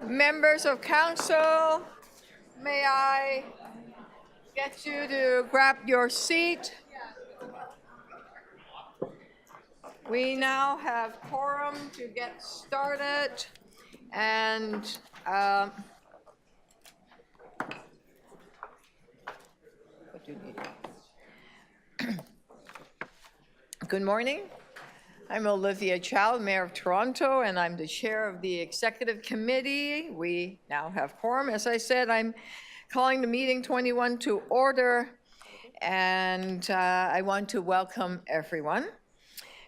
Members of council, may I get you to grab your seat? We now have quorum to get started, and what do you need? Good morning. I'm Olivia Chow, Mayor of Toronto, and I'm the chair of the Executive Committee. We now have quorum. As I said, I'm calling the meeting 21 to order, and I want to welcome everyone.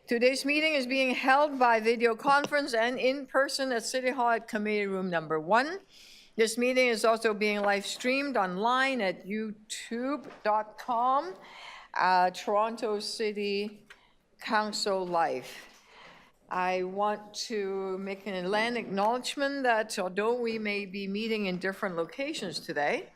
Today's meeting is being held by video conference and in person at City Hall at Committee Room number 1. This meeting is also being live streamed online at youtube.com, Toronto City Council Live. I want to make an land acknowledgement that although we may be meeting in different locations today,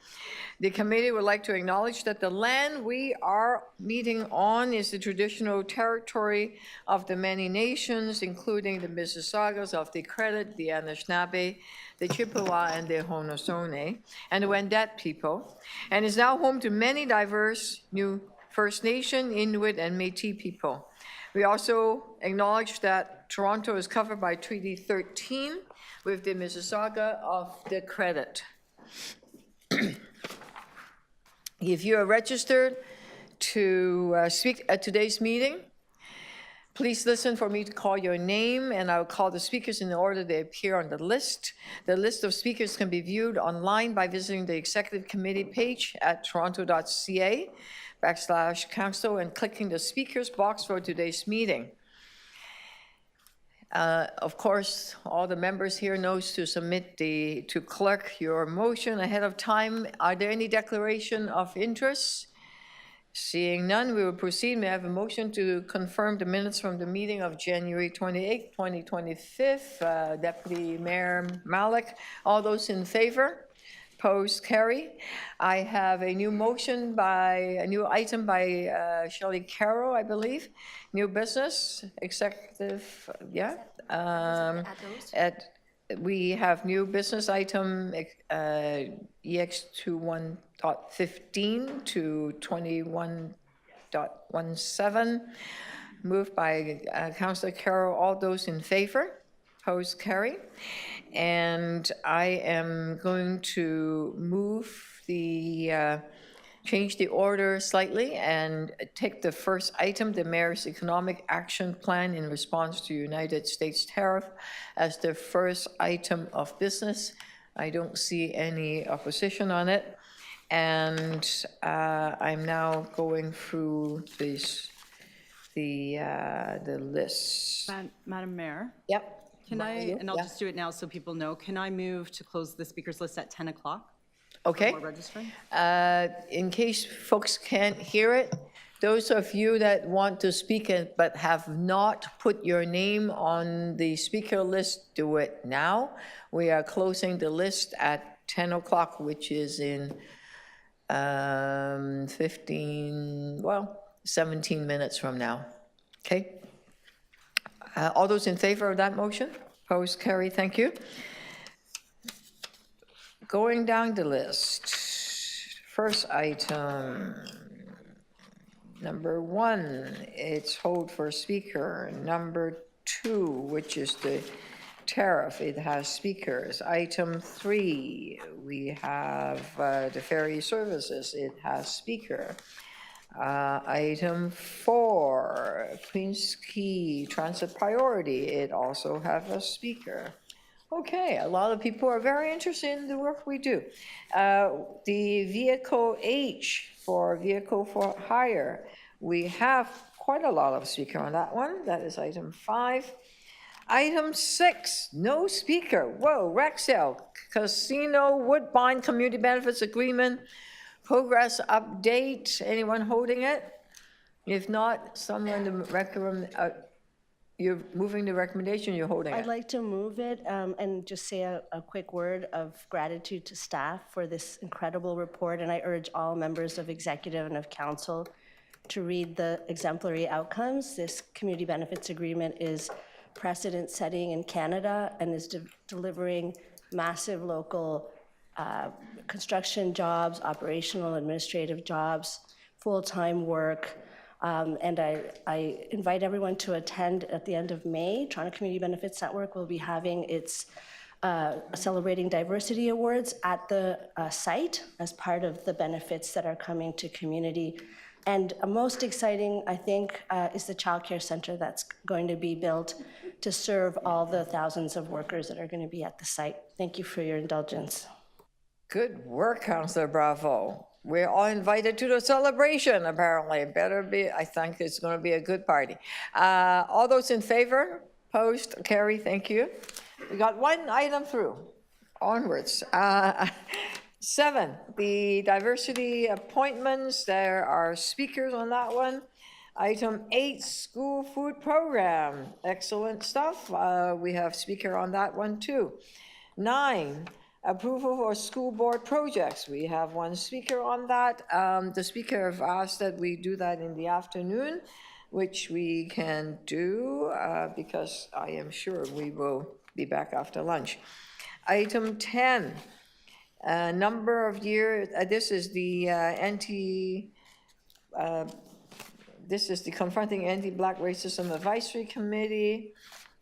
the committee would like to acknowledge that the land we are meeting on is the traditional territory of the many nations, including the Mississaugas of the Credit, the Anishinaabe, the Chippewa, and the Haudenosaunee, and the Wendat people, and is now home to many diverse new First Nation, Inuit, and Métis people. We also acknowledge that Toronto is covered by Treaty 13 with the Mississauga of the Credit. If you are registered to speak at today's meeting, please listen for me to call your name, and I will call the speakers in the order they appear on the list. The list of speakers can be viewed online by visiting the Executive Committee page at toronto.ca/council and clicking the speakers box for today's meeting. Of course, all the members here knows to submit to clerk your motion ahead of time. Are there any declaration of interest? Seeing none, we will proceed. May I have a motion to confirm the minutes from the meeting of January 28, 2025? Deputy Mayor Malik, all those in favor? Opposed, carry. I have a new motion a new item by Shelley Carroll, I believe. New business, executive, yeah. We have new business item EX21.15 to 21.17. Moved by Councillor Carroll. All those in favor? Opposed, carry. And I am going to move change the order slightly and take the first item, the Mayor's Economic Action Plan in response to United States tariff, as the first item of business. I don't see any opposition on it. And I'm now going through the list. Madam Mayor? Yep. Can I, and I'll just do it now so people know, can I move to close the speakers list at 10 o'clock? Okay. In case folks can't hear it, those of you that want to speak but have not put your name on the speaker list, do it now. We are closing the list at 10 o'clock, which is in 17 minutes from now. Okay. All those in favor of that motion? Opposed, carry, thank you. Going down the list, first item, number 1, it's hold for speaker. Number 2, which is the tariff, it has speakers. Item 3, we have the ferry services, it has speaker. Item 4, Queen's Quay transit priority, it also has a speaker. Okay, a lot of people are very interested in the work we do. The vehicle H for vehicle for hire, we have quite a lot of speaker on that one. That is item 5. Item 6, no speaker. Whoa, Rexdale Casino Woodbine Community Benefits Agreement. Progress update, anyone holding it? If not, someone to recommend, you're moving the recommendation, you're holding it. I'd like to move it and just say a quick word of gratitude to staff for this incredible report, and I urge all members of executive and of council to read the exemplary outcomes. This community benefits agreement is precedent setting in Canada and is delivering massive local construction jobs, operational administrative jobs, full-time work. And I invite everyone to attend at the end of May. Toronto Community Benefits Network will be having its Celebrating Diversity Awards at the site as part of the benefits that are coming to community. And most exciting, I think, is the childcare center that's going to be built to serve all the thousands of workers that are going to be at the site. Thank you for your indulgence. Good work, Councillor Bravo. We're all invited to the celebration, apparently. Better be, I think it's going to be a good party. All those in favor? Opposed? Carry, thank you. We got one item through. Onwards. 7, the diversity appointments. There are speakers on that one. Item 8, school food program. Excellent stuff. We have speaker on that one too. 9, approval for school board projects. We have one speaker on that. The speaker have asked that we do that in the afternoon, which we can do because I am sure we will be back after lunch. Item 10, number of years, this is the this is the Confronting Anti-Black Racism Advisory Committee.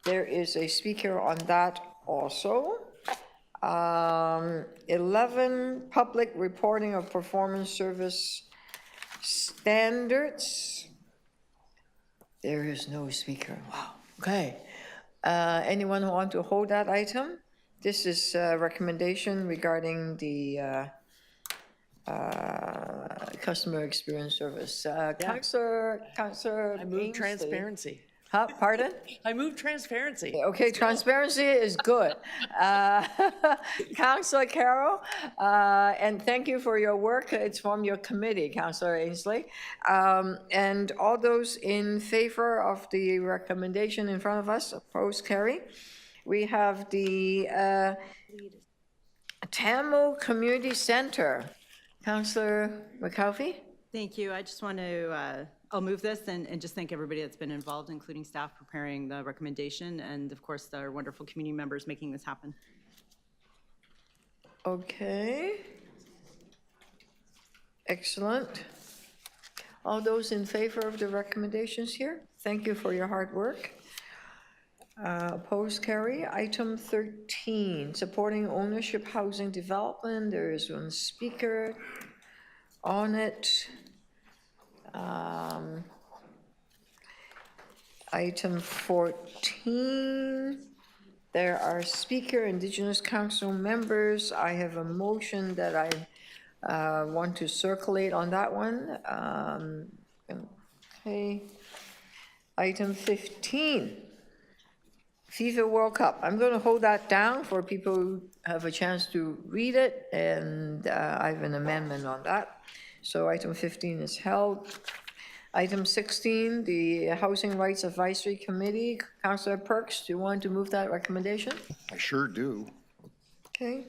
There is a speaker on that also. 11, public reporting of performance service standards. There is no speaker. Wow. Okay. Anyone who want to hold that item? This is a recommendation regarding the customer experience service. Councillor I move Ainsley. transparency. Huh, pardon? I move transparency. Okay, transparency is good. Councillor Carroll, and thank you for your work. It's from your committee, Councillor Ainsley. And all those in favor of the recommendation in front of us, opposed, carry. We have the Tamil Community Center. Councillor McAuliffe? Thank you. I just want to, I'll move this and just thank everybody that's been involved, including staff preparing the recommendation, and of course, our wonderful community members making this happen. Okay. Excellent. All those in favor of the recommendations here, thank you for your hard work. Opposed, carry. Item 13, supporting ownership housing development. There is one speaker on it. Item 14, there are speaker Indigenous Council members. I have a motion that I want to circulate on that one. Okay. Item 15, FIFA World Cup. I'm going to hold that down for people who have a chance to read it, and I have an amendment on that. So item 15 is held. Item 16, the Housing Rights Advisory Committee. Councillor Perks, do you want to move that recommendation? I sure do. Okay.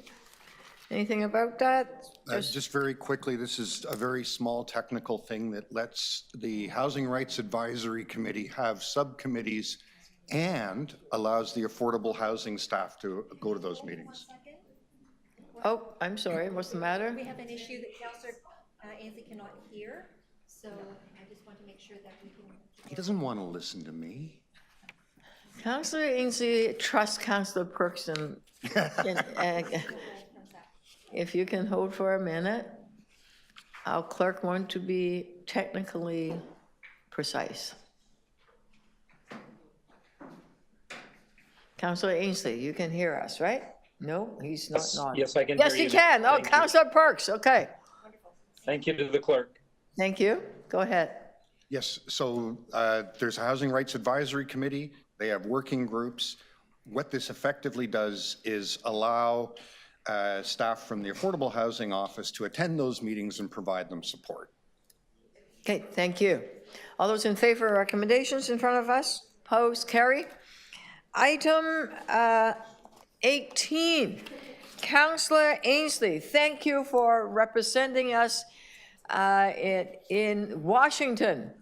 Anything about that? Just very quickly, this is a very small technical thing that lets the Housing Rights Advisory Committee have subcommittees and allows the affordable housing staff to go to those meetings. Oh, I'm sorry, what's the matter? We have an issue that Councillor Ainsley cannot hear, so I just want to make sure that we can. He doesn't want to listen to me. Councillor Ainsley trusts Councillor Perks and if you can hold for a minute, our clerk wants to be technically precise. Councillor Ainsley, you can hear us, right? No, he's not nodding. Yes, I can Yes, hear he you. can. Oh, Thank you. Councillor Perks, okay. Thank you to the clerk. Thank you. Go ahead. Yes, so there's a Housing Rights Advisory Committee. They have working groups. What this effectively does is allow staff from the Affordable Housing Office to attend those meetings and provide them support. Okay, thank you. All those in favor of recommendations in front of us? Opposed, carry. Item 18, Councillor Ainsley, thank you for representing us in Washington,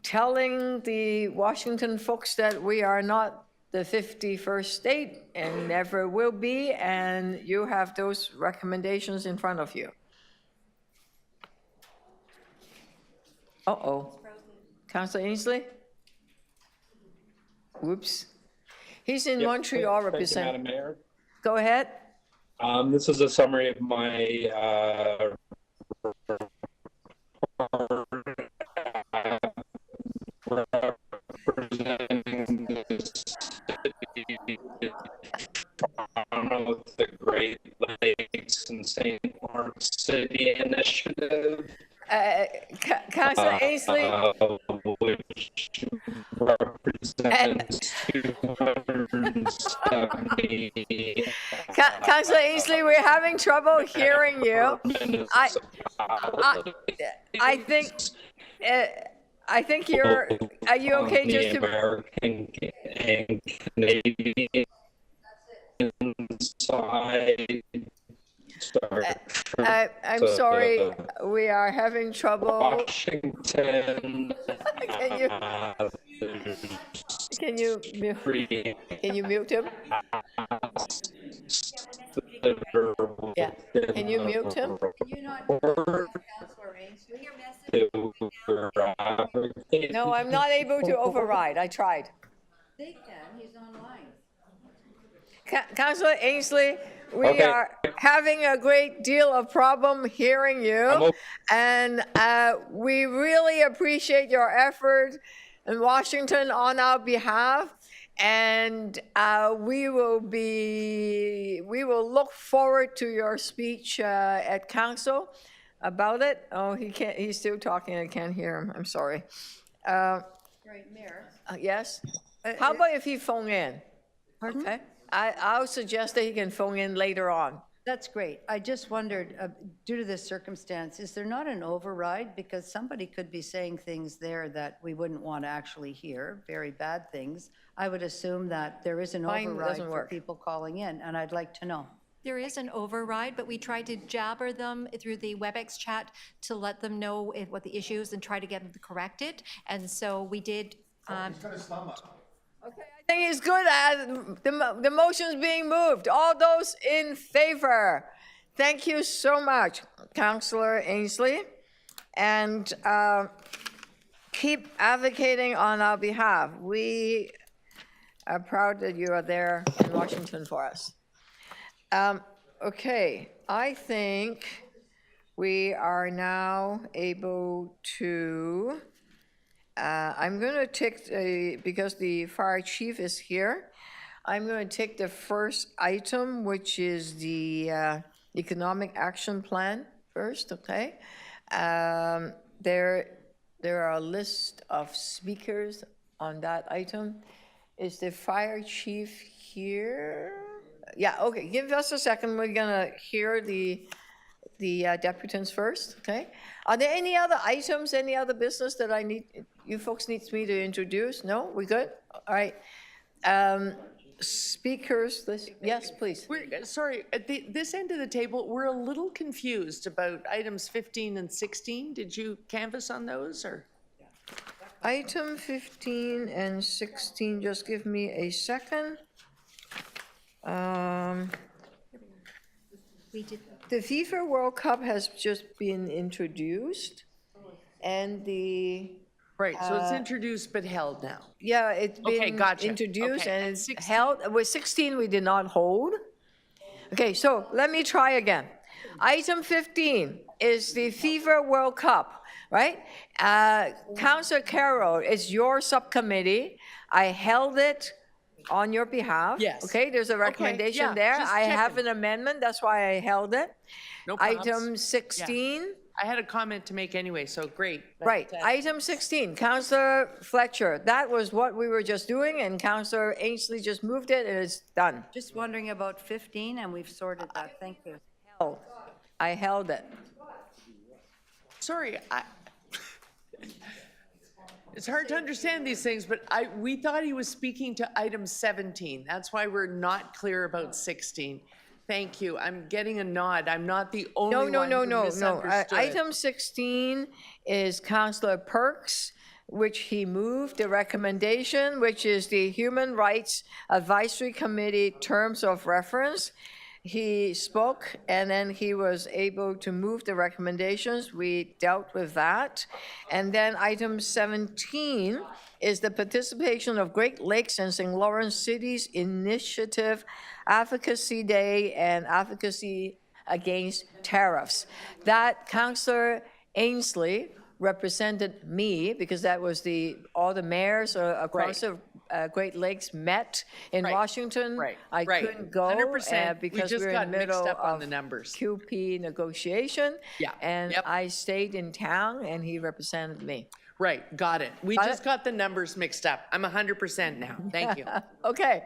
telling the Washington folks that we are not the 51st state and never will be, and you have those recommendations in front of you. Uh-oh. Councillor Ainsley? Whoops. He's in Montreal Thank you, representing. Madam Mayor. Go ahead. This is a summary of my representing the city of the Great Lakes and St. Lawrence City Initiative. Councillor Ainsley, Which represents 270. Councillor Ainsley, we're having trouble hearing you. I think you're, are you okay just to? American and Canadian side. I'm sorry, we are having trouble. Washington. Can you mute him? Yeah, can you mute him? You're not, Councillor Ainsley. Your message. No, I'm not able to override, I tried. They can, he's online. Councillor Ainsley, we Okay. are having a great deal of problem hearing you, and we really appreciate your effort in Washington on our behalf, and we will look forward to your speech at council about it. Oh, he's still talking, I can't hear him, I'm sorry. Right, Mayor. Yes? How about if he phone in? Okay. I'll suggest that he can phone in later on. That's great. I just wondered, due to this circumstance, is there not an override? Because somebody could be saying things there that we wouldn't want to actually hear, very bad things. I would assume that there is an Mine override doesn't for work. people calling in, and I'd like to know. There is an override, but we tried to jabber them through the WebEx chat to let them know what the issue is and try to get them to correct it. And so we did. Okay, I think it's good. The motion's being moved. All those in favor? Thank you so much, Councillor Ainsley. And keep advocating on our behalf. We are proud that you are there in Washington for us. Okay, I think we are now able to, I'm going to take, because the fire chief is here, I'm going to take the first item, which is the economic action plan first, okay? There are a list of speakers on that item. Is the fire chief here? Yeah, okay, give us a second. We're gonna hear the deputants first, okay? Are there any other items, any other business that you folks need me to introduce? No, we good? All right. Speakers, yes, please. Sorry, at this end of the table, we're a little confused about items 15 and 16. Did you canvass on those, or? Item 15 and 16, just give me a second. We did. The FIFA World Cup has just been introduced, and Right, so it's introduced but held now. yeah, it's Okay, been gotcha. introduced Okay, and and it's 16? held. With 16, we did not hold. Okay, so let me try again. Item 15 is the FIFA World Cup, right? Councillor Carroll, it's your subcommittee. I held it on your behalf. Yes. Okay, there's a recommendation yeah, there. just I have checking. an amendment, that's why I held it. No props. Item 16. I had a comment to make anyway, so great. But, Right, item 16, Councillor Fletcher, that was what we were just doing, and Councillor Ainsley just moved it, and it's done. Just wondering about 15, and we've sorted that. Thank you. I held it. Sorry, it's hard to understand these things, but we thought he was speaking to item 17. That's why we're not clear about 16. Thank you. I'm getting a nod. I'm not the only one who No. misunderstood. Item 16 is Councillor Perks' which he moved, the recommendation, which is the Human Rights Advisory Committee Terms of Reference. He spoke, and then he was able to move the recommendations. We dealt with that. And then item 17 is the participation of Great Lakes and St. Lawrence Cities Initiative Advocacy Day and Advocacy Against Tariffs. That Councillor Ainsley represented me, because that was all the mayors across the Great Lakes met in Washington. Right, I right. couldn't go 100%. We because just we're got in the mixed middle up on of the numbers. QP negotiation. Yeah, And yep. I stayed in town, and he represented me. Right, got it. We Got just it? got the numbers mixed up. I'm 100% now. Thank you. Okay.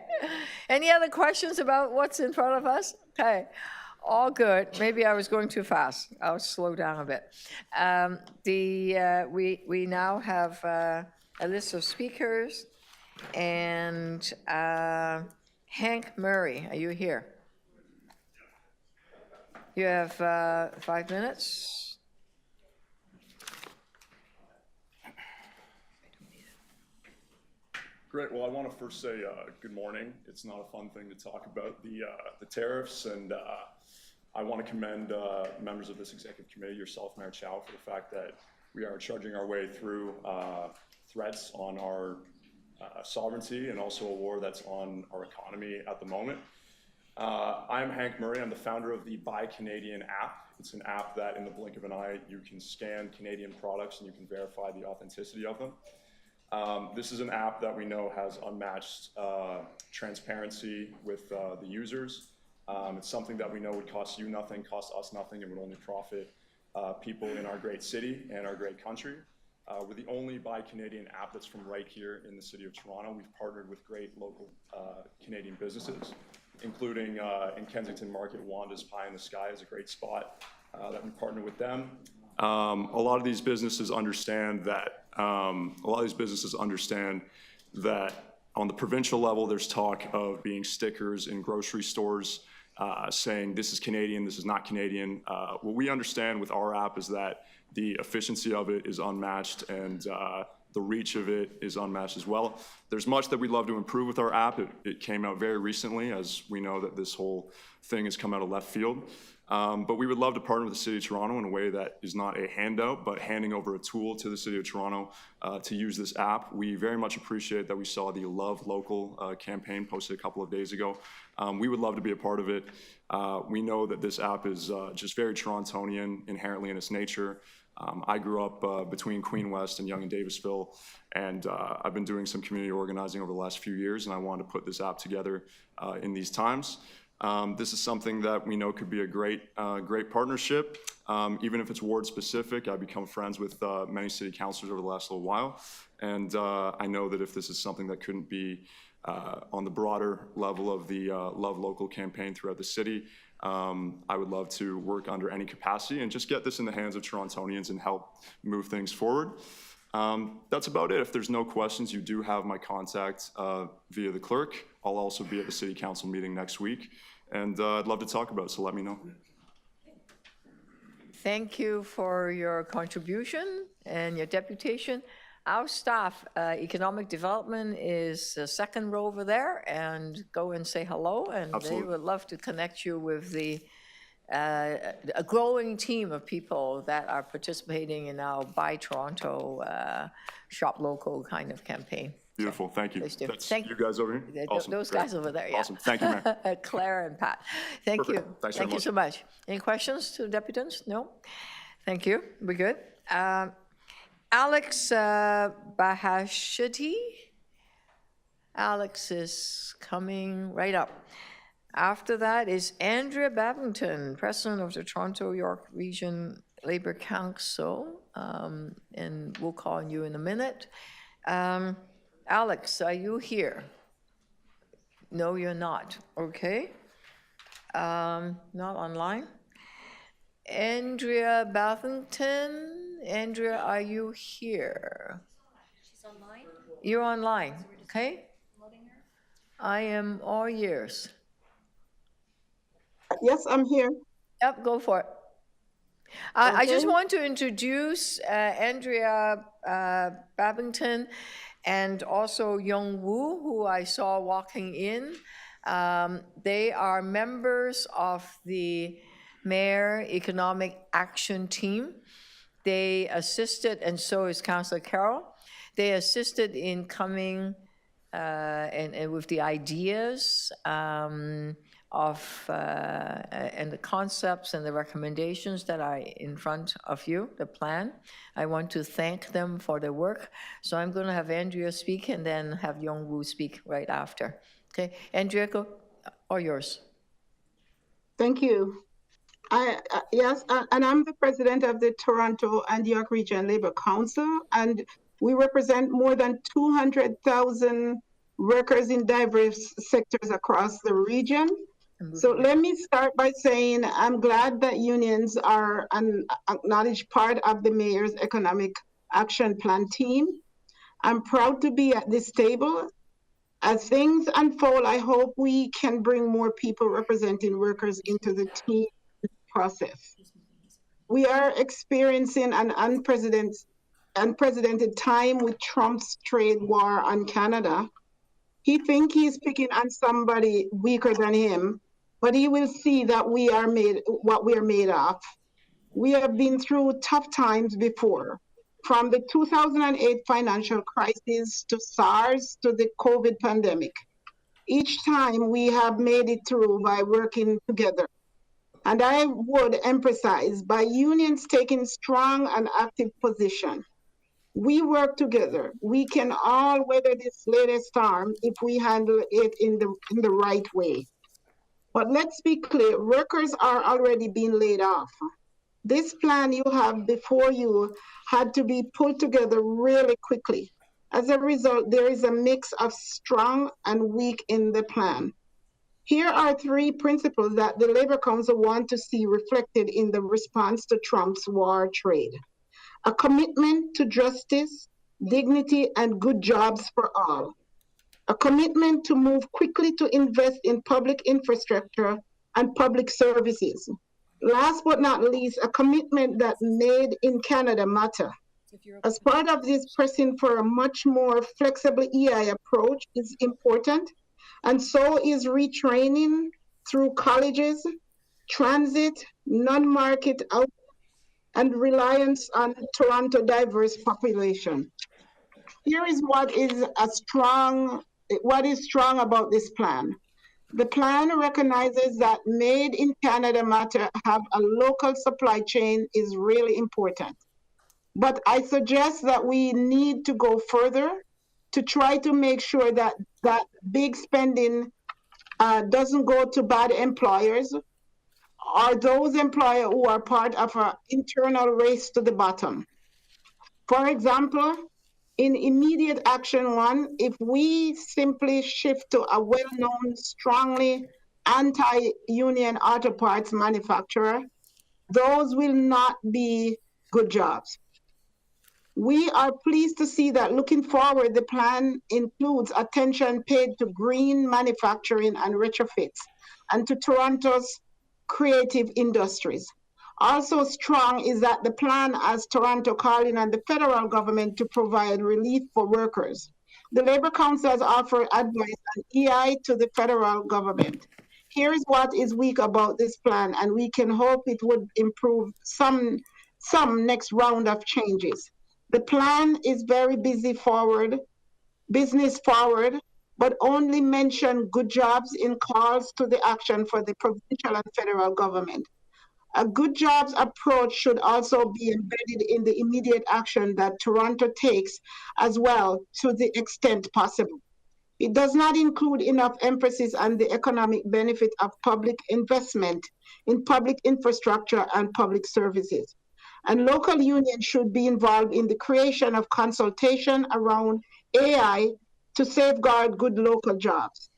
Any other questions about what's in front of us? Okay. All good. Maybe I was going too fast. I'll slow down a bit. We now have a list of speakers, and Hank Murray, are you here? You have 5 minutes. Great. Well, I want to first say good morning. It's not a fun thing to talk about the tariffs, and I want to commend members of this executive committee, yourself, Mayor Chow, for the fact that we are charging our way through threats on our sovereignty and also a war that's on our economy at the moment. I'm Hank Murray. I'm the founder of the Buy Canadian app. It's an app that in the blink of an eye, you can scan Canadian products and you can verify the authenticity of them. This is an app that we know has unmatched transparency with the users. It's something that we know would cost you nothing, cost us nothing, and would only profit people in our great city and our great country. We're the only Buy Canadian app that's from right here in the city of Toronto. We've partnered with great local Canadian businesses, including in Kensington Market, Wanda's Pie in the Sky is a great spot that we partner with them. A lot of these businesses understand that on the provincial level, there's talk of being stickers in grocery stores saying this is Canadian, this is not Canadian. What we understand with our app is that the efficiency of it is unmatched, and the reach of it is unmatched as well. There's much that we'd love to improve with our app. It came out very recently, as we know that this whole thing has come out of left field. But we would love to partner with the City of Toronto in a way that is not a handout, but handing over a tool to the City of Toronto to use this app. We very much appreciate that we saw the Love Local campaign posted a couple of days ago. We would love to be a part of it. We know that this app is just very Torontonian inherently in its nature. I grew up between Queen West and Yonge and Davisville, and I've been doing some community organizing over the last few years, and I wanted to put this app together in these times. This is something that we know could be a great partnership. Even if it's ward specific, I've become friends with many city councilors over the last little while. And I know that if this is something that couldn't be on the broader level of the Love Local campaign throughout the city, I would love to work under any capacity and just get this in the hands of Torontonians and help move things forward. That's about it. If there's no questions, you do have my contact via the clerk. I'll also be at the city council meeting next week, and I'd love to talk about it, so let me know. Thank you for your contribution and your deputation. Our staff, economic development, is the second row over there, and go and say hello, and Absolutely. they would love to connect you with a growing team of people that are participating in our Buy Toronto, Shop Local kind of campaign. Beautiful, thank you. Please do. That's Thank- you guys over here? Awesome. Those Great. guys over there, yeah. Awesome, thank you, Mayor. Claire and Pat. Thank you. Perfect. Thanks very Thank you much. so much. Any questions to the deputants? No? Thank you. We're good. Alex Bahashiti. Alex is coming right up. After that is Andrea Babington, President of the Toronto York Region Labour Council, and we'll call on you in a minute. Alex, are you here? No, you're not. Okay. Not online. Andrea Babington. Andrea, are you here? She's online. You're online, okay? I am all ears. Yes, I'm here. Yep, go for it. I just Okay. want to introduce Andrea Babington and also Young Woo, who I saw walking in. They are members of the Mayor Economic Action Team. They assisted, and so is Councillor Carroll. They assisted in coming and with the ideas of and the concepts and the recommendations that are in front of you, the plan. I want to thank them for their work. So I'm going to have Andrea speak and then have Yongwoo speak right after. Okay, Andrea, go, all yours. Thank you. Yes, and I'm the president of the Toronto and York Region Labour Council, and we represent more than 200,000 workers in diverse sectors across the region. So let me start by saying I'm glad that unions are an acknowledged part of the Mayor's Economic Action Plan team. I'm proud to be at this table. As things unfold, I hope we can bring more people representing workers into the team process. We are experiencing an unprecedented time with Trump's trade war on Canada. He thinks he's picking on somebody weaker than him, but he will see that we are what we are made of. We have been through tough times before, from the 2008 financial crisis to SARS to the COVID pandemic. Each time we have made it through by working together. And I would emphasize by unions taking strong and active position. We work together. We can all weather this latest storm if we handle it in the right way. But let's be clear, workers are already being laid off. This plan you have before you had to be pulled together really quickly. As a result, there is a mix of strong and weak in the plan. Here are 3 principles that the Labour Council want to see reflected in the response to Trump's war trade. A commitment to justice, dignity, and good jobs for all. A commitment to move quickly to invest in public infrastructure and public services. Last but not least, a commitment that made in Canada matter. As part of this, pressing for a much more flexible EI approach is important, and so is retraining through colleges, transit, non-market out, and reliance on Toronto diverse population. Here is what is strong about this plan. The plan recognizes that made in Canada matter, have a local supply chain is really important. But I suggest that we need to go further to try to make sure that that big spending doesn't go to bad employers or those employers who are part of an internal race to the bottom. For example, in immediate action 1, if we simply shift to a well-known, strongly anti-union auto parts manufacturer, those will not be good jobs. We are pleased to see that looking forward, the plan includes attention paid to green manufacturing and retrofits and to Toronto's creative industries. Also strong is that the plan has Toronto calling on the federal government to provide relief for workers. The Labour Council has offered advice on EI to the federal government. Here is what is weak about this plan, and we can hope it would improve some next round of changes. The plan is very business forward, but only mention good jobs in calls to the action for the provincial and federal government. A good jobs approach should also be embedded in the immediate action that Toronto takes as well to the extent possible. It does not include enough emphasis on the economic benefit of public investment in public infrastructure and public services. And local unions should be involved in the creation of consultation around AI to safeguard good local jobs.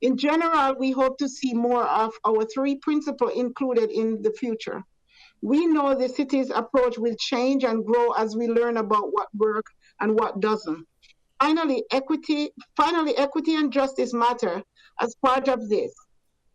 In general, we hope to see more of our 3 principles included in the future. We know the city's approach will change and grow as we learn about what works and what doesn't. Finally, equity and justice matter as part of this.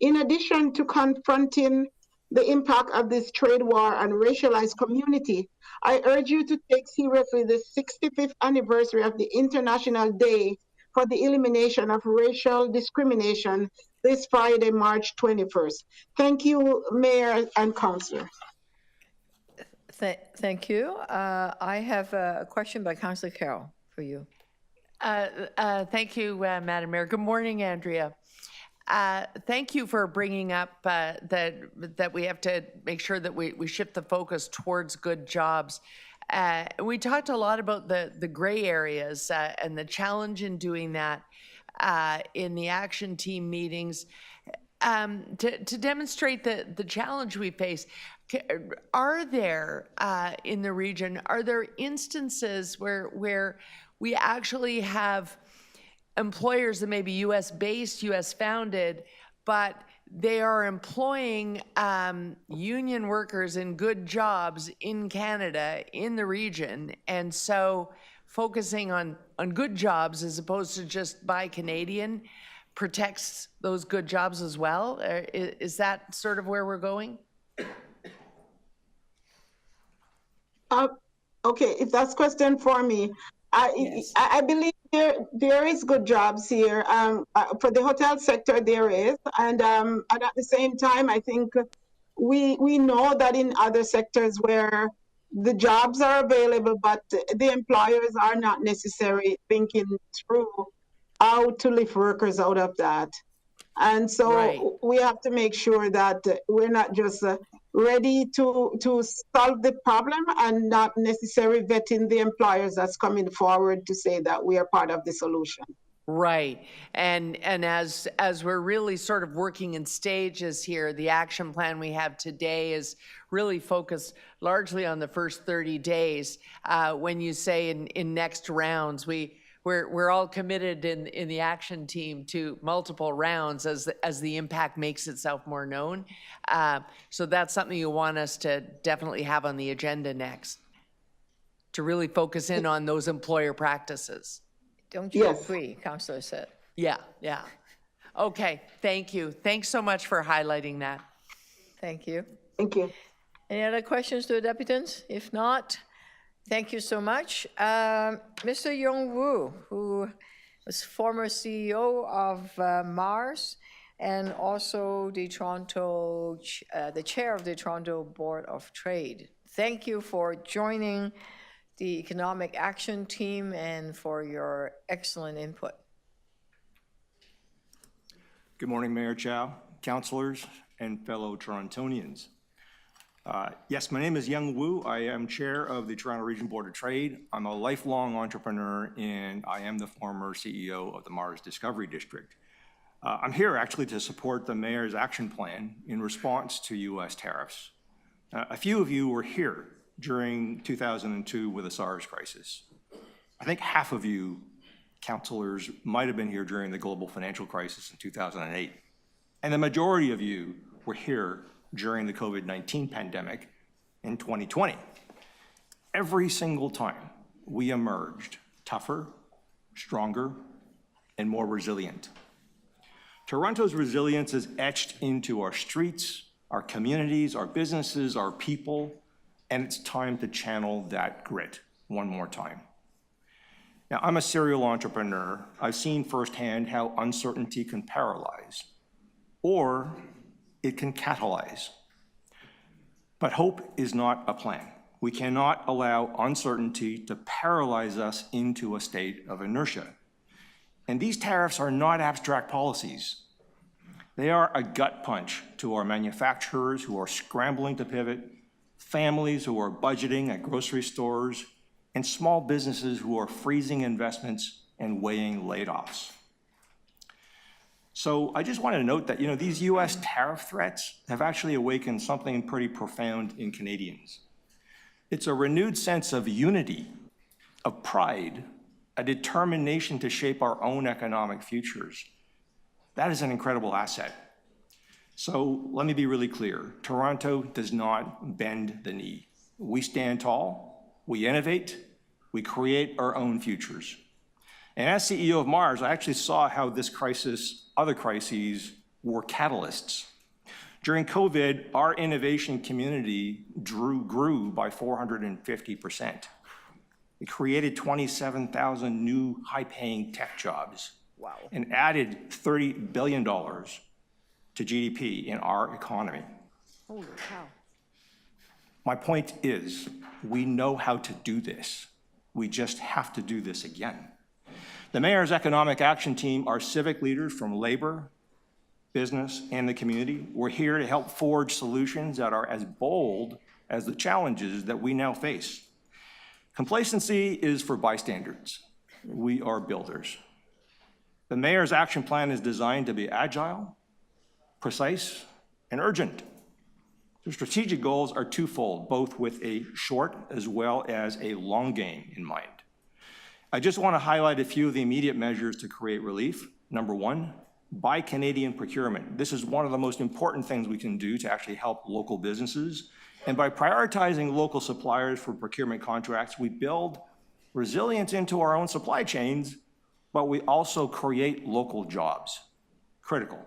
In addition to confronting the impact of this trade war on racialized community. I urge you to take seriously the 65th anniversary of the International Day for the Elimination of Racial Discrimination this Friday, March 21st. Thank you, Mayor and Councillor. Thank you. I have a question by Councillor Carroll for you. Thank you, Madam Mayor. Good morning, Andrea. Thank you for bringing up that we have to make sure that we shift the focus towards good jobs. We talked a lot about the gray areas and the challenge in doing that in the action team meetings. To demonstrate the challenge we face, are there in the region, are there instances where we actually have employers that may be US based, US founded, but they are employing union workers in good jobs in Canada, in the region, and so focusing on good jobs as opposed to just buy Canadian protects those good jobs as well? Is that sort of where we're going? Okay, if that's question for me, I believe there is good jobs here. For the hotel sector, there is, and at the same time, I think we know that in other sectors where the jobs are available, but the employers are not necessarily thinking through how to lift workers out of that. And so we have to make sure that we're not just ready to solve the problem and not necessarily vetting the employers that's coming forward to say that we are part of the solution. Right. And as we're really sort of working in stages here, the action plan we have today is really focused largely on the first 30 days. When you say in next rounds, we're all committed in the action team to multiple rounds as the impact makes itself more known. So that's something you want us to definitely have on the agenda next, to really focus in on those employer practices. Don't you agree, Councillor said? Yeah. Okay, thank you. Thanks so much for highlighting that. Thank you. Thank you. Any other questions to the deputants? If not, thank you so much. Mr. Yong Wu, who was former CEO of Mars and also the chair of the Toronto Board of Trade. Thank you for joining the Economic Action Team and for your excellent input. Good morning, Mayor Chow, councillors, and fellow Torontonians. Yes, my name is Young Wu. I am chair of the Toronto Region Board of Trade. I'm a lifelong entrepreneur, and I am the former CEO of the Mars Discovery District. I'm here actually to support the mayor's action plan in response to US tariffs. A few of you were here during 2002 with the SARS crisis. I think half of you councillors might have been here during the global financial crisis in 2008. And the majority of you were here during the COVID-19 pandemic in 2020. Every single time we emerged tougher, stronger, and more resilient. Toronto's resilience is etched into our streets, our communities, our businesses, our people, and it's time to channel that grit one more time. Now, I'm a serial entrepreneur. I've seen firsthand how uncertainty can paralyze, or it can catalyze. But hope is not a plan. We cannot allow uncertainty to paralyze us into a state of inertia. And these tariffs are not abstract policies. They are a gut punch to our manufacturers who are scrambling to pivot, families who are budgeting at grocery stores, and small businesses who are freezing investments and weighing layoffs. So I just want to note that, these US tariff threats have actually awakened something pretty profound in Canadians. It's a renewed sense of unity, of pride, a determination to shape our own economic futures. That is an incredible asset. So let me be really clear. Toronto does not bend the knee. We stand tall, we innovate, we create our own futures. And as CEO of Mars, I actually saw how this crisis, other crises, were catalysts. During COVID, our innovation community grew by 450%. It created 27,000 new high-paying tech jobs. Wow. And added $30 billion to GDP in our economy. Holy cow. My point is, we know how to do this. We just have to do this again. The Mayor's Economic Action Team are civic leaders from labor, business, and the community. We're here to help forge solutions that are as bold as the challenges that we now face. Complacency is for bystanders. We are builders. The Mayor's action plan is designed to be agile, precise, and urgent. The strategic goals are twofold, both with a short as well as a long game in mind. I just want to highlight a few of the immediate measures to create relief. Number one, buy Canadian procurement. This is one of the most important things we can do to actually help local businesses. And by prioritizing local suppliers for procurement contracts, we build resilience into our own supply chains, but we also create local jobs. Critical.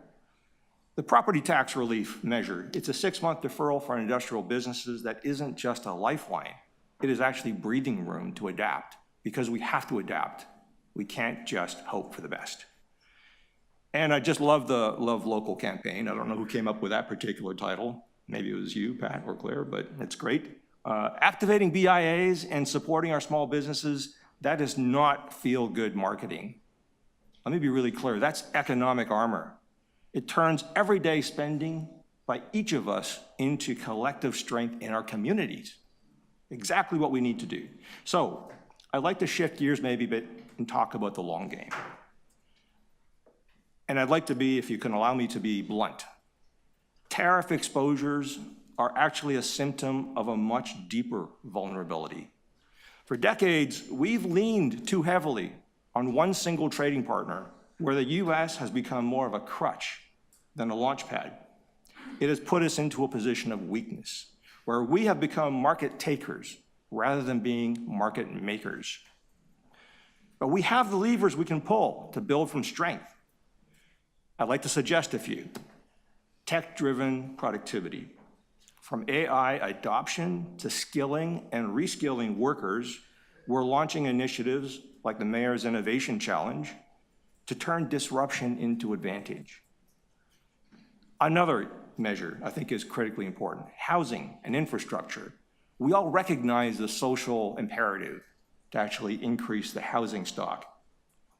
The property tax relief measure, it's a 6-month deferral for industrial businesses that isn't just a lifeline. It is actually breathing room to adapt, because we have to adapt. We can't just hope for the best. And I just love the Love Local campaign. I don't know who came up with that particular title. Maybe it was you, Pat or Claire, but it's great. Activating BIAs and supporting our small businesses, that is not feel-good marketing. Let me be really clear, that's economic armor. It turns everyday spending by each of us into collective strength in our communities. Exactly what we need to do. So I'd like to shift gears maybe a bit and talk about the long game. And I'd like to be, if you can allow me to be blunt, tariff exposures are actually a symptom of a much deeper vulnerability. For decades, we've leaned too heavily on one single trading partner, where the US has become more of a crutch than a launch pad. It has put us into a position of weakness, where we have become market takers rather than being market makers. But we have the levers we can pull to build from strength. I'd like to suggest a few. Tech-driven productivity. From AI adoption to skilling and reskilling workers, we're launching initiatives like the Mayor's Innovation Challenge to turn disruption into advantage. Another measure I think is critically important, housing and infrastructure. We all recognize the social imperative to actually increase the housing stock,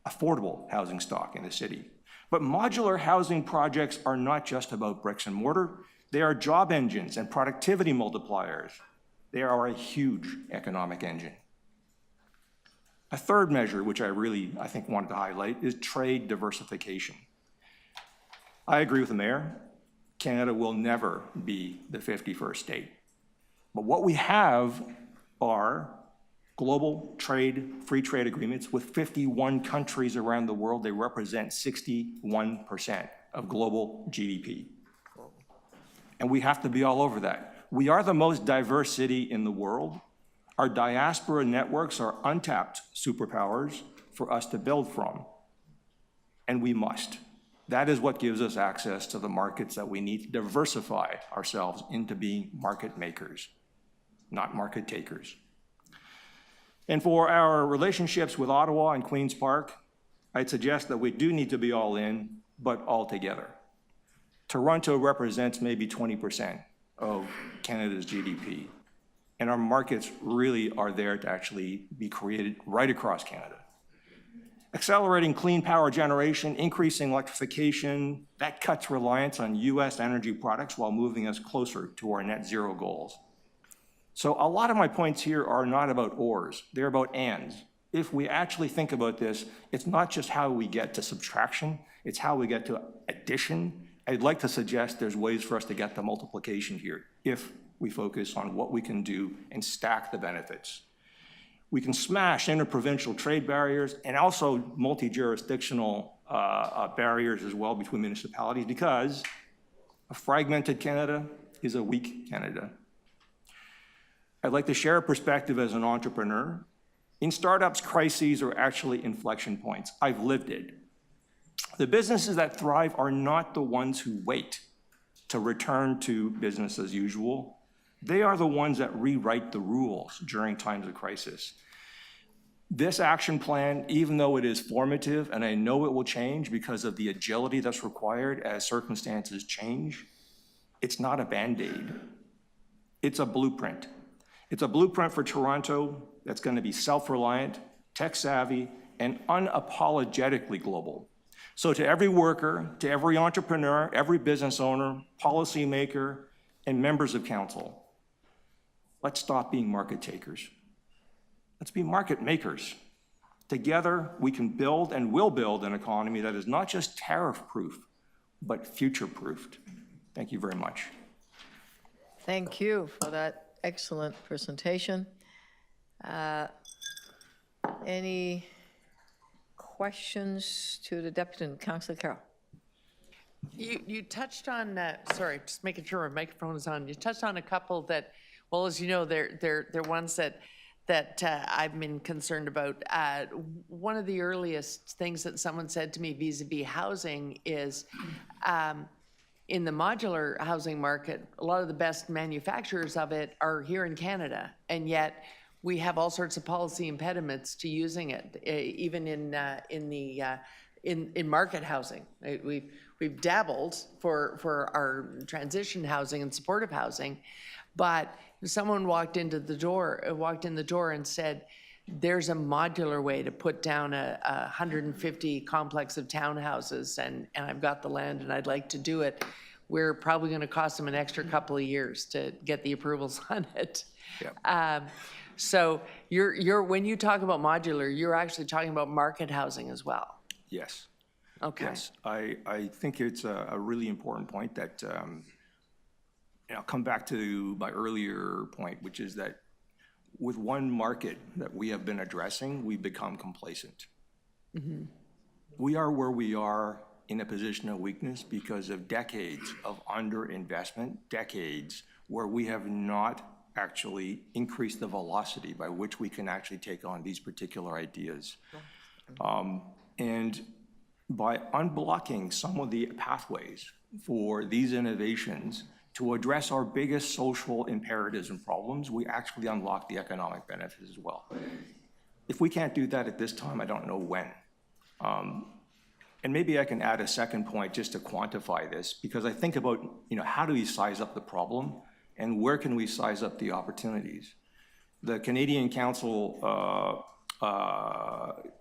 affordable housing stock in the city. But modular housing projects are not just about bricks and mortar. They are job engines and productivity multipliers. They are a huge economic engine. A third measure, which I think wanted to highlight, is trade diversification. I agree with the Mayor. Canada will never be the 51st state. But what we have are global trade, free trade agreements with 51 countries around the world. They represent 61% of global GDP. And we have to be all over that. We are the most diverse city in the world. Our diaspora networks are untapped superpowers for us to build from. And we must. That is what gives us access to the markets that we need to diversify ourselves into being market makers, not market takers. And for our relationships with Ottawa and Queen's Park, I'd suggest that we do need to be all in, but all together. Toronto represents maybe 20% of Canada's GDP, and our markets really are there to actually be created right across Canada. Accelerating clean power generation, increasing electrification, that cuts reliance on US energy products while moving us closer to our net zero goals. So a lot of my points here are not about ors, they're about ands. If we actually think about this, it's not just how we get to subtraction, it's how we get to addition. I'd like to suggest there's ways for us to get to multiplication here if we focus on what we can do and stack the benefits. We can smash interprovincial trade barriers and also multi-jurisdictional barriers as well between municipalities, because a fragmented Canada is a weak Canada. I'd like to share a perspective as an entrepreneur. In startups, crises are actually inflection points. I've lived it. The businesses that thrive are not the ones who wait. to return to business as usual. They are the ones that rewrite the rules during times of crisis. This action plan, even though it is formative, and I know it will change because of the agility that's required as circumstances change, it's not a Band-Aid. It's a blueprint. It's a blueprint for Toronto that's going to be self-reliant, tech-savvy, and unapologetically global. So to every worker, to every entrepreneur, every business owner, policymaker, and members of council, let's stop being market takers. Let's be market makers. Together, we can build and will build an economy that is not just tariff-proof, but future-proofed. Thank you very much. Thank you for that excellent presentation. Any questions to the Deputy Councillor Carroll? You touched on, sorry, just making sure my microphone is on. You touched on a couple that, well, as you know, they're ones that I've been concerned about. One of the earliest things that someone said to me vis-a-vis housing is, in the modular housing market, a lot of the best manufacturers of it are here in Canada, and yet we have all sorts of policy impediments to using it, even in market housing. We've dabbled for our transition housing and supportive housing, but if someone walked in the door and said, there's a modular way to put down a 150 complex of townhouses, and I've got the land and I'd like to do it, we're probably going to cost them an extra couple of years to get the approvals on it. Yep. So when you talk about modular, you're actually talking about market housing as well. Yes. Okay. Yes, I think it's a really important point that, and I'll come back to my earlier point, which is that with one market that we have been addressing, we've become complacent. Mm-hmm. We are where we are in a position of weakness because of decades of underinvestment, decades where we have not actually increased the velocity by which we can actually take on these particular ideas. And by unblocking some of the pathways for these innovations to address our biggest social imperatives and problems, we actually unlock the economic benefits as well. If we can't do that at this time, I don't know when. And maybe I can add a second point just to quantify this, because I think about, how do we size up the problem and where can we size up the opportunities? The Canadian Council,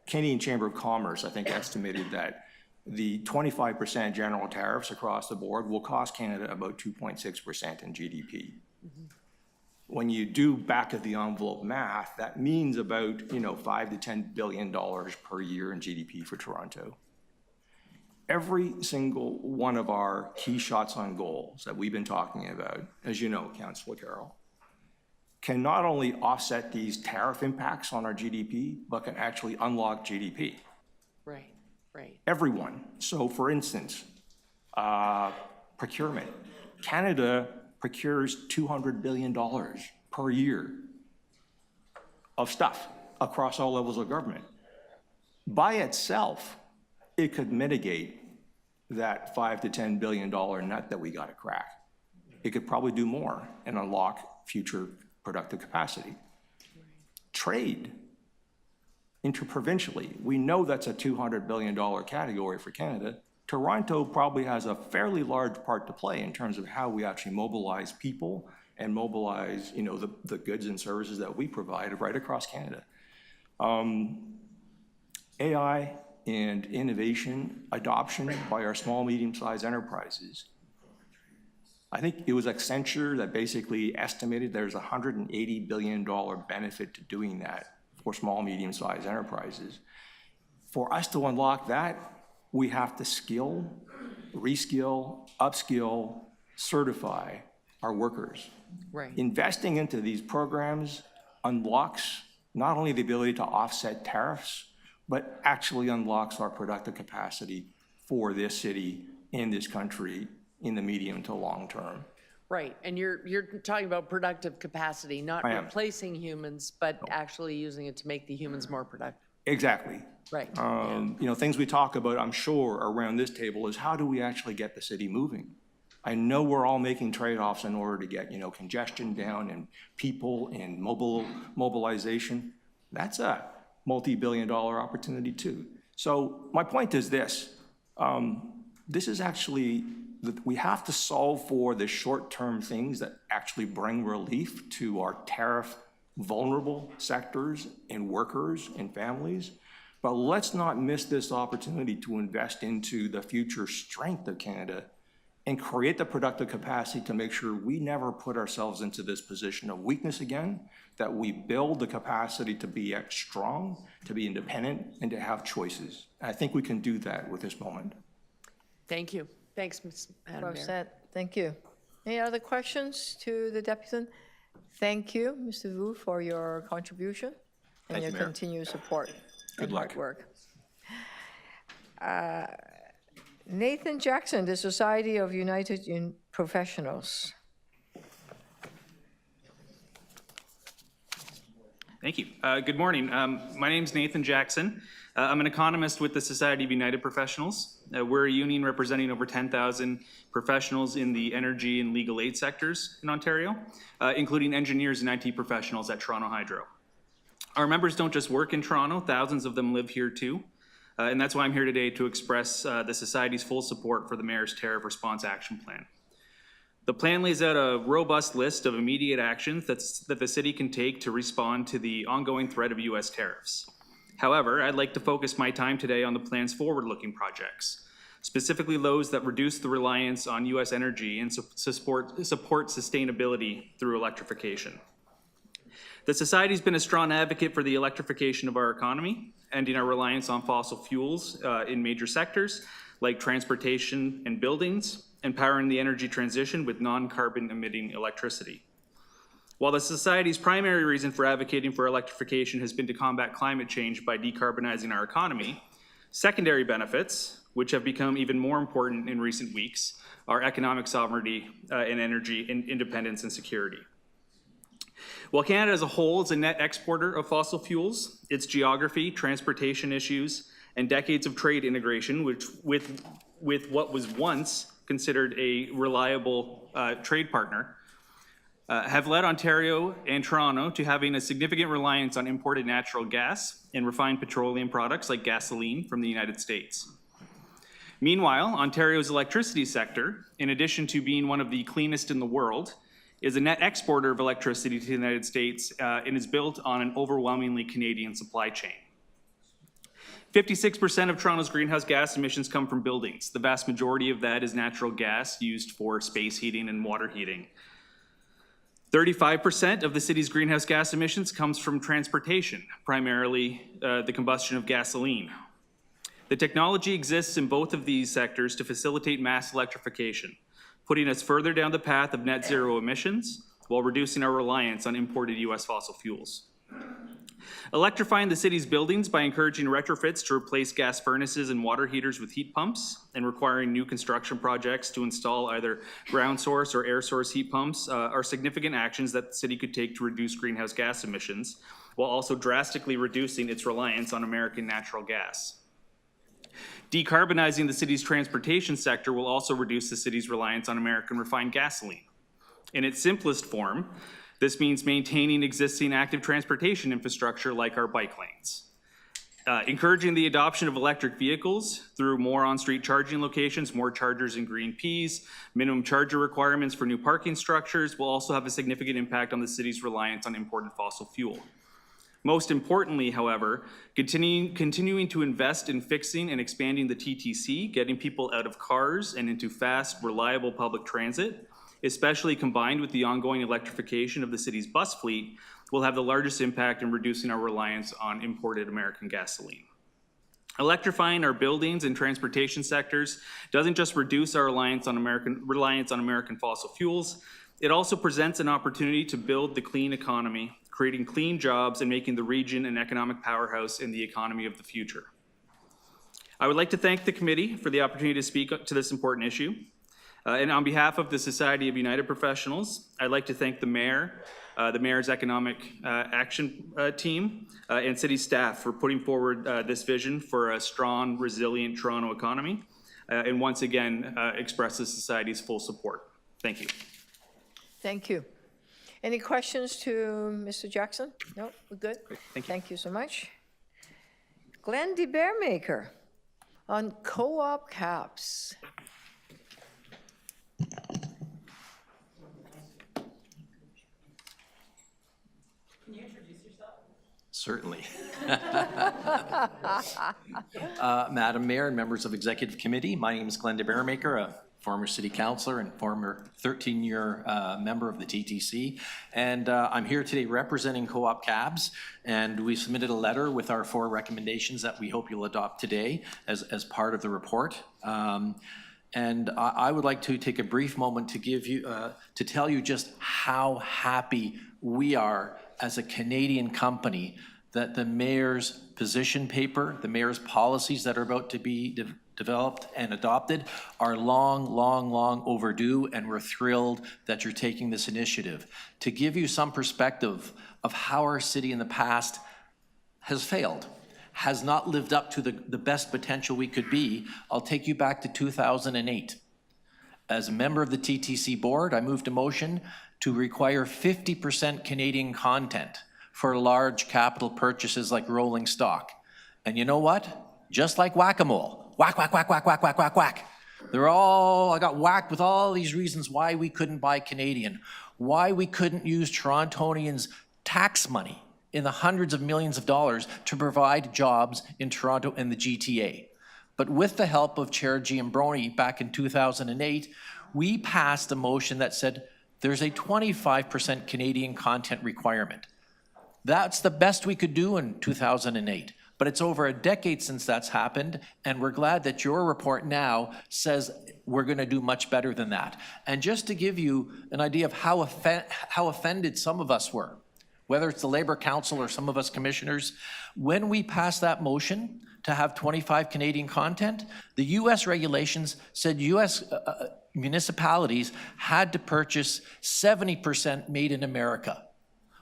Canadian Chamber of Commerce, I think, estimated that the 25% general tariffs across the board will cost Canada about 2.6% in GDP. Mm-hmm. When you do back of the envelope math, that means about, $5 to $10 billion per year in GDP for Toronto. Every single one of our key shots on goals that we've been talking about, as you know, Councillor Carroll, can not only offset these tariff impacts on our GDP, but can actually unlock GDP. Right. Right. Everyone. So for instance, procurement. Canada procures $200 billion per year of stuff across all levels of government. By itself, it could mitigate that $5 to $10 billion nut that we got to crack. It could probably do more and unlock future productive capacity. Trade. Interprovincially, we know that's a $200 billion category for Canada. Toronto probably has a fairly large part to play in terms of how we actually mobilize people and mobilize, the goods and services that we provide right across Canada. AI and innovation adoption by our small, medium-sized enterprises. I think it was Accenture that basically estimated there's a $180 billion benefit to doing that for small, medium-sized enterprises. For us to unlock that, we have to skill, reskill, upskill, certify our workers. Right. Investing into these programs unlocks not only the ability to offset tariffs, but actually unlocks our productive capacity for this city and this country in the medium to long term. Right, and you're talking about productive capacity, not replacing humans, but actually using it to make the humans more productive. Exactly. Right. Things we talk about, I'm sure, around this table is how do we actually get the city moving? I know we're all making trade-offs in order to get, congestion down and people and mobilization. That's a multi-billion-dollar opportunity too. So my point is this. This is actually, we have to solve for the short-term things that actually bring relief to our tariff vulnerable sectors and workers and families. But let's not miss this opportunity to invest into the future strength of Canada and create the productive capacity to make sure we never put ourselves into this position of weakness again, that we build the capacity to be strong, to be independent, and to have choices. And I think we can do that with this moment. Thank you. Thanks, Madam Well Mayor. said. Thank you. Any other questions to the deputy? Thank you, Mr. Wu, for your contribution and Thank your you, Mayor. continued support. Good and luck. hard work. Nathan Jackson, the Society of United Professionals. Thank you. Good morning. My name is Nathan Jackson. I'm an economist with the Society of United Professionals. We're a union representing over 10,000 professionals in the energy and legal aid sectors in Ontario, including engineers and IT professionals at Toronto Hydro. Our members don't just work in Toronto, thousands of them live here too. And that's why I'm here today to express the Society's full support for the Mayor's Tariff Response Action Plan. The plan lays out a robust list of immediate actions that the city can take to respond to the ongoing threat of US tariffs. However, I'd like to focus my time today on the plan's forward-looking projects, specifically those that reduce the reliance on US energy and support sustainability through electrification. The Society's been a strong advocate for the electrification of our economy, ending our reliance on fossil fuels in major sectors like transportation and buildings, and powering the energy transition with non-carbon emitting electricity. While the Society's primary reason for advocating for electrification has been to combat climate change by decarbonizing our economy, secondary benefits, which have become even more important in recent weeks, are economic sovereignty and energy independence and security. While Canada as a whole is a net exporter of fossil fuels, its geography, transportation issues, and decades of trade integration, which with what was once considered a reliable trade partner, have led Ontario and Toronto to having a significant reliance on imported natural gas and refined petroleum products like gasoline from the United States. Meanwhile, Ontario's electricity sector, in addition to being one of the cleanest in the world, is a net exporter of electricity to the United States and is built on an overwhelmingly Canadian supply chain. 56% of Toronto's greenhouse gas emissions come from buildings. The vast majority of that is natural gas used for space heating and water heating. 35% of the city's greenhouse gas emissions comes from transportation, primarily the combustion of gasoline. The technology exists in both of these sectors to facilitate mass electrification, putting us further down the path of net zero emissions while reducing our reliance on imported US fossil fuels. Electrifying the city's buildings by encouraging retrofits to replace gas furnaces and water heaters with heat pumps and requiring new construction projects to install either ground source or air source heat pumps are significant actions that the city could take to reduce greenhouse gas emissions while also drastically reducing its reliance on American natural gas. Decarbonizing the city's transportation sector will also reduce the city's reliance on American refined gasoline. In its simplest form, this means maintaining existing active transportation infrastructure like our bike lanes. Encouraging the adoption of electric vehicles through more on-street charging locations, more chargers and green Ps, minimum charger requirements for new parking structures will also have a significant impact on the city's reliance on imported fossil fuel. Most importantly, however, continuing to invest in fixing and expanding the TTC, getting people out of cars and into fast, reliable public transit, especially combined with the ongoing electrification of the city's bus fleet, will have the largest impact in reducing our reliance on imported American gasoline. Electrifying our buildings and transportation sectors doesn't just reduce our reliance on American fossil fuels, it also presents an opportunity to build the clean economy, creating clean jobs and making the region an economic powerhouse in the economy of the future. I would like to thank the committee for the opportunity to speak to this important issue. And on behalf of the Society of United Professionals, I'd like to thank the Mayor, the Mayor's Economic Action Team, and city staff for putting forward this vision for a strong, resilient Toronto economy. and once again express the Society's full support. Thank you. Thank you. Any questions to Mr. Jackson? No, we're good? Thank you. Thank you so much. Glenn de Bearmaker on co-op caps. Certainly. Madam Mayor and members of Executive Committee, my name is Glenn de Bearmaker, a former city councillor and former 13-year member of the TTC. And I'm here today representing Co-op Cabs, and we submitted a letter with our 4 recommendations that we hope you'll adopt today as part of the report. And I would like to take a brief moment to give you, to tell you just how happy we are as a Canadian company that the mayor's position paper, the mayor's policies that are about to be developed and adopted are long overdue, and we're thrilled that you're taking this initiative. To give you some perspective of how our city in the past has failed, has not lived up to the best potential we could be, I'll take you back to 2008. As a member of the TTC board, I moved a motion to require 50% Canadian content for large capital purchases like rolling stock. And you know what? Just like whack-a-mole, whack, whack, whack, whack, whack, whack, whack, whack. I got whacked with all these reasons why we couldn't buy Canadian, why we couldn't use Torontonians' tax money in the hundreds of millions of dollars to provide jobs in Toronto and the GTA. But with the help of Chair Giambroni back in 2008, we passed a motion that said there's a 25% Canadian content requirement. That's the best we could do in 2008. But it's over a decade since that's happened, and we're glad that your report now says we're going to do much better than that. And just to give you an idea of how offended some of us were, whether it's the Labour Council or some of us commissioners, when we passed that motion to have 25 Canadian content, the US regulations said US municipalities had to purchase 70% made in America.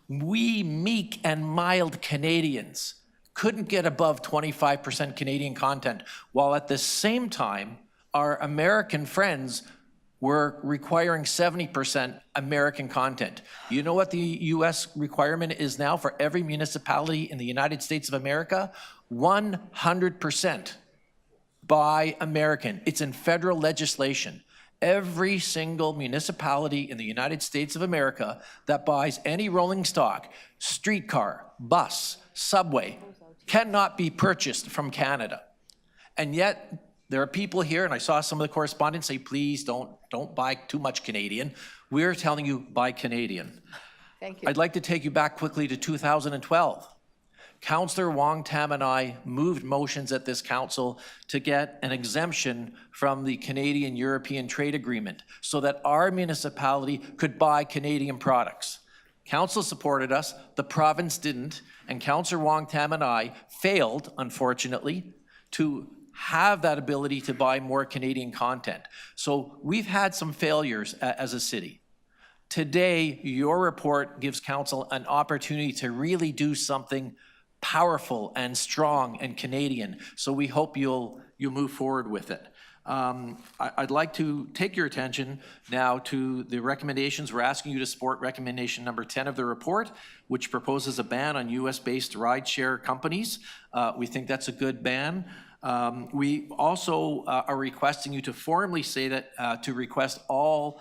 We meek and mild Canadians couldn't get above 25% Canadian content, while at the same time, our American friends were requiring 70% American content. You know what the US requirement is now for every municipality in the United States of America? 100% buy American. It's in federal legislation. Every single municipality in the United States of America that buys any rolling stock, streetcar, bus, subway, cannot be purchased from Canada. And yet, there are people here, and I saw some of the correspondents say, please don't buy too much Canadian. We're telling you, buy Canadian. Thank you. I'd like to take you back quickly to 2012. Councillor Wong Tam and I moved motions at this council to get an exemption from the Canadian-European Trade Agreement so that our municipality could buy Canadian products. Council supported us, the province didn't, and Councillor Wong Tam and I failed, unfortunately, to have that ability to buy more Canadian content. So we've had some failures as a city. Today, your report gives council an opportunity to really do something powerful and strong and Canadian. So we hope you'll move forward with it. I'd like to take your attention now to the recommendations. We're asking you to support recommendation number 10 of the report, which proposes a ban on US-based rideshare companies. We think that's a good ban. We also are requesting you to formally say that, to request all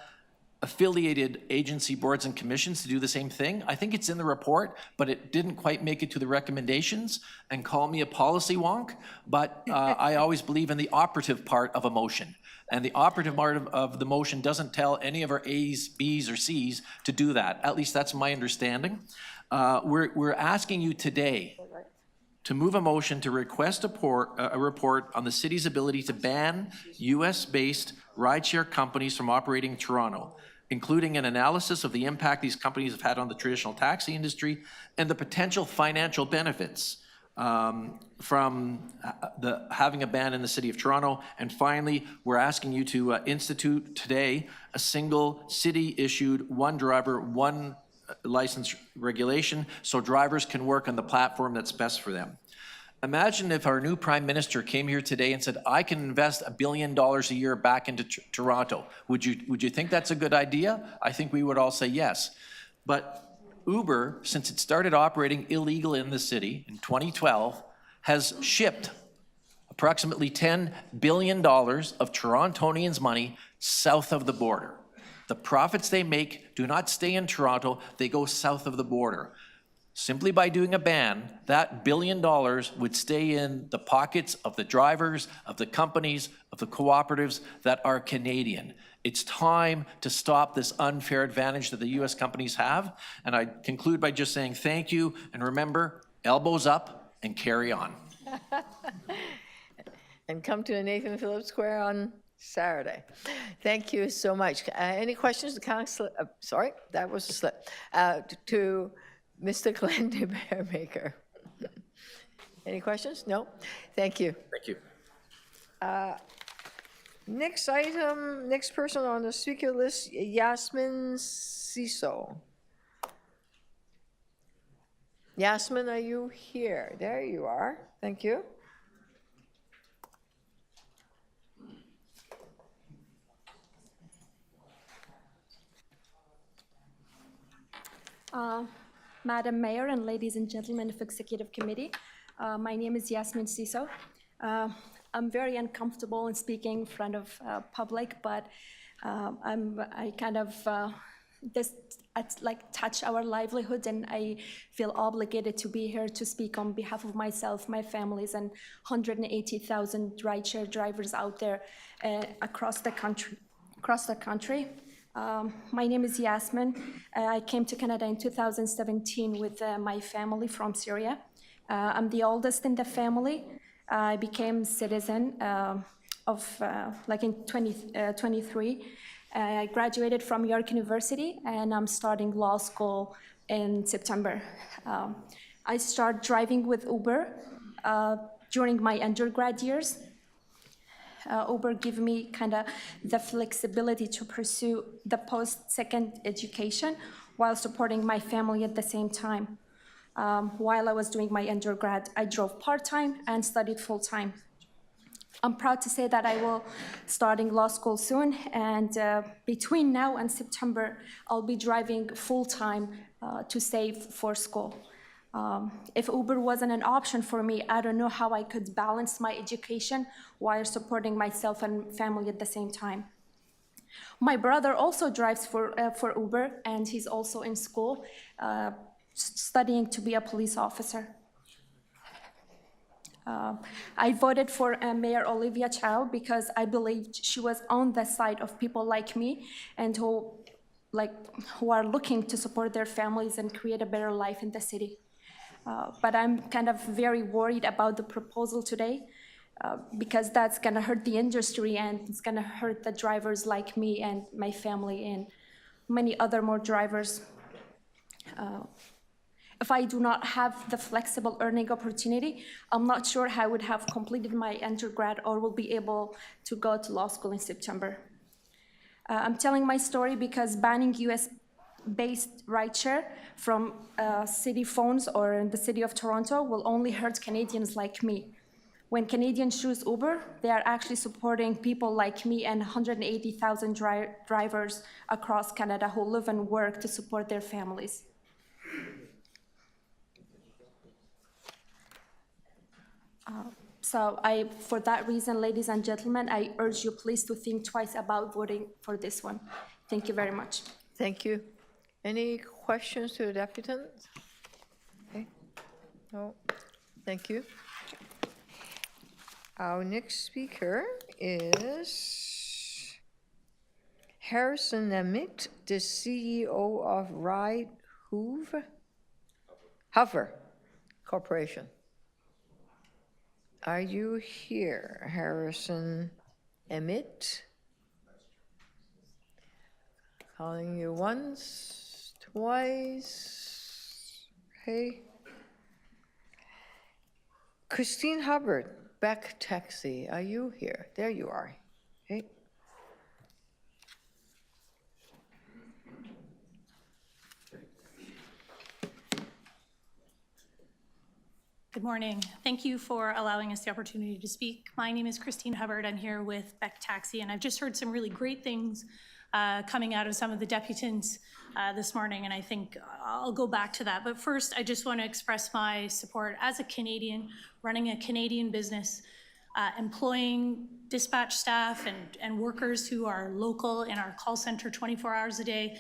affiliated agency boards and commissions to do the same thing. I think it's in the report, but it didn't quite make it to the recommendations, and call me a policy wonk, but I always believe in the operative part of a motion. And the operative part of the motion doesn't tell any of our A's, B's, or C's to do that. At least that's my understanding. We're asking you today to move a motion to request a report on the city's ability to ban US-based rideshare companies from operating in Toronto, including an analysis of the impact these companies have had on the traditional taxi industry and the potential financial benefits from having a ban in the city of Toronto. And finally, we're asking you to institute today a single city-issued, one driver, one license regulation so drivers can work on the platform that's best for them. Imagine if our new prime minister came here today and said, I can invest $1 billion a year back into Toronto. Would you think that's a good idea? I think we would all say yes. But Uber, since it started operating illegal in the city in 2012, has shipped approximately $10 billion of Torontonians' money south of the border. The profits they make do not stay in Toronto, they go south of the border. Simply by doing a ban, that $1 billion would stay in the pockets of the drivers, of the companies, of the cooperatives that are Canadian. It's time to stop this unfair advantage that the US companies have. And I conclude by just saying thank you, and remember, elbows up and carry on. And come to the Nathan Phillips Square on Saturday. Thank you so much. Any questions to Council? Sorry, that was a slip. To Mr. Glenn de Bearmaker. Any questions? No? Thank you. Thank you. Next item, next person on the speaker list, Yasmin Siso. Yasmin, are you here? There you are. Thank you. Madam Mayor and ladies and gentlemen of Executive Committee, my name is Yasmin Siso. I'm very uncomfortable in speaking in front of public, but I kind of touch our livelihood, and I feel obligated to be here to speak on behalf of myself, my families, and 180,000 rideshare drivers out there across the country. My name is Yasmin. I came to Canada in 2017 with my family from Syria. I'm the oldest in the family. I became citizen in 2023. I graduated from York University, and I'm starting law school in September. I started driving with Uber during my undergrad years. Uber gave me kind of the flexibility to pursue the post-second education while supporting my family at the same time. While I was doing my undergrad, I drove part-time and studied full-time. I'm proud to say that I will starting law school soon, and between now and September, I'll be driving full-time to save for school. If Uber wasn't an option for me, I don't know how I could balance my education while supporting myself and family at the same time. My brother also drives for Uber, and he's also in school, studying to be a police officer. I voted for Mayor Olivia Chow because I believed she was on the side of people like me and who are looking to support their families and create a better life in the city. But I'm kind of very worried about the proposal today because that's gonna hurt the industry, and it's gonna hurt the drivers like me and my family and many other more drivers. If I do not have the flexible earning opportunity, I'm not sure how I would have completed my undergrad or will be able to go to law school in September. I'm telling my story because banning US-based rideshare from city phones or in the city of Toronto will only hurt Canadians like me. When Canadians choose Uber, they are actually supporting people like me and 180,000 drivers across Canada who live and work to support their families. For that reason, ladies and gentlemen, I urge you please to think twice about voting for this one. Thank you very much. Thank you. Any questions to the deputant? Okay. No. Thank you. Our next speaker is Harrison Amit, the CEO of Ride Hover Corporation. Are you here, Harrison Emmett? Calling you once, twice. Okay. Christine Hubbard, Beck Taxi. Are you here? There you are. Okay. Good morning. Thank you for allowing us the opportunity to speak. My name is Christine Hubbard. I'm here with Beck Taxi, and I've just heard some really great things coming out of some of the deputants this morning, and I think I'll go back to that. But first, I just want to express my support as a Canadian, running a Canadian business, employing dispatch staff and workers who are local in our call center 24 hours a day,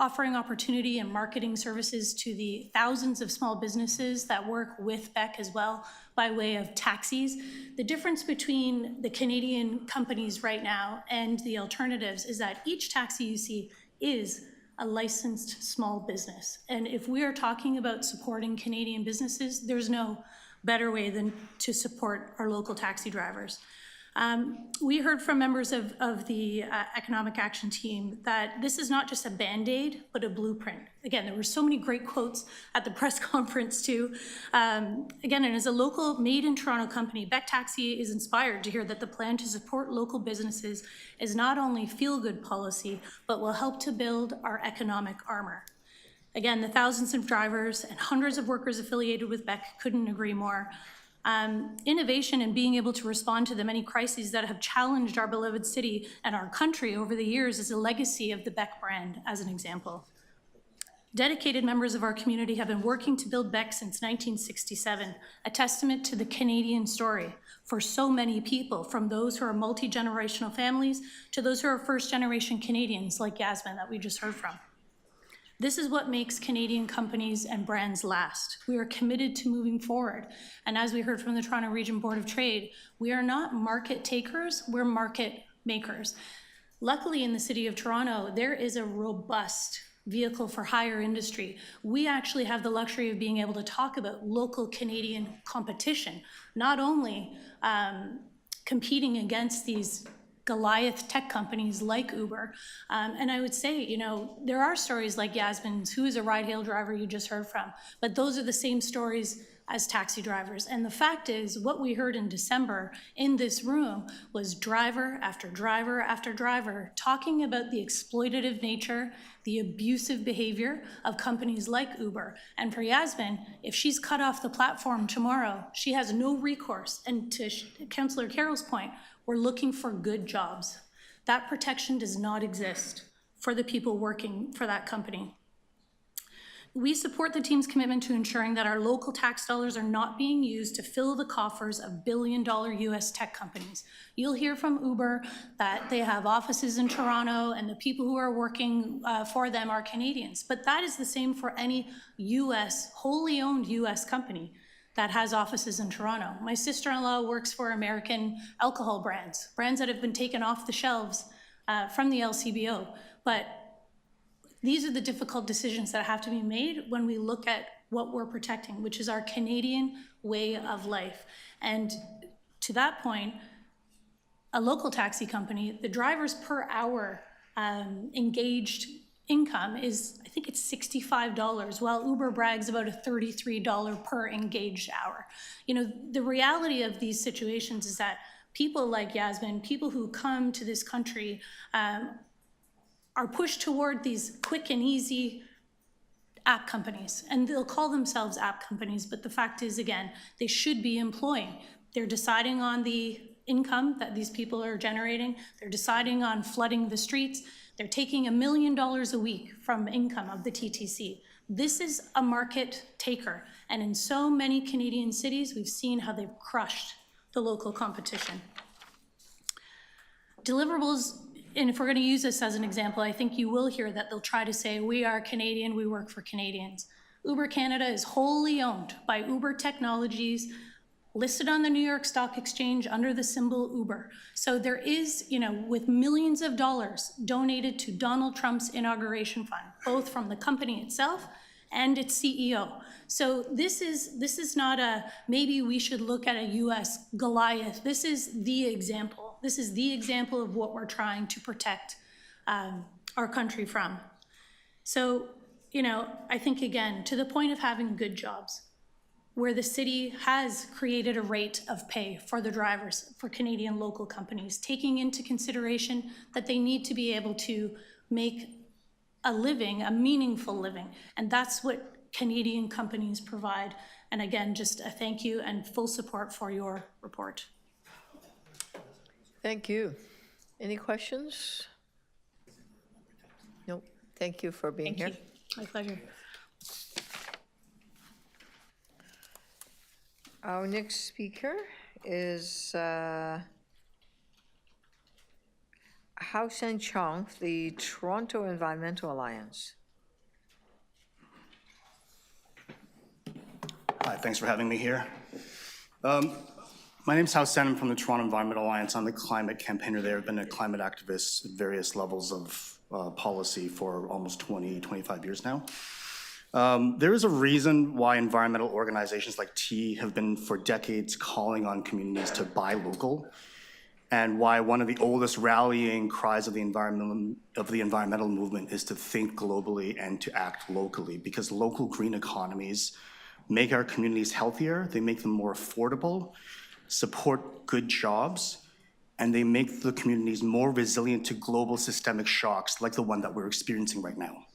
offering opportunity and marketing services to the thousands of small businesses that work with Beck as well by way of taxis. The difference between the Canadian companies right now and the alternatives is that each taxi you see is a licensed small business. And if we are talking about supporting Canadian businesses, there's no better way than to support our local taxi drivers. We heard from members of the Economic Action Team that this is not just a Band-Aid, but a blueprint. Again, there were so many great quotes at the press conference too. Again, and as a local made in Toronto company, Beck Taxi is inspired to hear that the plan to support local businesses is not only feel-good policy, but will help to build our economic armor. Again, the thousands of drivers and hundreds of workers affiliated with Beck couldn't agree more. Innovation and being able to respond to the many crises that have challenged our beloved city and our country over the years is a legacy of the Beck brand, as an example. Dedicated members of our community have been working to build Beck since 1967, a testament to the Canadian story for so many people, from those who are multi-generational families to those who are first-generation Canadians like Yasmin that we just heard from. This is what makes Canadian companies and brands last. We are committed to moving forward. And as we heard from the Toronto Region Board of Trade, we are not market takers, we're market makers. Luckily in the City of Toronto, there is a robust vehicle for hire industry. We actually have the luxury of being able to talk about local Canadian competition, not only competing against these Goliath tech companies like Uber. And I would say, you know, there are stories like Yasmin's, who is a ride-hail driver you just heard from, but those are the same stories as taxi drivers. And the fact is, what we heard in December in this room was driver after driver after driver talking about the exploitative nature, the abusive behavior of companies like Uber. And for Yasmin, if she's cut off the platform tomorrow, she has no recourse. And to Councillor Carroll's point, we're looking for good jobs. That protection does not exist for the people working for that company. We support the team's commitment to ensuring that our local tax dollars are not being used to fill the coffers of billion-dollar US tech companies. You'll hear from Uber that they have offices in Toronto and the people who are working for them are Canadians, but that is the same for any US, wholly owned US company that has offices in Toronto. My sister-in-law works for American alcohol brands that have been taken off the shelves from the LCBO. But these are the difficult decisions that have to be made when we look at what we're protecting, which is our Canadian way of life. And to that point, a local taxi company, the drivers per hour engaged income is, I think it's $65, while Uber brags about a $33 per engaged hour. You know, the reality of these situations is that people like Yasmin, people who come to this country are pushed toward these quick and easy app companies, and they'll call themselves app companies, but the fact is, again, they should be employing. They're deciding on the income that these people are generating. They're deciding on flooding the streets. They're taking $1 million a week from income of the TTC. This is a market taker. And in so many Canadian cities, we've seen how they've crushed the local competition. Deliverables, and if we're gonna use this as an example, I think you will hear that they'll try to say, we are Canadian, we work for Canadians. Uber Canada is wholly owned by Uber Technologies, listed on the New York Stock Exchange under the symbol Uber. So there is, you know, with millions of dollars donated to Donald Trump's inauguration fund, both from the company itself and its CEO. So this is not a, maybe we should look at a US Goliath. This is the example. This is the example of what we're trying to protect our country from. So, you know, I think again, to the point of having good jobs, where the city has created a rate of pay for the drivers, for Canadian local companies, taking into consideration that they need to be able to make a living, a meaningful living. And that's what Canadian companies provide. And again, just a thank you and full support for your report. Thank you. Any questions? Nope. Thank you for being here. Thank you. My pleasure. Our next speaker is Hao Shen Chong, the Toronto Environmental Alliance. Hi, thanks for having me here. My name is Hao Sen. I'm from the Toronto Environmental Alliance. I'm the climate campaigner there. I've been a climate activist at various levels of policy for almost 20, 25 years now. There is a reason why environmental organizations like T have been for decades calling on communities to buy local, and why one of the oldest rallying cries of the environmental movement is to think globally and to act locally, because local green economies make our communities healthier, they make them more affordable, support good jobs, and they make the communities more resilient to global systemic shocks like the one that we're experiencing right now.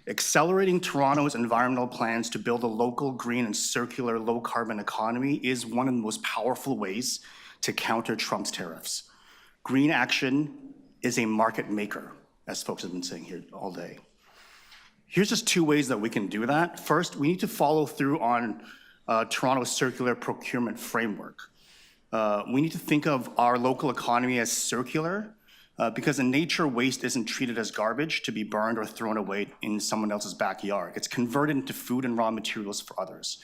Accelerating Toronto's environmental plans to build a local, green, and circular low-carbon economy is one of the most powerful ways to counter Trump's tariffs. Green action is a market maker, as folks have been saying here all day. Here's just two ways that we can do that. First, we need to follow through on Toronto's circular procurement framework. We need to think of our local economy as circular, because in nature, waste isn't treated as garbage to be burned or thrown away in someone else's backyard. It's converted into food and raw materials for others.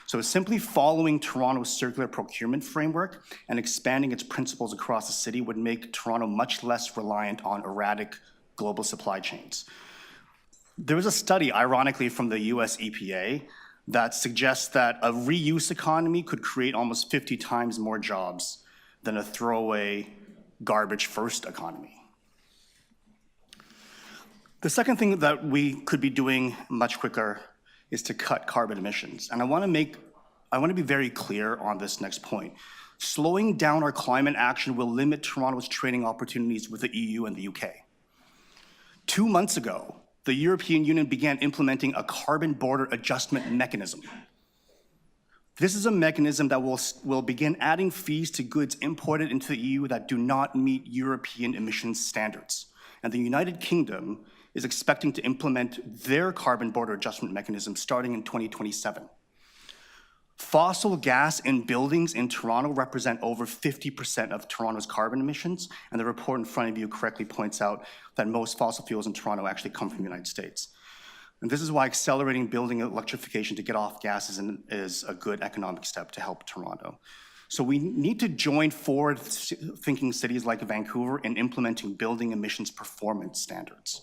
So simply following Toronto's circular procurement framework and expanding its principles across the city would make Toronto much less reliant on erratic global supply chains. There was a study, ironically, from the US EPA that suggests that a reuse economy could create almost 50 times more jobs than a throwaway garbage first economy. The second thing that we could be doing much quicker is to cut carbon emissions. And I want to be very clear on this next point. Slowing down our climate action will limit Toronto's trading opportunities with the EU and the UK. 2 months ago, the European Union began implementing a carbon border adjustment mechanism. This is a mechanism that will begin adding fees to goods imported into the EU that do not meet European emissions standards. And the United Kingdom is expecting to implement their carbon border adjustment mechanism starting in 2027. Fossil gas in buildings in Toronto represent over 50% of Toronto's carbon emissions, and the report in front of you correctly points out that most fossil fuels in Toronto actually come from the United States. And this is why accelerating building electrification to get off gas is a good economic step to help Toronto. So we need to join forward-thinking cities like Vancouver in implementing building emissions performance standards.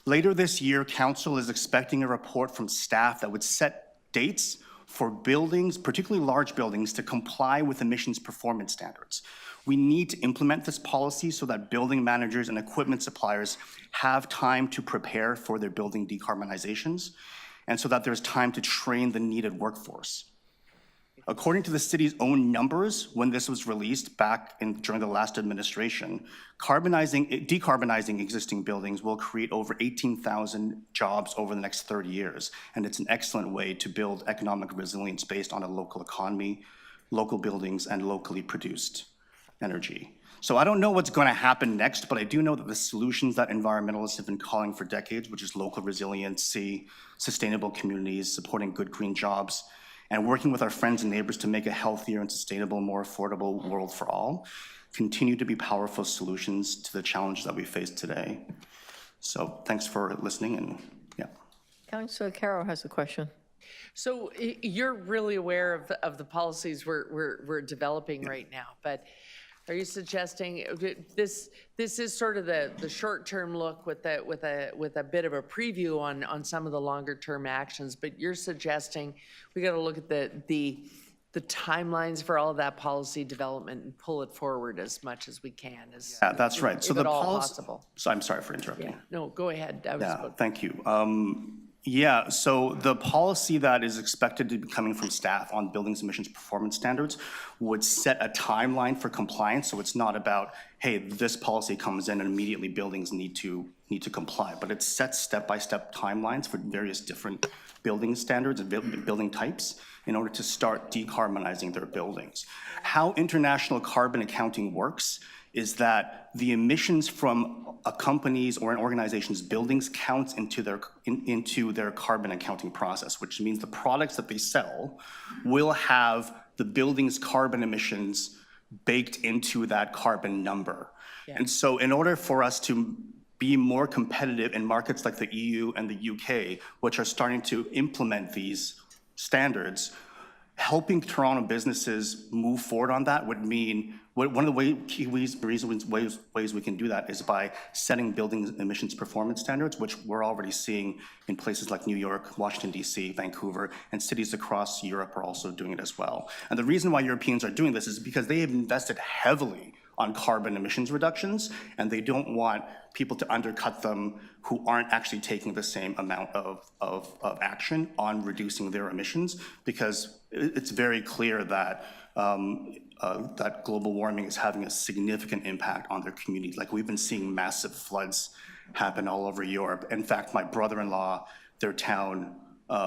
Later this year, Council is expecting a report from staff that would set dates for buildings, particularly large buildings, to comply with emissions performance standards. We need to implement this policy so that building managers and equipment suppliers have time to prepare for their building decarbonizations, and so that there's time to train the needed workforce. According to the city's own numbers, when this was released back during the last administration, decarbonizing existing buildings will create over 18,000 jobs over the next 30 years. And it's an excellent way to build economic resilience based on a local economy, local buildings, and locally produced energy. So I don't know what's going to happen next, but I do know that the solutions that environmentalists have been calling for decades, which is local resiliency, sustainable communities, supporting good green jobs, and working with our friends and neighbors to make a healthier and sustainable, more affordable world for all, continue to be powerful solutions to the challenges that we face today. So thanks for listening, and yeah. Councillor Carroll has a question. So you're really aware of the policies we're developing right now, but are you suggesting this is sort of the short-term look with a bit of a preview on some of the longer-term actions, but you're suggesting we got to look at the timelines for all of that policy development and pull it forward as much as we can. Yeah, that's right. So the policy. Possible. So I'm sorry for interrupting. Yeah. No, go ahead. Thank you. Yeah, so the policy that is expected to be coming from staff on buildings emissions performance standards would set a timeline for compliance. So it's not about, hey, this policy comes in and immediately buildings need to need to comply, but it sets step-by-step timelines for various different building standards and building types in order to start decarbonizing their buildings. How international carbon accounting works is that the emissions from a company's or an organization's buildings counts into their carbon accounting process, which means the products that they sell will have the building's carbon emissions baked into that carbon number. Yeah. And so in order for us to be more competitive in markets like the EU and the UK, which are starting to implement these standards, helping Toronto businesses move forward on that would mean, one of the ways we can do that is by setting building emissions performance standards, which we're already seeing in places like New York, Washington, D.C., Vancouver, and cities across Europe are also doing it as well. And the reason why Europeans are doing this is because they have invested heavily on carbon emissions reductions, and they don't want people to undercut them who aren't actually taking the same amount of action on reducing their emissions, because it's very clear that that global warming is having a significant impact on their communities. Like, we've been seeing massive floods happen all over Europe. In fact, my brother-in-law, their town,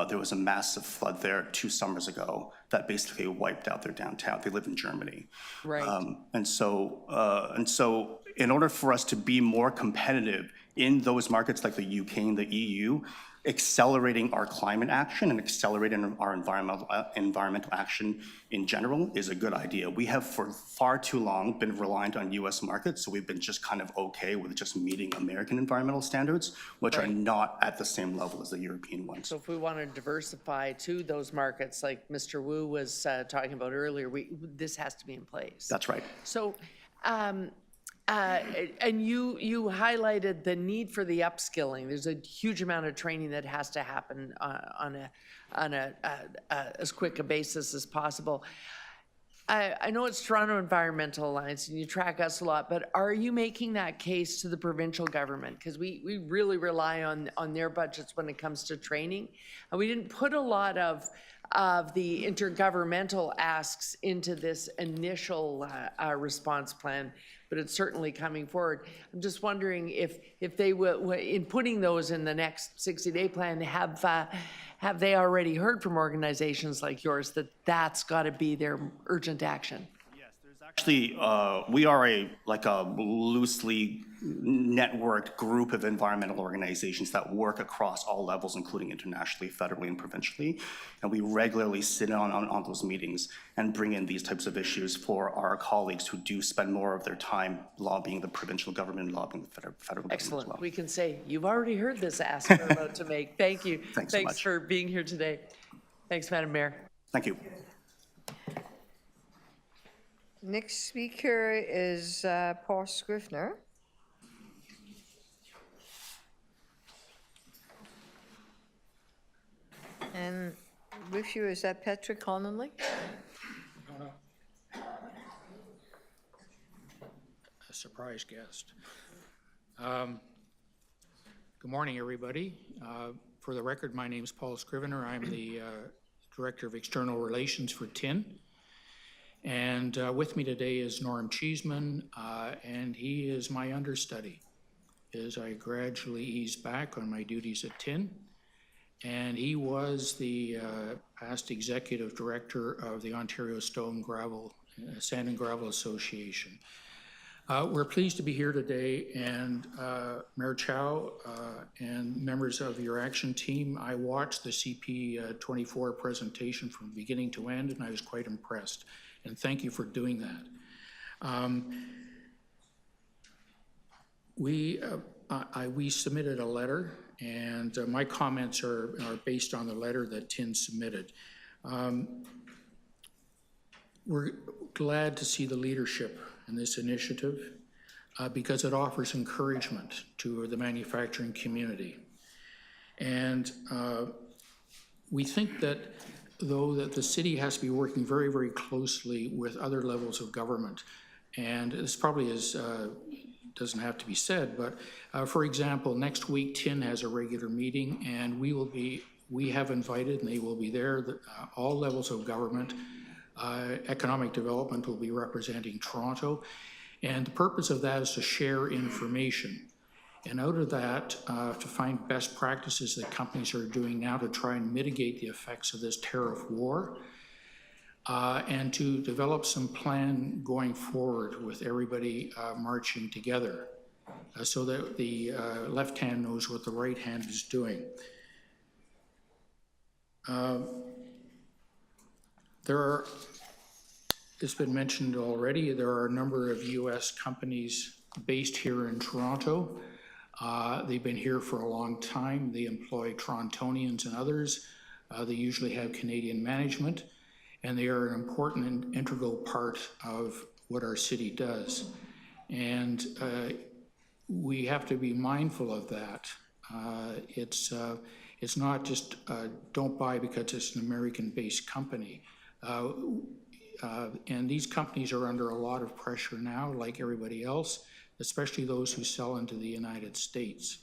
there was a massive flood there 2 summers ago that basically wiped out their downtown. They live in Germany. Right. And so in order for us to be more competitive in those markets like the UK and the EU, accelerating our climate action and accelerating our environmental action in general is a good idea. We have for far too long been reliant on US markets, so we've been just kind of okay with just meeting American environmental standards, which are not at the same level as the European ones. So if we want to diversify to those markets, like Mr. Wu was talking about earlier, this has to be in place. That's right. So, and you highlighted the need for the upskilling. There's a huge amount of training that has to happen on a as quick a basis as possible. I know it's Toronto Environmental Alliance and you track us a lot, but are you making that case to the provincial government? Because we really rely on their budgets when it comes to training. And we didn't put a lot of the intergovernmental asks into this initial response plan, but it's certainly coming forward. I'm just wondering if they will, in putting those in the next 60-day plan, have they already heard from organizations like yours that that's got to be their urgent action? Actually, we are a loosely networked group of environmental organizations that work across all levels, including internationally, federally, and provincially. And we regularly sit on those meetings and bring in these types of issues for our colleagues who do spend more of their time lobbying the provincial government and lobbying the federal government. Excellent. As well. We can say, you've already heard this ask we're about to make. Thank you. Thanks so much for being here today. Thanks, Madam Mayor. Thank you. Next speaker is Paul Scrivener. And with you, is that Patrick Connolly? A surprise guest. Good morning, everybody. For the record, my name is Paul Scrivener. I'm the Director of External Relations for TIN. And with me today is Norm Cheeseman, and he is my understudy as I gradually ease back on my duties at TIN. And he was the past executive director of the Ontario Sand and Gravel Association. We're pleased to be here today, and Mayor Chow and members of your action team, I watched the CP24 presentation from beginning to end, and I was quite impressed. And thank you for doing that. We submitted a letter, and my comments are based on the letter that TIN submitted. We're glad to see the leadership in this initiative because it offers encouragement to the manufacturing community. And we think that though that the city has to be working very, very closely with other levels of government. And this probably doesn't have to be said, but for example, next week TIN has a regular meeting, and we have invited, and they will be there, all levels of government. Economic development will be representing Toronto. And the purpose of that is to share information. And out of that, to find best practices that companies are doing now to try and mitigate the effects of this tariff war, and to develop some plan going forward with everybody marching together so that the left hand knows what the right hand is doing. It's been mentioned already, there are a number of US companies based here in Toronto. They've been here for a long time. They employ Torontonians and others. They usually have Canadian management, and they are an important and integral part of what our city does. And we have to be mindful of that. It's not just don't buy because it's an American-based company. And these companies are under a lot of pressure now, like everybody else, especially those who sell into the United States.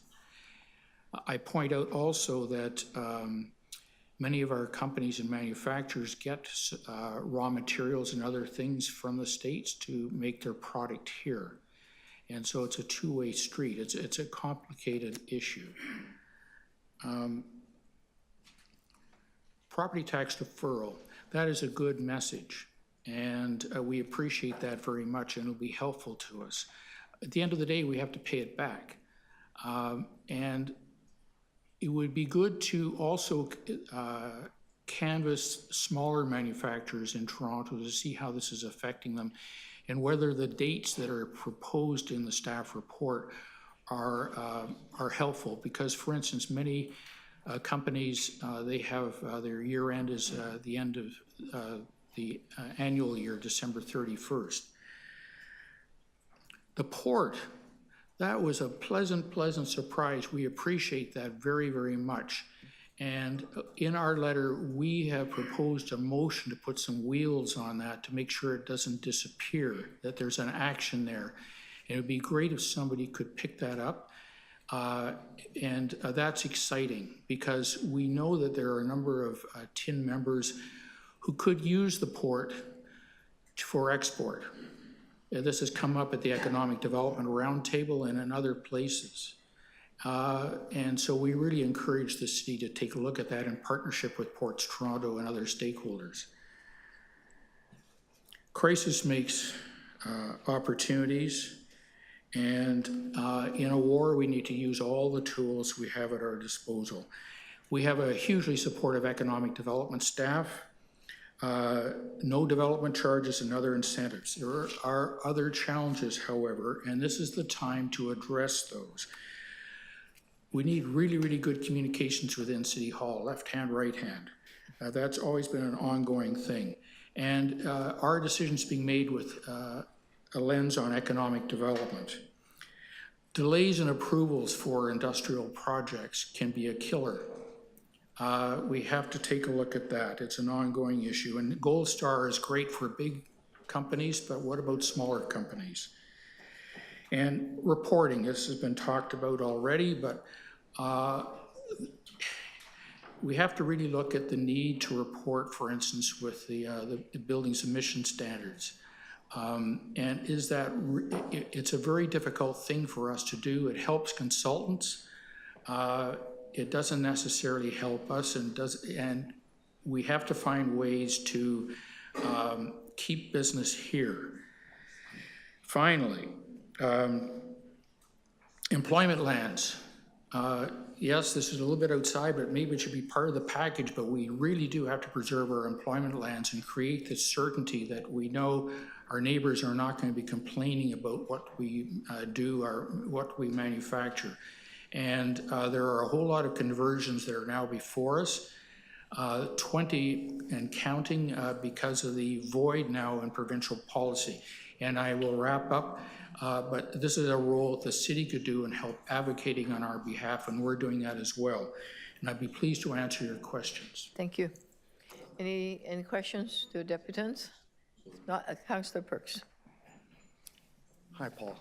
I point out also that many of our companies and manufacturers get raw materials and other things from the States to make their product here. And so it's a two-way street. It's a complicated issue. Property tax deferral, that is a good message. And we appreciate that very much, and it'll be helpful to us. At the end of the day, we have to pay it back. And it would be good to also canvass smaller manufacturers in Toronto to see how this is affecting them and whether the dates that are proposed in the staff report are helpful. Because, for instance, many companies, they have their year end is the end of the annual year, December 31st. The port, that was a pleasant surprise. We appreciate that very, very much. And in our letter, we have proposed a motion to put some wheels on that to make sure it doesn't disappear, that there's an action there. And it would be great if somebody could pick that up. And that's exciting because we know that there are a number of TIN members who could use the port for export. This has come up at the Economic Development Roundtable and in other places. And so we really encourage the city to take a look at that in partnership with Ports Toronto and other stakeholders. Crisis makes opportunities, and in a war we need to use all the tools we have at our disposal. We have a hugely supportive economic development staff, no development charges and other incentives. There are other challenges, however, and this is the time to address those. We need really, really good communications within City Hall, left hand, right hand. That's always been an ongoing thing. And our decisions being made with a lens on economic development. Delays in approvals for industrial projects can be a killer. We have to take a look at that. It's an ongoing issue. And Gold Star is great for big companies, but what about smaller companies? And reporting, this has been talked about already, but we have to really look at the need to report, for instance, with the building's emission standards. And is that, it's a very difficult thing for us to do. It helps consultants. It doesn't necessarily help us, and we have to find ways to keep business here. Finally, employment lands. Yes, this is a little bit outside, but maybe it should be part of the package, but we really do have to preserve our employment lands and create this certainty that we know our neighbors are not going to be complaining about what we do or what we manufacture. And there are a whole lot of conversions that are now before us, 20 and counting because of the void now in provincial policy. And I will wrap up, but this is a role the city could do in help advocating on our behalf, and we're doing that as well. And I'd be pleased to answer your questions. Thank you. Any questions to deputants? Not Councillor Perks. Hi, Paul.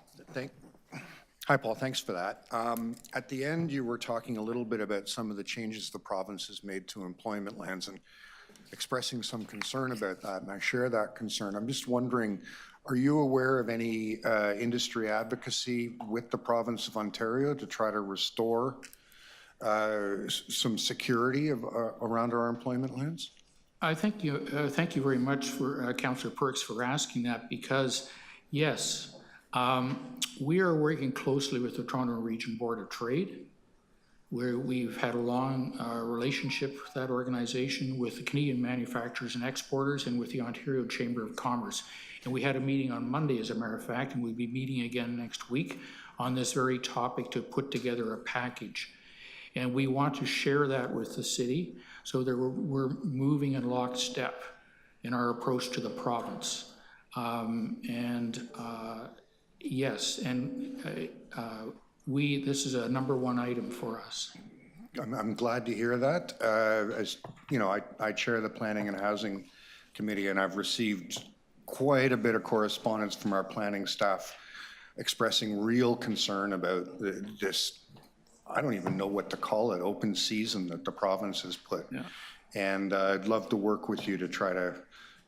Thanks for that. At the end, you were talking a little bit about some of the changes the province has made to employment lands and expressing some concern about that, and I share that concern. I'm just wondering, Are you aware of any industry advocacy with the province of Ontario to try to restore some security around our employment lands? I thank you very much for Councillor Perks for asking that, because yes, we are working closely with the Toronto Region Board of Trade, where we've had a long relationship with that organization, with the Canadian manufacturers and exporters, and with the Ontario Chamber of Commerce. And we had a meeting on Monday, as a matter of fact, and we'll be meeting again next week on this very topic to put together a package. And we want to share that with the city so that we're moving in lockstep in our approach to the province. Yes, and this is a #1 item for us. I'm glad to hear that. As you know, I chair the Planning and Housing Committee, and I've received quite a bit of correspondence from our planning staff expressing real concern about this, I don't even know what to call it, open season that the province has put. Yeah. And I'd love to work with you to try to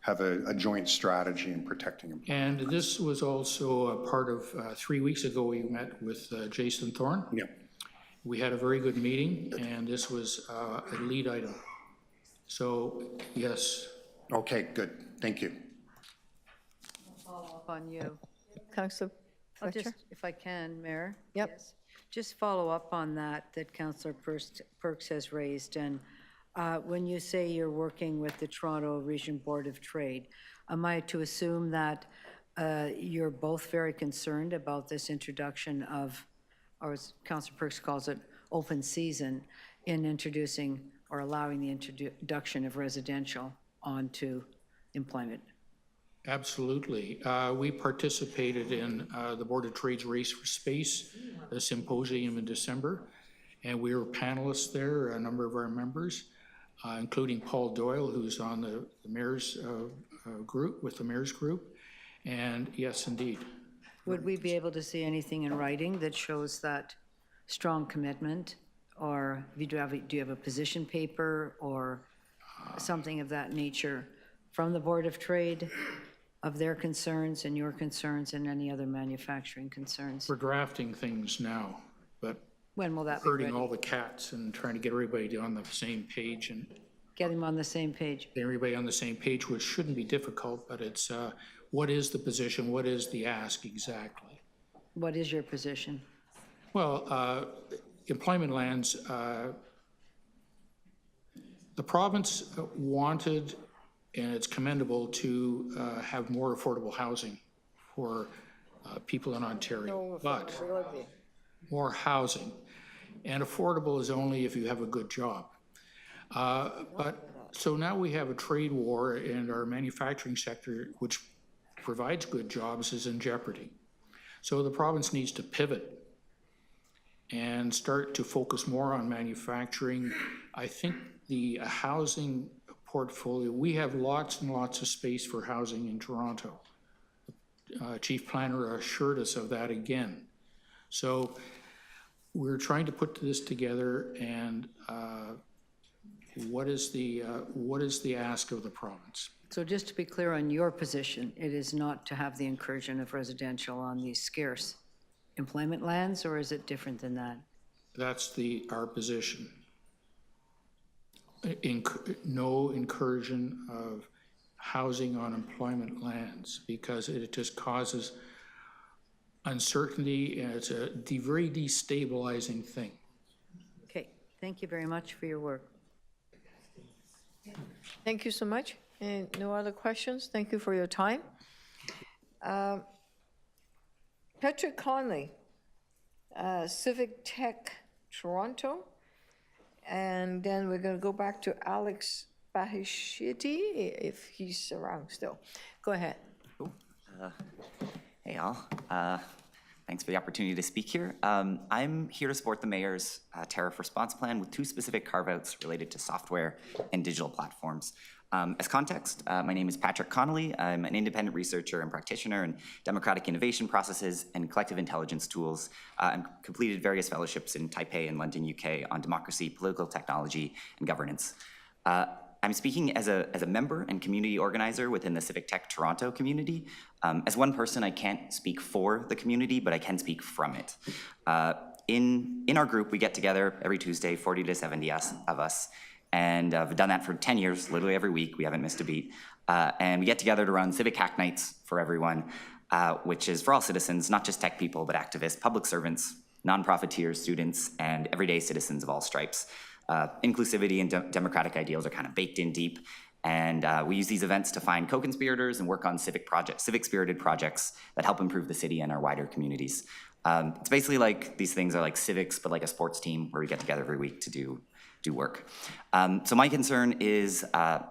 have a joint strategy in protecting them. And this was also a part of 3 weeks ago, we met with Jason Thorne. Yeah. We had a very good meeting, and this was a lead item. So, yes. Okay, good. Thank you. Follow up on you. Councillor I'll Fletcher? just, if I can, Mayor. Yep. Yes. Just follow up on that Councillor Perks has raised. And when you say you're working with the Toronto Region Board of Trade, am I to assume that you're both very concerned about this introduction of, or as Councillor Perks calls it, open season, in introducing or allowing the introduction of residential onto employment? Absolutely. We participated in the Board of Trade's Race for Space, a symposium in December, and we were panelists there, a number of our members, including Paul Doyle, who's on the mayor's group, with the mayor's group, and yes, indeed. Would we be able to see anything in writing that shows that strong commitment, or do you have a position paper or something of that nature from the Board of Trade, of their concerns and your concerns and any other manufacturing concerns? We're drafting things now, but when will that be herding ready? all the cats and trying to get everybody on the same page and get them on the same page. Everybody on the same page, which shouldn't be difficult, but it's what is the position, what is the ask exactly? What is your position? Well, employment lands, the province wanted, and it's commendable, to have more affordable housing for people in Ontario, but more housing. And affordable is only if you have a good job. So now we have a trade war, and our manufacturing sector, which provides good jobs, is in jeopardy. So the province needs to pivot and start to focus more on manufacturing. I think the housing portfolio, we have lots and lots of space for housing in Toronto. Chief Planner assured us of that again. So we're trying to put this together, and what is the ask of the province? So just to be clear on your position, it is not to have the incursion of residential on these scarce employment lands, or is it different than that? That's our position. No incursion of housing on employment lands, because it just causes uncertainty, and it's a very destabilizing thing. Okay, thank you very much for your work. Thank you so much. And no other questions? Thank you for your time. Patrick Conley, Civic Tech Toronto. And then we're going to go back to Alex Bahishiti, if he's around still. Go ahead. Hey, all. Thanks for the opportunity to speak here. I'm here to support the mayor's tariff response plan with two specific carve-outs related to software and digital platforms. As context, my name is Patrick Connolly. I'm an independent researcher and practitioner in democratic innovation processes and collective intelligence tools, and completed various fellowships in Taipei and London, UK on democracy, political technology, and governance. I'm speaking as a member and community organizer within the Civic Tech Toronto community. As one person, I can't speak for the community, but I can speak from it. In our group, we get together every Tuesday, 40 to 70 of us, and I've done that for 10 years, literally every week. We haven't missed a beat. And we get together to run Civic Hack Nights for everyone, which is for all citizens, not just tech people, but activists, public servants, non-profiteers, students, and everyday citizens of all stripes. Inclusivity and democratic ideals are kind of baked in deep, and we use these events to find co-conspirators and work on civic-spirited projects that help improve the city and our wider communities. It's basically like these things are like civics, but like a sports team where we get together every week to do work. So my concern is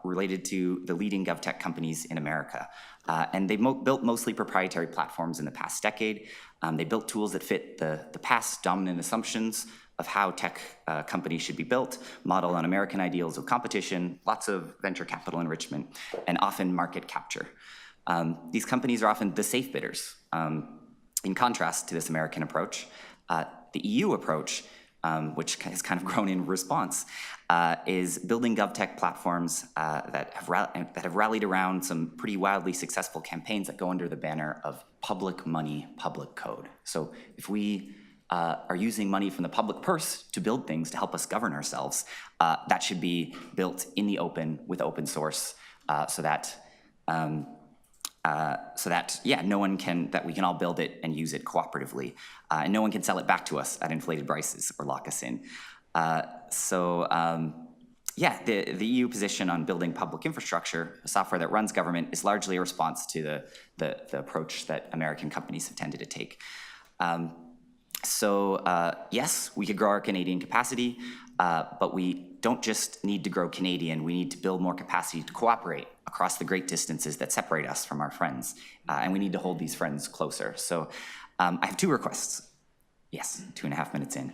related to the leading GovTech companies in America. And they built mostly proprietary platforms in the past decade. They built tools that fit the past dominant assumptions of how tech companies should be built, modeled on American ideals of competition, lots of venture capital enrichment, and often market capture. These companies are often the safe bidders. In contrast to this American approach, the EU approach, which has kind of grown in response, is building GovTech platforms that have rallied around some pretty wildly successful campaigns that go under the banner of public money, public code. So if we are using money from the public purse to build things to help us govern ourselves, that should be built in the open with open source, so that we can all build it and use it cooperatively, and no one can sell it back to us at inflated prices or lock us in. The EU position on building public infrastructure, software that runs government, is largely a response to the approach that American companies have tended to take. Yes, we could grow our Canadian capacity, but we don't just need to grow Canadian, we need to build more capacity to cooperate across the great distances that separate us from our friends, and we need to hold these friends closer. So I have two requests. Yes, 2.5 minutes in.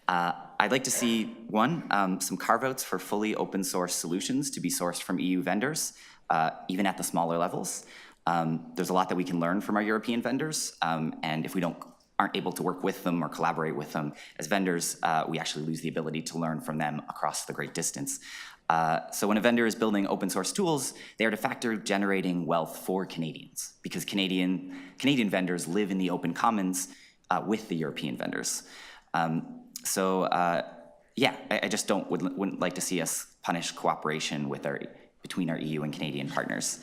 I'd like to see, one, some carve-outs for fully open source solutions to be sourced from EU vendors, even at the smaller levels. There's a lot that we can learn from our European vendors, and if we aren't able to work with them or collaborate with them as vendors, we actually lose the ability to learn from them across the great distance. So when a vendor is building open source tools, they are de facto generating wealth for Canadians, because Canadian vendors live in the open commons with the European vendors. I just wouldn't like to see us punish cooperation between our EU and Canadian partners.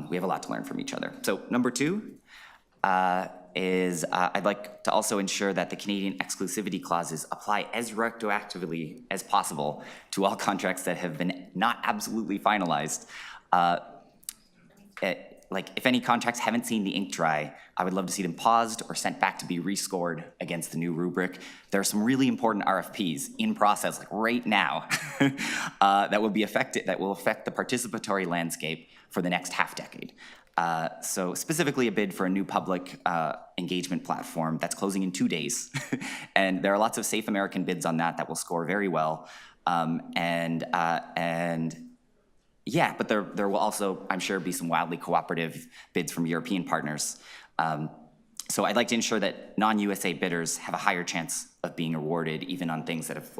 We have a lot to learn from each other. So number two, I'd like to also ensure that the Canadian exclusivity clauses apply as retroactively as possible to all contracts that have been not absolutely finalized. If any contracts haven't seen the ink dry, I would love to see them paused or sent back to be rescored against the new rubric. There are some really important RFPs in process, like right now, that will affect the participatory landscape for the next half decade. So specifically a bid for a new public engagement platform that's closing in 2 days. And there are lots of safe American bids on that will score very well. But there will also, I'm sure, be some wildly cooperative bids from European partners. So I'd like to ensure that non-USA bidders have a higher chance of being awarded, even on things that have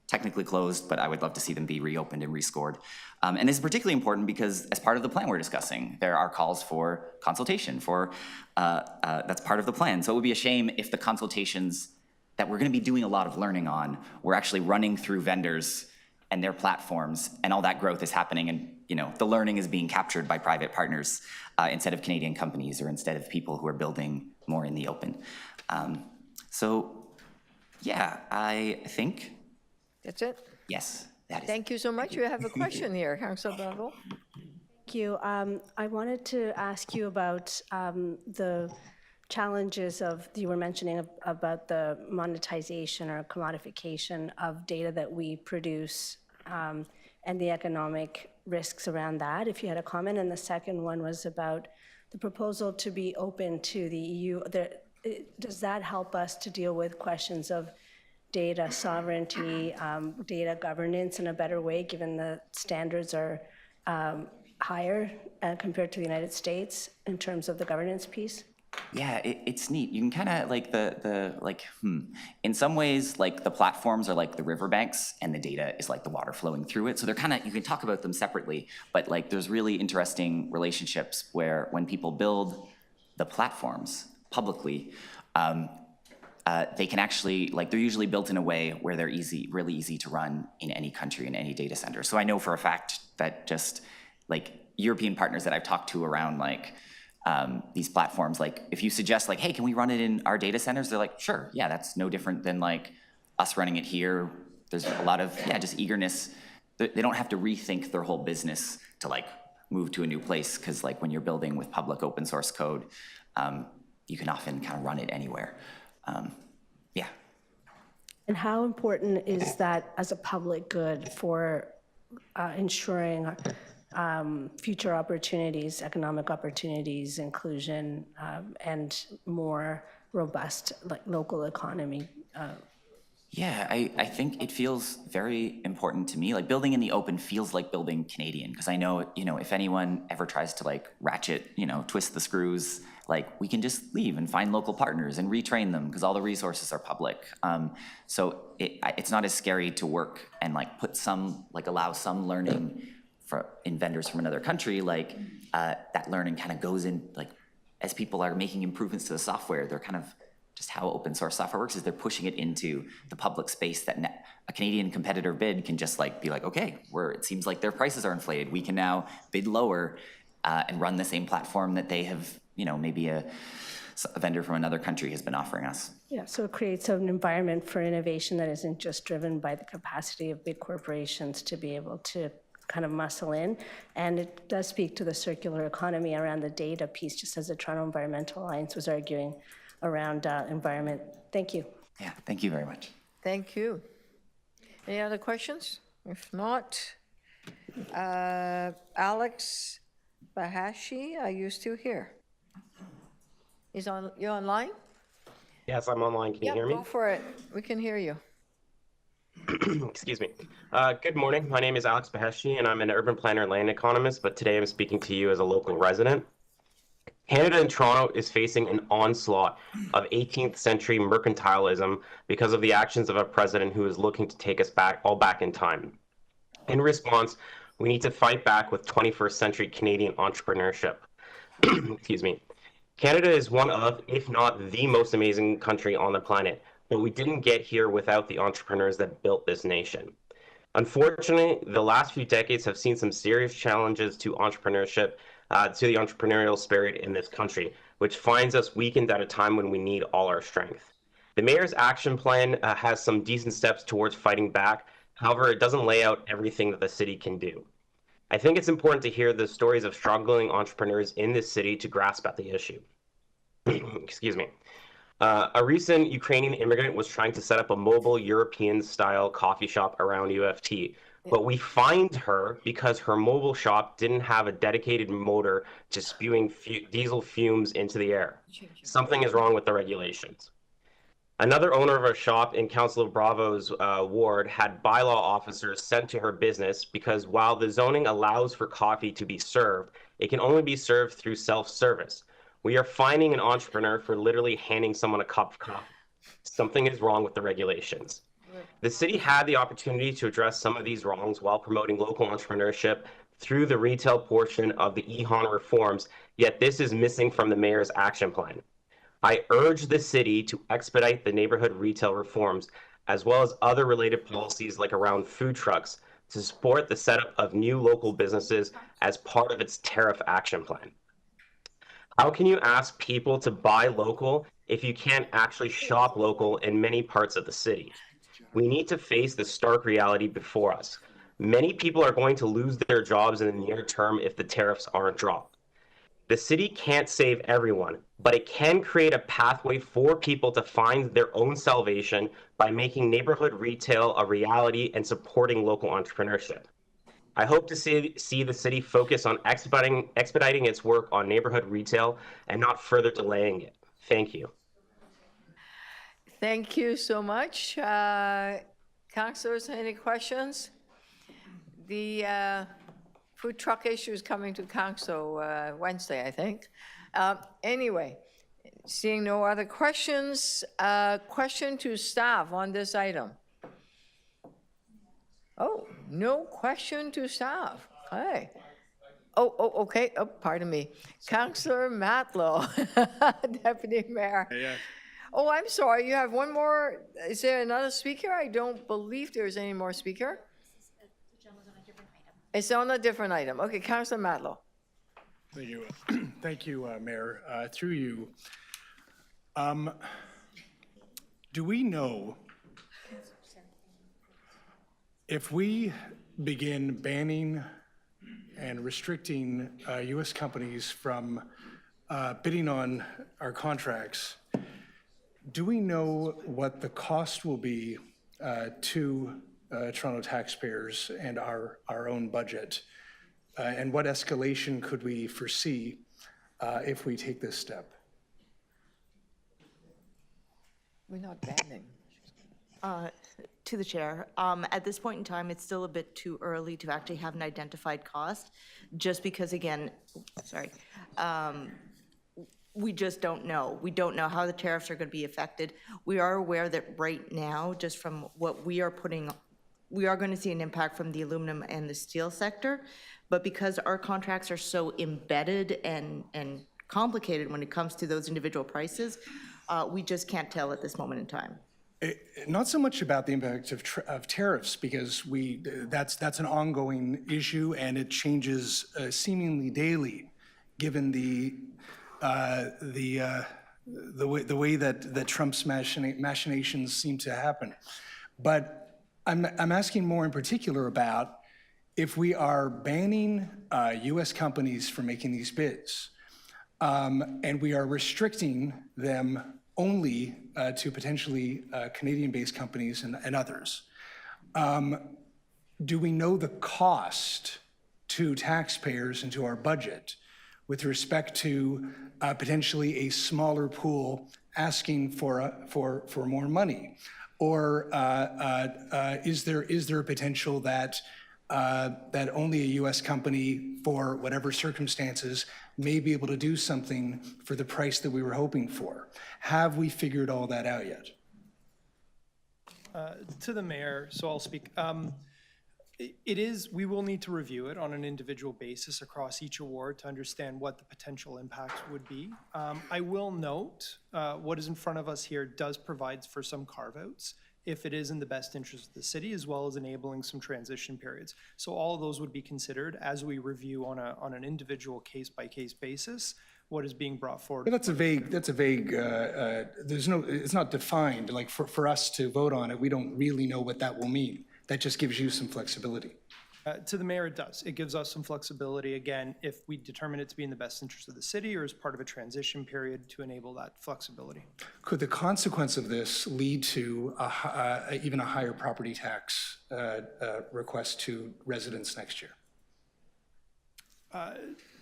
technically closed, but I would love to see them be reopened and rescored. And this is particularly important because as part of the plan we're discussing, there are calls for consultation that's part of the plan. So it would be a shame if the consultations that we're gonna be doing a lot of learning on, we're actually running through vendors and their platforms, and all that growth is happening, and the learning is being captured by private partners instead of Canadian companies, or instead of people who are building more in the open. I think that's it? Yes, that is. Thank you so much. You have a question here, Councillor Bravo. Thank you. I wanted to ask you about the challenges you were mentioning about the monetization or commodification of data that we produce, and the economic risks around that, if you had a comment. And the second one was about the proposal to be open to the EU. Does that help us to deal with questions of data sovereignty, data governance in a better way, given the standards are higher compared to the United States in terms of the governance piece? Yeah, it's neat. You can kind of like in some ways, like the platforms are like the riverbanks and the data is like the water flowing through it. So they're kind of, you can talk about them separately, but like there's really interesting relationships where when people build the platforms publicly, they can actually, like they're usually built in a way where they're really easy to run in any country, in any data center. So I know for a fact that just like European partners that I've talked to around like, these platforms, like if you suggest like, hey, can we run it in our data centers? They're like, sure, yeah, that's no different than like us running it here. There's a lot of, just eagerness. They don't have to rethink their whole business to like move to a new place, because like when you're building with public open source code, you can often kind of run it anywhere. And how important is that as a public good for ensuring future opportunities, economic opportunities, inclusion, and more robust like local economy? I think it feels very important to me. Like building in the open feels like building Canadian, because I know, if anyone ever tries to like ratchet, twist the screws, like we can just leave and find local partners and retrain them because all the resources are public. So it's not as scary to work and like allow some learning in vendors from another country, like that learning kind of goes in, like as people are making improvements to the software, they're kind of just how open source software works is they're pushing it into the public space that a Canadian competitor bid can just like be like, okay, it seems like their prices are inflated. We can now bid lower and run the same platform that they have, maybe a vendor from another country has been offering us. Yeah, so it creates an environment for innovation that isn't just driven by the capacity of big corporations to be able to kind of muscle in. And it does speak to the circular economy around the data piece, just as the Toronto Environmental Alliance was arguing around environment. Thank you. Yeah, thank you very much. Thank you. Any other questions? If not, Alex Bahashi, are you still here? You online? Yes, I'm online. Can you hear me? Go for it. We can hear you. Excuse me. Good morning. My name is Alex Baheshi, and I'm an urban planner and land economist, but today I'm speaking to you as a local resident. Canada and Toronto is facing an onslaught of 18th century mercantilism because of the actions of a president who is looking to take us back in time. In response, we need to fight back with 21st century Canadian entrepreneurship. Excuse me. Canada is one of, if not the most amazing country on the planet, but we didn't get here without the entrepreneurs that built this nation. Unfortunately, the last few decades have seen some serious challenges to entrepreneurship, to the entrepreneurial spirit in this country, which finds us weakened at a time when we need all our strength. The mayor's action plan has some decent steps towards fighting back. However, it doesn't lay out everything that the city can do. I think it's important to hear the stories of struggling entrepreneurs in this city to grasp at the issue. Excuse me. A recent Ukrainian immigrant was trying to set up a mobile European-style coffee shop around UFT, but we fined her because her mobile shop didn't have a dedicated motor to spewing diesel fumes into the air. Something is wrong with the regulations. Another owner of a shop in Councillor Bravo's ward had bylaw officers sent to her business because while the zoning allows for coffee to be served, it can only be served through self-service. We are fining an entrepreneur for literally handing someone a cup of coffee. Something is wrong with the regulations. The city had the opportunity to address some of these wrongs while promoting local entrepreneurship through the retail portion of the EHON reforms, yet this is missing from the mayor's action plan. I urge the city to expedite the neighborhood retail reforms, as well as other related policies like around food trucks, to support the setup of new local businesses as part of its tariff action plan. How can you ask people to buy local if you can't actually shop local in many parts of the city? We need to face the stark reality before us. Many people are going to lose their jobs in the near term if the tariffs aren't dropped. The city can't save everyone, but it can create a pathway for people to find their own salvation by making neighborhood retail a reality and supporting local entrepreneurship. I hope to see the city focus on expediting its work on neighborhood retail and not further delaying it. Thank you. Thank you so much. Councilors, any questions? The food truck issue is coming to council Wednesday, I think. Anyway, Seeing no other questions, question to staff on this item? Oh, no question to staff. Okay. Okay. Oh, pardon me. Councillor Matlow, Deputy Mayor. Oh, I'm sorry. You have one more. Is there another speaker? I don't believe there's any more speaker. It's on a different item. Okay, Councillor Matlow. Thank you. Thank you, Mayor. Through you. Do we know if we begin banning and restricting U.S. companies from bidding on our contracts, do we know what the cost will be to Toronto taxpayers and our own budget? And what escalation could we foresee if we take this step? We're not banning. To the chair, at this point in time, it's still a bit too early to actually have an identified cost, just because, again, we just don't know. We don't know how the tariffs are going to be affected. We are aware that right now, just from what we are putting, we are going to see an impact from the aluminum and the steel sector, but because our contracts are so embedded and complicated when it comes to those individual prices, we just can't tell at this moment in time. Not so much about the impact of tariffs, because that's an ongoing issue and it changes seemingly daily, given the way that Trump's machinations seem to happen. But I'm asking more in particular about if we are banning U.S. companies from making these bids, and we are restricting them only to potentially Canadian-based companies and others. Do we know the cost to taxpayers and to our budget with respect to potentially a smaller pool asking for more money? Or is there a potential that only a U.S. company, for whatever circumstances, may be able to do something for the price that we were hoping for? Have we figured all that out yet? To the mayor, so I'll speak. We will need to review it on an individual basis across each award to understand what the potential impacts would be. I will note what is in front of us here does provide for some carve-outs if it is in the best interest of the city, as well as enabling some transition periods. So all of those would be considered as we review on an individual case-by-case basis what is being brought forward. But that's a vague, it's not defined. Like for us to vote on it, we don't really know what that will mean. That just gives you some flexibility. To the mayor, it does. It gives us some flexibility, again, if we determine it to be in the best interest of the city or as part of a transition period to enable that flexibility. Could the consequence of this lead to even a higher property tax request to residents next year?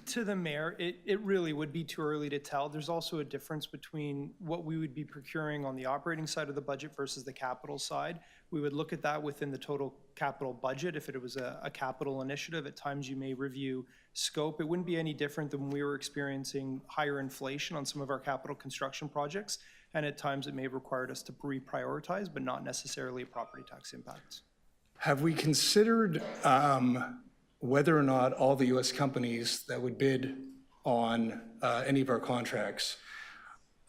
To the mayor, it really would be too early to tell. There's also a difference between what we would be procuring on the operating side of the budget versus the capital side. We would look at that within the total capital budget. If it was a capital initiative, at times you may review scope. It wouldn't be any different than when we were experiencing higher inflation on some of our capital construction projects. And at times it may have required us to reprioritize, but not necessarily a property tax impact. Have we considered whether or not all the U.S. companies that would bid on any of our contracts,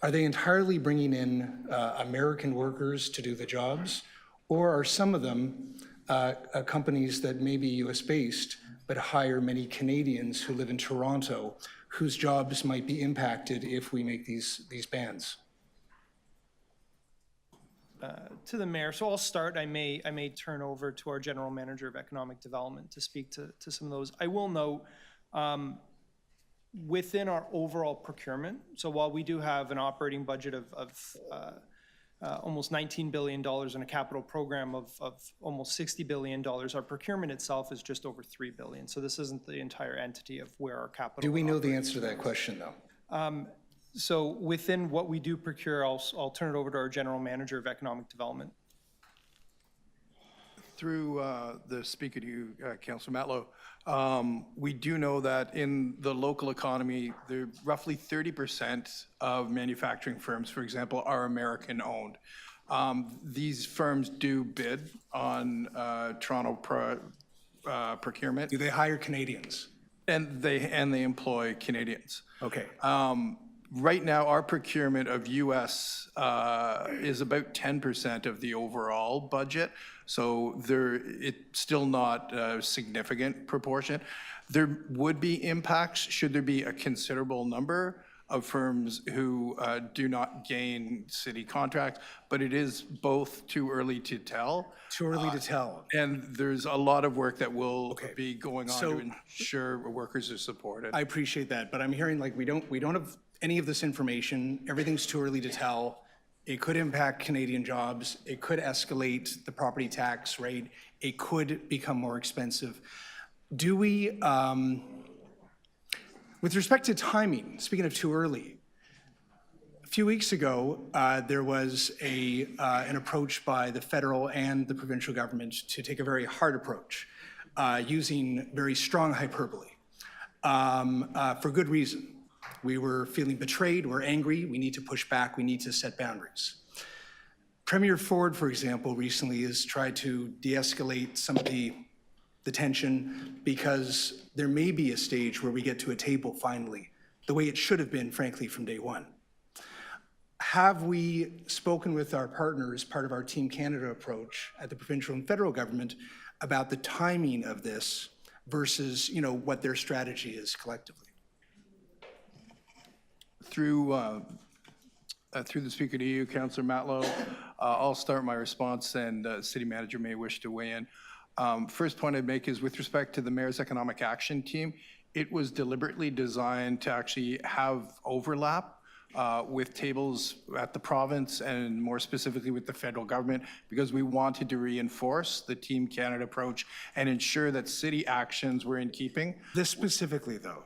are they entirely bringing in American workers to do the jobs? Or are some of them companies that may be US-based but hire many Canadians who live in Toronto whose jobs might be impacted if we make these bans? To the mayor, so I'll start. I may turn over to our general manager of economic development to speak to some of those. I will note within our overall procurement, so while we do have an operating budget of almost $19 billion and a capital program of almost $60 billion, our procurement itself is just over $3 billion. So this isn't the entire entity of where our capital. Do we know the answer to that question, though? So within what we do procure, I'll turn it over to our general manager of economic development. Through the speaker to you, Councillor Matlow, we do know that in the local economy, roughly 30% of manufacturing firms, for example, are American-owned. These firms do bid on Toronto procurement. Do they hire Canadians? And they employ Canadians. Okay. Right now, our procurement of U.S. Is about 10% of the overall budget, so it's still not a significant proportion. There would be impacts should there be a considerable number of firms who do not gain city contracts, but it is both too early to tell. Too early to tell. And there's a lot of work that will be going on So- to ensure workers are supported. I appreciate that, but I'm hearing like we don't have any of this information. Everything's too early to tell. It could impact Canadian jobs. It could escalate the property tax rate. It could become more expensive. Do we, with respect to timing, speaking of too early, a few weeks ago, there was an approach by the federal and the provincial government to take a very hard approach, using very strong hyperbole, for good reason. We were feeling betrayed, we're angry, we need to push back, we need to set boundaries. Premier Ford, for example, recently has tried to de-escalate some of the tension because there may be a stage where we get to a table finally, the way it should have been, frankly, from day one. Have we spoken with our partners, part of our Team Canada approach at the provincial and federal government, about the timing of this versus, what their strategy is collectively? Through the speaker to you, Councillor Matlow, I'll start my response, and City Manager may wish to weigh in. First point I'd make is with respect to the Mayor's Economic Action Team, it was deliberately designed to actually have overlap with tables at the province and more specifically with the federal government, because we wanted to reinforce the Team Canada approach and ensure that city actions were in keeping. This specifically, though?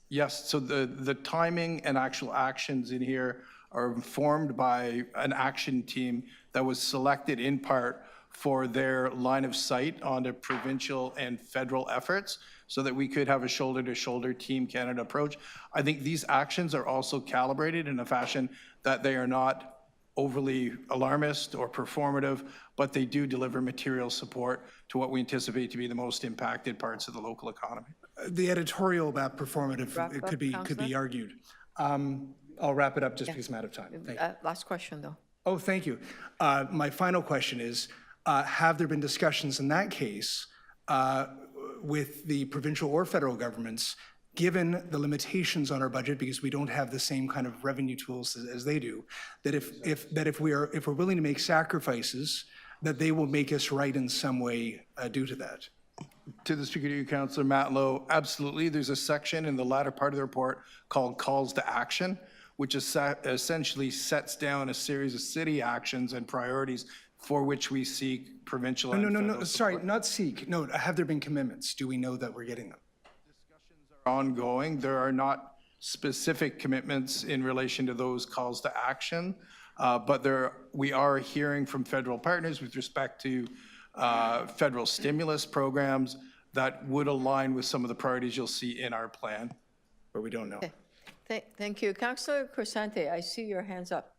Yes, so the timing and actual actions in here are informed by an action team that was selected in part for their line of sight on the provincial and federal efforts so that we could have a shoulder-to-shoulder Team Canada approach. I think these actions are also calibrated in a fashion that they are not overly alarmist or performative, but they do deliver material support to what we anticipate to be the most impacted parts of the local economy. The editorial about performative, it could be argued. I'll wrap it up just because I'm out of time. Thank you. Last question, though. Oh, thank you. My final question is, have there been discussions in that case with the provincial or federal governments, given the limitations on our budget, because we don't have the same kind of revenue tools as they do, that if we're willing to make sacrifices, that they will make us right in some way due to that? To the speaker to you, Councillor Matlow, absolutely. There's a section in the latter part of the report called Calls to Action, which essentially sets down a series of city actions and priorities for which we seek provincial and federal support. Sorry, not seek. No, have there been commitments? Do we know that we're getting them? Discussions are ongoing. There are not specific commitments in relation to those calls to action, but we are hearing from federal partners with respect to federal stimulus programs that would align with some of the priorities you'll see in our plan. But we don't know. Okay. Thank you. Councillor Crescente, I see your hands up.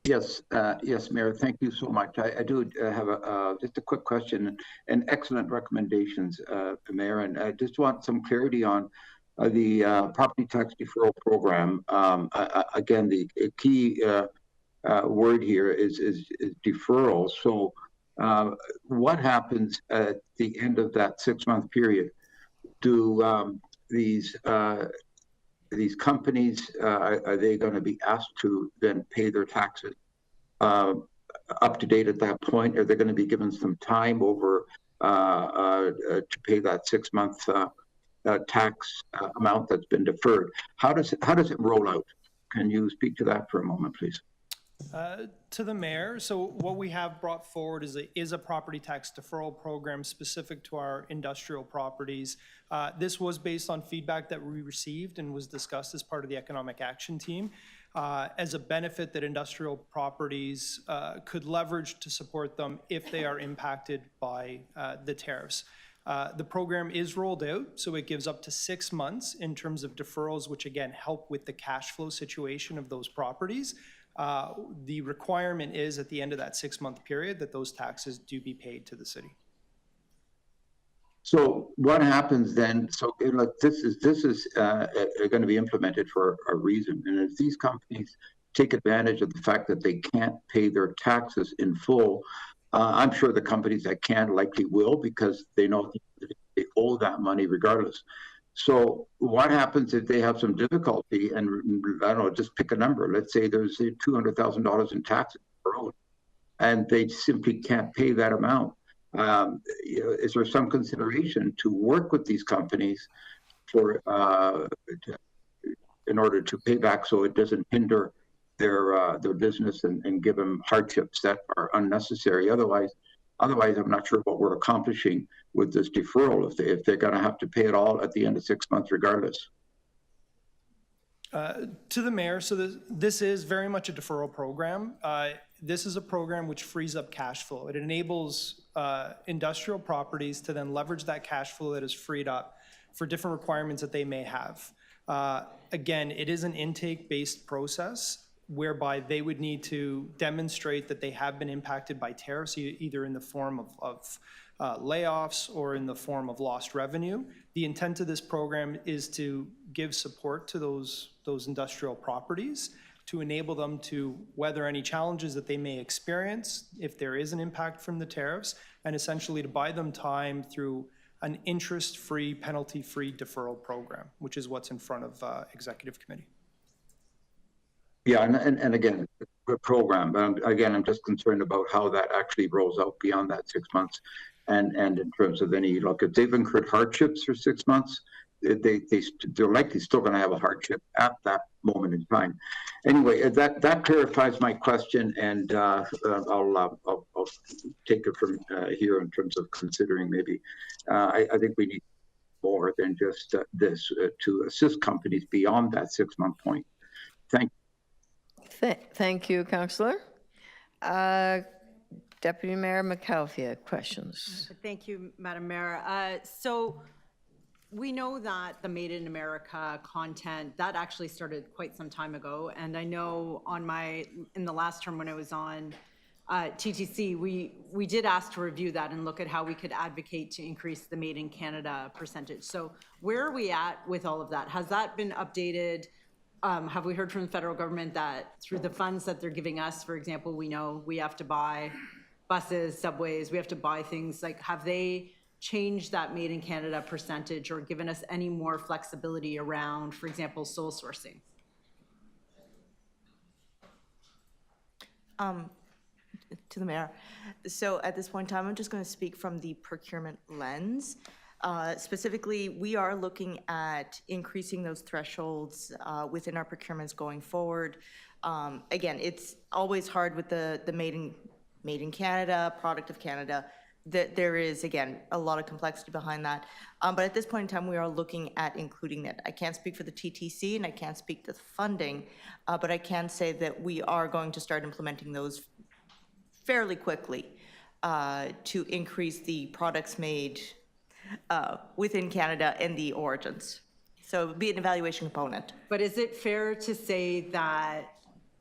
Yes, yes, Mayor, thank you so much. I do have just a quick question and excellent recommendations, Mayor, and I just want some clarity on the property tax deferral program. Again, the key word here is deferral. So what happens at the end of that 6-month period? Do these companies, are they going to be asked to then pay their taxes up to date at that point? Are they going to be given some time over to pay that 6-month tax amount that's been deferred? How does it roll out? Can you speak to that for a moment, please? To the Mayor, so what we have brought forward is a property tax deferral program specific to our industrial properties. This was based on feedback that we received and was discussed as part of the Economic Action Team. as a benefit that industrial properties could leverage to support them if they are impacted by the tariffs. The program is rolled out, so it gives up to 6 months in terms of deferrals, which again help with the cash flow situation of those properties. The requirement is at the end of that 6-month period that those taxes do be paid to the city. So what happens then? So like this is going to be implemented for a reason, and if these companies take advantage of the fact that they can't pay their taxes in full, I'm sure the companies that can likely will, because they know they owe that money regardless. So what happens if they have some difficulty, and I don't know, just pick a number. Let's say there's $200,000 in taxes owed, and they simply can't pay that amount. Is there some consideration to work with these companies for in order to pay back so it doesn't hinder their business and give them hardships that are unnecessary? Otherwise, I'm not sure what we're accomplishing with this deferral if they're going to have to pay it all at the end of 6 months regardless. To the mayor, so this is very much a deferral program. This is a program which frees up cash flow. It enables industrial properties to then leverage that cash flow that is freed up for different requirements that they may have. Again, it is an intake-based process whereby they would need to demonstrate that they have been impacted by tariffs, either in the form of layoffs or in the form of lost revenue. The intent of this program is to give support to those industrial properties to enable them to weather any challenges that they may experience if there is an impact from the tariffs, and essentially to buy them time through an interest-free, penalty-free deferral program, which is what's in front of Executive Committee. Yeah, and again, a program. Again, I'm just concerned about how that actually rolls out beyond that 6 months, and in terms of any, look, if they've incurred hardships for 6 months, they're likely still going to have a hardship at that moment in time. Anyway, that clarifies my question, and I'll take it from here in terms of considering maybe. I think we need more than just this to assist companies beyond that 6 month point. Thank you. Thank you, Councillor. Deputy Mayor McAuliffe, questions. Thank you, Madam Mayor. So we know that the Made in America content, that actually started quite some time ago. And I know in the last term when I was on TTC, we did ask to review that and look at how we could advocate to increase the Made in Canada percentage. So where are we at with all of that? Has that been updated? Have we heard from the federal government that through the funds that they're giving us, for example, we know we have to buy buses, subways, we have to buy things, like have they changed that Made in Canada percentage or given us any more flexibility around, for example, sole sourcing? To the mayor. So at this point in time, I'm just going to speak from the procurement lens. Specifically, we are looking at increasing those thresholds within our procurements going forward. Again, it's always hard with the made in Canada, product of Canada, that there is, again, a lot of complexity behind that. But at this point in time, we are looking at including it. I can't speak for the TTC and I can't speak to the funding, but I can say that we are going to start implementing those fairly quickly to increase the products made within Canada and the origins. So it would be an evaluation component. But is it fair to say that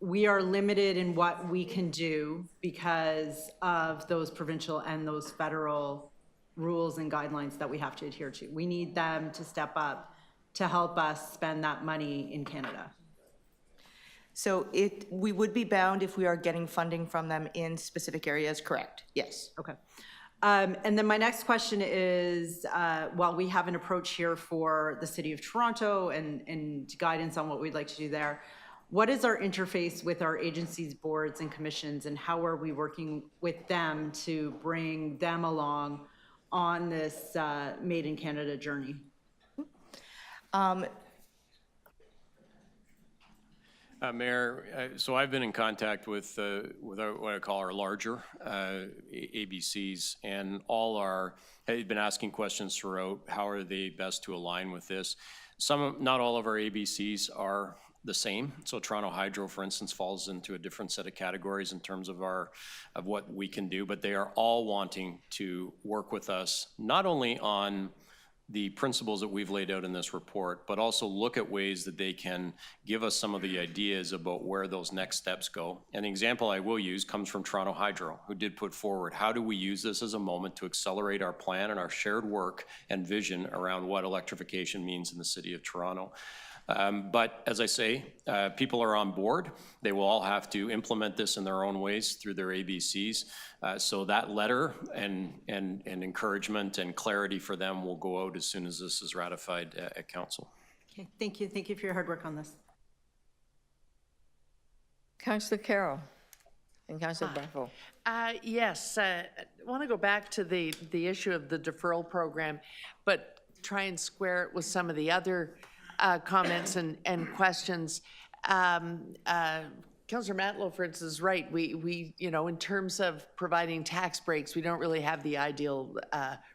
we are limited in what we can do because of those provincial and those federal rules and guidelines that we have to adhere to? We need them to step up to help us spend that money in Canada. So we would be bound if we are getting funding from them in specific areas, correct? Yes. Okay. And then my next question is, while we have an approach here for the City of Toronto and guidance on what we'd like to do there, what is our interface with our agencies, boards, and commissions, and how are we working with them to bring them along on this Made in Canada journey? Mayor, so I've been in contact with what I call our larger ABCs, and I've been asking questions throughout. How are they best to align with this? Not all of our ABCs are the same. So Toronto Hydro, for instance, falls into a different set of categories in terms of what we can do, but they are all wanting to work with us, not only on the principles that we've laid out in this report, but also look at ways that they can give us some of the ideas about where those next steps go. An example I will use comes from Toronto Hydro, who did put forward, how do we use this as a moment to accelerate our plan and our shared work and vision around what electrification means in the city of Toronto. But as I say, people are on board. They will all have to implement this in their own ways through their ABCs. So that letter and encouragement and clarity for them will go out as soon as this is ratified at council. Okay, thank you. Thank you for your hard work on this. Councillor Carroll and Councillor Buffalo. Yes, I want to go back to the issue of the deferral program, but try and square it with some of the other comments and questions. Councillor Matlow, for instance, is right. We, you know, in terms of providing tax breaks, we don't really have the ideal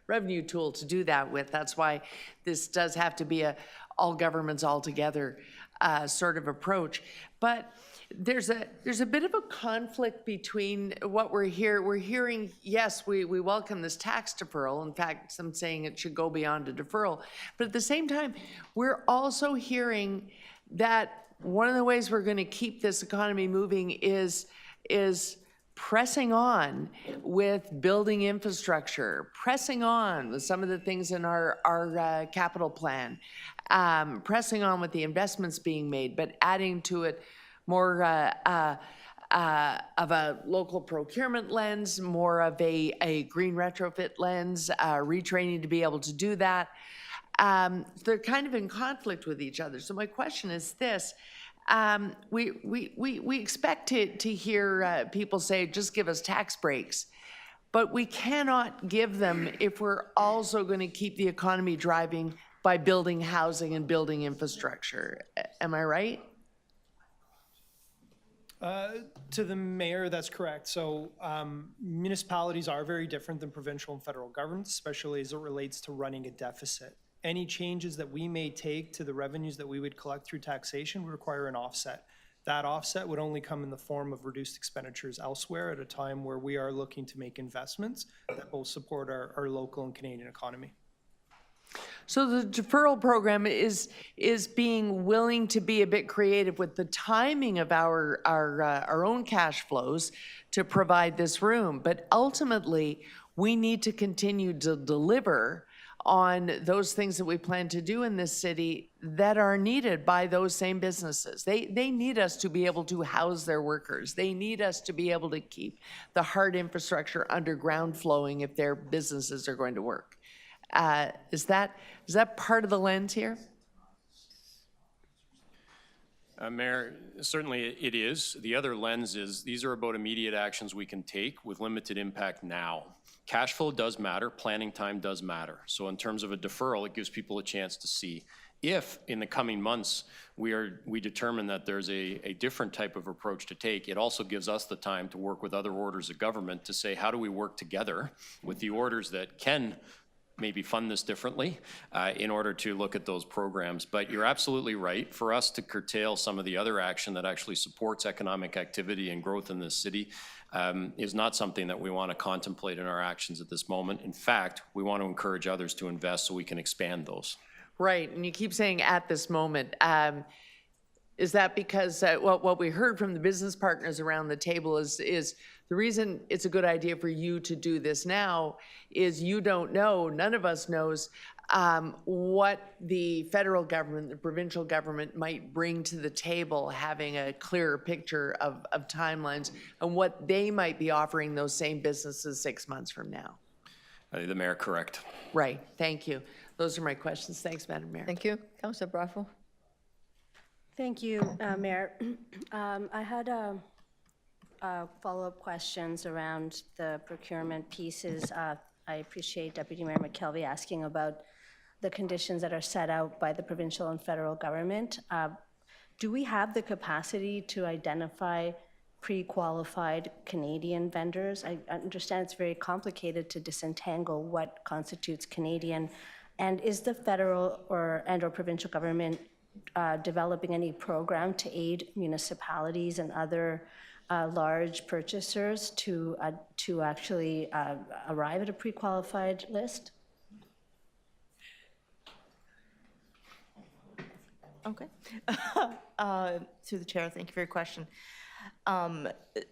revenue tool to do that with. That's why this does have to be a all governments all together sort of approach. But there's a bit of a conflict between what we're hearing, yes, we welcome this tax deferral. In fact, some saying it should go beyond a deferral. But at the same time, we're also hearing that one of the ways we're going to keep this economy moving is pressing on with building infrastructure, pressing on with some of the things in our capital plan, pressing on with the investments being made, but adding to it more of a local procurement lens, more of a green retrofit lens, retraining to be able to do that. They're kind of in conflict with each other. So my question is this. We expect to hear people say, just give us tax breaks, but we cannot give them if we're also going to keep the economy driving by building housing and building infrastructure. Am I right? To the mayor, that's correct. So municipalities are very different than provincial and federal governments, especially as it relates to running a deficit. Any changes that we may take to the revenues that we would collect through taxation would require an offset. That offset would only come in the form of reduced expenditures elsewhere at a time where we are looking to make investments that will support our local and Canadian economy. So the deferral program is being willing to be a bit creative with the timing of our own cash flows to provide this room. But ultimately, we need to continue to deliver on those things that we plan to do in this city that are needed by those same businesses. They need us to be able to house their workers. They need us to be able to keep the hard infrastructure underground flowing if their businesses are going to work. Is that part of the lens here? Mayor, certainly it is. The other lens is these are about immediate actions we can take with limited impact now. Cash flow does matter, planning time does matter. So in terms of a deferral, it gives people a chance to see. If in the coming months we determine that there's a different type of approach to take, it also gives us the time to work with other orders of government to say, how do we work together with the orders that can maybe fund this differently in order to look at those programs. But you're absolutely right. For us to curtail some of the other action that actually supports economic activity and growth in this city is not something that we want to contemplate in our actions at this moment. In fact, we want to encourage others to invest so we can expand those. Right, and you keep saying at this moment. Is that because what we heard from the business partners around the table is the reason it's a good idea for you to do this now is you don't know, none of us knows what the federal government, the provincial government might bring to the table, having a clearer picture of timelines and what they might be offering those same businesses 6 months from now. The mayor, correct. Right, thank you. Those are my questions. Thanks, Madam Mayor. Thank you. Councillor Bravo. Thank you, Mayor. I had follow-up questions around the procurement pieces. I appreciate Deputy Mayor McKelvey asking about the conditions that are set out by the provincial and federal government. Do we have the capacity to identify pre-qualified Canadian vendors? I understand it's very complicated to disentangle what constitutes Canadian, and is the federal or provincial government developing any program to aid municipalities and other large purchasers to actually arrive at a pre-qualified list? Okay. Through the chair, thank you for your question.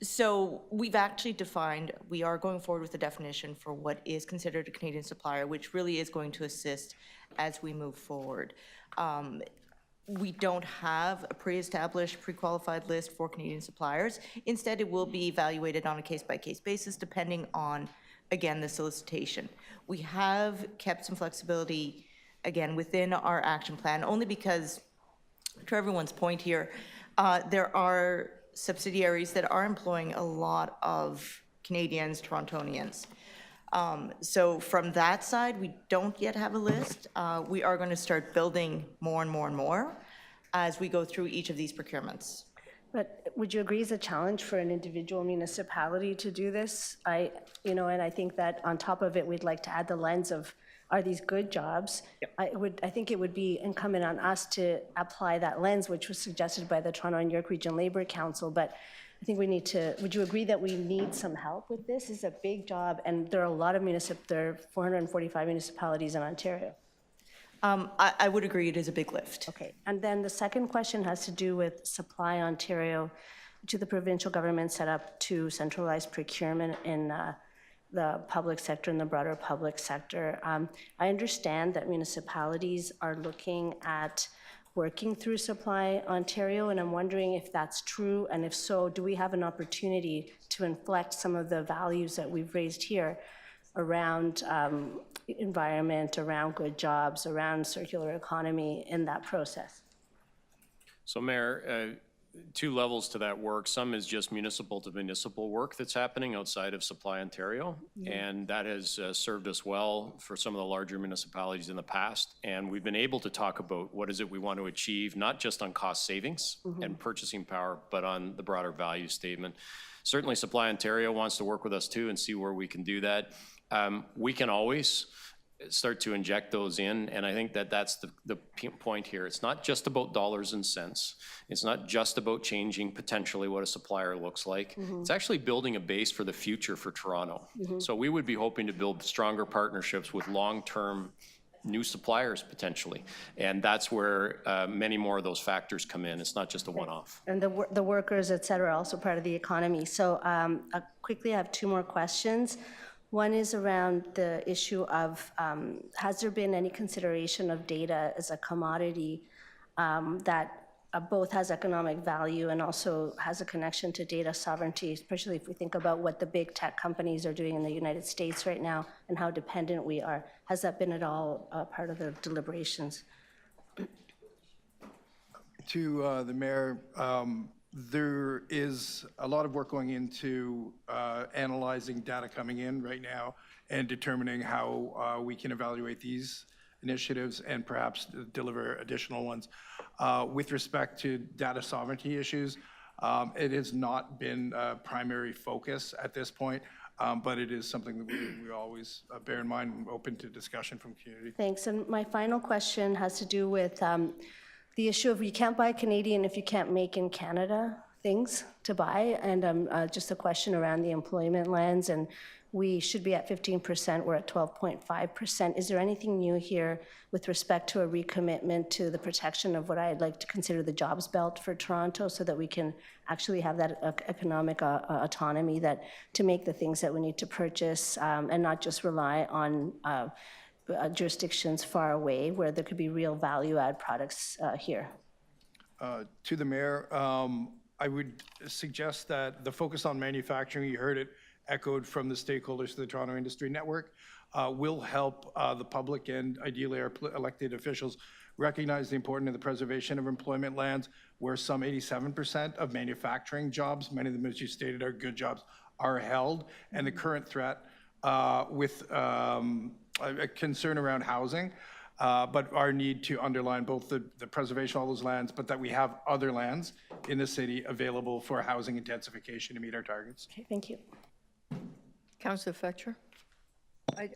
So we've actually defined, we are going forward with the definition for what is considered a Canadian supplier, which really is going to assist as we move forward. We don't have a pre-established, pre-qualified list for Canadian suppliers. Instead, it will be evaluated on a case-by-case basis, depending on, again, the solicitation. We have kept some flexibility, again, within our action plan, only because, to everyone's point here, there are subsidiaries that are employing a lot of Canadians, Torontonians. So from that side, we don't yet have a list. We are going to start building more and more and more as we go through each of these procurements. But would you agree it's a challenge for an individual municipality to do this? And I think that on top of it, we'd like to add the lens of, are these good jobs? Yep. I think it would be incumbent on us to apply that lens, which was suggested by the Toronto and York Region Labour Council, but I think we need to, would you agree that we need some help with this? It's a big job, and there are a lot of there are 445 municipalities in Ontario. I would agree it is a big lift. Okay, and then the second question has to do with Supply Ontario, to the provincial government set up to centralize procurement in the public sector and the broader public sector. I understand that municipalities are looking at working through Supply Ontario, and I'm wondering if that's true, and if so, do we have an opportunity to inflect some of the values that we've raised here around environment, around good jobs, around circular economy in that process? So Mayor, two levels to that work. Some is just municipal to municipal work that's happening outside of Supply Ontario. Mm-hmm. And that has served us well for some of the larger municipalities in the past. And we've been able to talk about what is it we want to achieve, not just on cost savings mm-hmm. and purchasing power, but on the broader value statement. Certainly Supply Ontario wants to work with us too and see where we can do that. We can always start to inject those in, and I think that that's the point here. It's not just about dollars and cents. It's not just about changing potentially what a supplier looks like. Mm-hmm. It's actually building a base for the future for Toronto. Mm-hmm. So we would be hoping to build stronger partnerships with long-term new suppliers potentially, and that's where many more of those factors come in. It's not just a one-off. And the workers, et cetera, are also part of the economy. So quickly, I have two more questions. One is around the issue of, has there been any consideration of data as a commodity that both has economic value and also has a connection to data sovereignty, especially if we think about what the big tech companies are doing in the United States right now and how dependent we are? Has that been at all part of the deliberations? To the Mayor, there is a lot of work going into analyzing data coming in right now and determining how we can evaluate these initiatives and perhaps deliver additional ones. With respect to data sovereignty issues, it has not been a primary focus at this point, but it is something that we always bear in mind and open to discussion from community. Thanks. And my final question has to do with the issue of you can't buy Canadian if you can't make in Canada things to buy, and just a question around the employment lens, and we should be at 15%, we're at 12.5%. Is there anything new here with respect to a recommitment to the protection of what I'd like to consider the jobs belt for Toronto so that we can actually have that economic autonomy to make the things that we need to purchase and not just rely on jurisdictions far away where there could be real value-add products here? To the Mayor, I would suggest that the focus on manufacturing, you heard it echoed from the stakeholders of the Toronto Industry Network, will help the public and ideally our elected officials recognize the importance of the preservation of employment lands, where some 87% of manufacturing jobs, many of them, as you stated, are good jobs, are held, and the current threat with a concern around housing, but our need to underline both the preservation of all those lands, but that we have other lands in the city available for housing intensification to meet our targets. Okay, thank you. Councillor Fletcher?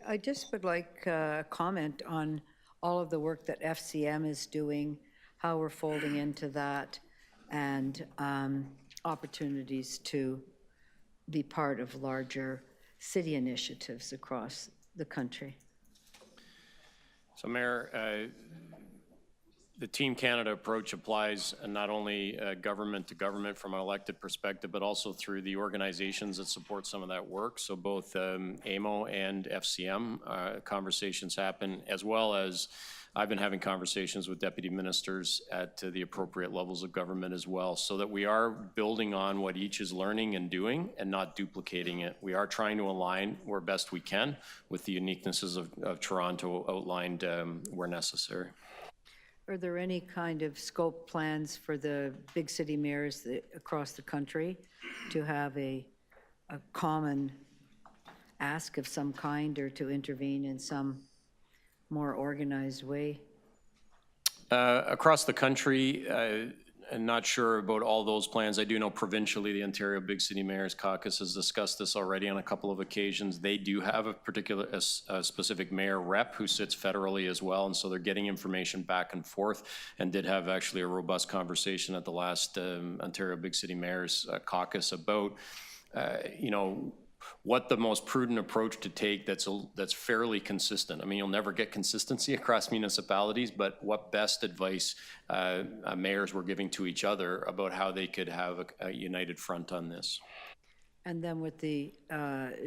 I just would like a comment on all of the work that FCM is doing how we're folding into that, and opportunities to be part of larger city initiatives across the country. So Mayor, the Team Canada approach applies not only government to government from an elected perspective, but also through the organizations that support some of that work. So both AMO and FCM conversations happen, as well as I've been having conversations with deputy ministers at the appropriate levels of government as well, so that we are building on what each is learning and doing and not duplicating it. We are trying to align where best we can with the uniquenesses of Toronto outlined where necessary. Are there any kind of scope plans for the big city mayors across the country to have a common ask of some kind, or to intervene in some more organized way? Across the country, I'm not sure about all those plans. I do know provincially, the Ontario Big City Mayors Caucus has discussed this already on a couple of occasions. They do have a specific mayor rep who sits federally as well, and so they're getting information back and forth, and did have actually a robust conversation at the last Ontario Big City Mayors Caucus about, you know, what the most prudent approach to take that's fairly consistent. I mean, you'll never get consistency across municipalities, but what best advice mayors were giving to each other about how they could have a united front on this. And then with the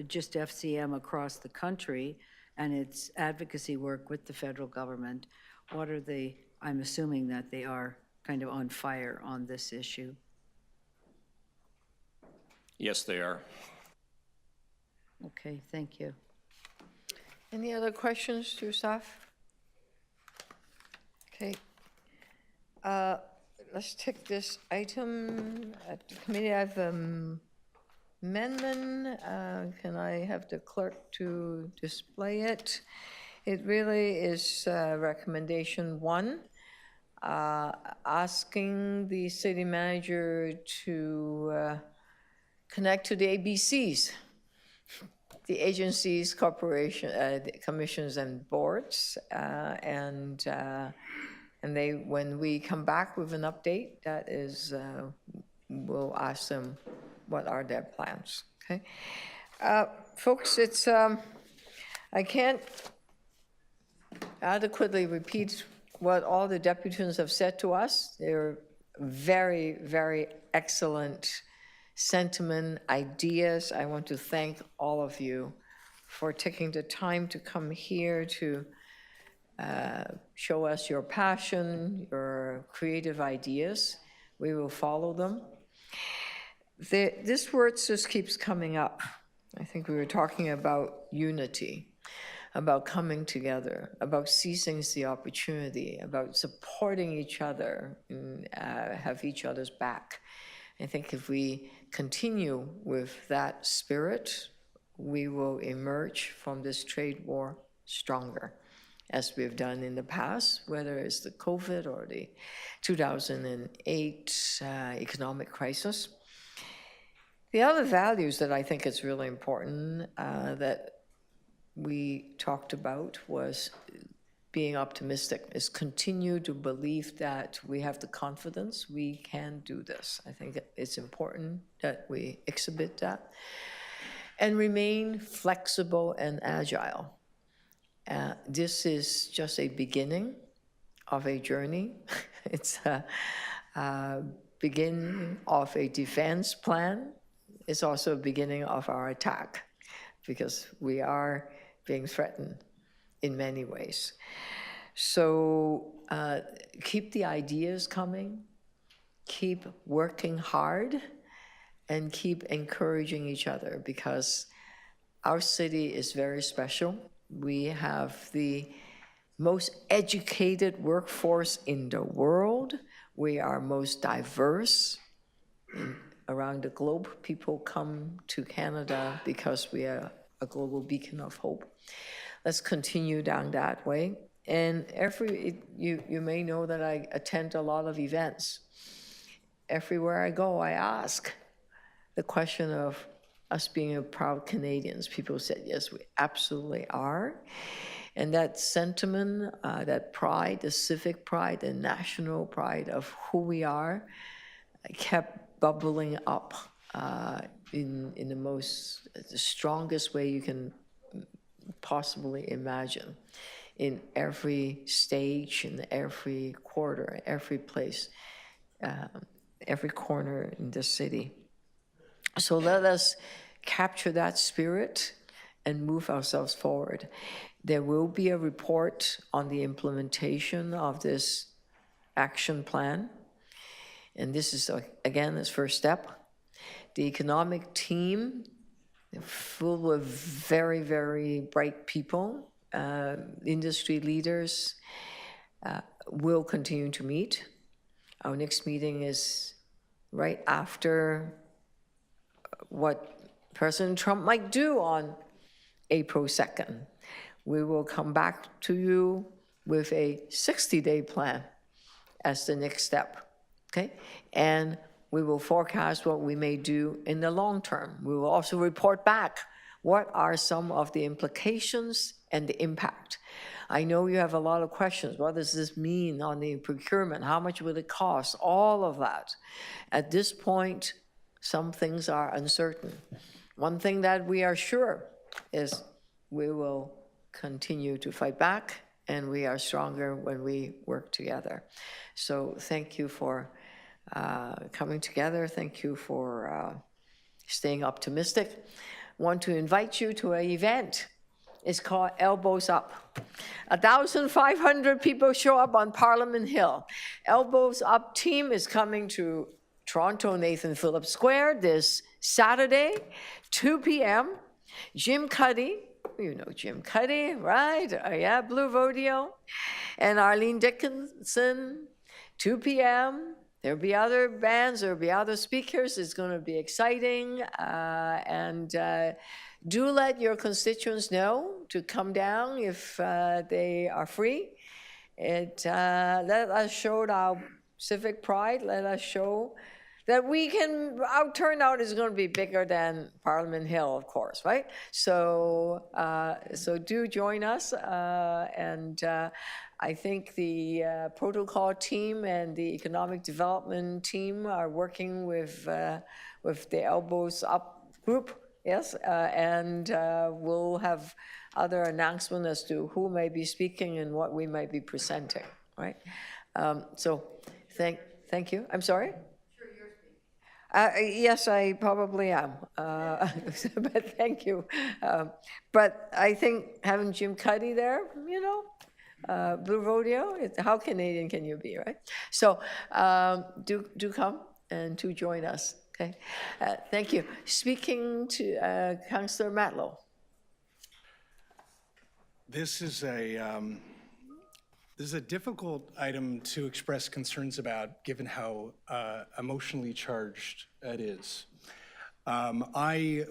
just FCM across the country and its advocacy work with the federal government, what are they, I'm assuming that they are kind of on fire on this issue. Yes, they are. Okay, thank you. Any other questions to staff? Okay. Let's take this item at the committee. I have amendment. Can I have the clerk to display it? It really is recommendation 1, asking the city manager to connect to the ABCs, the agencies, corporation, commissions, and boards, and they, when we come back with an update, that is, we'll ask them what are their plans. Okay, folks, it's I can't adequately repeat what all the deputies have said to us. They're very, very excellent sentiment, ideas. I want to thank all of you for taking the time to come here to show us your passion, your creative ideas. We will follow them. This word just keeps coming up. I think we were talking about unity, about coming together, about seizing the opportunity, about supporting each other and have each other's back. I think if we continue with that spirit, we will emerge from this trade war stronger, as we've done in the past, whether it's the COVID or the 2008 economic crisis. The other values that I think is really important that we talked about was being optimistic, is continue to believe that we have the confidence we can do this. I think it's important that we exhibit that and remain flexible and agile. This is just a beginning of a journey. It's a beginning of a defense plan. It's also a beginning of our attack, because we are being threatened in many ways. So keep the ideas coming, keep working hard, and keep encouraging each other, because our city is very special. We have the most educated workforce in the world. We are most diverse. Around the globe, people come to Canada because we are a global beacon of hope. Let's continue down that way. And you may know that I attend a lot of events. Everywhere I go, I ask the question of us being proud Canadians. People said, yes, we absolutely are. And that sentiment, that pride, the civic pride, the national pride of who we are, kept bubbling up in the strongest way you can possibly imagine, in every stage, in every quarter, every place, every corner in the city. So let us capture that spirit and move ourselves forward. There will be a report on the implementation of this action plan. And this is, again, this first step. The economic team, full of very, very bright people, industry leaders, will continue to meet. Our next meeting is right after what President Trump might do on April 2nd. We will come back to you with a 60-day plan as the next step, okay? And we will forecast what we may do in the long term. We will also report back what are some of the implications and the impact. I know you have a lot of questions. What does this mean on the procurement? How much will it cost? All of that. At this point, some things are uncertain. One thing that we are sure is we will continue to fight back, and we are stronger when we work together. So thank you for coming together. Thank you for staying optimistic. Want to invite you to an event. It's called Elbows Up. 1,500 people show up on Parliament Hill. Elbows Up team is coming to Toronto Nathan Phillips Square this Saturday, 2 p.m. Jim Cuddy, you know Jim Cuddy, right? Yeah, Blue Rodeo. And Arlene Dickinson, 2 p.m. There'll be other bands, there'll be other speakers. It's going to be exciting. Do let your constituents know to come down if they are free. Let us show our civic pride. Let us show that our turnout is going to be bigger than Parliament Hill, of course, right? So do join us. I think the protocol team and the economic development team are working with the Elbows Up group, yes, and we'll have other announcements as to who may be speaking and what we might be presenting, right? So thank you. I'm sorry? Sure, you're speaking. Yes, I probably am, but thank you. But I think having Jim Cuddy there, you know, Blue Rodeo, how Canadian can you be, right? So do come and to join us, okay? Thank you. Speaking to Councillor Matlow. This is a difficult item to express concerns about, given how emotionally charged it is. I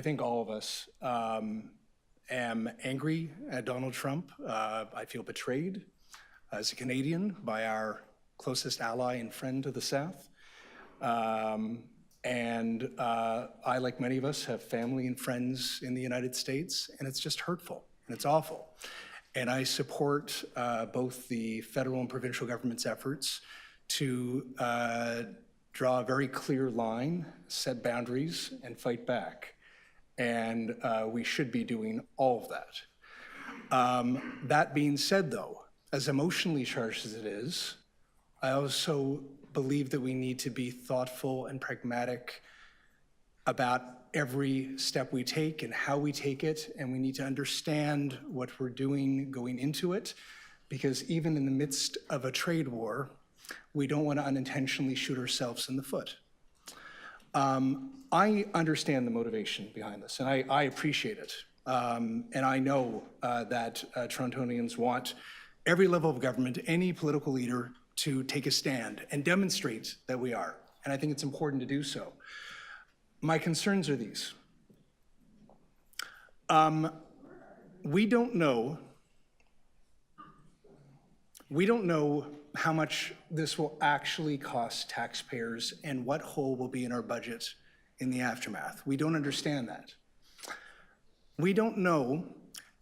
think all of us am angry at Donald Trump. I feel betrayed as a Canadian by our closest ally and friend to the south. I, like many of us, have family and friends in the United States, and it's just hurtful and it's awful. And I support both the federal and provincial government's efforts to draw a very clear line, set boundaries, and fight back. And we should be doing all of that. That being said, though, as emotionally charged as it is, I also believe that we need to be thoughtful and pragmatic about every step we take and how we take it, and we need to understand what we're doing going into it, because even in the midst of a trade war, we don't want to unintentionally shoot ourselves in the foot. I understand the motivation behind this, and I appreciate it. And I know that Torontonians want every level of government, any political leader, to take a stand and demonstrate that we are. And I think it's important to do so. My concerns are these. We don't know how much this will actually cost taxpayers and what hole will be in our budget in the aftermath. We don't understand that. We don't know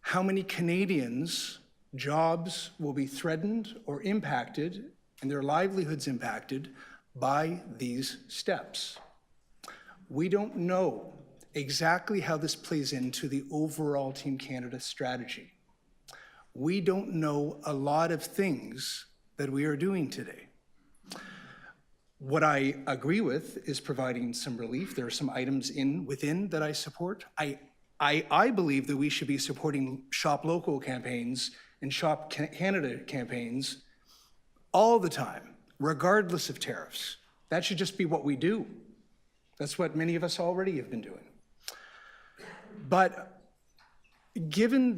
how many Canadians' jobs will be threatened or impacted and their livelihoods impacted by these steps. We don't know exactly how this plays into the overall Team Canada strategy. We don't know a lot of things that we are doing today. What I agree with is providing some relief. There are some items within that I support. I believe that we should be supporting Shop Local campaigns and Shop Canada campaigns all the time, regardless of tariffs. That should just be what we do. That's what many of us already have been doing. But given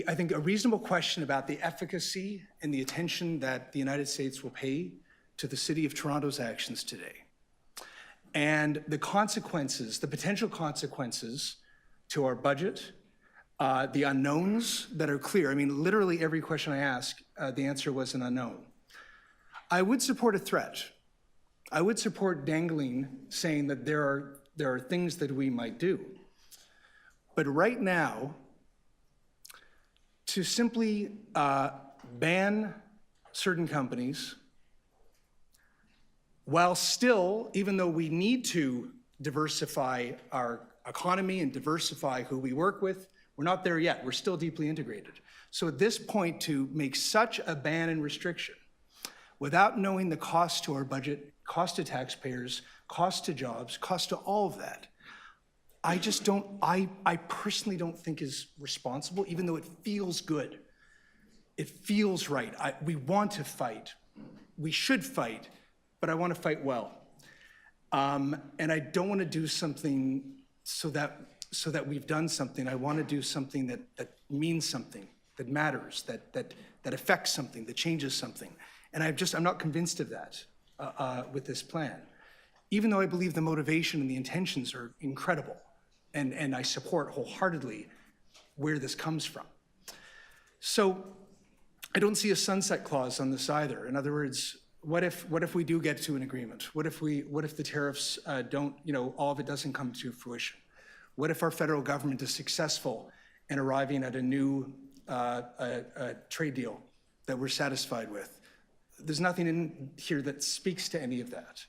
I think a reasonable question about the efficacy and the attention that the United States will pay to the City of Toronto's actions today, and the consequences, the potential consequences to our budget, the unknowns that are clear. I mean, literally every question I ask, the answer was an unknown. I would support a threat. I would support dangling, saying that there are things that we might do. But right now, to simply ban certain companies, while still, even though we need to diversify our economy and diversify who we work with, we're not there yet. We're still deeply integrated. So at this point, to make such a ban and restriction without knowing the cost to our budget, cost to taxpayers, cost to jobs, cost to all of that, I just don't, I personally don't think is responsible, even though it feels good. It feels right. We want to fight. We should fight, but I want to fight well. And I don't want to do something so that we've done something. I want to do something that means something, that matters, that affects something, that changes something. And I'm not convinced of that with this plan, even though I believe the motivation and the intentions are incredible. And I support wholeheartedly where this comes from. So I don't see a sunset clause on this either. In other words, what if we do get to an agreement? What if the tariffs don't, all of it doesn't come to fruition? What if our federal government is successful in arriving at a new trade deal that we're satisfied with? There's nothing in here that speaks to any of that.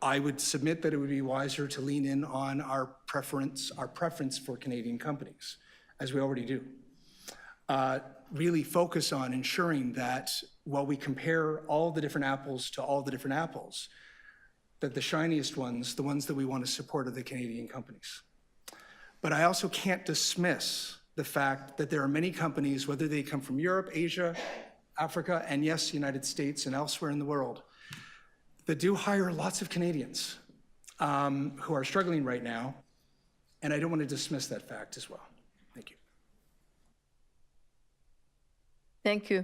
I would submit that it would be wiser to lean in on our preference for Canadian companies, as we already do. Really focus on ensuring that while we compare all the different apples to all the different apples, that the shiniest ones, the ones that we want to support, are the Canadian companies. But I also can't dismiss the fact that there are many companies, whether they come from Europe, Asia, Africa, and yes, the United States and elsewhere in the world, that do hire lots of Canadians who are struggling right now, and I don't want to dismiss that fact as well. Thank you. Thank you.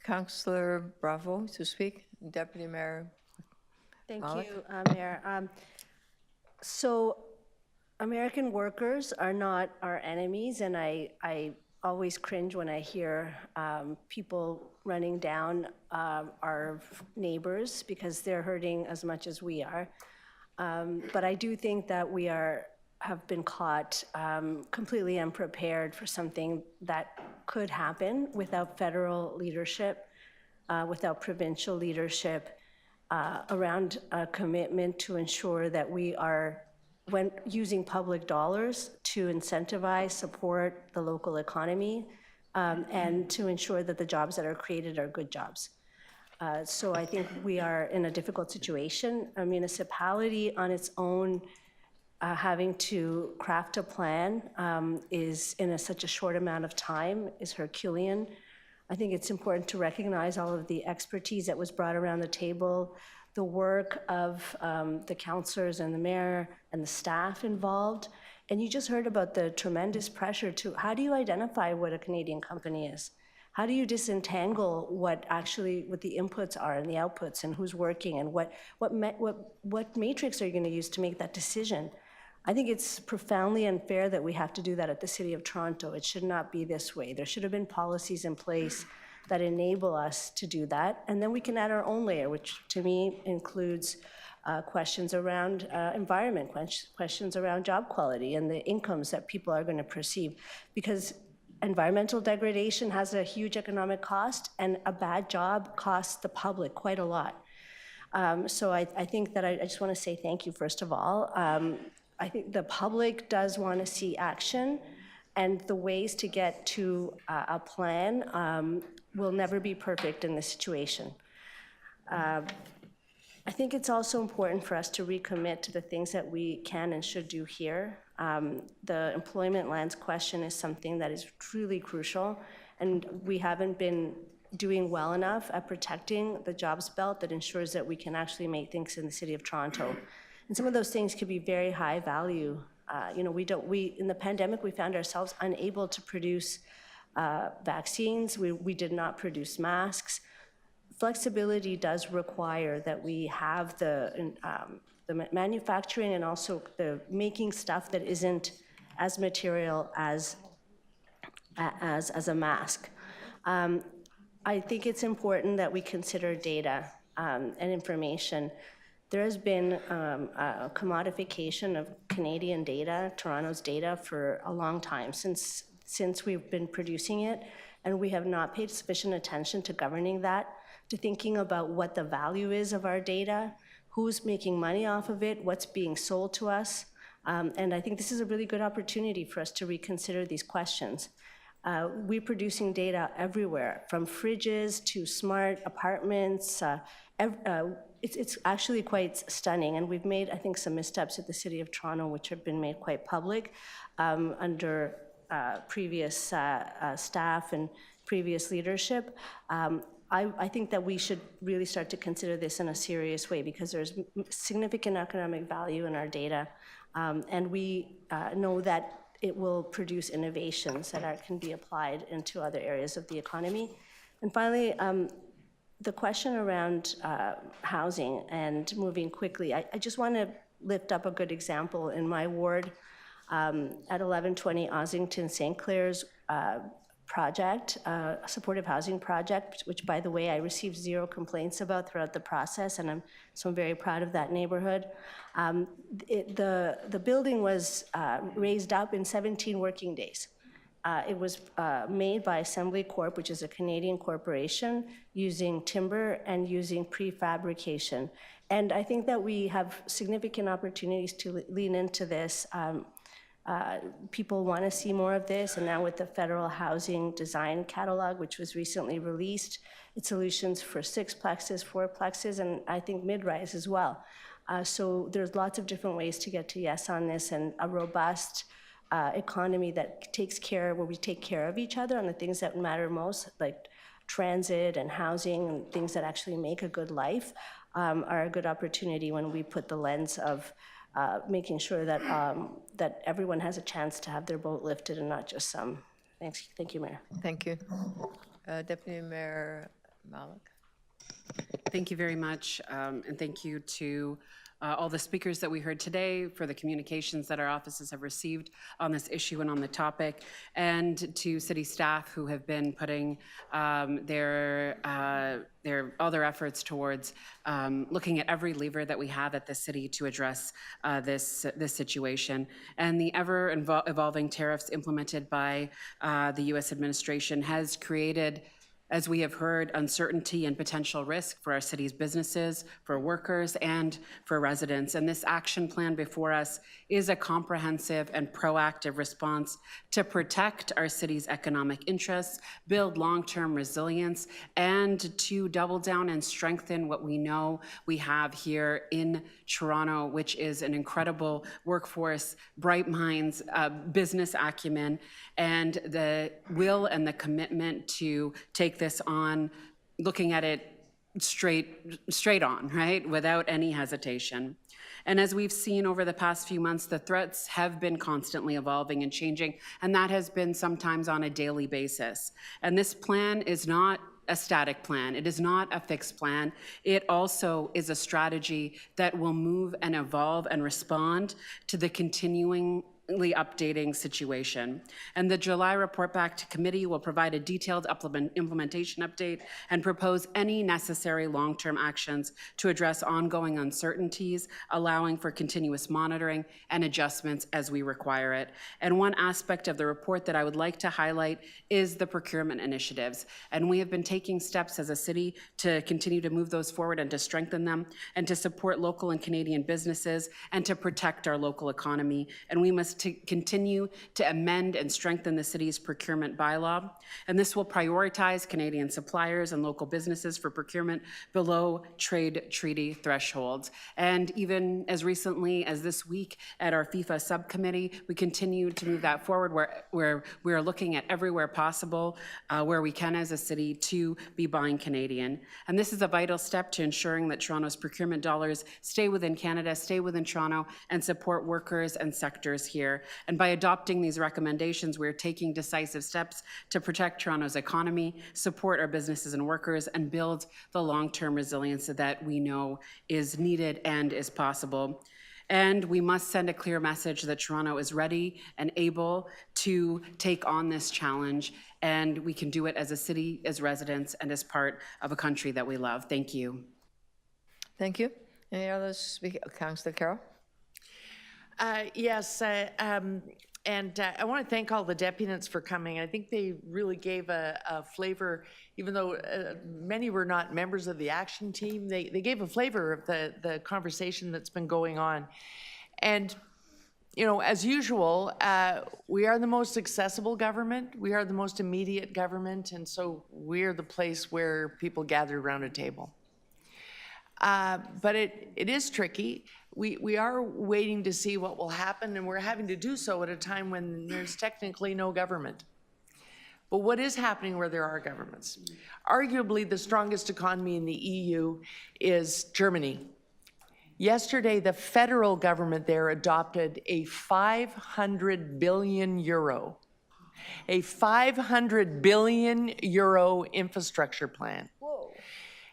Councillor Bravo to speak, Deputy Mayor. Thank you, Mayor. So American workers are not our enemies, and I always cringe when I hear people running down our neighbors because they're hurting as much as we are. But I do think that we have been caught completely unprepared for something that could happen without federal leadership, without provincial leadership, around a commitment to ensure that we are when using public dollars to incentivize, support the local economy, and to ensure that the jobs that are created are good jobs. So I think we are in a difficult situation. A municipality on its own having to craft a plan is in such a short amount of time is Herculean. I think it's important to recognize all of the expertise that was brought around the table, the work of the councillors and the mayor and the staff involved. And you just heard about the tremendous pressure to, how do you identify what a Canadian company is? How do you disentangle what the inputs are and the outputs and who's working and what matrix are you going to use to make that decision? I think it's profoundly unfair that we have to do that at the City of Toronto. It should not be this way. There should have been policies in place that enable us to do that. And then we can add our own layer, which to me includes questions around environment, questions around job quality and the incomes that people are going to perceive. Because environmental degradation has a huge economic cost, and a bad job costs the public quite a lot. So I think that I just want to say thank you, first of all. I think the public does want to see action, and the ways to get to a plan will never be perfect in this situation. I think it's also important for us to recommit to the things that we can and should do here. The employment lands question is something that is truly crucial, and we haven't been doing well enough at protecting the jobs belt that ensures that we can actually make things in the City of Toronto. And some of those things could be very high value. In the pandemic, we found ourselves unable to produce vaccines. We did not produce masks. Flexibility does require that we have the manufacturing and also the making stuff that isn't as material as a mask. I think it's important that we consider data and information. There has been a commodification of Canadian data, Toronto's data, for a long time, since we've been producing it, and we have not paid sufficient attention to governing that, to thinking about what the value is of our data, who's making money off of it, what's being sold to us. And I think this is a really good opportunity for us to reconsider these questions. We're producing data everywhere, from fridges to smart apartments. It's actually quite stunning, and we've made, I think, some missteps at the City of Toronto, which have been made quite public under previous staff and previous leadership. I think that we should really start to consider this in a serious way, because there's significant economic value in our data, and we know that it will produce innovations that can be applied into other areas of the economy. And finally, the question around housing and moving quickly. I just want to lift up a good example in my ward at 1120 Ossington St. Clair's project, a supportive housing project, which, by the way, I received 0 complaints about throughout the process, and I'm very proud of that neighborhood. The building was raised up in 17 working days. It was made by Assembly Corp, which is a Canadian corporation, using timber and using prefabrication. And I think that we have significant opportunities to lean into this. People want to see more of this, and now with the Federal Housing Design Catalog, which was recently released, it's solutions for 6-plexes, 4-plexes, and I think mid-rise as well. So there's lots of different ways to get to yes on this, and a robust economy that takes care, where we take care of each other on the things that matter most, like transit and housing and things that actually make a good life, are a good opportunity when we put the lens of making sure that that everyone has a chance to have their boat lifted and not just some. Thanks. Thank you, Mayor. Thank you. Deputy Mayor Malik. Thank you very much, and thank you to all the speakers that we heard today for the communications that our offices have received on this issue and on the topic, and to city staff who have been putting all their efforts towards looking at every lever that we have at the city to address this situation. And the ever-evolving tariffs implemented by the U.S. administration has created, as we have heard, uncertainty and potential risk for our city's businesses, for workers, and for residents. And this action plan before us is a comprehensive and proactive response to protect our city's economic interests, build long-term resilience, and to double down and strengthen what we know we have here in Toronto, which is an incredible workforce, bright minds, business acumen, and the will and the commitment to take this on, looking at it straight on, right, without any hesitation. And as we've seen over the past few months, the threats have been constantly evolving and changing, and that has been sometimes on a daily basis. And this plan is not a static plan. It is not a fixed plan. It also is a strategy that will move and evolve and respond to the continuing updating situation. And the July report back to committee will provide a detailed implementation update and propose any necessary long-term actions to address ongoing uncertainties, allowing for continuous monitoring and adjustments as we require it. And one aspect of the report that I would like to highlight is the procurement initiatives. And we have been taking steps as a city to continue to move those forward and to strengthen them and to support local and Canadian businesses and to protect our local economy. And we must continue to amend and strengthen the city's procurement bylaw. And this will prioritize Canadian suppliers and local businesses for procurement below trade treaty thresholds. And even as recently as this week at our FIFA subcommittee, we continue to move that forward where we are looking at everywhere possible where we can as a city to be buying Canadian. And this is a vital step to ensuring that Toronto's procurement dollars stay within Canada, stay within Toronto, and support workers and sectors here. And by adopting these recommendations, we're taking decisive steps to protect Toronto's economy, support our businesses and workers, and build the long-term resilience that we know is needed and is possible. And we must send a clear message that Toronto is ready and able to take on this challenge, and we can do it as a city, as residents, and as part of a country that we love. Thank you. Thank you. Any others speak? Councillor Carroll? Yes, and I want to thank all the deputants for coming. I think they really gave a flavor, even though many were not members of the action team, they gave a flavor of the conversation that's been going on. And, you know, as usual, we are the most accessible government, we are the most immediate government, and so we're the place where people gather around a table. But it is tricky. We are waiting to see what will happen, and we're having to do so at a time when there's technically no government. But what is happening where there are governments? Arguably, the strongest economy in the EU is Germany. Yesterday, the federal government there adopted a 500 billion euro, a 500 billion euro infrastructure plan.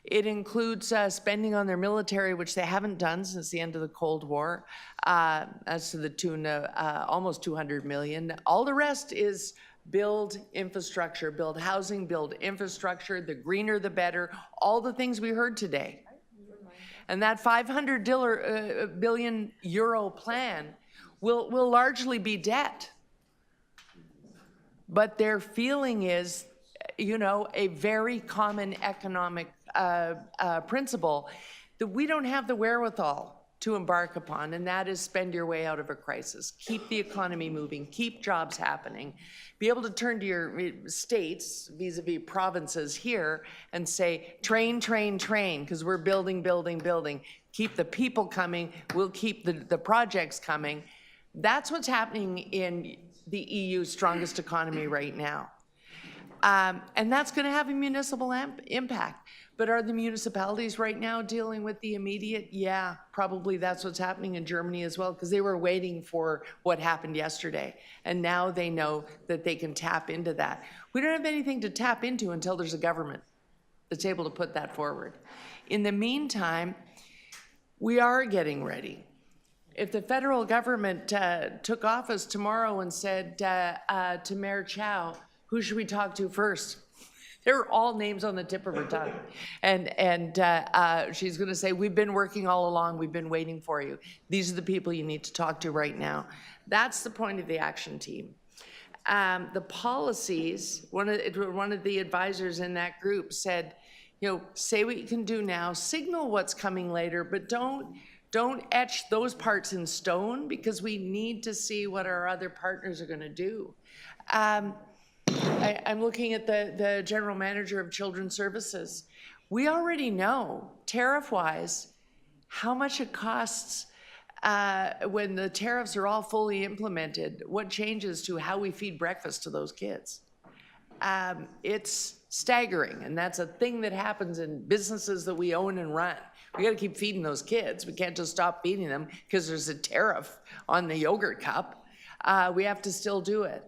It includes spending on their military, which they haven't done since the end of the Cold War, as to the tune of almost 200 million. All the rest is build infrastructure, build housing, build infrastructure, the greener the better, all the things we heard today. And that 500 billion euro plan will largely be debt. But their feeling is, you know, a very common economic principle that we don't have the wherewithal to embark upon, and that is spend your way out of a crisis. Keep the economy moving, keep jobs happening, be able to turn to your states, vis-a-vis provinces here, and say, train, train, train, because we're building, building, building. Keep the people coming, we'll keep the projects coming. That's what's happening in the EU's strongest economy right now. And that's going to have a municipal impact. But are the municipalities right now dealing with the immediate? Yeah, probably that's what's happening in Germany as well, because they were waiting for what happened yesterday. And now they know that they can tap into that. We don't have anything to tap into until there's a government that's able to put that forward. In the meantime, we are getting ready. If the federal government took office tomorrow and said to Mayor Chow, who should we talk to first? They're all names on the tip of her tongue. And she's going to say, we've been working all along. We've been waiting for you. These are the people you need to talk to right now. That's the point of the action team. The policies, one of the advisors in that group said, you know, say what you can do now, signal what's coming later, but don't etch those parts in stone, because we need to see what our other partners are going to do. I'm looking at the general manager of Children's Services. We already know, tariff-wise, how much it costs when the tariffs are all fully implemented, what changes to how we feed breakfast to those kids. It's staggering, and that's a thing that happens in businesses that we own and run. We got to keep feeding those kids. We can't just stop feeding them because there's a tariff on the yogurt cup. We have to still do it.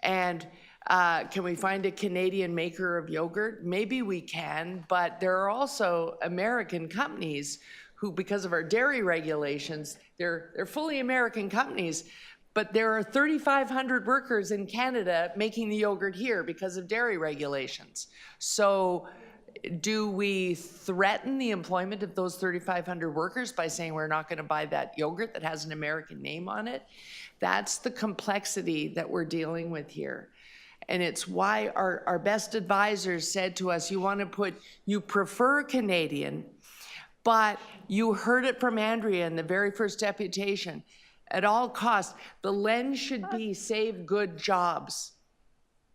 And can we find a Canadian maker of yogurt? Maybe we can, but there are also American companies who, because of our dairy regulations, they're fully American companies, But there are 3,500 workers in Canada making the yogurt here because of dairy regulations. So do we threaten the employment of those 3,500 workers by saying we're not going to buy that yogurt that has an American name on it? That's the complexity that we're dealing with here. And it's why our best advisors said to us, you prefer Canadian, but you heard it from Andrea in the very first deputation. At all costs, the lens should be save good jobs.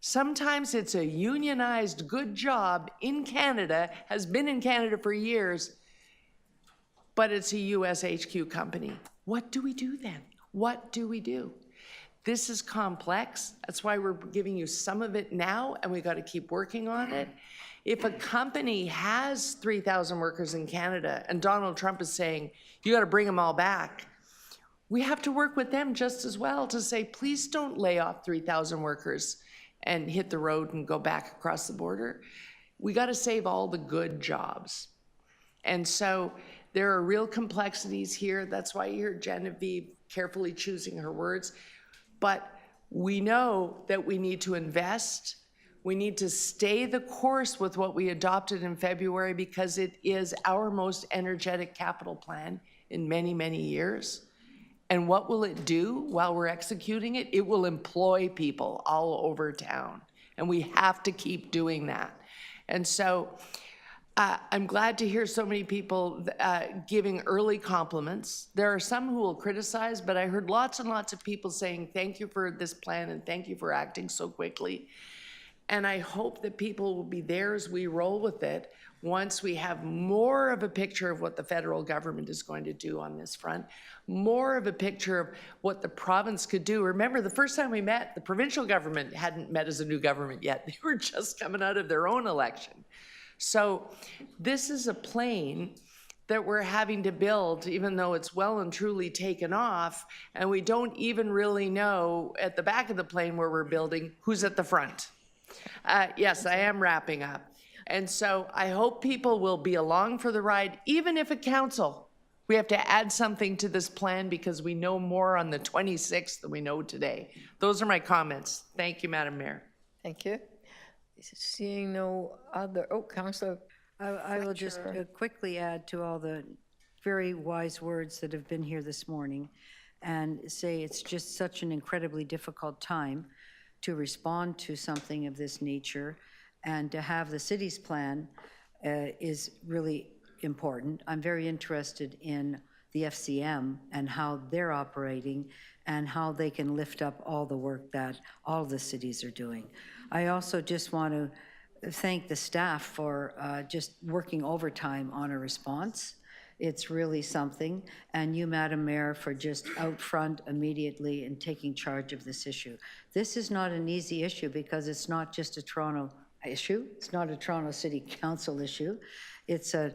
Sometimes it's a unionized good job in Canada, has been in Canada for years, but it's a US HQ company. What do we do then? What do we do? This is complex. That's why we're giving you some of it now, and we got to keep working on it. If a company has 3,000 workers in Canada and Donald Trump is saying, you got to bring them all back, we have to work with them just as well to say, please don't lay off 3,000 workers and hit the road and go back across the border. We got to save all the good jobs. And so there are real complexities here. That's why you hear Genevieve carefully choosing her words. But we know that we need to invest. We need to stay the course with what we adopted in February because it is our most energetic capital plan in many, many years. And what will it do while we're executing it? It will employ people all over town. And we have to keep doing that. And so I'm glad to hear so many people giving early compliments. There are some who will criticize, but I heard lots and lots of people saying, thank you for this plan and thank you for acting so quickly. And I hope that people will be there as we roll with it once we have more of a picture of what the federal government is going to do on this front, more of a picture of what the province could do. Remember, the first time we met, the provincial government hadn't met as a new government yet. They were just coming out of their own election. So this is a plane that we're having to build, even though it's well and truly taken off, and we don't even really know at the back of the plane where we're building who's at the front. Yes, I am wrapping up. And so I hope people will be along for the ride, even if at council we have to add something to this plan because we know more on the 26th than we know today. Those are my comments. Thank you, Madam Mayor. Thank you. Seeing no other, Councillor. I will just quickly add to all the very wise words that have been here this morning and say it's just such an incredibly difficult time to respond to something of this nature, and to have the city's plan is really important. I'm very interested in the FCM and how they're operating and how they can lift up all the work that all the cities are doing. I also just want to thank the staff for just working overtime on a response. It's really something. And you, Madam Mayor, for just out front immediately and taking charge of this issue. This is not an easy issue because it's not just a Toronto issue. It's not a Toronto City Council issue. It's a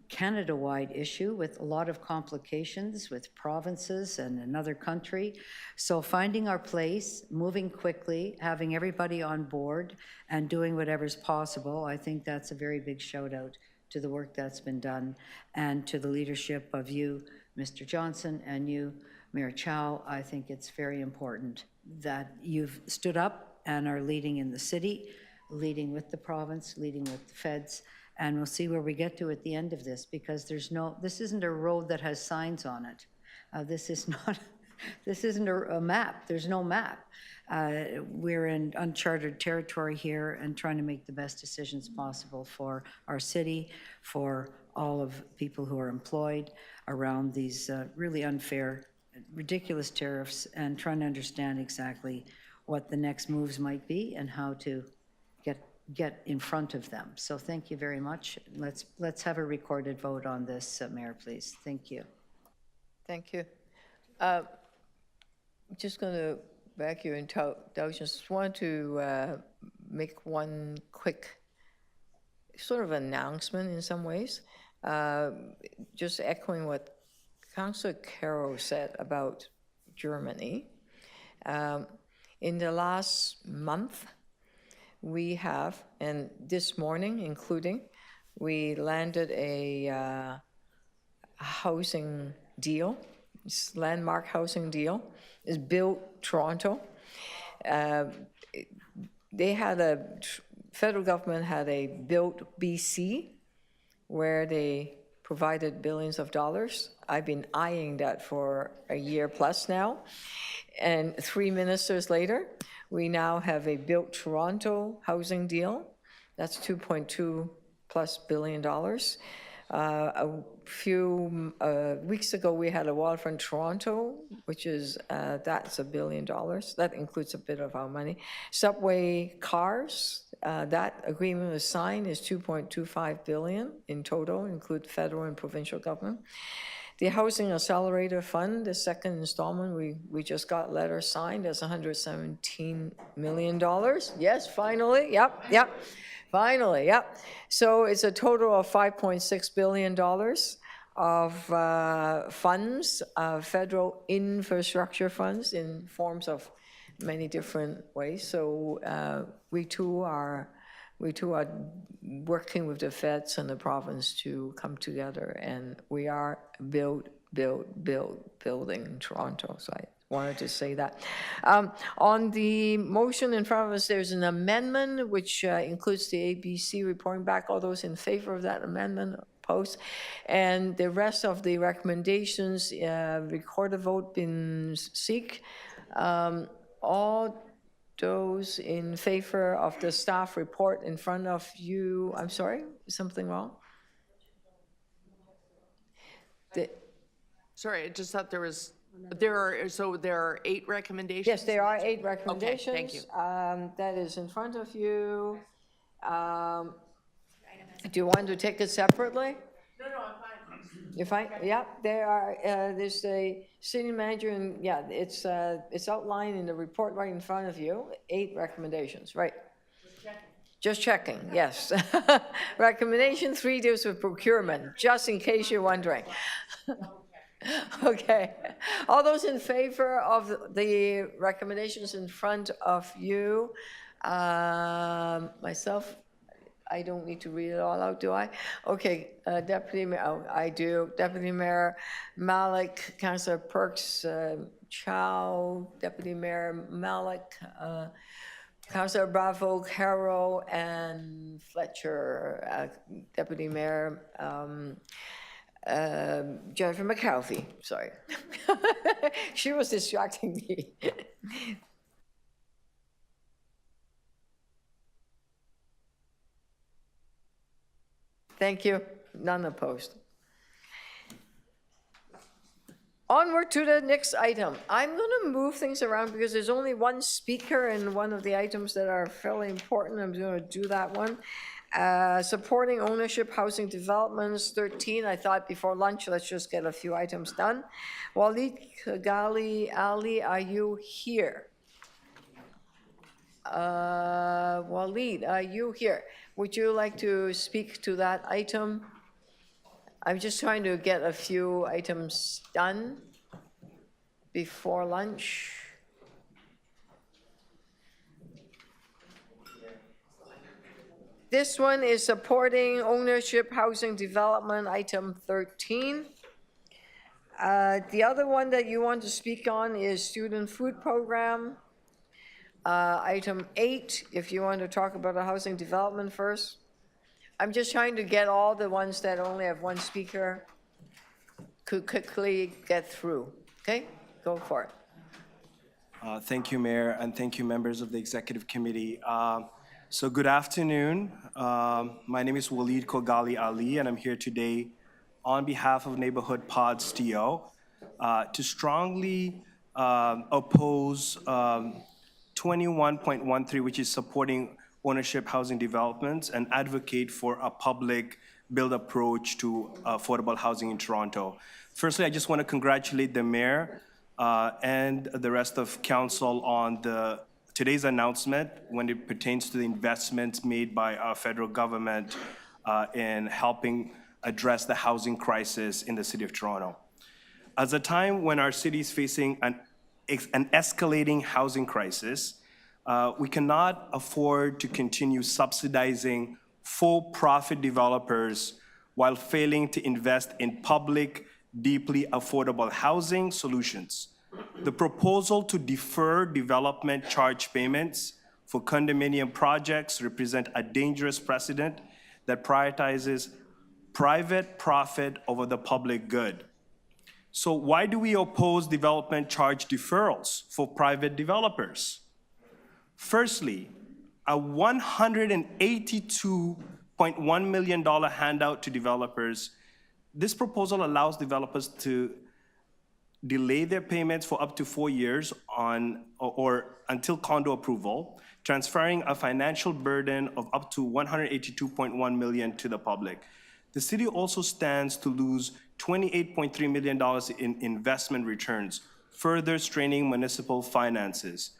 Canada-wide issue with a lot of complications with provinces and another country. So finding our place, moving quickly, having everybody on board and doing whatever's possible, I think that's a very big shout out to the work that's been done and to the leadership of you, Mr. Johnson, and you, Mayor Chow. I think it's very important that you've stood up and are leading in the city, leading with the province, leading with the feds, and we'll see where we get to at the end of this, because this isn't a road that has signs on it. This isn't a map. There's no map. We're in uncharted territory here and trying to make the best decisions possible for our city, for all of people who are employed around these really unfair, ridiculous tariffs, and trying to understand exactly what the next moves might be and how to get in front of them. So thank you very much. Let's have a recorded vote on this, Mayor, please. Thank you. Thank you. Just going to back you into just want to make one quick sort of announcement in some ways. Just echoing what Councillor Carroll said about Germany. In the last month, we have, and this morning including, we landed a housing deal It's a landmark housing deal. It's Build Toronto. Federal government had a Build BC, where they provided billions of dollars. I've been eyeing that for a year plus now. And 3 ministers later, we now have a Build Toronto housing deal. That's $2.2+ billion. A few weeks ago, we had a Waterfront Toronto, which is, that's $1 billion. That includes a bit of our money. Subway cars, that agreement was signed, is $2.25 billion in total, include federal and provincial government. The Housing Accelerator Fund, the second installment, we just got letters signed, that's $117 million. Yes, finally, yep. Finally, yep. So it's a total of $5.6 billion of funds, federal infrastructure funds in forms of many different ways. So we too are working with the feds and the province to come together, and we are building Toronto. So I wanted to say that. On the motion in front of us, there's an amendment which includes the ABC reporting back. All those in favor of that amendment, opposed? And the rest of the recommendations, record a vote been seek. All those in favor of the staff report in front of you, I'm sorry, something wrong? Sorry, I just thought there are 8 recommendations? Yes, there are 8 recommendations. Okay, thank you. That is in front of you. Do you want to take it separately? No, I'm fine. You're fine? Yeah, there are, there's a city manager, and yeah, it's outlined in the report right in front of you, 8 recommendations, right? Just checking, yes. Recommendation 3 deals with procurement, just in case you're wondering. Okay. All those in favor of the recommendations in front of you, myself, I don't need to read it all out, do I? Okay, Deputy Mayor, oh, I do. Deputy Mayor Malik, Councillor Perks, Chow, Deputy Mayor Malik, Councillor Bravo, Carroll, and Fletcher, Deputy Mayor Jennifer McCarthy, sorry. She was distracting me. Thank you. None opposed. Onward to the next item. I'm going to move things around because there's only one speaker and one of the items that are fairly important. I'm going to do that one. Supporting ownership housing developments, 13. I thought before lunch, let's just get a few items done. Walid Gali Ali, are you here? Walid, are you here? Would you like to speak to that item? I'm just trying to get a few items done before lunch. This one is supporting ownership housing development, item 13. The other one that you want to speak on is student food program. Item 8, if you want to talk about a housing development first. I'm just trying to get all the ones that only have one speaker could quickly get through. Okay, go for it. Thank you, Mayor, and thank you, members of the Executive Committee. So good afternoon. My name is Walid Kogali Ali, and I'm here today on behalf of Neighborhood Pods TO to strongly oppose 21.13, which is supporting ownership housing developments, and advocate for a public build approach to affordable housing in Toronto. Firstly, I just want to congratulate the Mayor and the rest of Council on today's announcement when it pertains to the investments made by our federal government in helping address the housing crisis in the City of Toronto. At a time when our city is facing an escalating housing crisis, we cannot afford to continue subsidizing for-profit developers while failing to invest in public deeply affordable housing solutions. The proposal to defer development charge payments for condominium projects represent a dangerous precedent that prioritizes private profit over the public good. So why do we oppose development charge deferrals for private developers? Firstly, a $182.1 million handout to developers. This proposal allows developers to delay their payments for up to 4 years or until condo approval, transferring a financial burden of up to $182.1 million to the public. The city also stands to lose $28.3 million in investment returns, further straining municipal finances.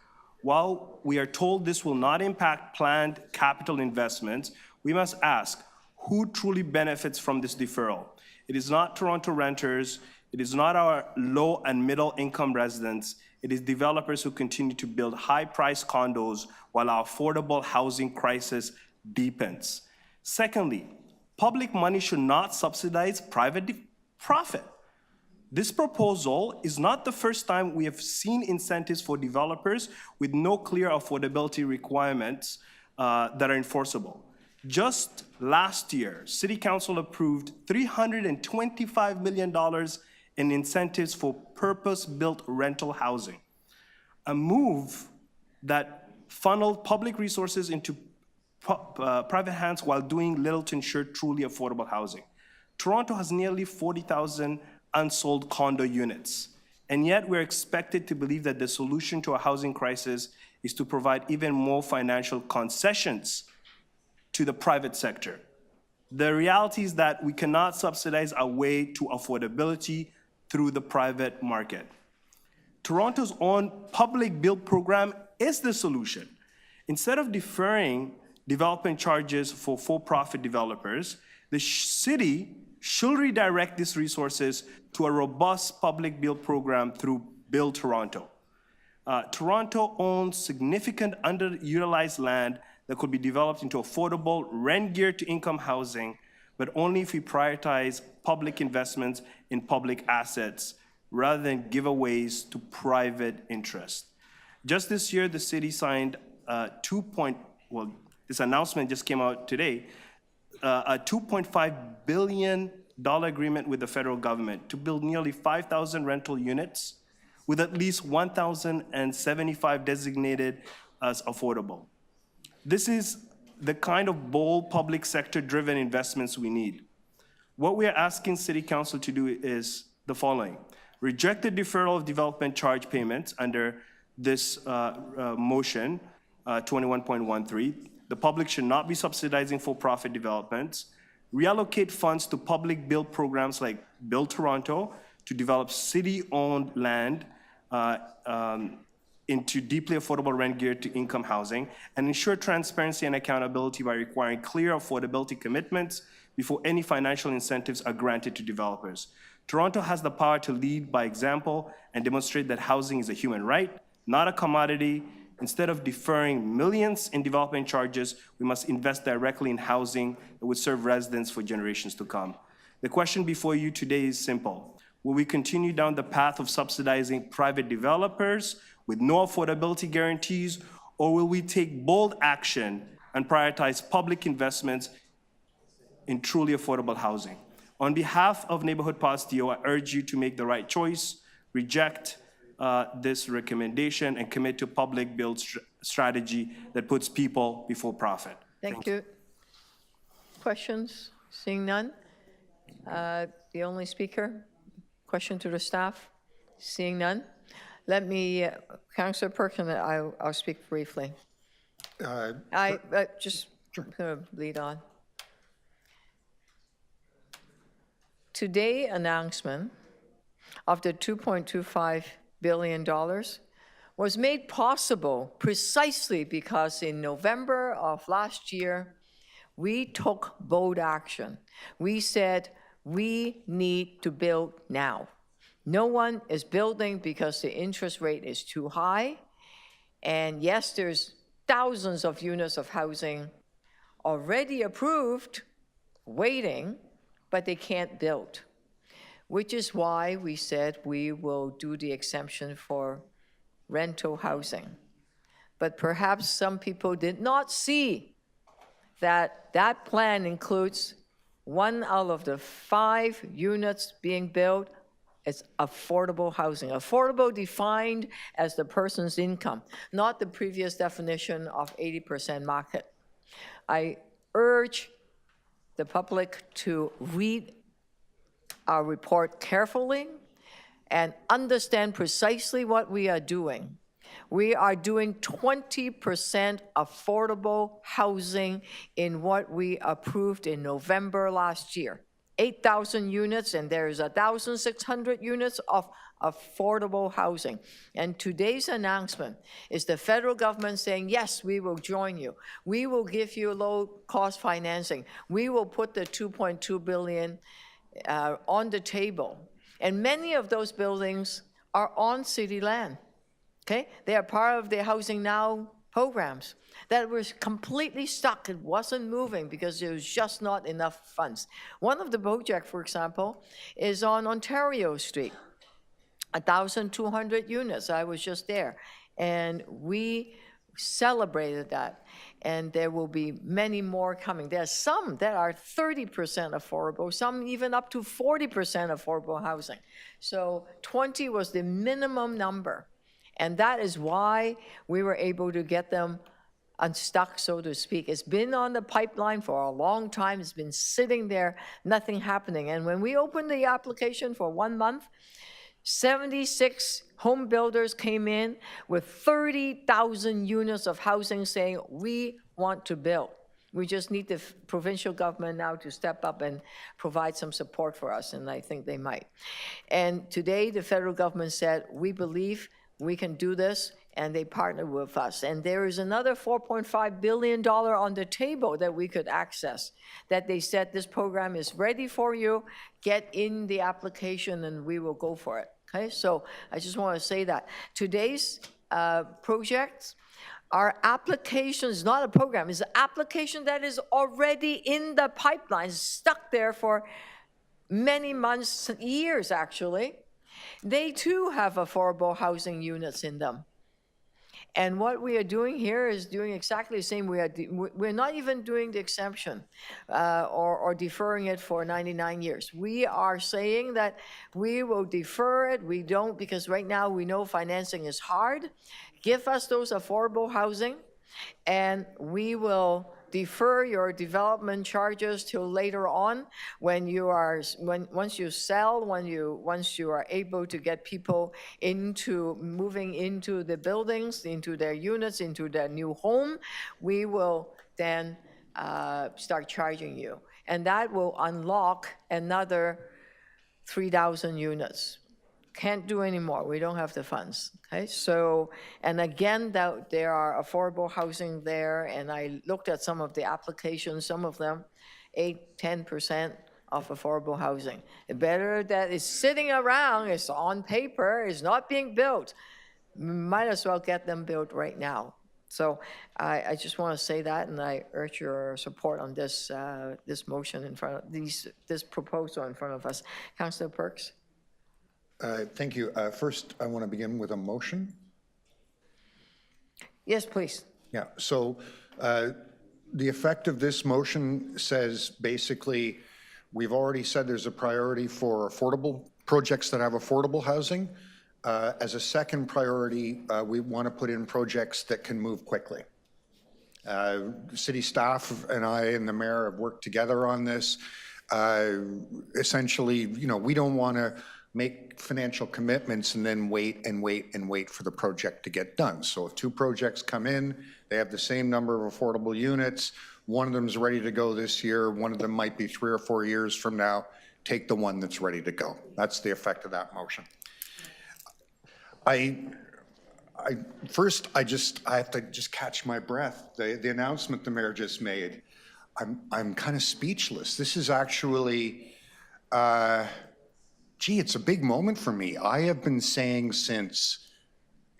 While we are told this will not impact planned capital investments, we must ask who truly benefits from this deferral. It is not Toronto renters, it is not our low and middle income residents, it is developers who continue to build high-priced condos while our affordable housing crisis deepens. Secondly, public money should not subsidize private profit. This proposal is not the first time we have seen incentives for developers with no clear affordability requirements that are enforceable. Just last year, City Council approved $325 million in incentives for purpose-built rental housing, a move that funneled public resources into private hands while doing little to ensure truly affordable housing. Toronto has nearly 40,000 unsold condo units, and yet we're expected to believe that the solution to a housing crisis is to provide even more financial concessions to the private sector. The reality is that we cannot subsidize our way to affordability through the private market. Toronto's own public build program is the solution. Instead of deferring development charges for-profit developers, the city should redirect these resources to a robust public build program through Build Toronto. Toronto owns significant underutilized land that could be developed into affordable, rent-geared to income housing, but only if we prioritize public investments in public assets rather than giveaways to private interest. Just this year, the city signed this announcement just came out today, a $2.5 billion agreement with the federal government to build nearly 5,000 rental units with at least 1,075 designated as affordable. This is the kind of bold public sector-driven investments we need. What we are asking City Council to do is the following. Reject the deferral of development charge payments under this motion, 21.13. The public should not be subsidizing for-profit developments. Reallocate funds to public build programs like Build Toronto to develop city-owned land into deeply affordable rent-geared to income housing, and ensure transparency and accountability by requiring clear affordability commitments before any financial incentives are granted to developers. Toronto has the power to lead by example and demonstrate that housing is a human right, not a commodity. Instead of deferring millions in development charges, we must invest directly in housing that would serve residents for generations to come. The question before you today is simple. Will we continue down the path of subsidizing private developers with no affordability guarantees, or will we take bold action and prioritize public investments in truly affordable housing? On behalf of Neighborhood Postio, I urge you to make the right choice, reject this recommendation, and commit to public build strategy that puts people before profit. Thank you. Questions? Seeing none? The only speaker? Question to the staff? Seeing none? Let me, Councillor Perkin, I'll speak briefly. Just gonna lead on. Today announcement of the $2.25 billion was made possible precisely because in November of last year, we took bold action. We said, we need to build now. No one is building because the interest rate is too high. And yes, there's thousands of units of housing already approved, waiting, but they can't build. which is why we said we will do the exemption for rental housing. But perhaps some people did not see that that plan includes 1 out of the 5 units being built as affordable housing. Affordable defined as the person's income, not the previous definition of 80% market. I urge the public to read our report carefully and understand precisely what we are doing. We are doing 20% affordable housing in what we approved in November last year. 8,000 units, and there's 1,600 units of affordable housing. And today's announcement is the federal government saying, yes, we will join you. We will give you low-cost financing. We will put the $2.2 billion on the table. And many of those buildings are on city land. Okay, they are part of the Housing Now programs that were completely stuck. It wasn't moving because there was just not enough funds. One of the projects, for example, is on Ontario Street, 1,200 units. I was just there, and we celebrated that. And there will be many more coming. There are some that are 30% affordable, some even up to 40% affordable housing. So 20 was the minimum number. And that is why we were able to get them unstuck, so to speak. It's been on the pipeline for a long time. It's been sitting there, nothing happening. And when we opened the application for 1 month, 76 home builders came in with 30,000 units of housing saying, we want to build. We just need the provincial government now to step up and provide some support for us, and I think they might. And today, the federal government said, we believe we can do this, and they partner with us. And there is another $4.5 billion on the table that we could access, that they said this program is ready for you, get in the application and we will go for it, okay? So I just want to say that. Today's projects, our application is not a program, it's an application that is already in the pipeline, stuck there for many months, years actually. They too have affordable housing units in them. And what we are doing here is doing exactly the same. We're not even doing the exemption or deferring it for 99 years. We are saying that we will defer it. We don't, because right now we know financing is hard. Give us those affordable housing, and we will defer your development charges till later on when you are, once you sell, once you are able to get people moving into the buildings, into their units, into their new home, we will then start charging you. And that will unlock another 3,000 units. Can't do anymore. We don't have the funds. Okay, so, and again, there are affordable housing there, and I looked at some of the applications, some of them 8-10% of affordable housing. It better that it's sitting around, it's on paper, it's not being built. Might as well get them built right now. So I just want to say that, and I urge your support on this this motion in front of this proposal in front of us. Councillor Perks. Thank you. First, I want to begin with a motion. Yes, please. Yeah, so the effect of this motion says basically, we've already said there's a priority for affordable projects that have affordable housing. As a second priority, we want to put in projects that can move quickly. City staff and I and the mayor have worked together on this. Essentially, you know, we don't want to make financial commitments and then wait and wait and wait for the project to get done. So if 2 projects come in, they have the same number of affordable units, one of them is ready to go this year, one of them might be 3 or 4 years from now, take the one that's ready to go. That's the effect of that motion. First, I have to just catch my breath. The announcement the mayor just made, I'm kind of speechless. This is actually, gee, it's a big moment for me. I have been saying since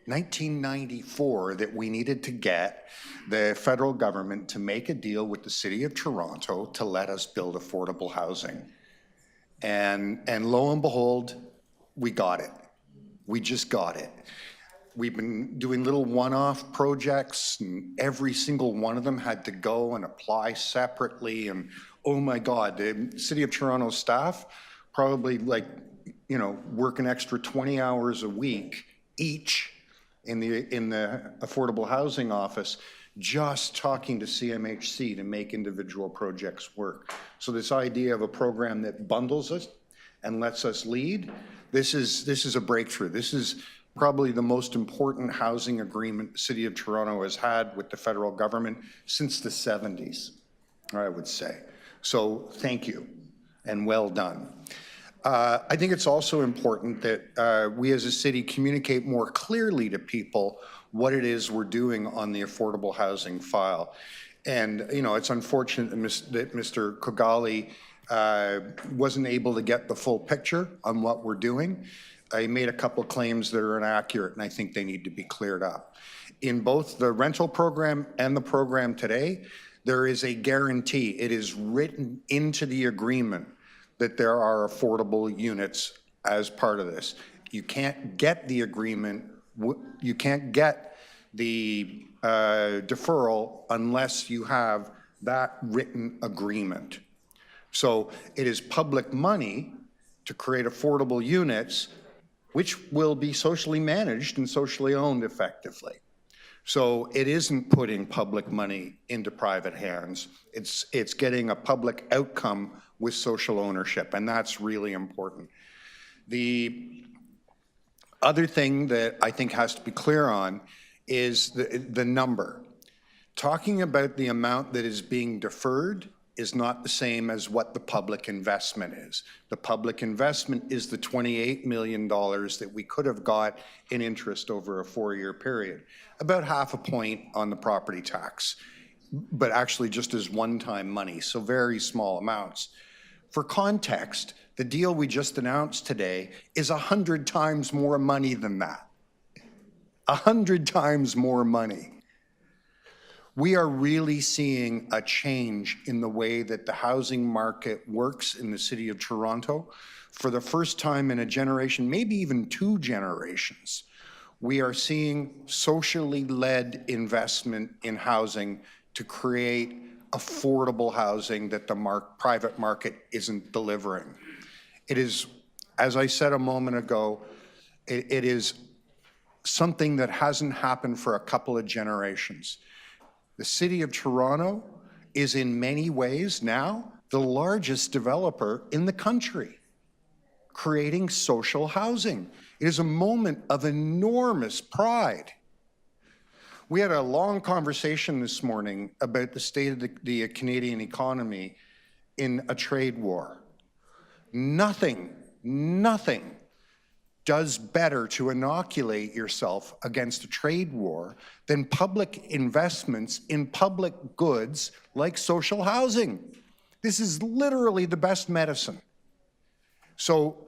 1994 that we needed to get the federal government to make a deal with the City of Toronto to let us build affordable housing. And lo and behold, we got it. We just got it. We've been doing little one-off projects, and every single one of them had to go and apply separately. And oh my God, the City of Toronto staff probably work an extra 20 hours a week each in the affordable housing office, just talking to CMHC to make individual projects work. So this idea of a program that bundles us and lets us lead, this is a breakthrough. This is probably the most important housing agreement the City of Toronto has had with the federal government since the 70s, I would say. So thank you and well done. I think it's also important that we as a city communicate more clearly to people what it is we're doing on the affordable housing file. And, you know, it's unfortunate that Mr. Kogali wasn't able to get the full picture on what we're doing. I made a couple of claims that are inaccurate, and I think they need to be cleared up. In both the rental program and the program today, there is a guarantee. It is written into the agreement that there are affordable units as part of this. You can't get the agreement, you can't get the deferral unless you have that written agreement. So it is public money to create affordable units, which will be socially managed and socially owned effectively. So it isn't putting public money into private hands. It's getting a public outcome with social ownership, and that's really important. The other thing that I think has to be clear on is the number. Talking about the amount that is being deferred is not the same as what the public investment is. The public investment is the $28 million that we could have got in interest over a 4-year period, about half a point on the property tax, but actually just as one-time money, so very small amounts. For context, the deal we just announced today is 100 times more money than that. 100 times more money. We are really seeing a change in the way that the housing market works in the City of Toronto. For the first time in a generation, maybe even 2 generations, we are seeing socially led investment in housing to create affordable housing that the private market isn't delivering. It is, as I said a moment ago, it is something that hasn't happened for a couple of generations. The City of Toronto is in many ways now the largest developer in the country, creating social housing. It is a moment of enormous pride. We had a long conversation this morning about the state of the Canadian economy in a trade war. Nothing does better to inoculate yourself against a trade war than public investments in public goods like social housing. This is literally the best medicine. So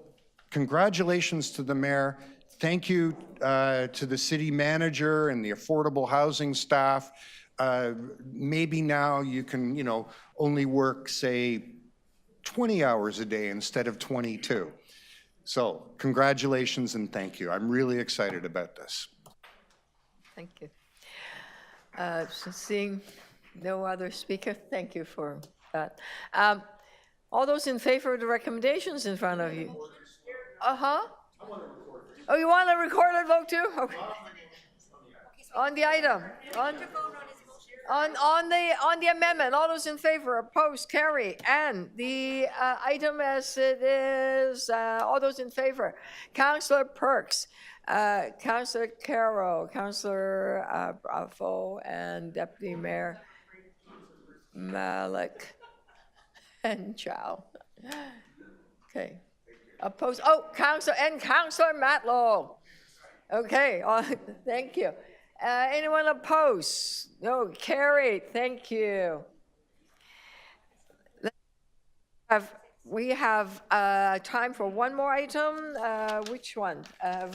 congratulations to the mayor. Thank you to the city manager and the affordable housing staff. Maybe now you can, only work, say, 20 hours a day instead of 22. So congratulations and thank you. I'm really excited about this. Thank you. So seeing no other speaker, thank you for that. All those in favor of the recommendations in front of you? Uh-huh. Oh, you want a recorded vote too? Okay. On the item. On the amendment, all those in favor, opposed, carry, and the item as it is, all those in favor. Councillor Perks, Councillor Carroll, Councillor Bravo, and Deputy Mayor Malik and Chow. Okay. Opposed, Councillor Matlow. Okay, thank you. Anyone opposed? No, carried. Thank you. We have time for one more item. Which one? I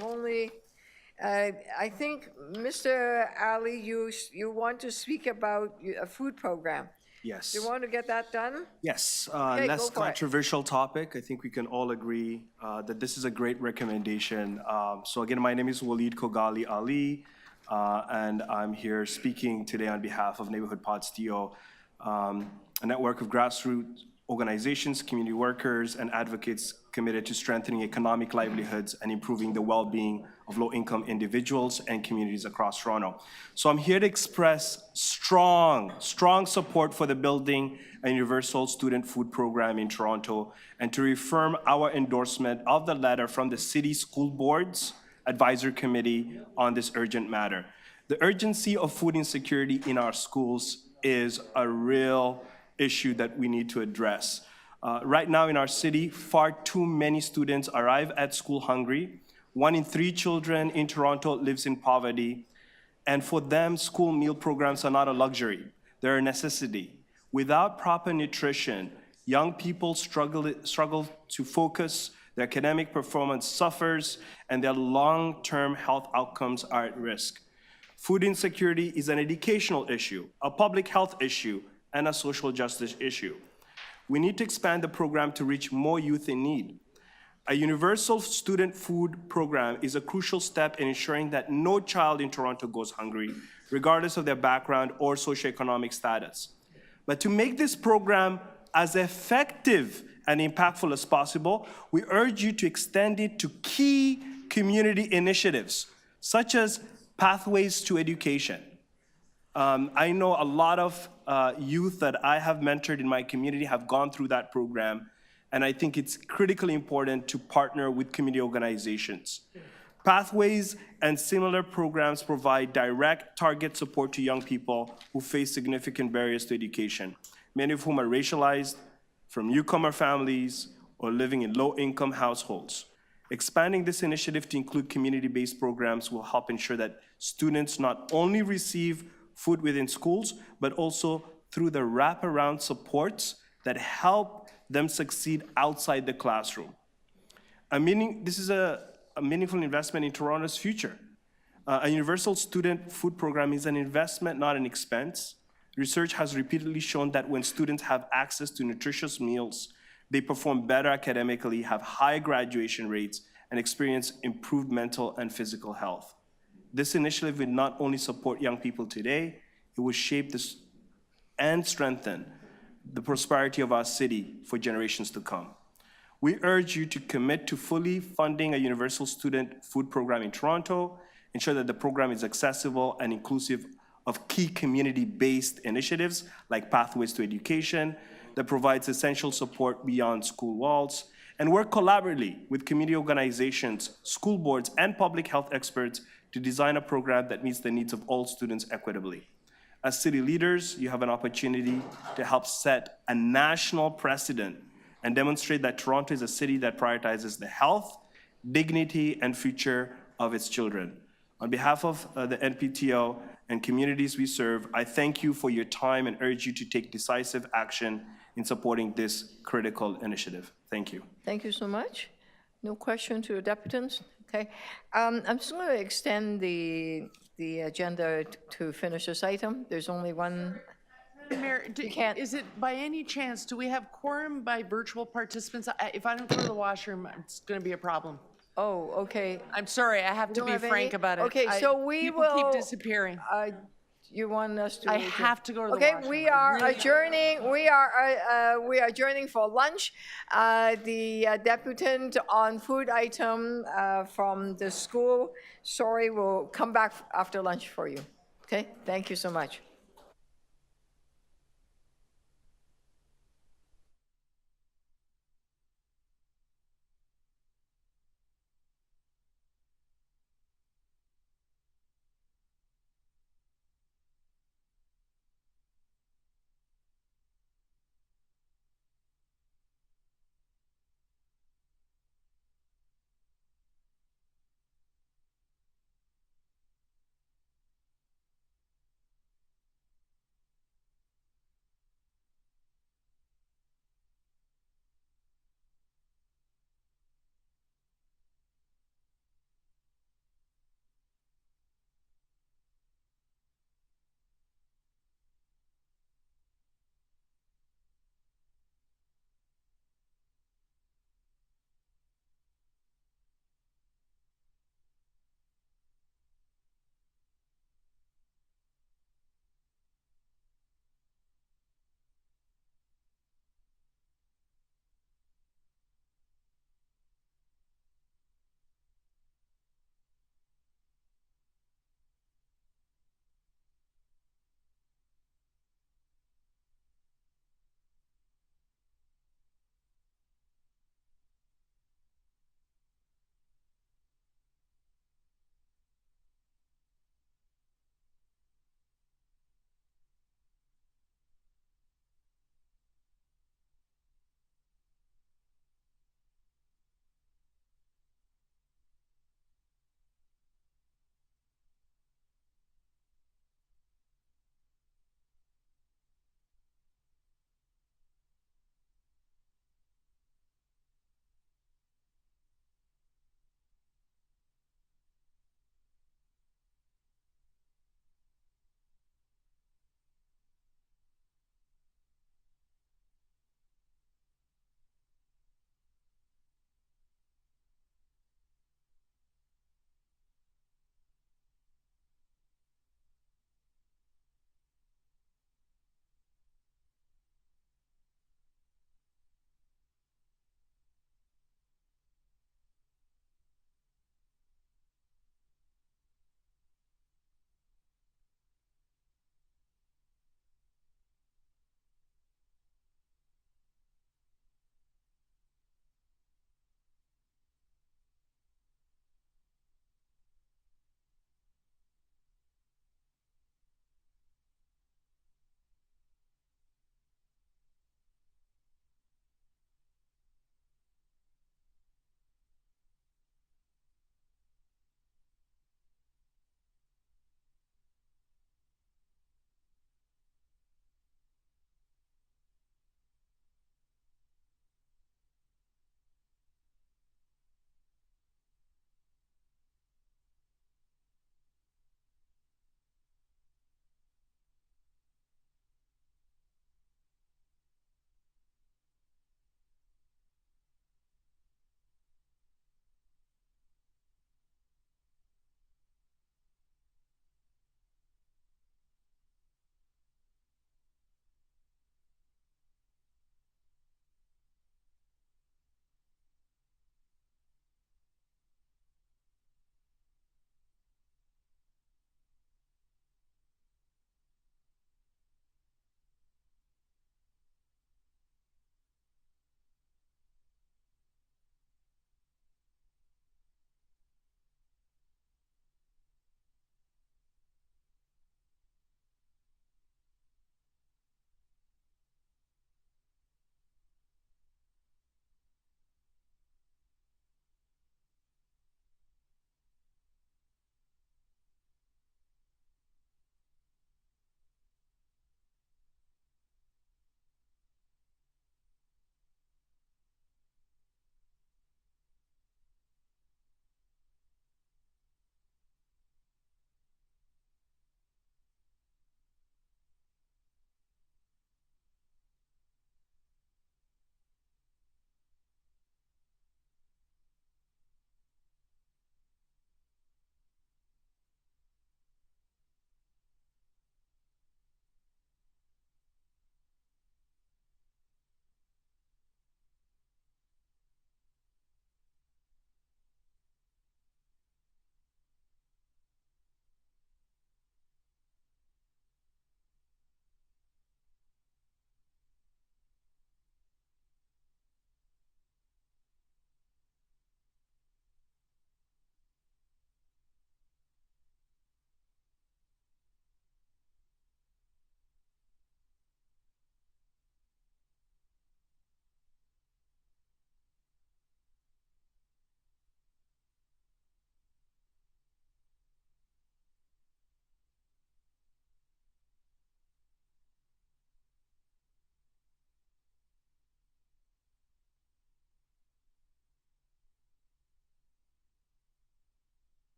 think, Mr. Ali, you want to speak about a food program. Yes. Do you want to get that done? Yes, Okay, less go for it. controversial topic. I think we can all agree that this is a great recommendation. So again, my name is Waleed Kogali Ali, and I'm here speaking today on behalf of Neighborhood Pods TO, a network of grassroots organizations, community workers, and advocates committed to strengthening economic livelihoods and improving the well-being of low-income individuals and communities across Toronto. So I'm here to express strong support for the building a universal student food program in Toronto and to reaffirm our endorsement of the letter from the City School Board's Advisory Committee on this urgent matter. The urgency of food insecurity in our schools is a real issue that we need to address. Right now in our city, far too many students arrive at school hungry. 1 in 3 children in Toronto lives in poverty. And for them, school meal programs are not a luxury, they're a necessity. Without proper nutrition, young people struggle to focus, their academic performance suffers, and their long-term health outcomes are at risk. Food insecurity is an educational issue, a public health issue, and a social justice issue. We need to expand the program to reach more youth in need. A universal student food program is a crucial step in ensuring that no child in Toronto goes hungry, regardless of their background or socioeconomic status. But to make this program as effective and impactful as possible, we urge you to extend it to key community initiatives, such as Pathways to Education. I know a lot of youth that I have mentored in my community have gone through that program, and I think it's critically important to partner with community organizations. Pathways and similar programs provide direct target support to young people who face significant barriers to education, many of whom are racialized, from newcomer families, or living in low-income households. Expanding this initiative to include community-based programs will help ensure that students not only receive food within schools, but also through the wraparound supports that help them succeed outside the classroom. This is a meaningful investment in Toronto's future. A universal student food program is an investment, not an expense. Research has repeatedly shown that when students have access to nutritious meals, they perform better academically, have high graduation rates, and experience improved mental and physical health. This initiative will not only support young people today, it will shape this and strengthen the prosperity of our city for generations to come. We urge you to commit to fully funding a universal student food program in Toronto, ensure that the program is accessible and inclusive of key community-based initiatives like Pathways to Education that provides essential support beyond school walls, and work collaboratively with community organizations, school boards, and public health experts to design a program that meets the needs of all students equitably. As city leaders, you have an opportunity to help set a national precedent and demonstrate that Toronto is a city that prioritizes the health, dignity, and future of its children. On behalf of the NPTO and communities we serve, I thank you for your time and urge you to take decisive action in supporting this critical initiative. Thank you. Thank you so much. No question to the deputants? Okay. I'm just going to extend the agenda to finish this item. There's only one. Mayor, is it by any chance, do we have quorum by virtual participants? If I don't go to the washroom, it's going to be a problem. Oh, okay. I'm sorry, I have to Don't be have frank any? about it. Okay, so we people will. keep disappearing. You want us to? I have to go to the okay, washroom. we are adjourning. We are adjourning for lunch. The deputant on food item from the school, sorry, will come back after lunch for you. Okay, thank you so much.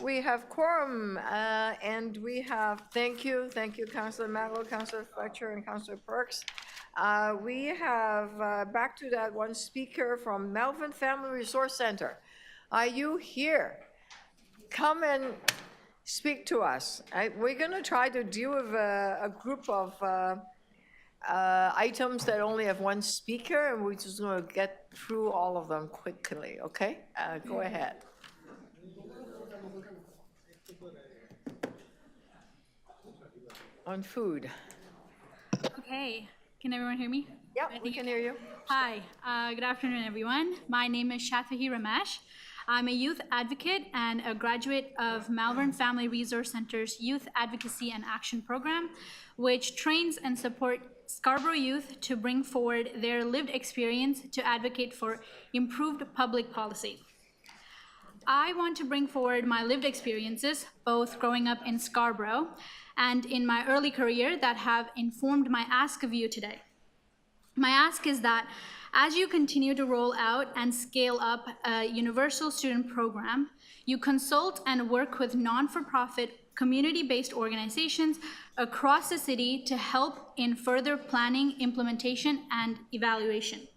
We have quorum, and we have, thank you, Councillor Mallow, Councillor Fletcher, and Councillor Perks. We have, back to that one speaker from Melvin Family Resource Center. Are you here? Come and speak to us. We're going to try to deal with a group of items that only have one speaker, and we're just going to get through all of them quickly, okay? Go ahead. On food. Okay, can everyone hear me? Yep, we can hear you. Hi, good afternoon, everyone. My name is Shafahi Ramesh. I'm a youth advocate and a graduate of Malvern Family Resource Center's Youth Advocacy and Action Program, which trains and supports Scarborough youth to bring forward their lived experience to advocate for improved public policy. I want to bring forward my lived experiences, both growing up in Scarborough and in my early career, that have informed my ask of you today. My ask is that as you continue to roll out and scale up a universal student program, you consult and work with non-for-profit community-based organizations across the city to help in further planning, implementation, and evaluation.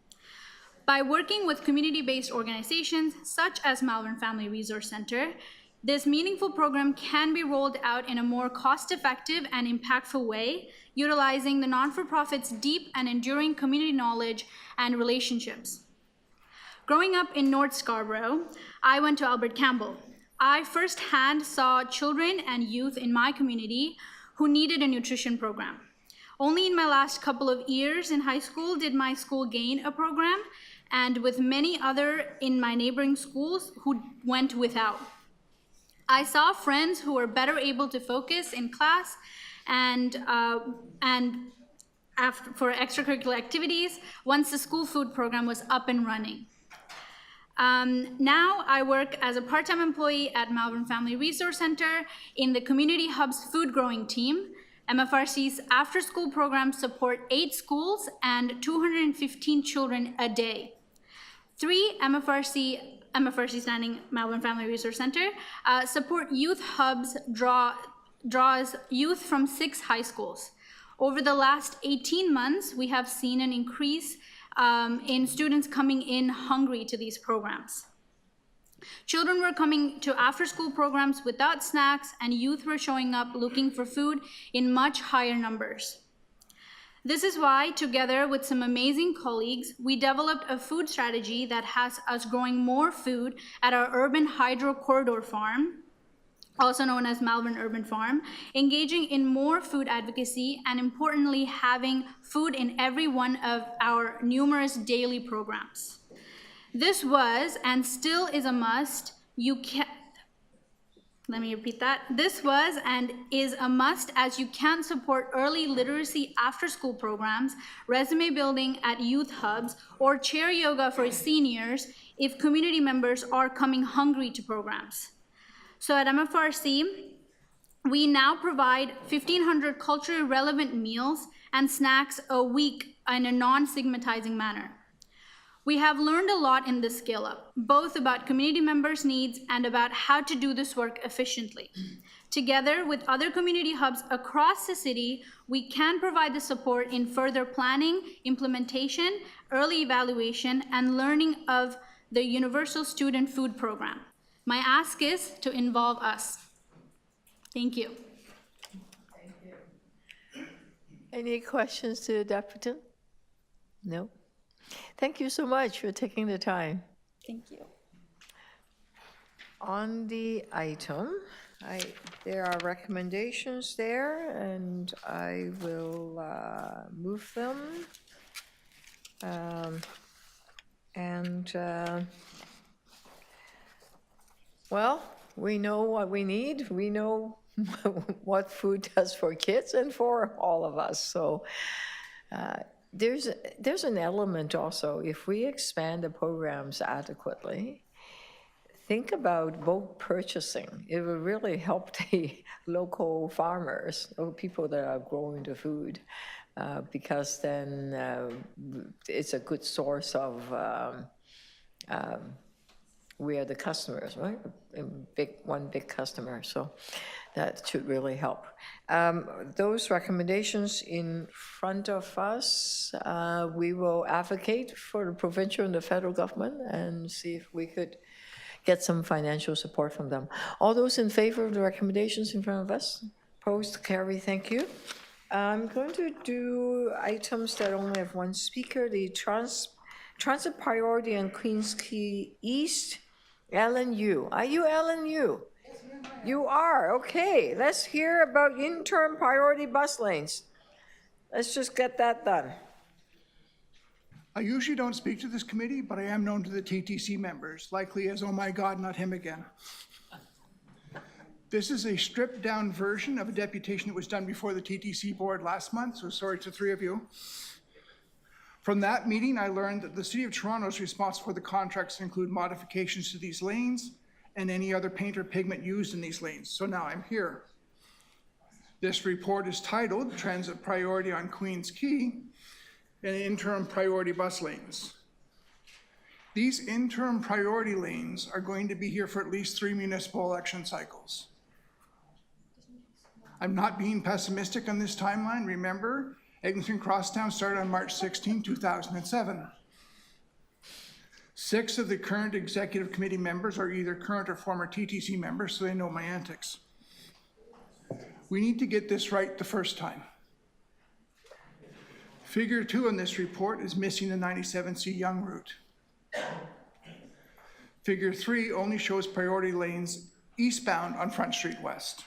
By working with community-based organizations such as Malvern Family Resource Center, this meaningful program can be rolled out in a more cost-effective and impactful way, utilizing the non-for-profit's deep and enduring community knowledge and relationships. Growing up in North Scarborough, I went to Albert Campbell. I firsthand saw children and youth in my community who needed a nutrition program. Only in my last couple of years in high school did my school gain a program, and with many other in my neighboring schools who went without. I saw friends who were better able to focus in class and for extracurricular activities once the school food program was up and running. Now I work as a part-time employee at Malvern Family Resource Center in the Community Hub's food growing team. MFRC's after-school programs support 8 schools and 215 children a day. 3 MFRC standing Malvern Family Resource Center, support youth hubs draws youth from 6 high schools. Over the last 18 months, we have seen an increase in students coming in hungry to these programs. Children were coming to after-school programs without snacks, and youth were showing up looking for food in much higher numbers. This is why, together with some amazing colleagues, we developed a food strategy that has us growing more food at our urban hydro corridor farm, also known as Malvern Urban Farm, engaging in more food advocacy, and importantly, having food in every one of our numerous daily programs. This was and still is a must. Let me repeat that. This was and is a must, as you can't support early literacy after-school programs, resume building at youth hubs, or chair yoga for seniors if community members are coming hungry to programs. So at MFRC, we now provide 1,500 culturally relevant meals and snacks a week in a non-stigmatizing manner. We have learned a lot in this scale up, both about community members' needs and about how to do this work efficiently. Together with other community hubs across the city, we can provide the support in further planning, implementation, early evaluation, and learning of the Universal Student Food Program. My ask is to involve us. Thank you. Thank you. Any questions to the deputy? No? Thank you so much for taking the time. Thank you. On the item, there are recommendations there, and I will move them. Well, we know what we need. We know what food does for kids and for all of us. So there's an element also, if we expand the programs adequately, think about bulk purchasing. It will really help the local farmers or people that are growing the food, because then it's a good source of we are the customers, right? One big customer, so that should really help. Those recommendations in front of us, we will advocate for the provincial and the federal government and see if we could get some financial support from them. All those in favor of the recommendations in front of us? Opposed, carry, thank you. I'm going to do items that only have one speaker, the transit priority on Queens Quay East. Ellen Yu. Are you Ellen Yu? You are, okay. Let's hear about interim priority bus lanes. Let's just get that done. I usually don't speak to this committee, but I am known to the TTC members, likely as, oh my God, not him again. This is a stripped down version of a deputation that was done before the TTC board last month, so sorry to 3 of you. From that meeting, I learned that the City of Toronto is responsible for the contracts that include modifications to these lanes and any other paint or pigment used in these lanes. So now I'm here. This report is titled Transit Priority on Queens Quay and Interim Priority Bus Lanes. These interim priority lanes are going to be here for at least 3 municipal election cycles. I'm not being pessimistic on this timeline. Remember, Eglinton Crosstown started on March 16, 2007. 6 of the current executive committee members are either current or former TTC members, so they know my antics. We need to get this right the first time. Figure 2 on this report is missing the 97C Young route. Figure 3 only shows priority lanes eastbound on Front Street West.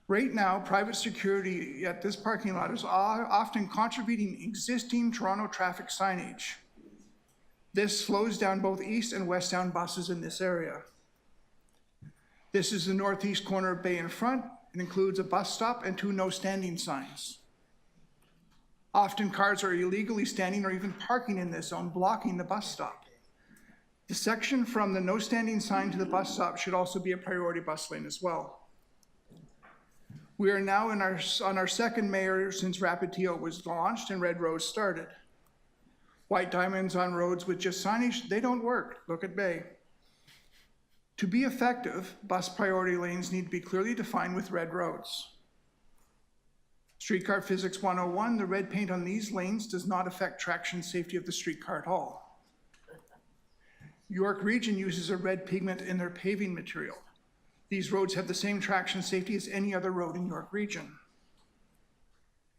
Right now, private security at this parking lot is often contravening existing Toronto traffic signage. This slows down both east and westbound buses in this area. This is the northeast corner of Bay and Front. It includes a bus stop and 2 no standing signs. Often cars are illegally standing or even parking in this zone, blocking the bus stop. The section from the no standing sign to the bus stop should also be a priority bus lane as well. We are now on our second mayor since Rapid TO was launched and Red Roads started. White diamonds on roads with just signage, they don't work. Look at Bay. To be effective, bus priority lanes need to be clearly defined with red roads. Streetcar Physics 101, the red paint on these lanes does not affect traction safety of the streetcar at all. York Region uses a red pigment in their paving material. These roads have the same traction safety as any other road in York Region.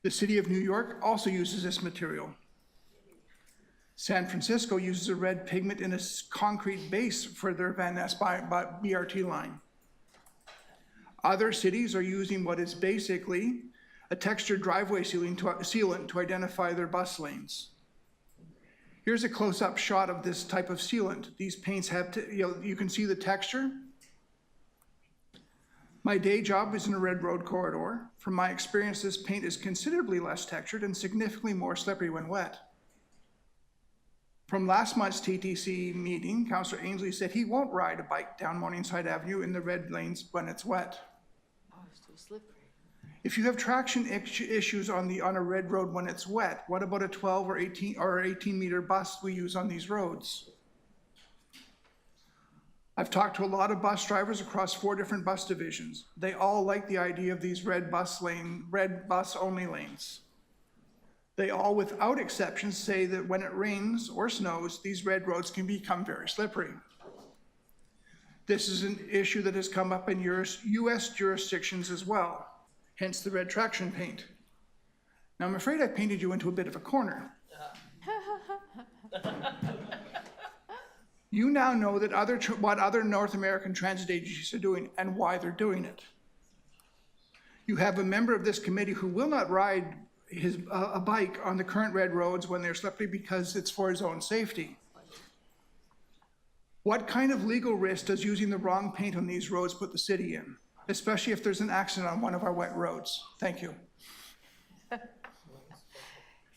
The City of New York also uses this material. San Francisco uses a red pigment in a concrete base for their Van Ness BRT line. Other cities are using what is basically a textured driveway sealant to identify their bus lanes. Here's a close-up shot of this type of sealant. These paints have, you can see the texture. My day job is in a red road corridor. From my experience, this paint is considerably less textured and significantly more slippery when wet. From last month's TTC meeting, Councillor Ainsley said he won't ride a bike down Morningside Avenue in the red lanes when it's wet. Oh, it's too slippery. If you have traction issues on a red road when it's wet, what about a 12 or 18 meter bus we use on these roads? I've talked to a lot of bus drivers across 4 different bus divisions. They all like the idea of these red bus only lanes. They all, without exceptions, say that when it rains or snows, these red roads can become very slippery. This is an issue that has come up in US jurisdictions as well, hence the red traction paint. Now, I'm afraid I painted you into a bit of a corner. You now know that what other North American transit agencies are doing and why they're doing it. You have a member of this committee who will not ride a bike on the current red roads when they're slippery because it's for his own safety. What kind of legal risk does using the wrong paint on these roads put the city in, especially if there's an accident on one of our wet roads? Thank you.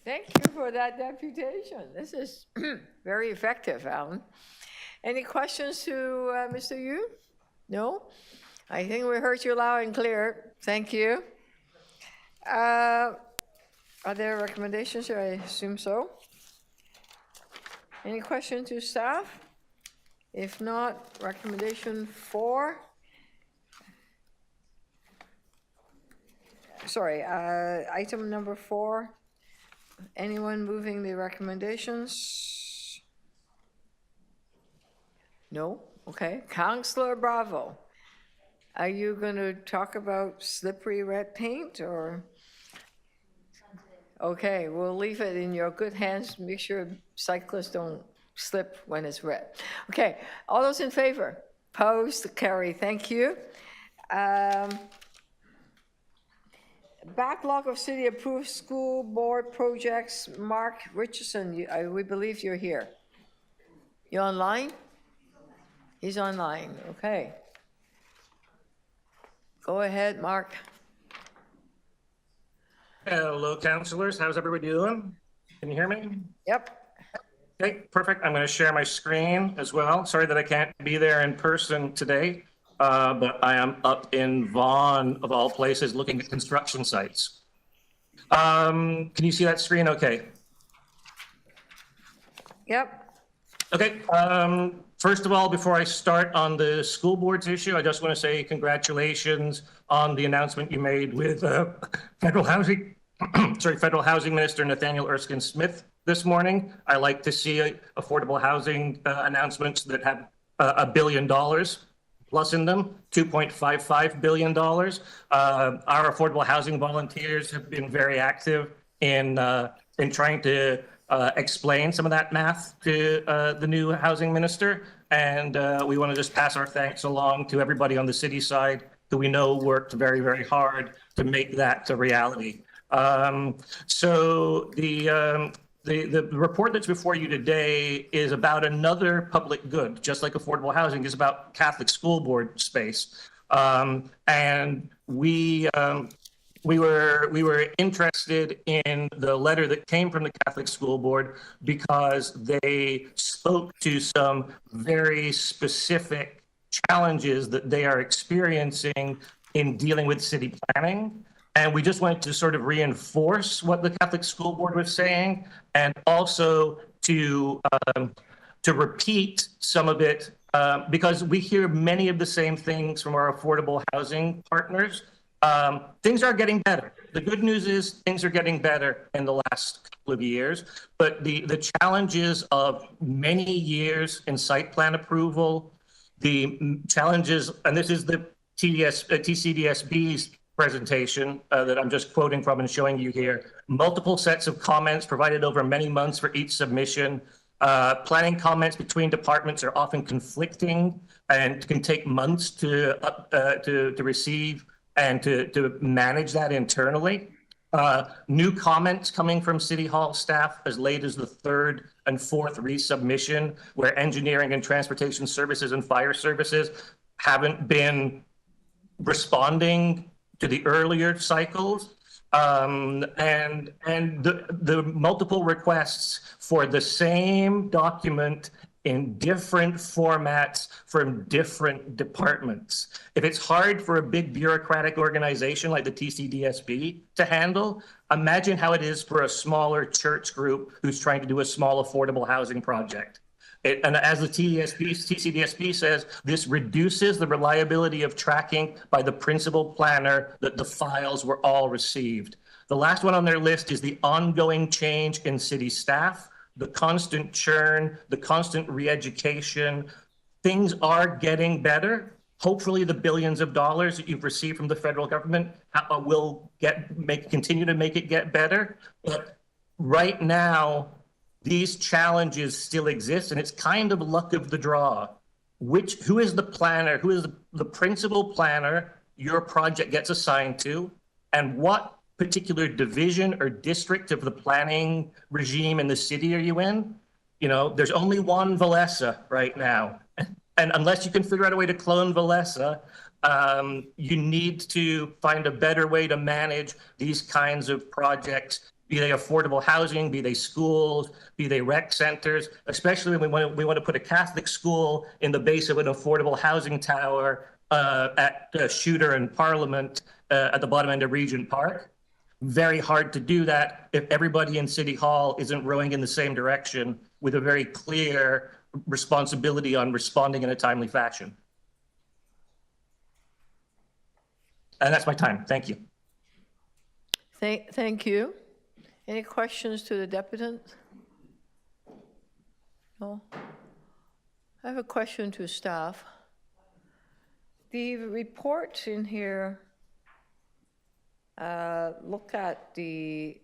Thank you for that deputation. This is very effective, Alan. Any questions to Mr. Yu? No? I think we heard you loud and clear. Thank you. Are there recommendations? I assume so. Any questions to staff? If not, recommendation 4. Sorry, item number 4. Anyone moving the recommendations? No? Okay. Councillor Bravo, are you going to talk about slippery red paint or? Okay, we'll leave it in your good hands. Make sure cyclists don't slip when it's red. Okay, all those in favor? Opposed? Carry. Thank you. Backlog of city approved school board projects. Mark Richardson, we believe you're here. You online? He's online. Okay. Go ahead, Mark. Hello, councilors. How's everybody doing? Can you hear me? Yep. Okay, perfect. I'm going to share my screen as well. Sorry that I can't be there in person today, but I am up in Vaughan, of all places, looking at construction sites. Can you see that screen okay? Yep. Okay. First of all, before I start on the school boards issue, I just want to say congratulations on the announcement you made with federal housing, Federal Housing Minister Nathaniel Erskine Smith this morning. I like to see affordable housing announcements that have $1 billion plus in them, $2.55 billion. Our affordable housing volunteers have been very active in trying to explain some of that math to the new housing minister. And we want to just pass our thanks along to everybody on the city side who we know worked very, very hard to make that a reality. So the report that's before you today is about another public good, just like affordable housing is about Catholic school board space. And we were interested in the letter that came from the Catholic School Board because they spoke to some very specific challenges that they are experiencing in dealing with city planning. And we just wanted to sort of reinforce what the Catholic School Board was saying, and also to repeat some of it, because we hear many of the same things from our affordable housing partners. Things are getting better. The good news is things are getting better in the last couple of years, but the challenges of many years in site plan approval, the challenges, and this is the TCDSB's presentation that I'm just quoting from and showing you here, multiple sets of comments provided over many months for each submission. Planning comments between departments are often conflicting and can take months to receive and to manage that internally. New comments coming from City Hall staff as late as the 3rd and 4th resubmission, where engineering and transportation services and fire services haven't been responding to the earlier cycles. And the multiple requests for the same document in different formats from different departments. If it's hard for a big bureaucratic organization like the TCDSB to handle, imagine how it is for a smaller church group who's trying to do a small affordable housing project. And as the TCDSB says, this reduces the reliability of tracking by the principal planner that the files were all received. The last one on their list is the ongoing change in city staff, the constant churn, the constant re-education. Things are getting better. Hopefully the billions of dollars that you've received from the federal government will continue to make it get better. But right now, these challenges still exist, and it's kind of luck of the draw. Who is the planner? Who is the principal planner your project gets assigned to, and what particular division or district of the planning regime in the city are you in? You know, there's only one Valesa right now. And unless you can figure out a way to clone Valesa, you need to find a better way to manage these kinds of projects, be they affordable housing, be they schools, be they rec centers, especially when we want to put a Catholic school in the base of an affordable housing tower at Shooter and Parliament at the bottom end of Regent Park. Very hard to do that if everybody in City Hall isn't rowing in the same direction with a very clear responsibility on responding in a timely fashion. And that's my time. Thank you. Thank you. Any questions to the deputant? No? I have a question to staff. The report in here look at the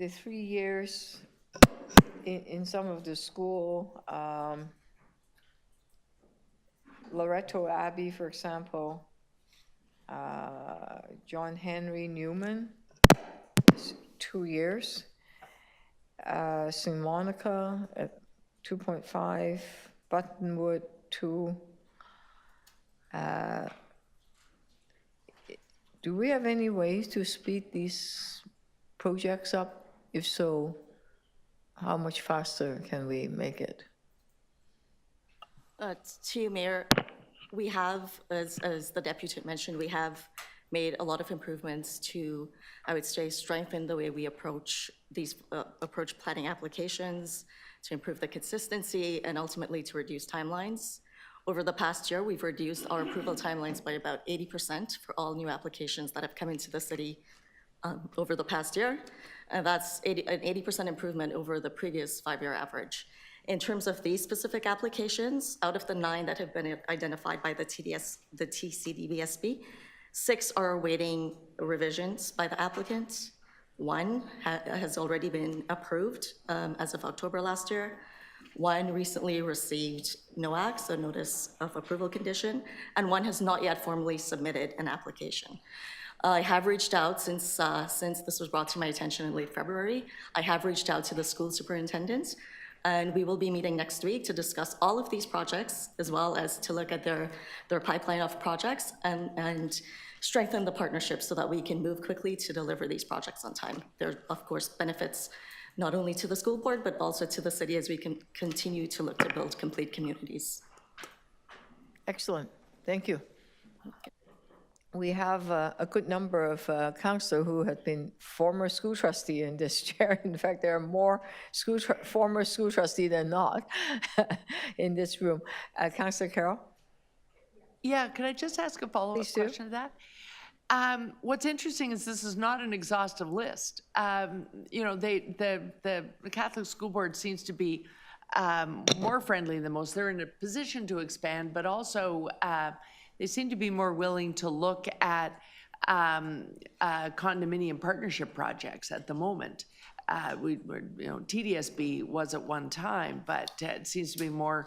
3 years in some of the school, Loretto Abbey, for example, John Henry Newman, 2 years, St. Monica at 2.5, Buttonwood 2. Do we have any ways to speed these projects up? If so, how much faster can we make it? To you, Mayor, we have, as the deputant mentioned, we have made a lot of improvements to, I would say, strengthen the way we approach these approach planning applications, to improve the consistency, and ultimately to reduce timelines. Over the past year, we've reduced our approval timelines by about 80% for all new applications that have come into the city over the past year. And that's an 80% improvement over the previous 5-year average. In terms of these specific applications, out of the 9 that have been identified by the TCDBSB, 6 are awaiting revisions by the applicant. 1 has already been approved as of October last year. 1 recently received NOAC, so Notice of Approval Condition, and 1 has not yet formally submitted an application. I have reached out since this was brought to my attention in late February. I have reached out to the school superintendent, and we will be meeting next week to discuss all of these projects, as well as to look at their pipeline of projects and strengthen the partnership so that we can move quickly to deliver these projects on time. There are, of course, benefits not only to the school board, but also to the city as we can continue to look to build complete communities. Excellent. Thank you. We have a good number of councillors who have been former school trustee in this chair. In fact, there are more former school trustee than not in this room. Councillor Carroll? Yeah, could I just ask a follow-up question to that? What's interesting is this is not an exhaustive list. You know, the Catholic School Board seems to be more friendly than most. They're in a position to expand, but also they seem to be more willing to look at condominium partnership projects at the moment. TDSB was at one time, but it seems to be more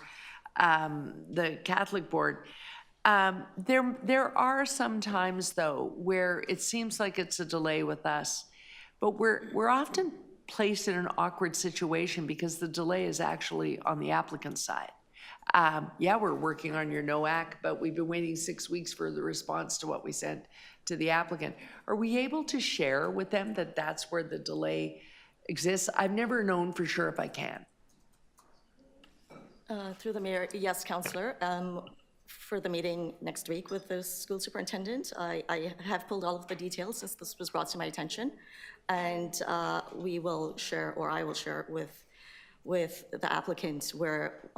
the Catholic Board. There are some times, though, where it seems like it's a delay with us, but we're often placed in an awkward situation because the delay is actually on the applicant's side. Yeah, we're working on your NOAC, but we've been waiting 6 weeks for the response to what we sent to the applicant. Are we able to share with them that that's where the delay exists? I've never known for sure if I can. Through the mayor, yes, Councillor. For the meeting next week with the school superintendent, I have pulled all of the details since this was brought to my attention, and we will share, or I will share with the applicant where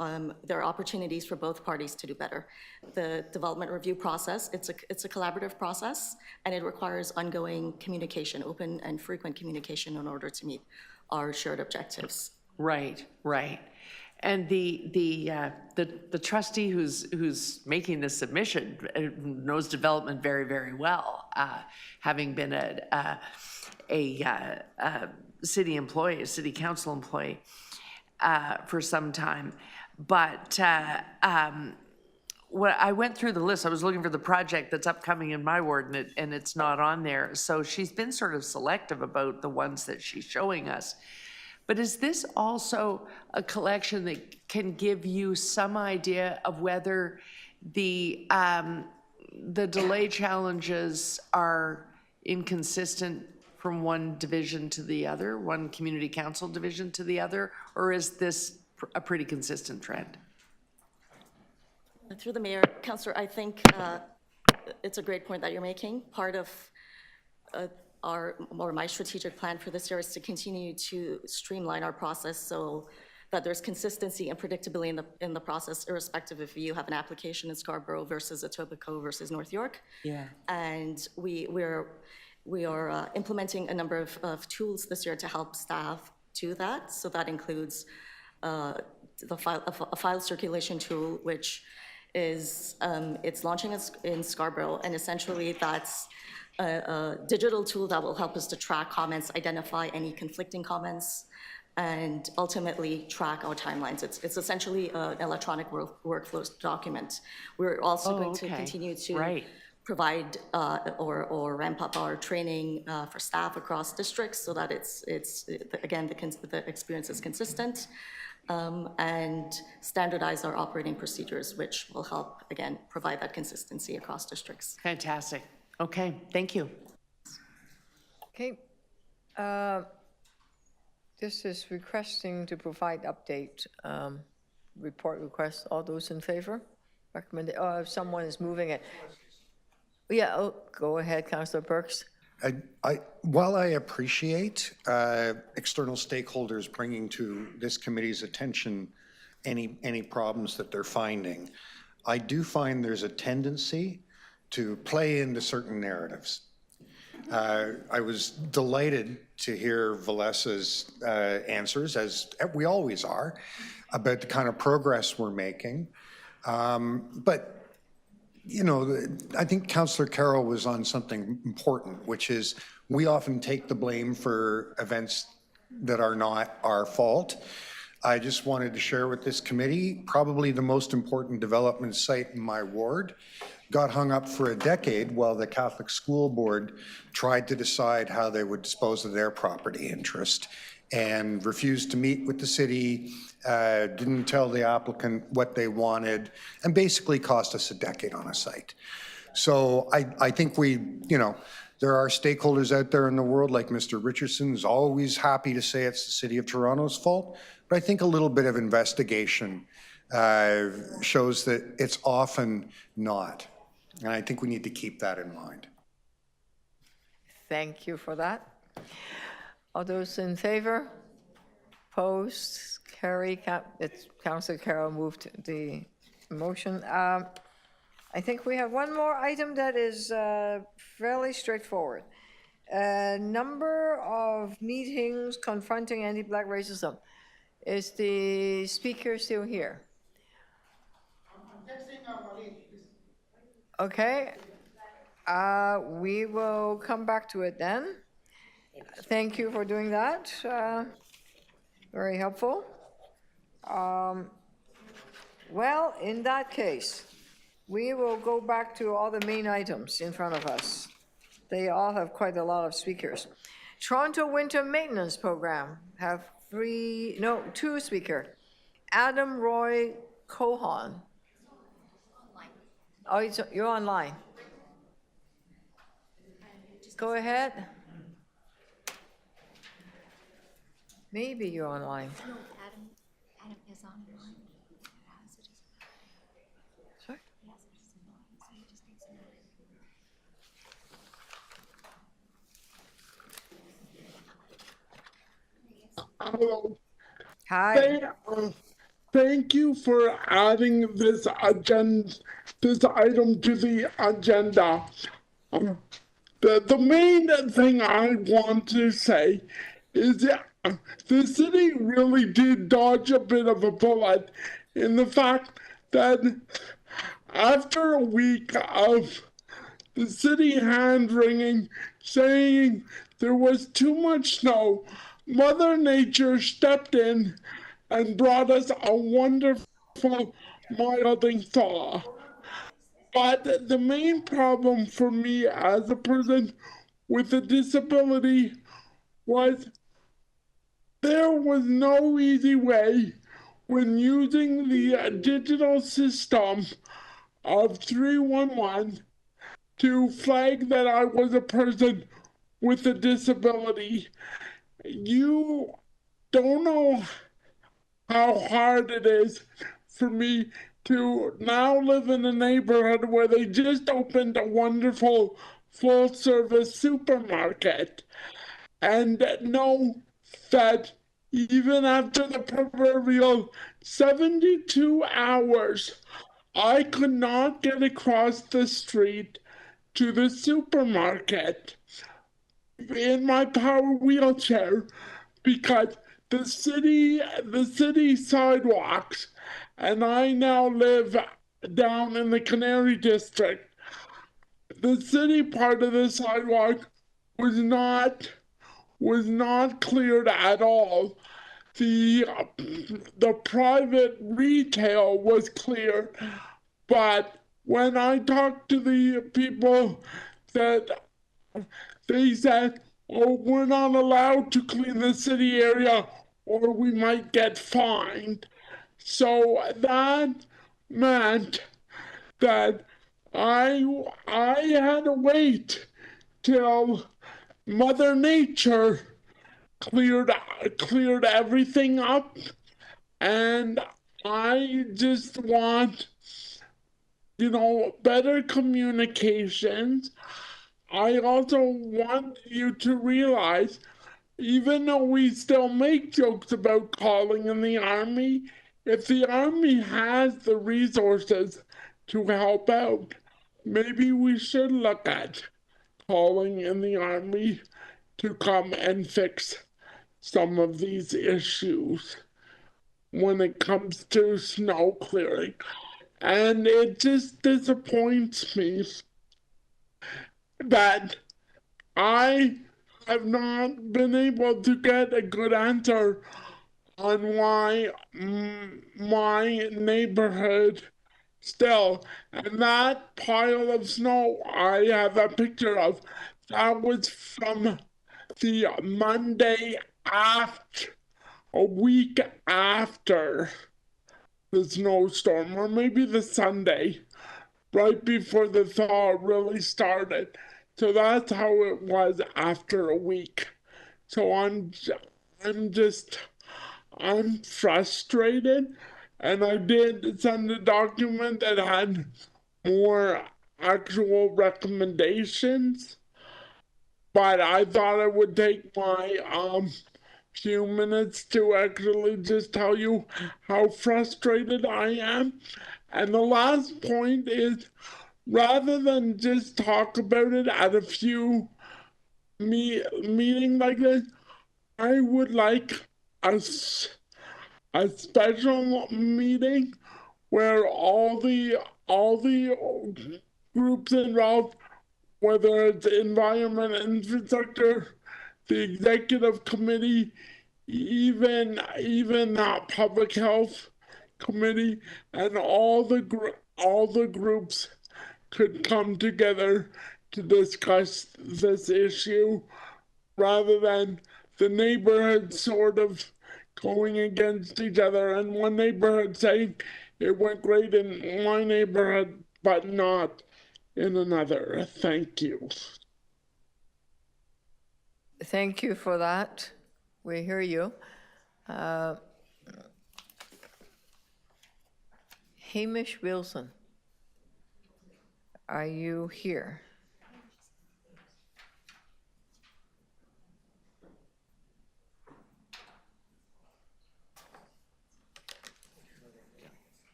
there are opportunities for both parties to do better. The development review process, it's a collaborative process, and it requires ongoing communication, open and frequent communication in order to meet our shared objectives. Right, right. And the trustee who's making this submission knows development very, very well, having been a city employee, a city council employee for some time. But when I went through the list, I was looking for the project that's upcoming in my ward, and it's not on there. So she's been sort of selective about the ones that she's showing us. But is this also a collection that can give you some idea of whether the delay challenges are inconsistent from one division to the other, one community council division to the other, or is this a pretty consistent trend? Through the mayor, Councillor, I think it's a great point that you're making. Part of my strategic plan for this year is to continue to streamline our process so that there's consistency and predictability in the process, irrespective if you have an application in Scarborough versus Etobicoke versus North York. Yeah. And we are implementing a number of tools this year to help staff do that. So that includes a file circulation tool, which is it's launching in Scarborough, and essentially that's a digital tool that will help us to track comments, identify any conflicting comments, and ultimately track our timelines. It's essentially an electronic workflow document. We're also going to continue to provide or ramp up our training for staff across districts so that it's again, the experience is consistent, and standardize our operating procedures, which will help, again, provide that consistency across districts. Fantastic. Okay, thank you. Okay. This is requesting to provide update, report request. All those in favor? Recommend, if someone is moving it. Yeah, oh, go ahead, Councillor Burks. While I appreciate external stakeholders bringing to this committee's attention any problems that they're finding, I do find there's a tendency to play into certain narratives. I was delighted to hear Valesa's answers, as we always are, about the kind of progress we're making. But you know, I think Councillor Carroll was on something important, which is we often take the blame for events that are not our fault. I just wanted to share with this committee, probably the most important development site in my ward got hung up for a decade while the Catholic School Board tried to decide how they would dispose of their property interest and refused to meet with the city, didn't tell the applicant what they wanted, and basically cost us a decade on a site. So I think there are stakeholders out there in the world, like Mr. Richardson, who's always happy to say it's the City of Toronto's fault, but I think a little bit of investigation shows that it's often not. And I think we need to keep that in mind. Thank you for that. All those in favor? Opposed? Carry. Councillor Carroll moved the motion. I think we have one more item that is fairly straightforward. Number of meetings confronting anti-Black racism. Is the speaker still here? Okay. We will come back to it then. Thank you for doing that. Very helpful. Well, in that case, we will go back to all the main items in front of us. They all have quite a lot of speakers. Toronto Winter Maintenance Program have two speakers. Adam Roy Cohan. Oh, you're online. Go ahead. Maybe you're online. No, Adam is online. Sorry? Hello. Hi. Thank you for adding this item to the agenda. The main thing I want to say is that the city really did dodge a bit of a bullet in the fact that after a week of the city hand-wringing, saying there was too much snow, Mother Nature stepped in and brought us a wonderful milding thaw. But the main problem for me as a person with a disability was there was no easy way when using the digital system of 311 to flag that I was a person with a disability. You don't know how hard it is for me to now live in a neighborhood where they just opened a wonderful full-service supermarket, and know that even after the proverbial 72 hours, I could not get across the street to the supermarket in my power wheelchair because the city sidewalks, and I now live down in the Canary District. The city part of the sidewalk was not cleared at all. The private retail was clear, but when I talked to the people, that they said, "Oh, we're not allowed to clean the city area, or we might get fined." So that meant that I had to wait till Mother Nature cleared everything up, and I just want, better communications. I also want you to realize, even though we still make jokes about calling in the Army, if the Army has the resources to help out, maybe we should look at calling in the Army to come and fix some of these issues when it comes to snow clearing. And it just disappoints me that I have not been able to get a good answer on why my neighborhood still, and that pile of snow I have a picture of, that was from the Monday after, a week after the snowstorm, or maybe the Sunday, right before the thaw really started. So that's how it was after a week. So I'm frustrated, and I did send a document that had more actual recommendations, but I thought it would take my few minutes to actually just tell you how frustrated I am. And the last point is, rather than just talk about it at a few meeting like this, I would like a special meeting where all the groups involved, whether it's environment and infrastructure, the executive committee, even that public health committee, and all the groups could come together to discuss this issue, rather than the neighborhood sort of going against each other, and one neighborhood saying it went great in my neighborhood but not in another. Thank you. Thank you for that. We hear you. Hamish Wilson, are you here?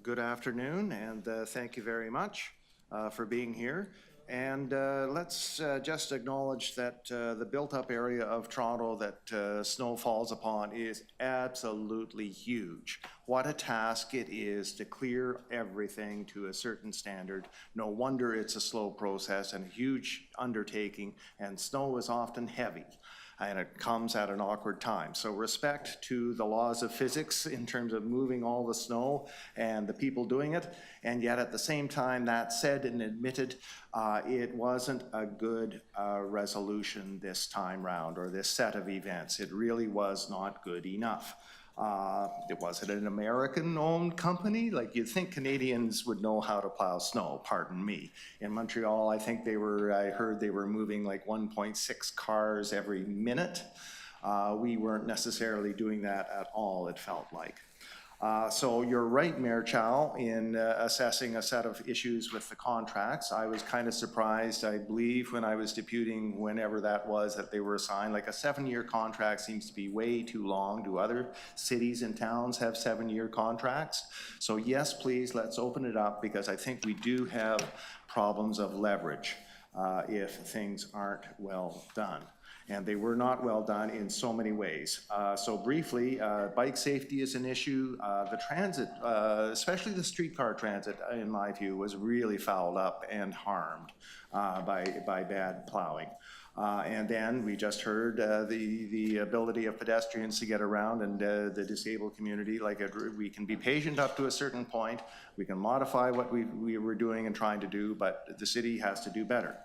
Good afternoon, and thank you very much for being here. And let's just acknowledge that the built-up area of Toronto that snow falls upon is absolutely huge. What a task it is to clear everything to a certain standard. No wonder it's a slow process and a huge undertaking, and snow is often heavy, and it comes at an awkward time. So respect to the laws of physics in terms of moving all the snow and the people doing it. And yet at the same time, that said and admitted, it wasn't a good resolution this time round, or this set of events. It really was not good enough. Was it an American-owned company? Like, you'd think Canadians would know how to plow snow, pardon me. In Montreal, I think I heard they were moving like 1.6 cars every minute. We weren't necessarily doing that at all, it felt like. So you're right, Mayor Chow, in assessing a set of issues with the contracts. I was kind of surprised, I believe, when I was deputing, whenever that was, that they were assigned. Like a 7-year contract seems to be way too long. Do other cities and towns have 7-year contracts? So yes, please, let's open it up, because I think we do have problems of leverage if things aren't well done. And they were not well done in so many ways. So briefly, bike safety is an issue. The transit, especially the streetcar transit, in my view, was really fouled up and harmed by bad plowing. And then we just heard the ability of pedestrians to get around, and the disabled community, we can be patient up to a certain point. We can modify what we were doing and trying to do, but the city has to do better.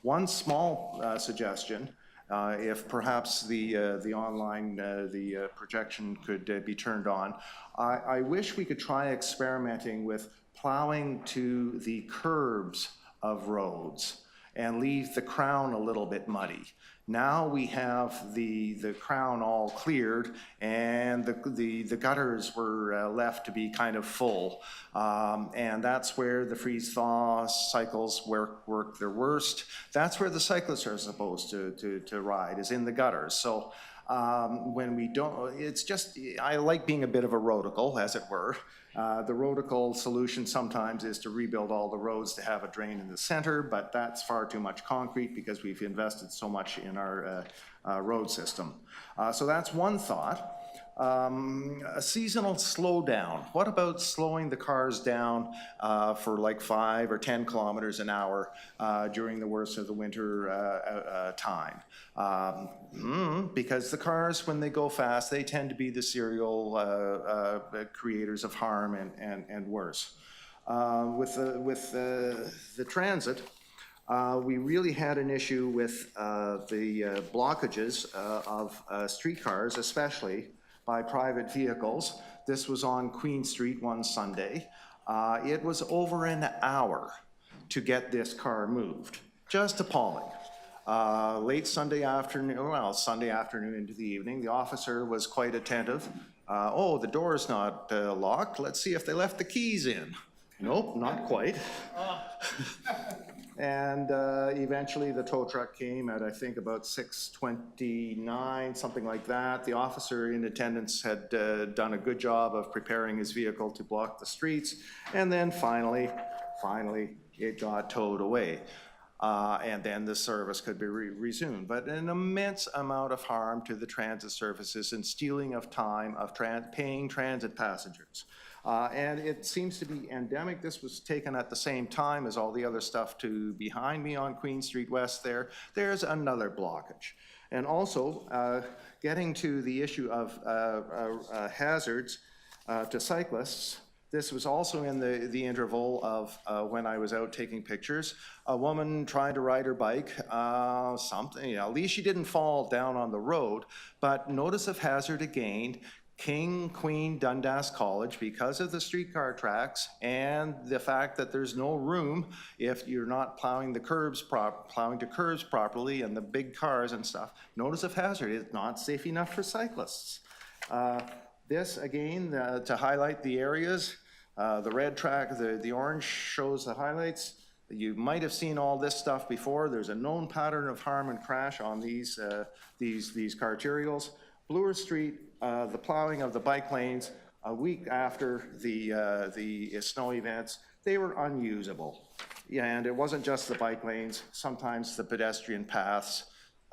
One small suggestion, if perhaps the online, the projection could be turned on. I wish we could try experimenting with plowing to the curbs of roads and leave the crown a little bit muddy. Now we have the crown all cleared, and the gutters were left to be kind of full. And that's where the freeze-thaw cycles work their worst. That's where the cyclists are supposed to ride, is in the gutters. So when we don't, it's just, I like being a bit of a roadical, as it were. The roadical solution sometimes is to rebuild all the roads to have a drain in the center, but that's far too much concrete because we've invested so much in our road system. So that's one thought. A seasonal slowdown. What about slowing the cars down for like 5 or 10 kilometers an hour during the worst of the winter time? Because the cars, when they go fast, they tend to be the serial creators of harm and worse. With the transit, we really had an issue with the blockages of streetcars, especially by private vehicles. This was on Queen Street one Sunday. It was over an hour to get this car moved. Just appalling. Late Sunday afternoon, well, Sunday afternoon into the evening, the officer was quite attentive. Oh, the door's not locked. Let's see if they left the keys in. Nope, not quite. And eventually the tow truck came at, I think, about 6:29, something like that. The officer in attendance had done a good job of preparing his vehicle to block the streets. And then finally, it got towed away. And then the service could be resumed. But an immense amount of harm to the transit services and stealing of time of paying transit passengers. And it seems to be endemic. This was taken at the same time as all the other stuff behind me on Queen Street West there. There's another blockage. And also, getting to the issue of hazards to cyclists, this was also in the interval of when I was out taking pictures. A woman trying to ride her bike, at least she didn't fall down on the road, but notice of hazard again. King, Queen, Dundas College, because of the streetcar tracks and the fact that there's no room if you're not plowing to curbs properly and the big cars and stuff. Notice of hazard is not safe enough for cyclists. This again to highlight the areas. The red track, the orange shows the highlights. You might have seen all this stuff before. There's a known pattern of harm and crash on these carterials. Bloor Street, the plowing of the bike lanes a week after the snow events, they were unusable. Yeah, and it wasn't just the bike lanes. Sometimes the pedestrian paths,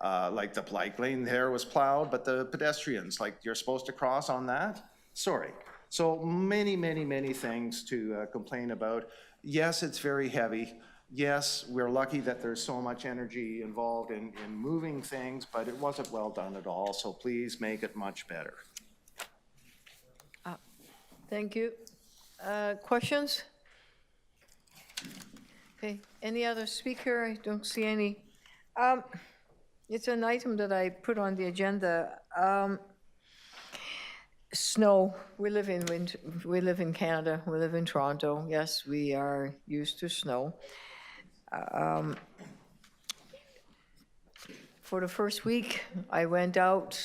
like the bike lane there was plowed, but the pedestrians, like you're supposed to cross on that? Sorry. So many, many, many things to complain about. Yes, it's very heavy. Yes, we're lucky that there's so much energy involved in moving things, but it wasn't well done at all, so please make it much better. Thank you. Questions? Okay, any other speaker? I don't see any. It's an item that I put on the agenda. Snow. We live in Canada. We live in Toronto. Yes, we are used to snow. For the first week, I went out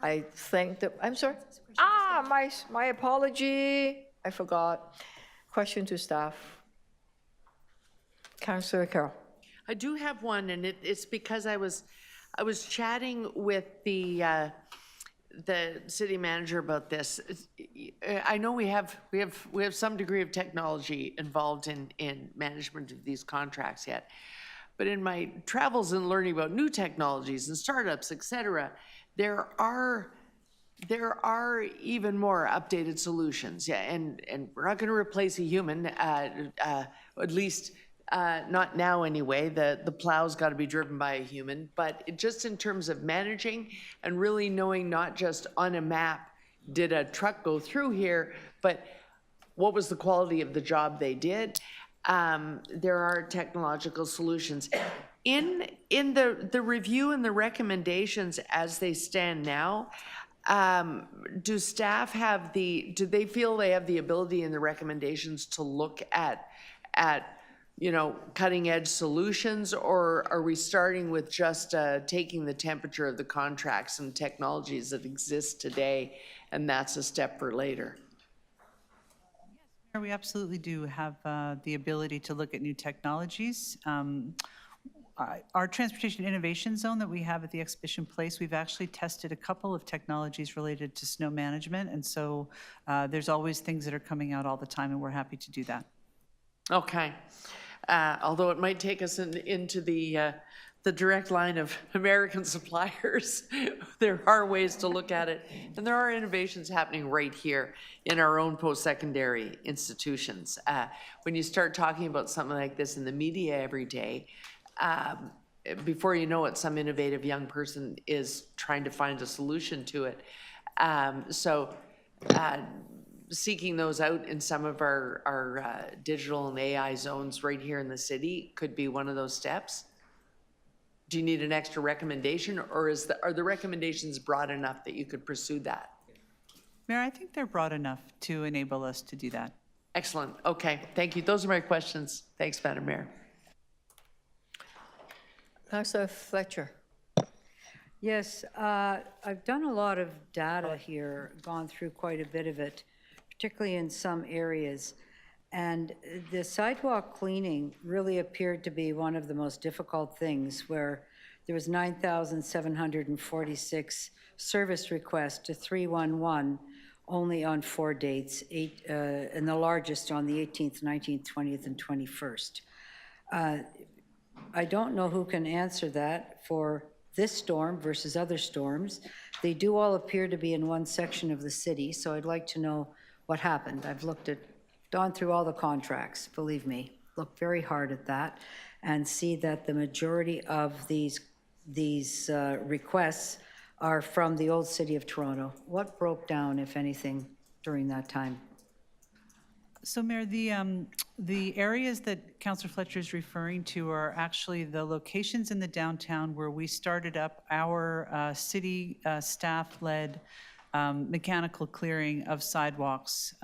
I think that, I'm sorry? My apology, I forgot. Question to staff. Councillor Carroll. I do have one, and it's because I was chatting with the city manager about this. I know we have some degree of technology involved in management of these contracts yet, but in my travels and learning about new technologies and startups, et cetera, there are even more updated solutions. Yeah, and we're not going to replace a human, at least not now anyway. The plow's got to be driven by a human, but just in terms of managing and really knowing, not just on a map, did a truck go through here, but what was the quality of the job they did? There are technological solutions. In the review and the recommendations as they stand now, do staff do they feel they have the ability in the recommendations to look at cutting edge solutions, or are we starting with just taking the temperature of the contracts and technologies that exist today, and that's a step for later? We absolutely do have the ability to look at new technologies. Our Transportation Innovation Zone that we have at the Exhibition Place, we've actually tested a couple of technologies related to snow management, and so there's always things that are coming out all the time, and we're happy to do that. Okay. Although it might take us into the direct line of American suppliers, there are ways to look at it, and there are innovations happening right here in our own post-secondary institutions. When you start talking about something like this in the media every day, before you know it, some innovative young person is trying to find a solution to it. Seeking those out in some of our digital and AI zones right here in the city could be one of those steps. Do you need an extra recommendation, or are the recommendations broad enough that you could pursue that? Mayor, I think they're broad enough to enable us to do that. Excellent. Okay, thank you. Those are my questions. Thanks, Madam Mayor. Councillor Fletcher. Yes, I've done a lot of data here, gone through quite a bit of it, particularly in some areas. And the sidewalk cleaning really appeared to be one of the most difficult things, where there was 9,746 service requests to 311 only on 4 dates, and the largest on the 18th, 19th, 20th, and 21st. I don't know who can answer that for this storm versus other storms. They do all appear to be in one section of the city, so I'd like to know what happened. I've gone through all the contracts, believe me, looked very hard at that, and see that the majority of these requests are from the old city of Toronto. What broke down, if anything, during that time? So, Mayor, the areas that Councillor Fletcher is referring to are actually the locations in the downtown where we started up our city staff-led mechanical clearing of sidewalks.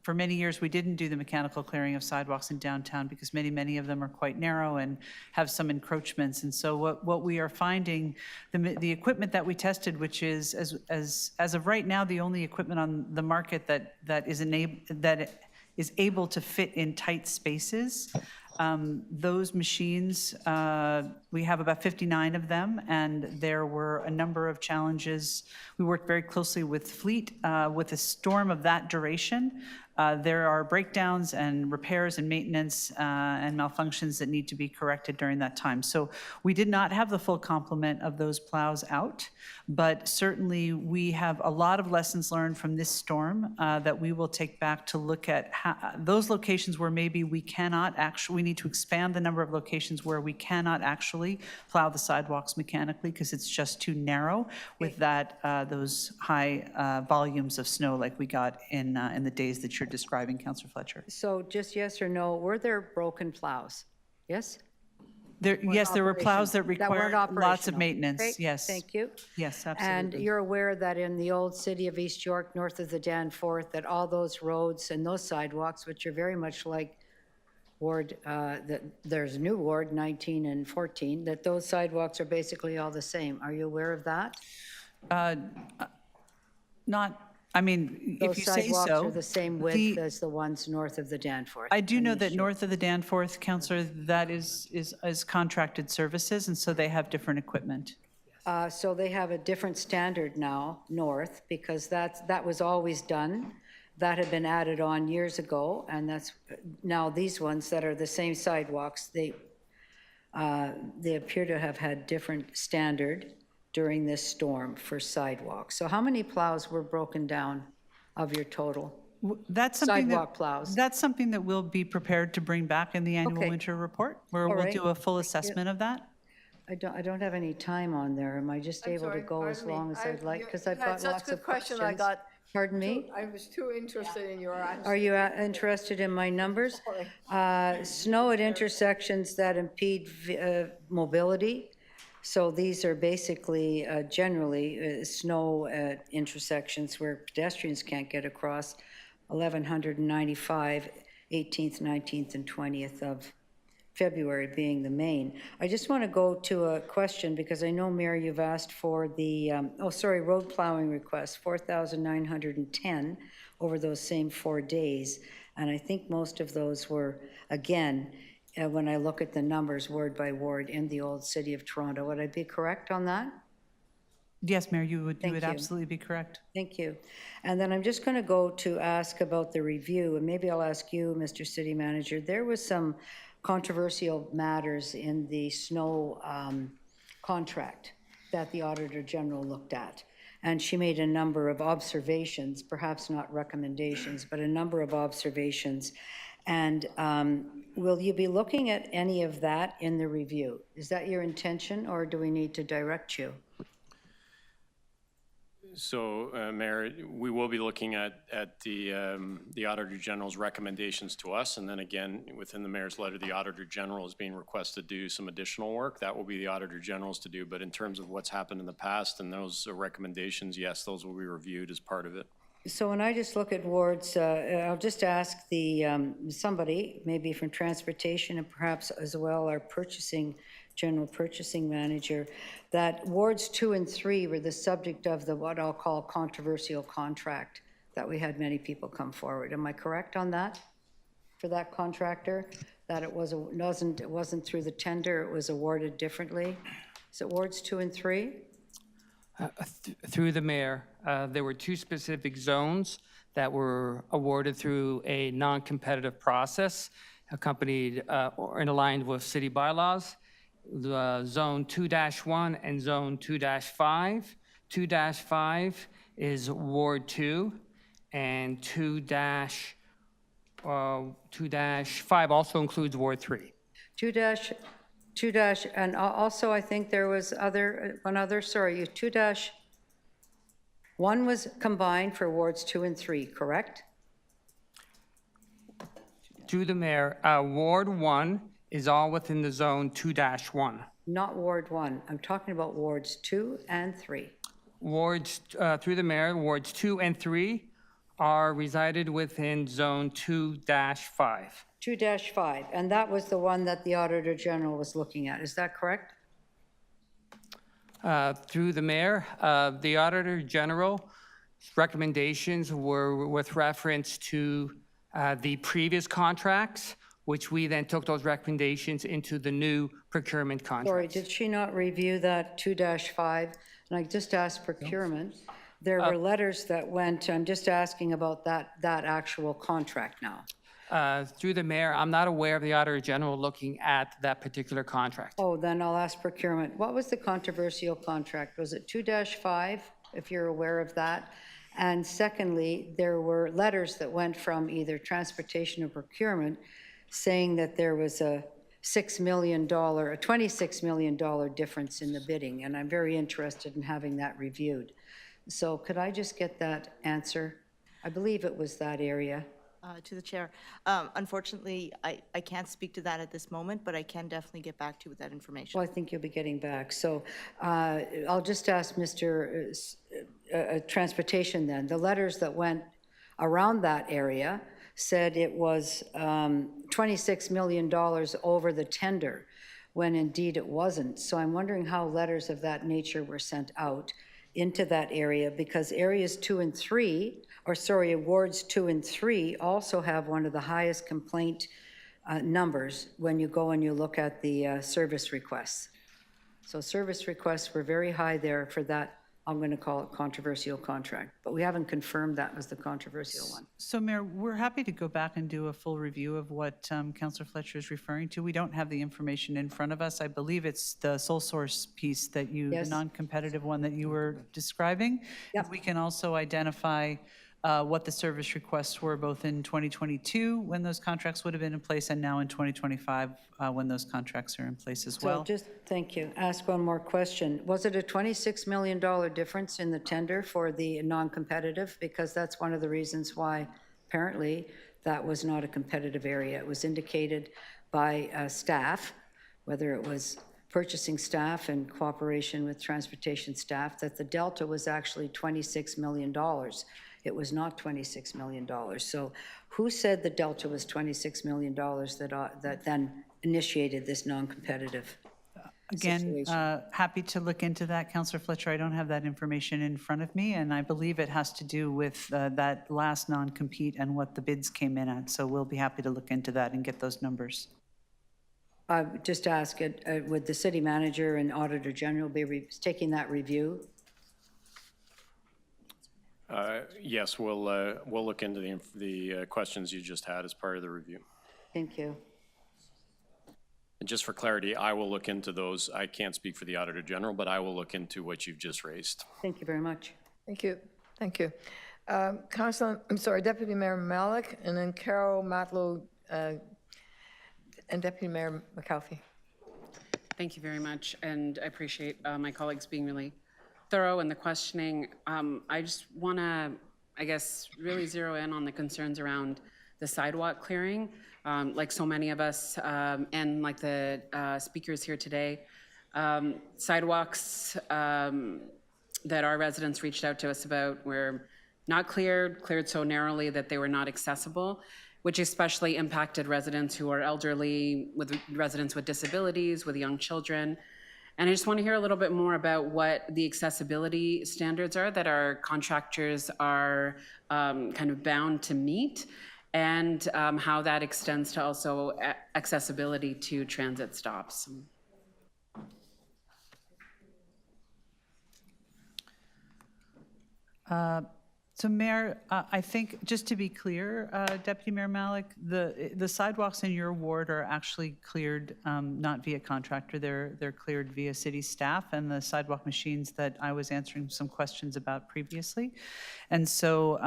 For many years, we didn't do the mechanical clearing of sidewalks in downtown because many of them are quite narrow and have some encroachments. And so what we are finding, the equipment that we tested, which is, as of right now, the only equipment on the market that is able to fit in tight spaces. Those machines, we have about 59 of them, and there were a number of challenges. We worked very closely with Fleet. With a storm of that duration, there are breakdowns and repairs and maintenance and malfunctions that need to be corrected during that time. So we did not have the full complement of those plows out, but certainly we have a lot of lessons learned from this storm that we will take back to look at those locations where maybe we cannot actually, we need to expand the number of locations where we cannot actually plow the sidewalks mechanically because it's just too narrow with those high volumes of snow like we got in the days that you're describing, Councillor Fletcher. So just yes or no, were there broken plows? Yes? Yes, there were plows that required lots of maintenance. Great. Yes. Thank you. Yes, absolutely. And you're aware that in the old city of East York, north of the Danforth, that all those roads and those sidewalks, which are very much like Ward, there's a new Ward 19 and 14, that those sidewalks are basically all the same. Are you aware of that? Not, I mean, if Those you say sidewalks so. are the same width as the ones north of the Danforth. I do on know East that Shore. north of the Danforth, Councillor, that is contracted services, and so they have different equipment. So they have a different standard now, north, because that was always done. That had been added on years ago, and that's, now these ones that are the same sidewalks, they appear to have had different standard during this storm for sidewalks. So how many plows were broken down of your total? That's something that. Sidewalk plows. That's something that we'll be prepared to bring back in the annual Okay. winter report, where All we'll right. do a full assessment of that. I don't have any time on there. Am I just able to go as long as I'd like? Because I've got lots of questions. Pardon me? I was too interested in your answer. Are you interested in my numbers? Snow at intersections that impede mobility. So these are basically generally snow at intersections where pedestrians can't get across. 1,195, 18th, 19th, and 20th of February being the main. I just want to go to a question because I know, Mayor, you've asked for the, road plowing requests, 4,910 over those same 4 days. And I think most of those were, again, when I look at the numbers ward by ward in the old city of Toronto. Would I be correct on that? Yes, Mayor, you would Thank you. absolutely be correct. Thank you. And then I'm just going to go to ask about the review, and maybe I'll ask you, Mr. City Manager. There was some controversial matters in the snow contract that the Auditor General looked at. And she made a number of observations, perhaps not recommendations, but a number of observations. And will you be looking at any of that in the review? Is that your intention, or do we need to direct you? So, Mayor, we will be looking at the Auditor General's recommendations to us, and then again, within the Mayor's letter, the Auditor General is being requested to do some additional work. That will be the Auditor General's to do, but in terms of what's happened in the past and those recommendations, yes, those will be reviewed as part of it. So when I just look at wards, I'll just ask somebody, maybe from transportation and perhaps as well our general purchasing manager, that wards 2 and 3 were the subject of the what I'll call controversial contract that we had many people come forward. Am I correct on that? For that contractor, that it wasn't through the tender, it was awarded differently? Is it wards 2 and 3? Through the mayor, there were 2 specific zones that were awarded through a non-competitive process, accompanied or aligned with city bylaws. The Zone 2-1 and Zone 2-5. 2-5 is Ward 2, and 2-5 also includes Ward 3. 2-, and also I think there was one other, sorry, 2-1 was combined for wards 2 and 3, correct? To the mayor, Ward 1 is all within the Zone 2-1. Not Ward 1. I'm talking about wards 2 and 3. Wards, through the mayor, wards 2 and 3 are resided within Zone 2-5. 2-5, and that was the one that the Auditor General was looking at. Is that correct? Through the mayor, the Auditor General's recommendations were with reference to the previous contracts, which we then took those recommendations into the new procurement contract. Sorry, did she not review that 2-5? And I just asked procurement. There were letters that went, I'm just asking about that actual contract now. Through the mayor, I'm not aware of the Auditor General looking at that particular contract. Oh, then I'll ask procurement. What was the controversial contract? Was it 2-5, if you're aware of that? And secondly, there were letters that went from either transportation or procurement saying that there was a $26 million difference in the bidding, and I'm very interested in having that reviewed. So could I just get that answer? I believe it was that area. To the chair. Unfortunately, I can't speak to that at this moment, but I can definitely get back to you with that information. Well, I think you'll be getting back. So I'll just ask Mr. Transportation then. The letters that went around that area said it was $26 million over the tender, when indeed it wasn't. So I'm wondering how letters of that nature were sent out into that area, because areas 2 and 3, wards 2 and 3 also have one of the highest complaint numbers when you go and you look at the service requests. So service requests were very high there for that, I'm going to call it controversial contract, but we haven't confirmed that was the controversial one. So Mayor, we're happy to go back and do a full review of what Councillor Fletcher is referring to. We don't have the information in front of us. I believe it's the sole source piece that you, Yes. the non-competitive one that you were describing. Yep. We can also identify what the service requests were both in 2022 when those contracts would have been in place and now in 2025 when those contracts are in place as well. So just, thank you, ask one more question. Was it a $26 million difference in the tender for the non-competitive? Because that's one of the reasons why apparently that was not a competitive area. It was indicated by staff, whether it was purchasing staff in cooperation with transportation staff, that the delta was actually $26 million. It was not $26 million. So who said the delta was $26 million that then initiated this non-competitive Again, happy to look into that, Councillor Fletcher. I don't have that information in front of me, and I believe it has to do with that last non-compete and what the bids came in at. So we'll be happy to look into that and get those numbers. I would just ask, would the city manager and auditor general be taking that review? Yes, we'll look into the questions you just had as part of the review. Thank you. And just for clarity, I will look into those. I can't speak for the Auditor General, but I will look into what you've just raised. Thank you very much. Thank you. Thank you. Deputy Mayor Malik, and then Carol Matlow and Deputy Mayor McAuliffe. Thank you very much, and I appreciate my colleagues being really thorough in the questioning. I just want to, I guess, really zero in on the concerns around the sidewalk clearing. Like so many of us, and like the speakers here today, sidewalks that our residents reached out to us about were not cleared so narrowly that they were not accessible, which especially impacted residents who are elderly, with residents with disabilities, with young children. And I just want to hear a little bit more about what the accessibility standards are that our contractors are kind of bound to meet, and how that extends to also accessibility to transit stops. So Mayor, I think, just to be clear, Deputy Mayor Malik, the sidewalks in your ward are actually cleared not via contractor, they're cleared via city staff and the sidewalk machines that I was answering some questions about previously. And so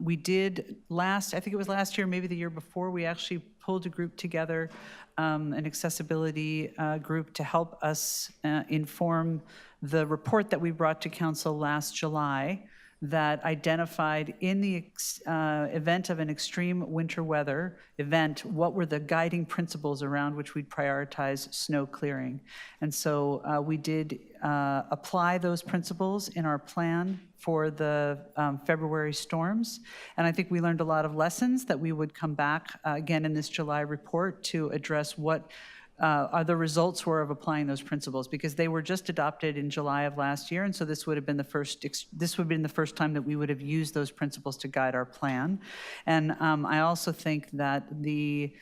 we did I think it was last year, maybe the year before, we actually pulled a group together, an accessibility group, to help us inform the report that we brought to council last July that identified, in the event of an extreme winter weather event, what were the guiding principles around which we'd prioritize snow clearing. And so we did apply those principles in our plan for the February storms. And I think we learned a lot of lessons that we would come back again in this July report to address what the results were of applying those principles, because they were just adopted in July of last year, and so this would have been the first time that we would have used those principles to guide our plan. And I also think that the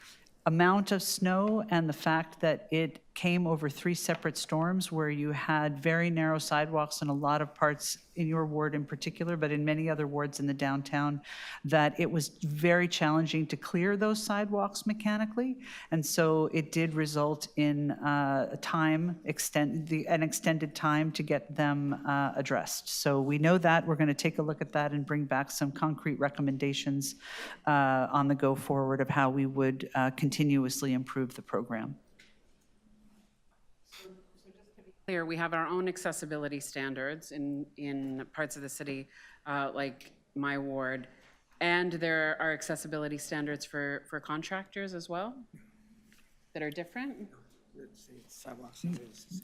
amount of snow and the fact that it came over 3 separate storms where you had very narrow sidewalks in a lot of parts in your ward in particular, but in many other wards in the downtown, that it was very challenging to clear those sidewalks mechanically. And so it did result in an extended time to get them addressed. So we know that. We're going to take a look at that and bring back some concrete recommendations on the go forward of how we would continuously improve the program. Clear, we have our own accessibility standards in parts of the city, like my ward, and there are accessibility standards for contractors as well that are different.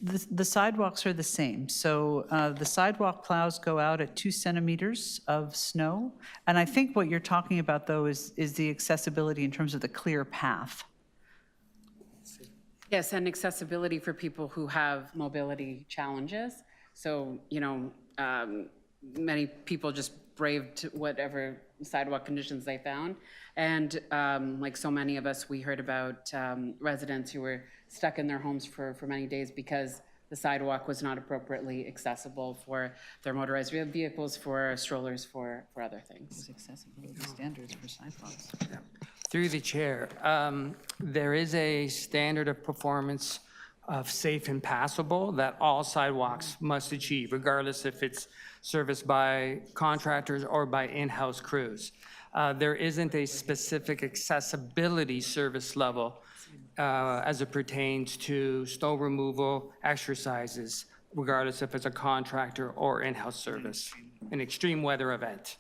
The sidewalks are the same. So the sidewalk plows go out at 2 centimeters of snow. And I think what you're talking about, though, is the accessibility in terms of the clear path. Yes, and accessibility for people who have mobility challenges. So, many people just braved whatever sidewalk conditions they found. And like so many of us, we heard about residents who were stuck in their homes for many days because the sidewalk was not appropriately accessible for their motorized vehicles, for strollers, for other things. Accessibility standards for sidewalks. Through the chair, there is a standard of performance of safe and passable that all sidewalks must achieve, regardless if it's serviced by contractors or by in-house crews. There isn't a specific accessibility service level as it pertains to snow removal exercises, regardless if it's a contractor or in-house service, an extreme weather event.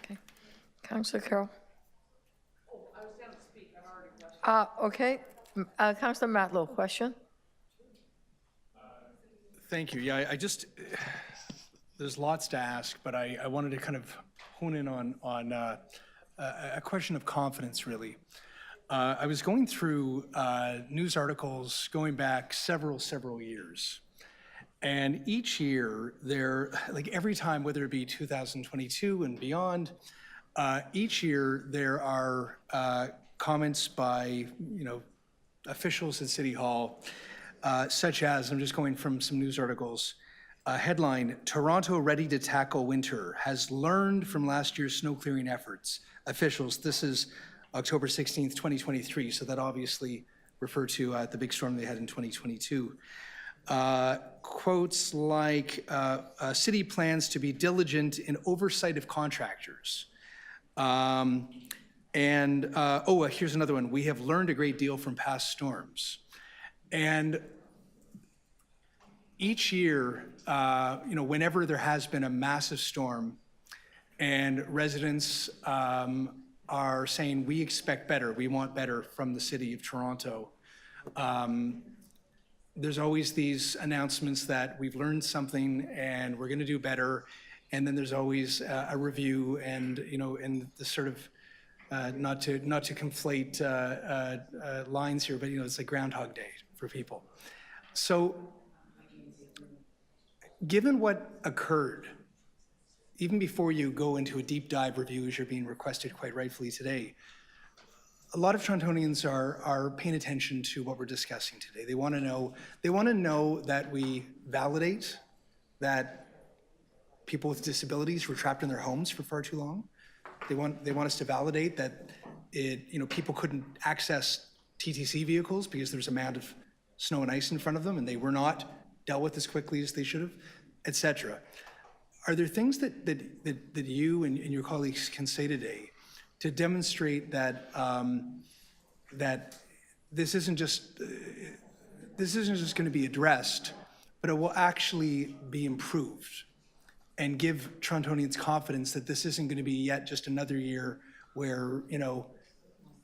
Okay. Councillor Carroll? Oh, I was going to speak. I've already questioned. Okay. Councillor Matlow, question? Thank you. Yeah, there's lots to ask, but I wanted to kind of hone in on a question of confidence, really. I was going through news articles going back several years. And each year, like every time, whether it be 2022 and beyond, each year there are comments by, officials at City Hall, such as, I'm just going from some news articles, headline, Toronto ready to tackle winter, has learned from last year's snow clearing efforts. Officials, this is October 16th, 2023, so that obviously referred to the big storm they had in 2022. Quotes like, city plans to be diligent in oversight of contractors. Here's another one. We have learned a great deal from past storms. And each year, whenever there has been a massive storm and residents are saying, we expect better, we want better from the City of Toronto, there's always these announcements that we've learned something and we're going to do better. And then there's always a review and, and the sort of, not to conflate lines here, but, it's like Groundhog Day for people. So given what occurred, even before you go into a deep dive review, as you're being requested quite rightfully today, a lot of Torontonians are paying attention to what we're discussing today. They want to know that we validate that people with disabilities were trapped in their homes for far too long. They want us to validate that people couldn't access TTC vehicles because there's a mound of snow and ice in front of them and they were not dealt with as quickly as they should have, et cetera. Are there things that you and your colleagues can say today to demonstrate that that this isn't just going to be addressed, but it will actually be improved and give Torontonians confidence that this isn't going to be yet just another year where,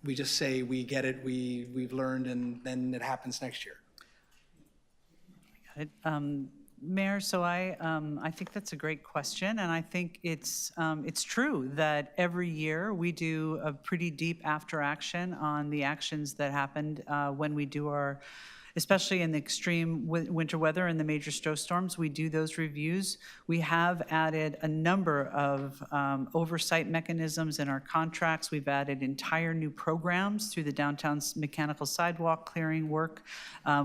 we just say we get it, we've learned, and then it happens next year? Mayor, so I think that's a great question, and I think it's true that every year we do a pretty deep after action on the actions that happened when we do our, especially in the extreme winter weather and the major snowstorms, we do those reviews. We have added a number of oversight mechanisms in our contracts. We've added entire new programs through the downtown's mechanical sidewalk clearing work.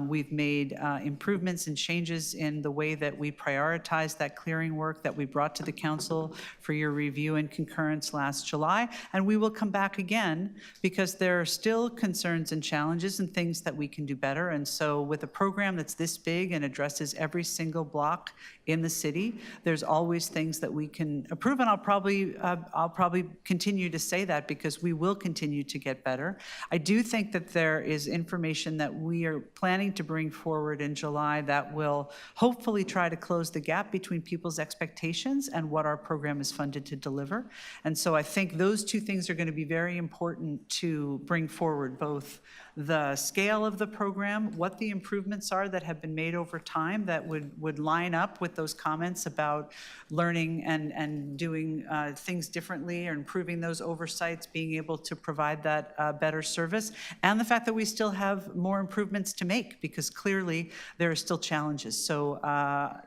We've made improvements and changes in the way that we prioritize that clearing work that we brought to the council for your review and concurrence last July. And we will come back again because there are still concerns and challenges and things that we can do better. And so with a program that's this big and addresses every single block in the city, there's always things that we can improve, and I'll probably continue to say that because we will continue to get better. I do think that there is information that we are planning to bring forward in July that will hopefully try to close the gap between people's expectations and what our program is funded to deliver. And so I think those two things are going to be very important to bring forward, both the scale of the program, what what the improvements are that have been made over time that would line up with those comments about learning and doing things differently or improving those oversights, being able to provide that better service, and the fact that we still have more improvements to make, because clearly there are still challenges. So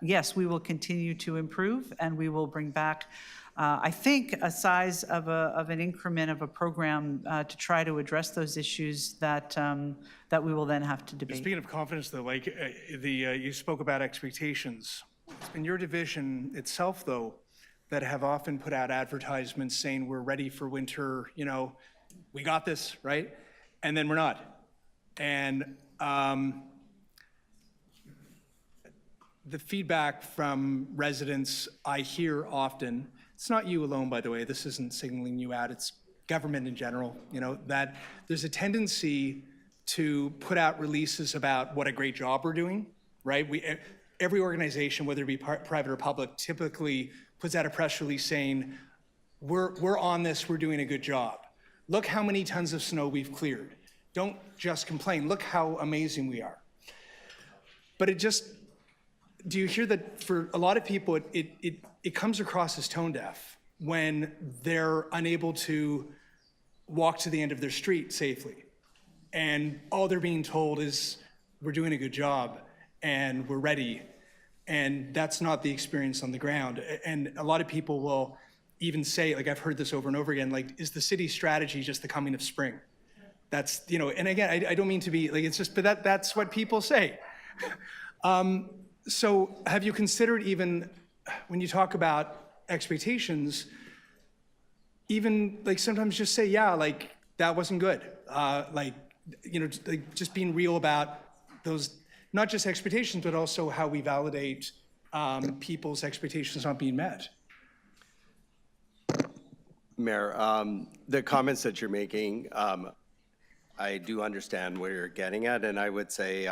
yes, we will continue to improve, and we will bring back I think a size of an increment of a program to try to address those issues that we will then have to debate. Speaking of confidence, though, like you spoke about expectations. It's been your division itself, though, that have often put out advertisements saying we're ready for winter, you know, we got this, right? And then we're not. And the feedback from residents I hear often, it's not you alone, by the way, this isn't singling you out, it's government in general, you know, that there's a tendency to put out releases about what a great job we're doing, right? Every organization, whether it be private or public, typically puts out a press release saying, we're on this, we're doing a good job. Look how many tons of snow we've cleared. Don't just complain, look how amazing we are. But it just, do you hear that for a lot of people, it comes across as tone deaf when they're unable to walk to the end of their street safely. And all they're being told is, we're doing a good job and we're ready. And that's not the experience on the ground. And a lot of people will even say, like I've heard this over and over again, like, is the city's strategy just the coming of spring? That's, you know, and again, I don't mean to be, like, it's just, but that's what people say. So have you considered, even when you talk about expectations, even like sometimes just say, yeah, like that wasn't good. Like, you know, like just being real about those, not just expectations, but also how we validate people's expectations not being met. Mayor, the comments that you're making, I do understand where you're getting at, and I would say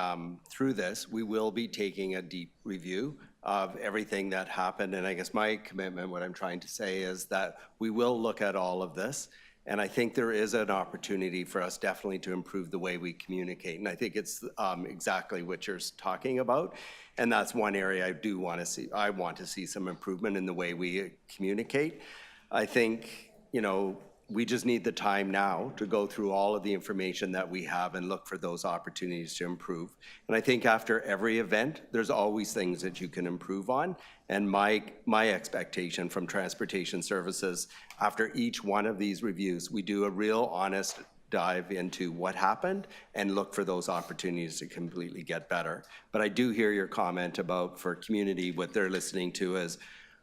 through this, we will be taking a deep review of everything that happened, and I guess my commitment, what I'm trying to say is that we will look at all of this, and I think there is an opportunity for us definitely to improve the way we communicate, and I think it's exactly what you're talking about, and that's one area I do want to see. I want to see some improvement in the way we communicate. I think, you know, we just need the time now to go through all of the information that we have and look for those opportunities to improve. And I think after every event, there's always things that you can improve on. And my expectation from Transportation Services, after each one of these reviews, we do a real honest dive into what happened and look for those opportunities to completely get better. But I do hear your comment about, for community, what they're listening to is,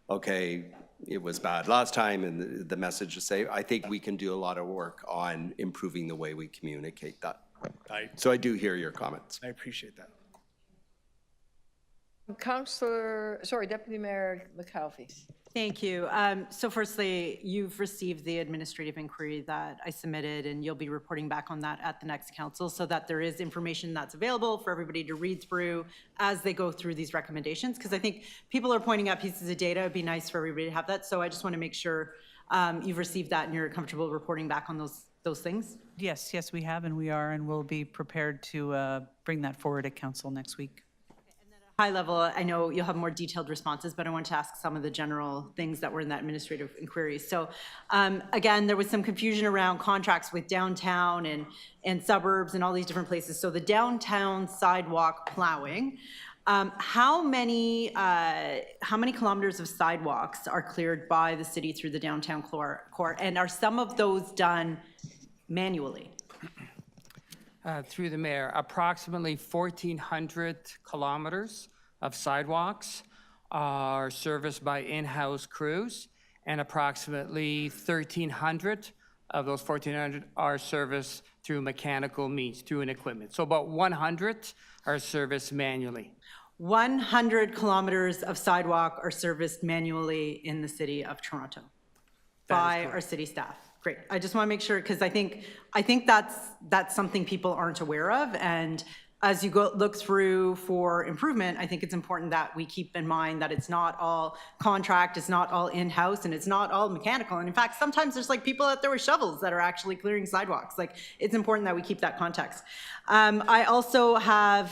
okay, it was bad last time, and the message to say, I think we can do a lot of work on improving the way we communicate that. So I do hear your comments. I appreciate that. Deputy Mayor McAlfee. Thank you. So firstly, you've received the administrative inquiry that I submitted, and you'll be reporting back on that at the next council, so that there is information that's available for everybody to read through as they go through these recommendations, because I think people are pointing out pieces of data. It'd be nice for everybody to have that. So I just want to make sure you've received that and you're comfortable reporting back on those things. Yes, we have, and we are, and we'll be prepared to bring that forward at council next week. High level, I know you'll have more detailed responses, but I want to ask some of the general things that were in that administrative inquiry. So again, there was some confusion around contracts with downtown and suburbs and all these different places. So the downtown sidewalk plowing, how many kilometers of sidewalks are cleared by the city through the downtown core? And are some of those done manually? Through the mayor, approximately 1,400 kilometers of sidewalks are serviced by in-house crews, and approximately 1,300 of those 1,400 are serviced through mechanical means, through an equipment. So about 100 are serviced manually. 100 kilometers of sidewalk are serviced manually in the city of Toronto by our city staff. Great. I just want to make sure, because I think that's something people aren't aware of, and as you go look through for improvement, I think it's important that we keep in mind that it's not all contract, it's not all in-house, and it's not all mechanical. And in fact, sometimes there's like people out there with shovels that are actually clearing sidewalks. Like, it's important that we keep that context. I also have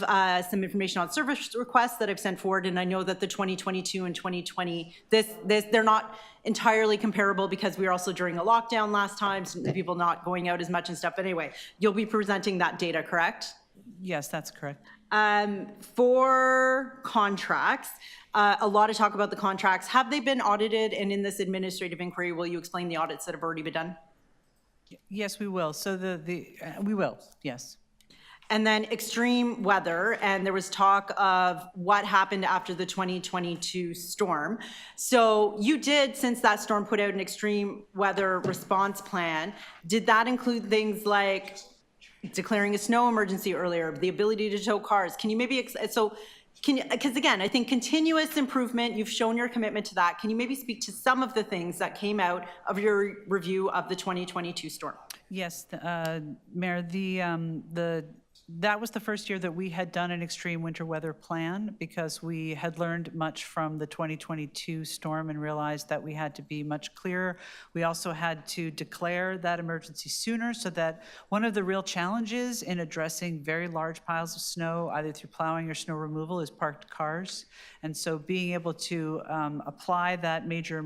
some information on service requests that I've sent forward, and I know that the 2022 and 2020, they're not entirely comparable because we were also during a lockdown last time, so people not going out as much and stuff. But anyway, you'll be presenting that data, correct? Yes, that's correct. For contracts, a lot of talk about the contracts. Have they been audited? And in this administrative inquiry, will you explain the audits that have already been done? Yes, we will. So we will, yes. And then extreme weather, and there was talk of what happened after the 2022 storm. So you did, since that storm, put out an extreme weather response plan. Did that include things like declaring a snow emergency earlier, the ability to tow cars? Can you maybe, because again, I think continuous improvement, you've shown your commitment to that. Can you maybe speak to some of the things that came out of your review of the 2022 storm? Yes, Mayor, that was the first year that we had done an extreme winter weather plan because we had learned much from the 2022 storm and realized that we had to be much clearer. We also had to declare that emergency sooner, so that one of the real challenges in addressing very large piles of snow, either through plowing or snow removal, is parked cars. And so being able to apply that major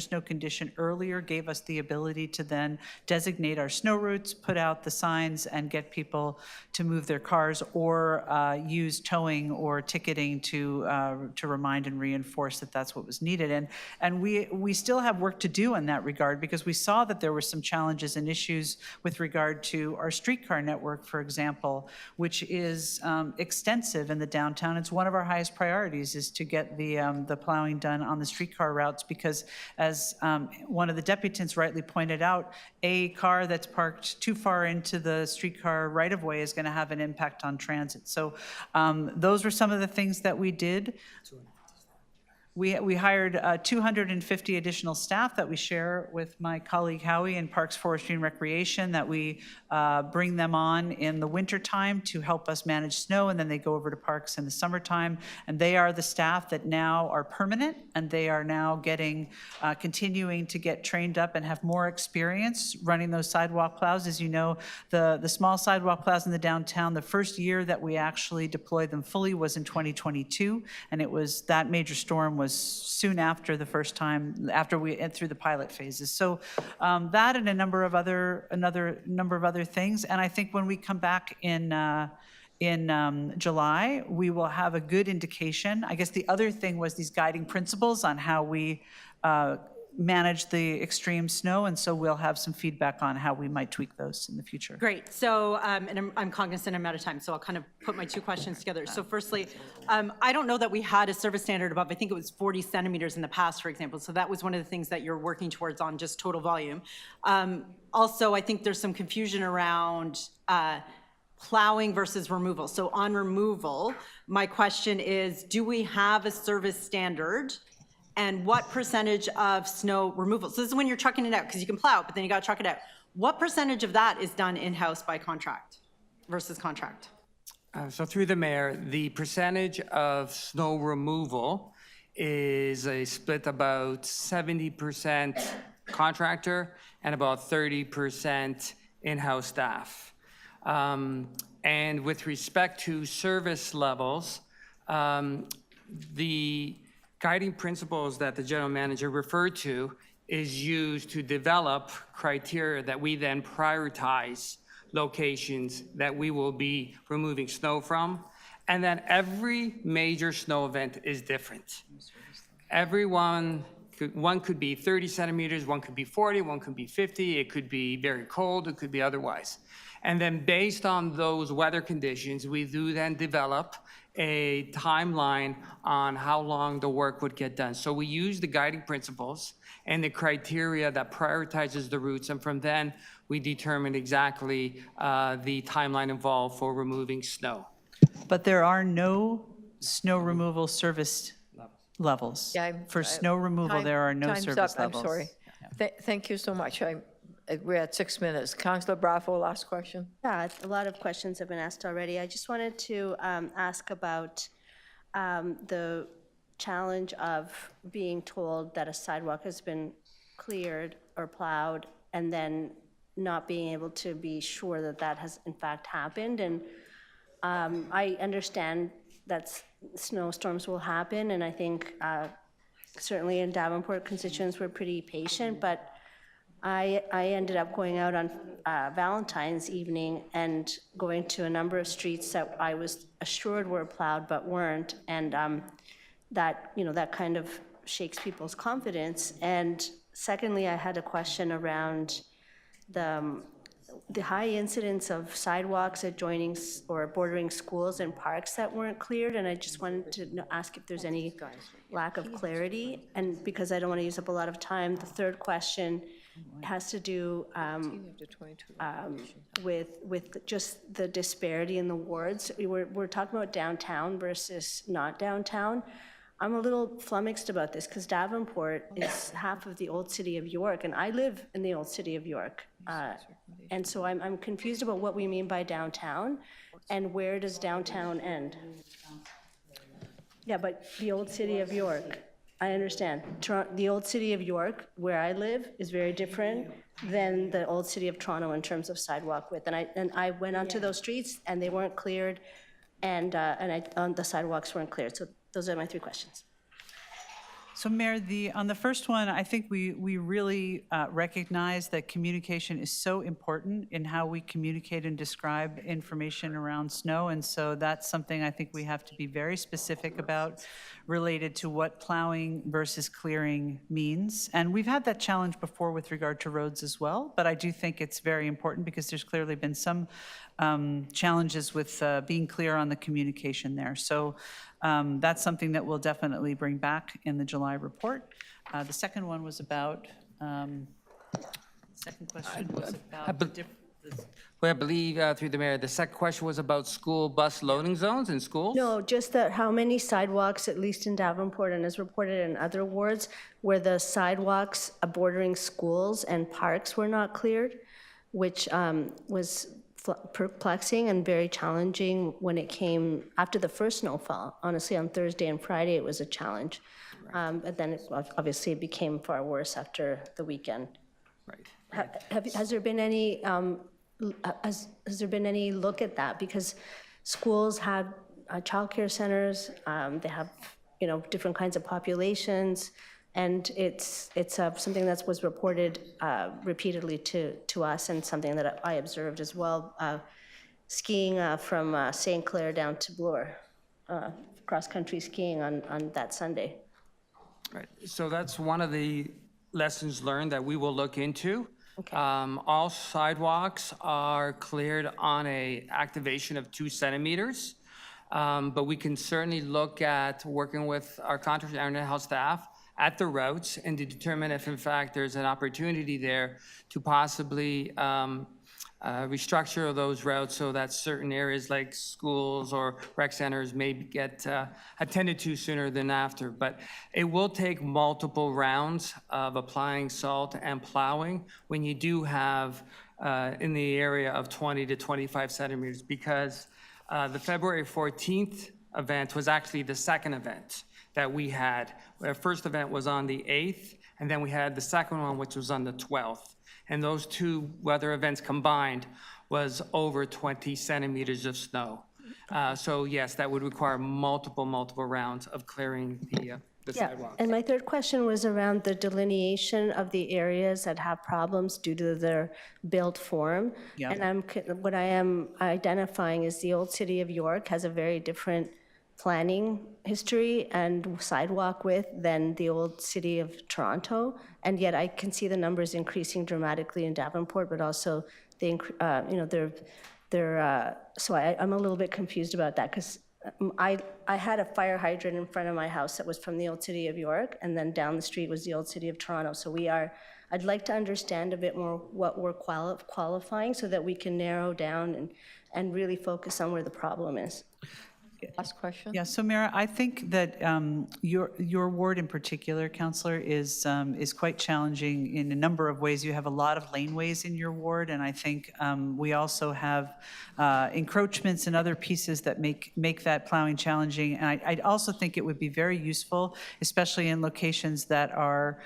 snow condition earlier gave us the ability to then designate our snow routes, put out the signs, and get people to move their cars, or use towing or ticketing to remind and reinforce that that's what was needed. And we still have work to do in that regard, because we saw that there were some challenges and issues with regard to our streetcar network, for example, which is extensive in the downtown. It's one of our highest priorities, is to get the plowing done on the streetcar routes, because as one of the deputants rightly pointed out, a car that's parked too far into the streetcar right-of-way is going to have an impact on transit. So those were some of the things that we did. We hired 250 additional staff that we share with my colleague Howie in Parks, Forestry, and Recreation, that we bring them on in the wintertime to help us manage snow, and then they go over to Parks in the summertime. And they are the staff that now are permanent, and they are now continuing to get trained up and have more experience running those sidewalk plows. As you know, the small sidewalk plows in the downtown, the first year that we actually deployed them fully was in 2022, and that major storm was soon after the first time, after we went through the pilot phases. So that and a number of other things. And I think when we come back in July, we will have a good indication. I guess the other thing was these guiding principles on how we manage the extreme snow, and so we'll have some feedback on how we might tweak those in the future. Great. So, and I'm cognizant I'm out of time, so I'll kind of put my two questions together. So firstly, I don't know that we had a service standard above, I think it was 40 centimeters in the past, for example. So that was one of the things that you're working towards on just total volume. Also, I think there's some confusion around plowing versus removal. So on removal, my question is, do we have a service standard? And what percentage of snow removal? So this is when you're trucking it out, because you can plow it, but then you got to truck it out. What percentage of that is done in-house by contract versus contract? So through the mayor, the percentage of snow removal is a split about 70% contractor and about 30% in-house staff. And with respect to service levels, the guiding principles that the general manager referred to is used to develop criteria that we then prioritize locations that we will be removing snow from. And then every major snow event is different. One could be 30 centimeters, one could be 40, one could be 50, it could be very cold, it could be otherwise. And then based on those weather conditions, we do then develop a timeline on how long the work would get done. So we use the guiding principles and the criteria that prioritizes the routes, and from then we determine exactly the timeline involved for removing snow. But there are no snow removal service levels. Yeah, For snow removal, there are no time's service up. levels. I'm sorry. Thank you so much. we're at 6 minutes. Councillor Bravo, last question. Yeah, a lot of questions have been asked already. I just wanted to ask about the challenge of being told that a sidewalk has been cleared or plowed and then not being able to be sure that that has in fact happened. And I understand that snowstorms will happen, and I think certainly in Davenport, constituents were pretty patient, but I ended up going out on Valentine's evening and going to a number of streets that I was assured were plowed but weren't, and that, you know, that kind of shakes people's confidence. And secondly, I had a question around the high incidence of sidewalks adjoining or bordering schools and parks that weren't cleared, and I just wanted to ask if there's any lack of clarity. And because I don't want to use up a lot of time, the third question has to do with just the disparity in the wards. We're talking about downtown versus not downtown. I'm a little flummoxed about this because Davenport is half of the old city of York, and I live in the old city of York. And so I'm confused about what we mean by downtown and where does downtown end? Yeah, but the old city of York, I understand. The old city of York, where I live, is very different than the old city of Toronto in terms of sidewalk width. And I went onto those streets and they weren't cleared, and the sidewalks weren't cleared. So those are my three questions. So Mayor, on the first one, I think we really recognize that communication is so important in how we communicate and describe information around snow. And so that's something I think we have to be very specific about, related to what plowing versus clearing means. And we've had that challenge before with regard to roads as well, but I do think it's very important because there's clearly been some challenges with being clear on the communication there. So that's something that we'll definitely bring back in the July report. The second one was about, second question was about Well, I believe, through the mayor, the second question was about school bus loading zones in schools? No, just that how many sidewalks, at least in Davenport and as reported in other wards, where the sidewalks bordering schools and parks were not cleared, which was perplexing and very challenging when it came after the first snowfall. Honestly, on Thursday and Friday, it was a challenge. But then obviously it became far worse after the weekend. Right. Has there been any has there been any look at that? Because schools have childcare centers, they have, you know, different kinds of populations, and it's something that was reported repeatedly to us, and something that I observed as well, skiing from St. Clair down to Bloor, cross-country skiing on that Sunday. Right. So that's one of the lessons learned that we will look into. Okay. All sidewalks are cleared on a activation of 2 centimeters, but we can certainly look at working with our contractor and health staff at the routes and to determine if in fact there's an opportunity there to possibly restructure those routes so that certain areas like schools or rec centers may get attended to sooner than after. But it will take multiple rounds of applying salt and plowing when you do have in the area of 20 to 25 centimeters, because the February 14th event was actually the second event that we had. Our first event was on the 8th, and then we had the second one, which was on the 12th. And those two weather events combined was over 20 centimeters of snow. So yes, that would require multiple rounds of clearing the sidewalk. And my third question was around the delineation of the areas that have problems due to their built form. Yep. And what I am identifying is the old city of York has a very different planning history and sidewalk width than the old city of Toronto, and yet I can see the numbers increasing dramatically in Davenport, but also they, you know, they're so I'm a little bit confused about that, because I had a fire hydrant in front of my house that was from the old city of York, and then down the street was the old city of Toronto. So I'd like to understand a bit more what we're qualifying so that we can narrow down and really focus on where the problem is. Last question? Yeah, so Mayor, I think that your ward in particular, Councillor, is quite challenging in a number of ways. You have a lot of laneways in your ward, and I think we also have encroachments and other pieces that make that plowing challenging. And I also think it would be very useful, especially in locations that are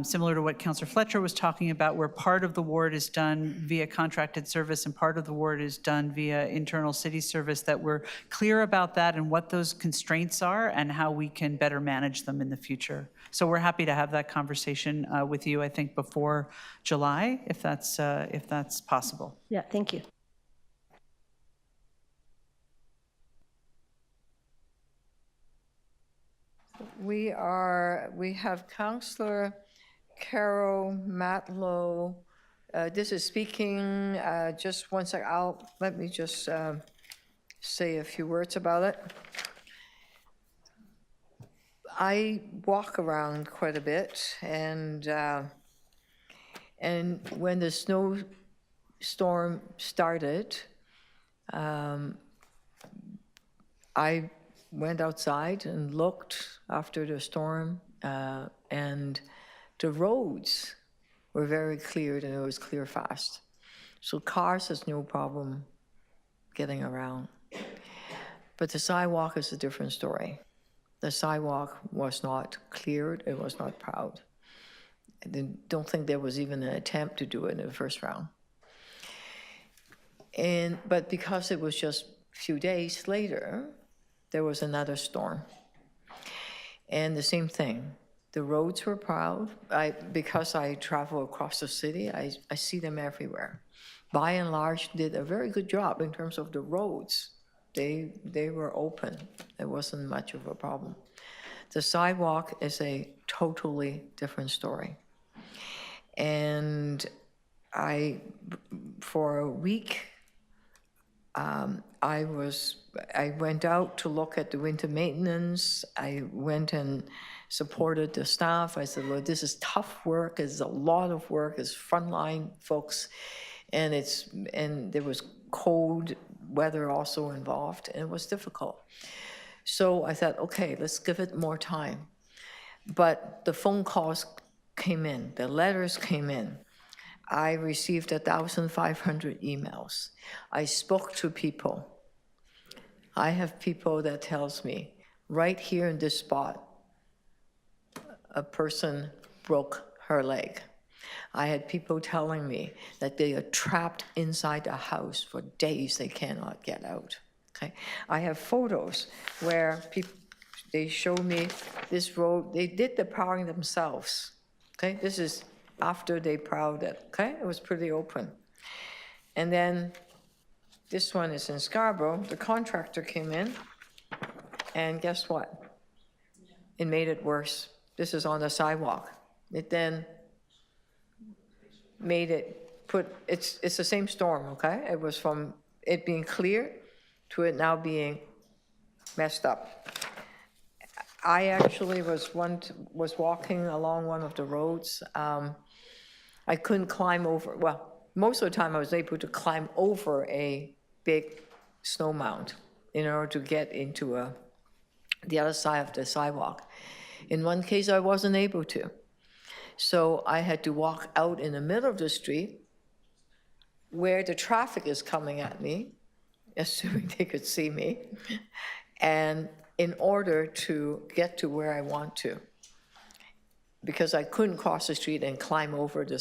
similar to what Councillor Fletcher was talking about, where part of the ward is done via contracted service and part of the ward is done via internal city service, that we're clear about that and what those constraints are and how we can better manage them in the future. So we're happy to have that conversation with you, I think, before July, if that's possible. Yeah, thank you. We have Councillor Carol Matlow. This is speaking, just one sec, let me just say a few words about it. I walk around quite a bit, and when the snowstorm started, I went outside and looked after the storm, and the roads were very cleared, and it was clear fast. So cars has no problem getting around. But the sidewalk is a different story. The sidewalk was not cleared, it was not plowed. I don't think there was even an attempt to do it in the first round. But because it was just a few days later, there was another storm. And the same thing, the roads were plowed. Because I travel across the city, I see them everywhere. By and large, did a very good job in terms of the roads. They were open. It wasn't much of a problem. The sidewalk is a totally different story. And for a week, I went out to look at the winter maintenance. I went and supported the staff. I said, well, this is tough work. It's a lot of work. It's frontline folks. And there was cold weather also involved, and it was difficult. So I thought, okay, let's give it more time. But the phone calls came in, the letters came in. I received 1,500 emails. I spoke to people. I have people that tells me, right here in this spot, a person broke her leg. I had people telling me that they are trapped inside a house for days, they cannot get out, okay? I have photos where they show me this road, they did the plowing themselves, okay? This is after they plowed it, okay? It was pretty open. And then this one is in Scarborough. The contractor came in, and guess what? It made it worse. This is on the sidewalk. It then made it it's the same storm, okay? It was from it being clear to it now being messed up. I actually was walking along one of the roads. I couldn't climb over, well, most of the time I was able to climb over a big snow mound in order to get into the other side of the sidewalk. In one case, I wasn't able to. So I had to walk out in the middle of the street where the traffic is coming at me, assuming they could see me, and in order to get to where I want to, because I couldn't cross the street and climb over the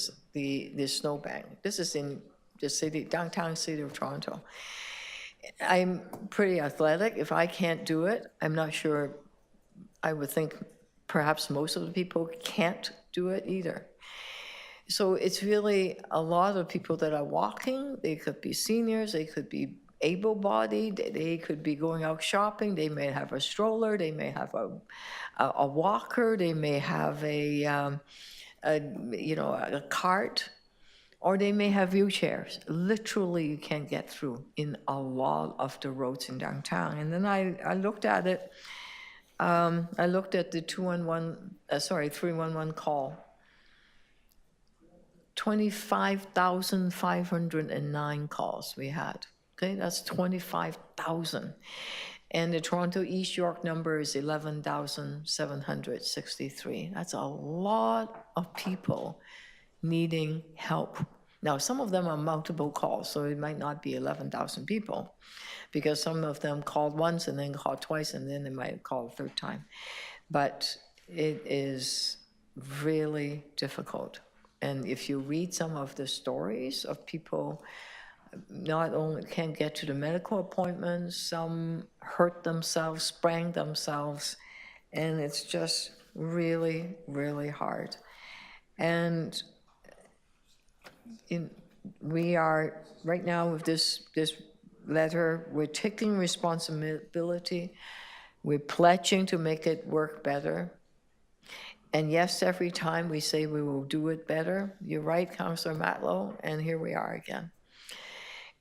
snowbank. This is in the city, downtown city of Toronto. I'm pretty athletic. If I can't do it, I'm not sure, I would think perhaps most of the people can't do it either. So it's really a lot of people that are walking. They could be seniors, they could be able-bodied, they could be going out shopping, they may have a stroller, they may have a walker, they may have a cart, or they may have wheelchairs. Literally, you can't get through in a lot of the roads in downtown. And then I looked at it. I looked at the 311 call. 25,509 calls we had. Okay, that's 25,000. And the Toronto East York number is 11,763. That's a lot of people needing help. Now, some of them are multiple calls, so it might not be 11,000 people, because some of them called once and then called twice, and then they might have called a third time. But it is really difficult. And if you read some of the stories of people not only can't get to the medical appointments, some hurt themselves, sprang themselves, and it's just really, really hard. And we are, right now with this letter, we're taking responsibility, we're pledging to make it work better. And yes, every time we say we will do it better, you're right, Councillor Matlow, and here we are again.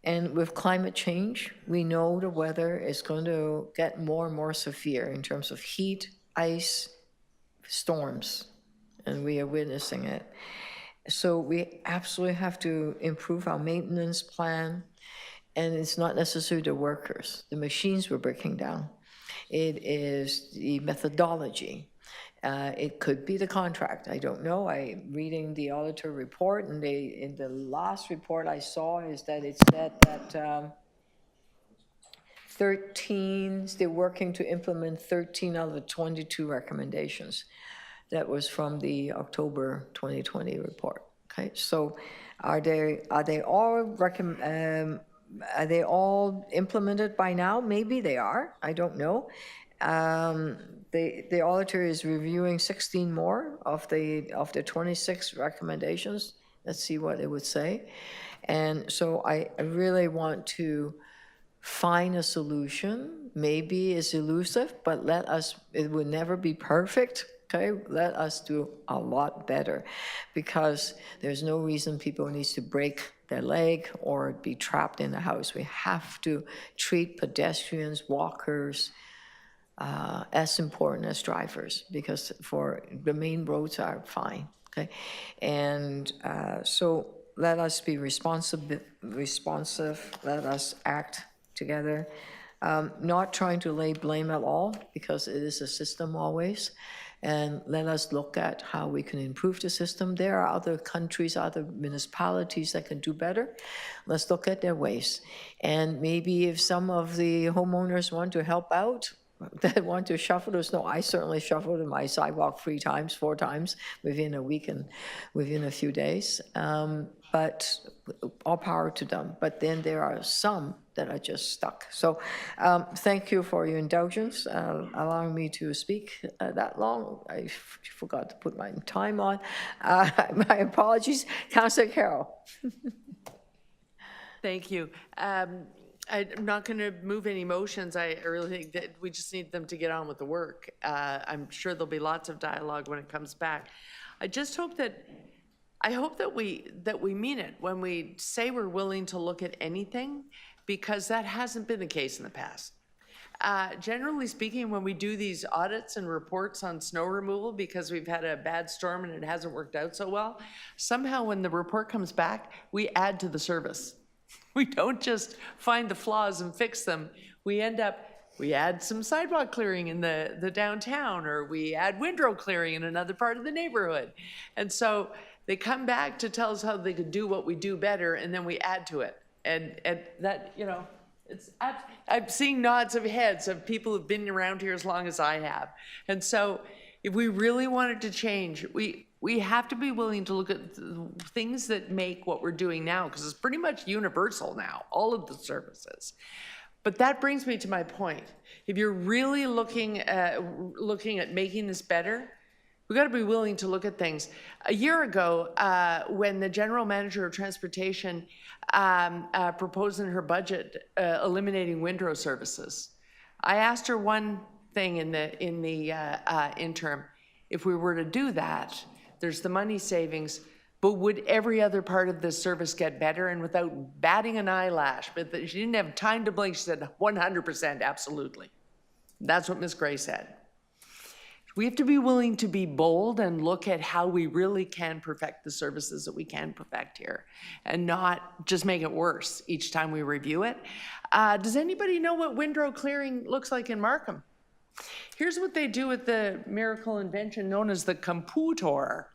And with climate change, we know the weather is going to get more and more severe in terms of heat, ice, storms, and we are witnessing it. So we absolutely have to improve our maintenance plan, and it's not necessarily the workers. The machines we're breaking down. It is the methodology. It could be the contract. I don't know. I'm reading the auditor report, and in the last report I saw is that it said that they're working to implement 13 out of the 22 recommendations. That was from the October 2020 report. Okay, so are they all implemented by now? Maybe they are. I don't know. The auditor is reviewing 16 more of the 26 recommendations. Let's see what it would say. And so I really want to find a solution. Maybe it's elusive, but it will never be perfect. Okay, let us do a lot better, because there's no reason people need to break their leg or be trapped in the house. We have to treat pedestrians, walkers, as important as drivers, because for the main roads are fine, okay? And so let us be responsive, let us act together, not trying to lay blame at all, because it is a system always, and let us look at how we can improve the system. There are other countries, other municipalities that can do better. Let's look at their ways. And maybe if some of the homeowners want to help out, that want to shovel the snow. I certainly shoveled my sidewalk 4 times within a week and within a few days. But all power to them. But then there are some that are just stuck. So thank you for your indulgence, allowing me to speak that long. I forgot to put my time on. My apologies. Councillor Carroll. Thank you. I'm not going to move any motions. I really think that we just need them to get on with the work. I'm sure there'll be lots of dialogue when it comes back. I hope that we mean it when we say we're willing to look at anything, because that hasn't been the case in the past. Generally speaking, when we do these audits and reports on snow removal because we've had a bad storm and it hasn't worked out so well, somehow when the report comes back, we add to the service. We don't just find the flaws and fix them. We add some sidewalk clearing in the downtown, or we add windrow clearing in another part of the neighborhood. And so they come back to tell us how they could do what we do better, and then we add to it. And that, you know, I'm seeing nods of heads of people who've been around here as long as I have. And so if we really wanted to change, we have to be willing to look at things that make what we're doing now, because it's pretty much universal now, all of the services. But that brings me to my point. If you're really looking at making this better, we've got to be willing to look at things. A year ago, when the general manager of transportation proposed in her budget eliminating windrow services, I asked her one thing in the interim. If we were to do that, there's the money savings, but would every other part of this service get better? And without batting an eyelash, but she didn't have time to blink, she said 100%, absolutely. That's what Ms. Gray said. We have to be willing to be bold and look at how we really can perfect the services that we can perfect here and not just make it worse each time we review it. Does anybody know what windrow clearing looks like in Markham? Here's what they do with the miracle invention known as the computer.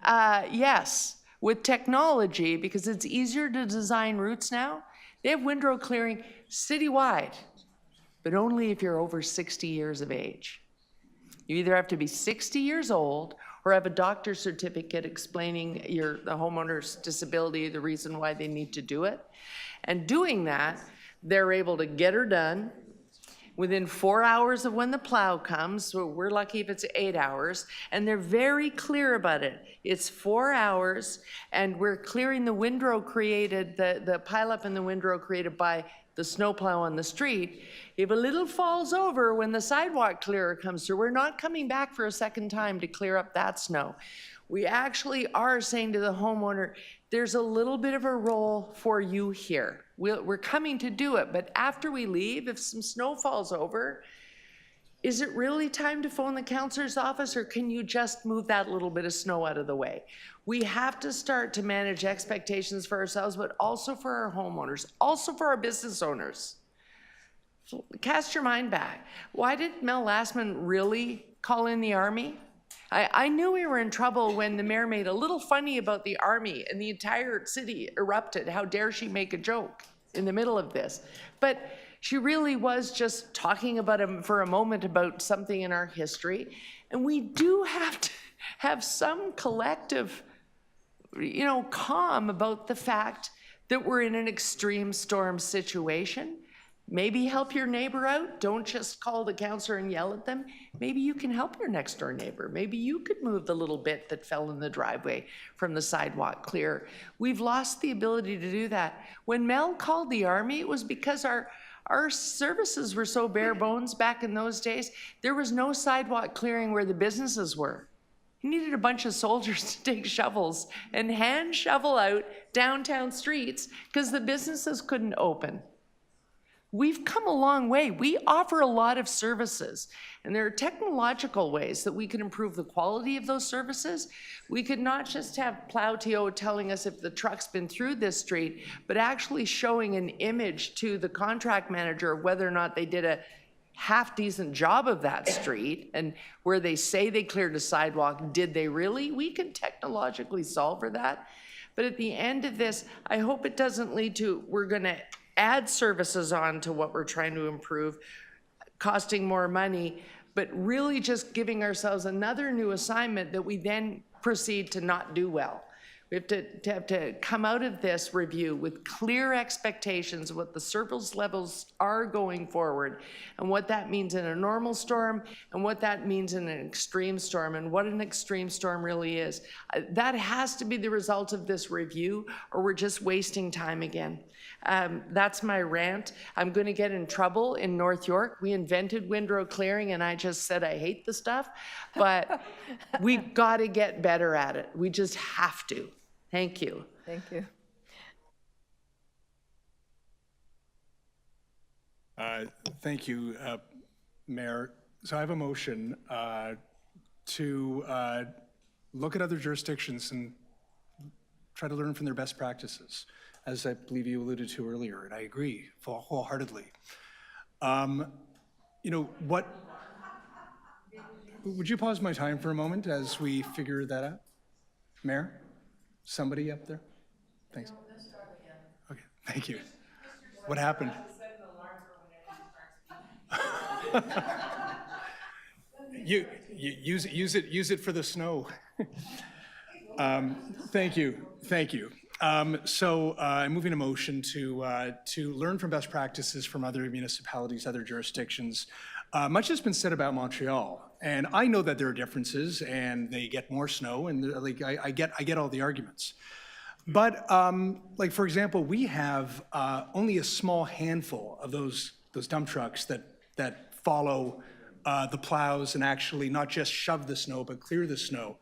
Yes, with technology, because it's easier to design routes now, they have windrow clearing citywide, but only if you're over 60 years of age. You either have to be 60 years old or have a doctor's certificate explaining the homeowner's disability, the reason why they need to do it. And doing that, they're able to get her done within 4 hours of when the plow comes. So we're lucky if it's 8 hours. And they're very clear about it. It's 4 hours, and we're clearing the windrow created, the pileup in the windrow created by the snowplow on the street. If a little falls over when the sidewalk clearer comes through, we're not coming back for a second time to clear up that snow. We actually are saying to the homeowner, there's a little bit of a role for you here. We're coming to do it, but after we leave, if some snow falls over, is it really time to phone the counselor's office, or can you just move that little bit of snow out of the way? We have to start to manage expectations for ourselves, but also for our homeowners, also for our business owners. So cast your mind back. Why did Mel Lastman really call in the Army? I knew we were in trouble when the mayor made a little funny about the Army and the entire city erupted. How dare she make a joke in the middle of this? But she really was just talking about for a moment about something in our history. And we do have to have some collective, calm about the fact that we're in an extreme storm situation. Maybe help your neighbor out. Don't just call the counselor and yell at them. Maybe you can help your next door neighbor. Maybe you could move the little bit that fell in the driveway from the sidewalk clear. We've lost the ability to do that. When Mel called the Army, it was because our services were so bare bones back in those days. There was no sidewalk clearing where the businesses were. He needed a bunch of soldiers to take shovels and hand shovel out downtown streets because the businesses couldn't open. We've come a long way. We offer a lot of services, and there are technological ways that we can improve the quality of those services. We could not just have Plow TO telling us if the truck's been through this street, but actually showing an image to the contract manager of whether or not they did a half-decent job of that street, and where they say they cleared a sidewalk, did they really? We can technologically solve for that. But at the end of this, I hope it doesn't lead to we're going to add services on to what we're trying to improve, costing more money, but really just giving ourselves another new assignment that we then proceed to not do well. We have to come out of this review with clear expectations of what the service levels are going forward and what that means in a normal storm and what that means in an extreme storm and what an extreme storm really is. That has to be the result of this review, or we're just wasting time again. That's my rant. I'm going to get in trouble in North York. We invented windrow clearing, and I just said I hate the stuff, but we've got to get better at it. We just have to. Thank you. Thank you. Thank you, Mayor. So I have a motion to look at other jurisdictions and try to learn from their best practices, as I believe you alluded to earlier, and I agree wholeheartedly. Would you pause my time for a moment as we figure that out? Mayor? Somebody up there? Thanks. Okay, thank you. What happened? You use it for the snow. Thank you. So I'm moving a motion to learn from best practices from other municipalities, other jurisdictions. Much has been said about Montreal, and I know that there are differences, and they get more snow, and I get all the arguments. But for example, we have only a small handful of those dump trucks that follow the plows and actually not just shove the snow, but clear the snow.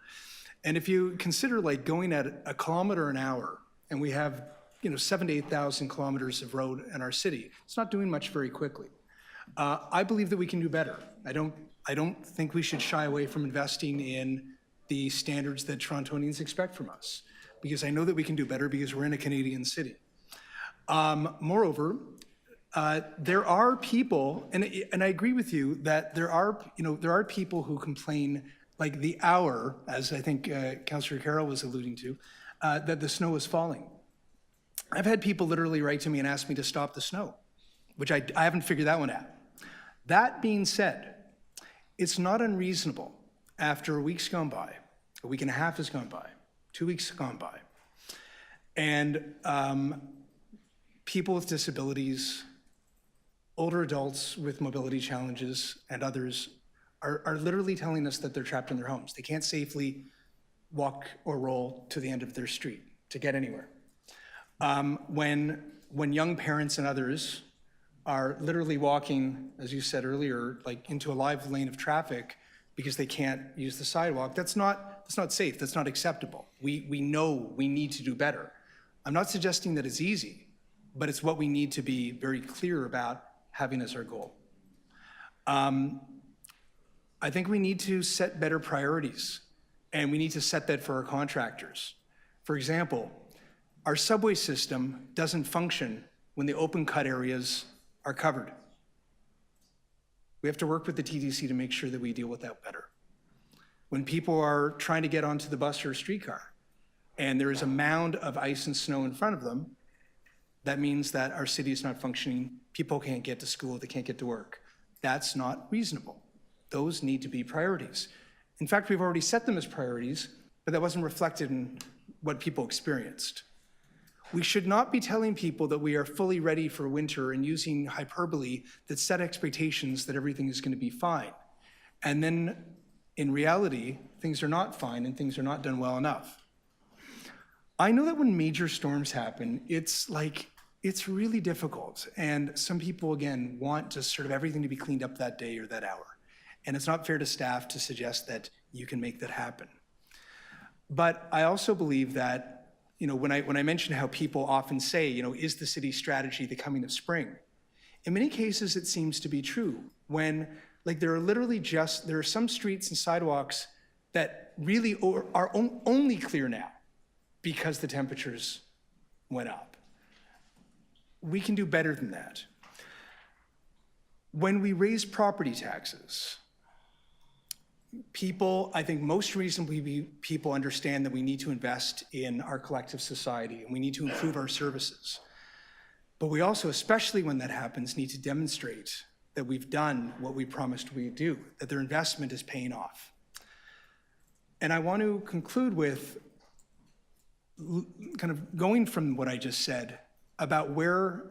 And if you consider going at 1 kilometer an hour, and we have 7,000 to 8,000 kilometers of road in our city, it's not doing much very quickly. I believe that we can do better. I don't think we should shy away from investing in the standards that Torontonians expect from us, because I know that we can do better because we're in a Canadian city. Moreover, there are people, and I agree with you that there are people who complain like the hour, as I think Councillor Carroll was alluding to, that the snow is falling. I've had people literally write to me and ask me to stop the snow, which I haven't figured that one out. That being said, it's not unreasonable after a week's gone by, a week and a half has gone by, 2 weeks have gone by, and people with disabilities, older adults with mobility challenges, and others are literally telling us that they're trapped in their homes. They can't safely walk or roll to the end of their street to get anywhere. When young parents and others are literally walking, as you said earlier, like into a live lane of traffic because they can't use the sidewalk, that's not safe, that's not acceptable. We know we need to do better. I'm not suggesting that it's easy, but it's what we need to be very clear about having as our goal. I think we need to set better priorities, and we need to set that for our contractors. For example, our subway system doesn't function when the open cut areas are covered. We have to work with the TTC to make sure that we deal with that better. When people are trying to get onto the bus or streetcar, and there is a mound of ice and snow in front of them, that means that our city is not functioning. People can't get to school, they can't get to work. That's not reasonable. Those need to be priorities. In fact, we've already set them as priorities, but that wasn't reflected in what people experienced. We should not be telling people that we are fully ready for winter and using hyperbole that set expectations that everything is going to be fine. And then in reality, things are not fine and things are not done well enough. I know that when major storms happen, it's really difficult. And some people, again, want just sort of everything to be cleaned up that day or that hour. And it's not fair to staff to suggest that you can make that happen. But I also believe that, when I mention how people often say, is the city's strategy the coming of spring? In many cases, it seems to be true. When, there are some streets and sidewalks that really are only clear now because the temperatures went up. We can do better than that. When we raise property taxes, I think most reasonably, people understand that we need to invest in our collective society and we need to improve our services. But we also, especially when that happens, need to demonstrate that we've done what we promised we'd do, that their investment is paying off. And I want to conclude with kind of going from what I just said about where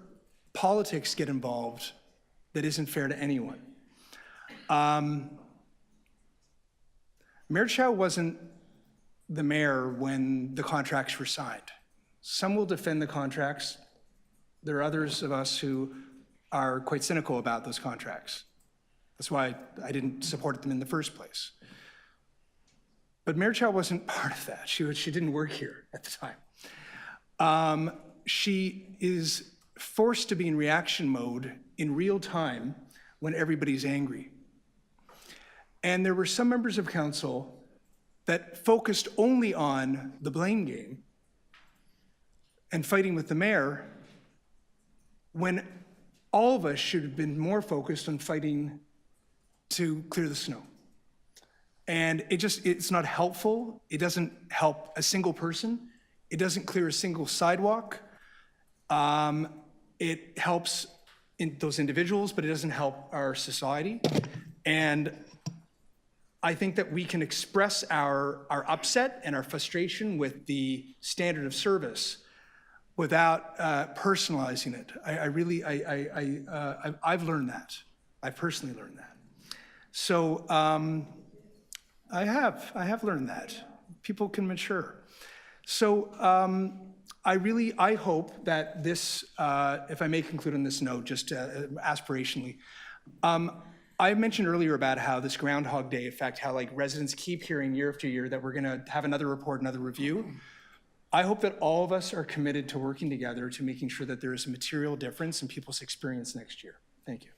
politics get involved that isn't fair to anyone. Mayor Chow wasn't the mayor when the contracts were signed. Some will defend the contracts. There are others of us who are quite cynical about those contracts. That's why I didn't support them in the first place. But Mayor Chow wasn't part of that. She didn't work here at the time. She is forced to be in reaction mode in real time when everybody's angry. And there were some members of council that focused only on the blame game and fighting with the mayor when all of us should have been more focused on fighting to clear the snow. And it's not helpful. It doesn't help a single person. It doesn't clear a single sidewalk. It helps in those individuals, but it doesn't help our society. And I think that we can express our upset and our frustration with the standard of service without personalizing it. I've learned that. I've personally learned that. So I have learned that. People can mature. So I hope that this, if I may conclude on this note, just aspirationally, I mentioned earlier about how this Groundhog Day effect, how residents keep hearing year after year that we're gonna have another report, another review. I hope that all of us are committed to working together to making sure that there is a material difference in people's experience next year. Thank you.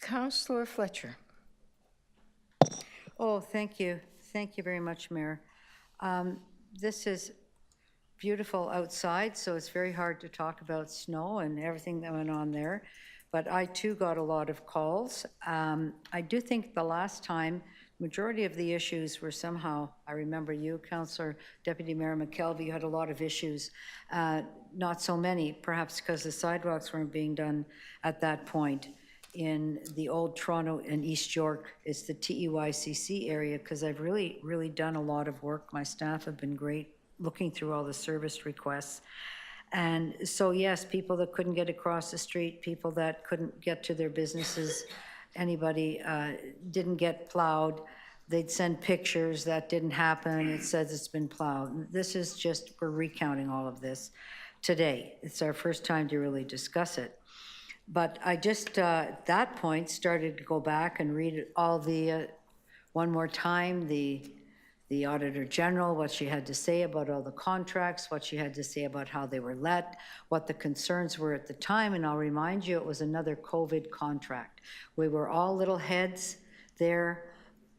Councillor Fletcher. Oh, thank you. Thank you very much, Mayor. This is beautiful outside, so it's very hard to talk about snow and everything that went on there. But I too got a lot of calls. I do think the last time, majority of the issues were somehow, I remember you, Councillor Deputy Mayor McKelvey, you had a lot of issues. Not so many, perhaps because the sidewalks weren't being done at that point. In the old Toronto and East York, it's the TEYCC area, because I've really done a lot of work. My staff have been great looking through all the service requests. And so, yes, people that couldn't get across the street, people that couldn't get to their businesses, anybody didn't get plowed, they'd send pictures, that didn't happen, it says it's been plowed. This is just, we're recounting all of this today. It's our first time to really discuss it. But I just, at that point, started to go back and read all the, one more time, the Auditor General, what she had to say about all the contracts, what she had to say about how they were let, what the concerns were at the time. And I'll remind you, it was another COVID contract. We were all little heads there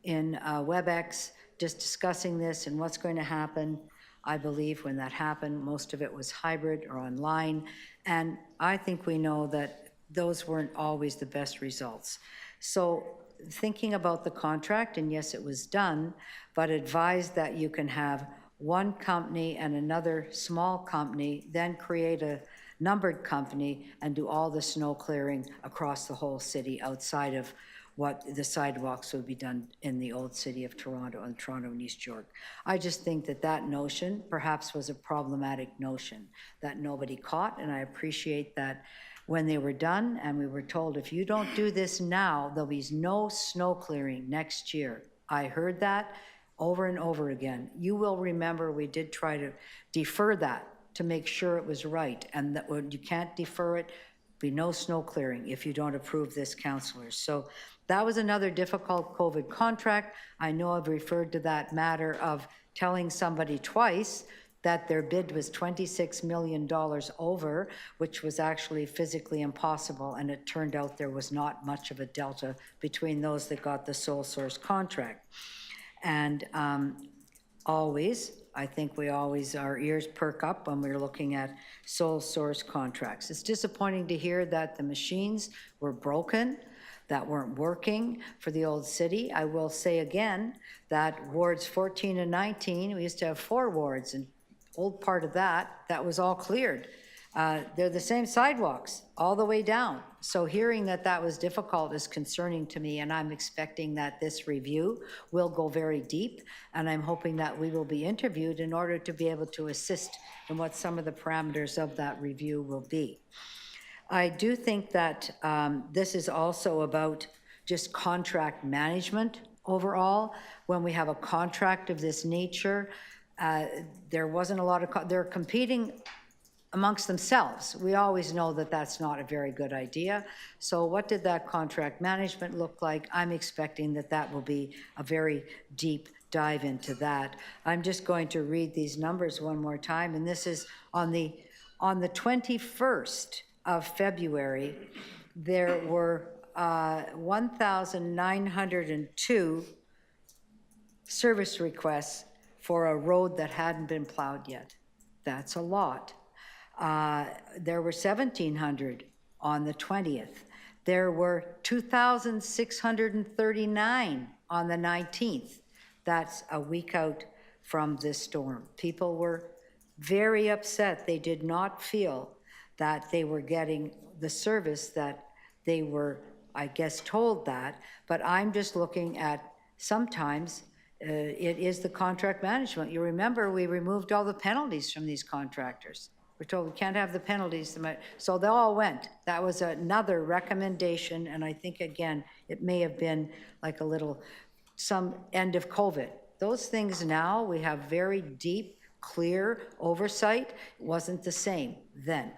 in WebEx just discussing this and what's going to happen. I believe when that happened, most of it was hybrid or online. And I think we know that those weren't always the best results. So thinking about the contract, and yes, it was done, but advised that you can have one company and another small company, then create a numbered company and do all the snow clearing across the whole city outside of what the sidewalks would be done in the old city of Toronto and Toronto and East York. I just think that that notion perhaps was a problematic notion that nobody caught, and I appreciate that when they were done and we were told, if you don't do this now, there'll be no snow clearing next year. I heard that over and over again. You will remember we did try to defer that to make sure it was right, and that when you can't defer it, be no snow clearing if you don't approve this, councillors. So that was another difficult COVID contract. I know I've referred to that matter of telling somebody twice that their bid was $26 million over, which was actually physically impossible, and it turned out there was not much of a delta between those that got the sole source contract. And always, I think we always, our ears perk up when we're looking at sole source contracts. It's disappointing to hear that the machines were broken, that weren't working for the old city. I will say again that wards 14 and 19, we used to have 4 wards, and old part of that was all cleared. They're the same sidewalks all the way down. So hearing that that was difficult is concerning to me, and I'm expecting that this review will go very deep, and I'm hoping that we will be interviewed in order to be able to assist in what some of the parameters of that review will be. I do think that this is also about just contract management overall. When we have a contract of this nature, there wasn't a lot of, they're competing amongst themselves. We always know that that's not a very good idea. So what did that contract management look like? I'm expecting that that will be a very deep dive into that. I'm just going to read these numbers one more time, and this is on the 21st of February, there were 1,902 service requests for a road that hadn't been plowed yet. That's a lot. There were 1,700 on the 20th. There were 2,639 on the 19th. That's a week out from this storm. People were very upset. They did not feel that they were getting the service that they were, I guess, told that. But I'm just looking at sometimes it is the contract management. You remember we removed all the penalties from these contractors. We're told we can't have the penalties. So they all went. That was another recommendation. And I think, again, it may have been like a little, some end of COVID. Those things now, we have very deep, clear oversight. It wasn't the same then.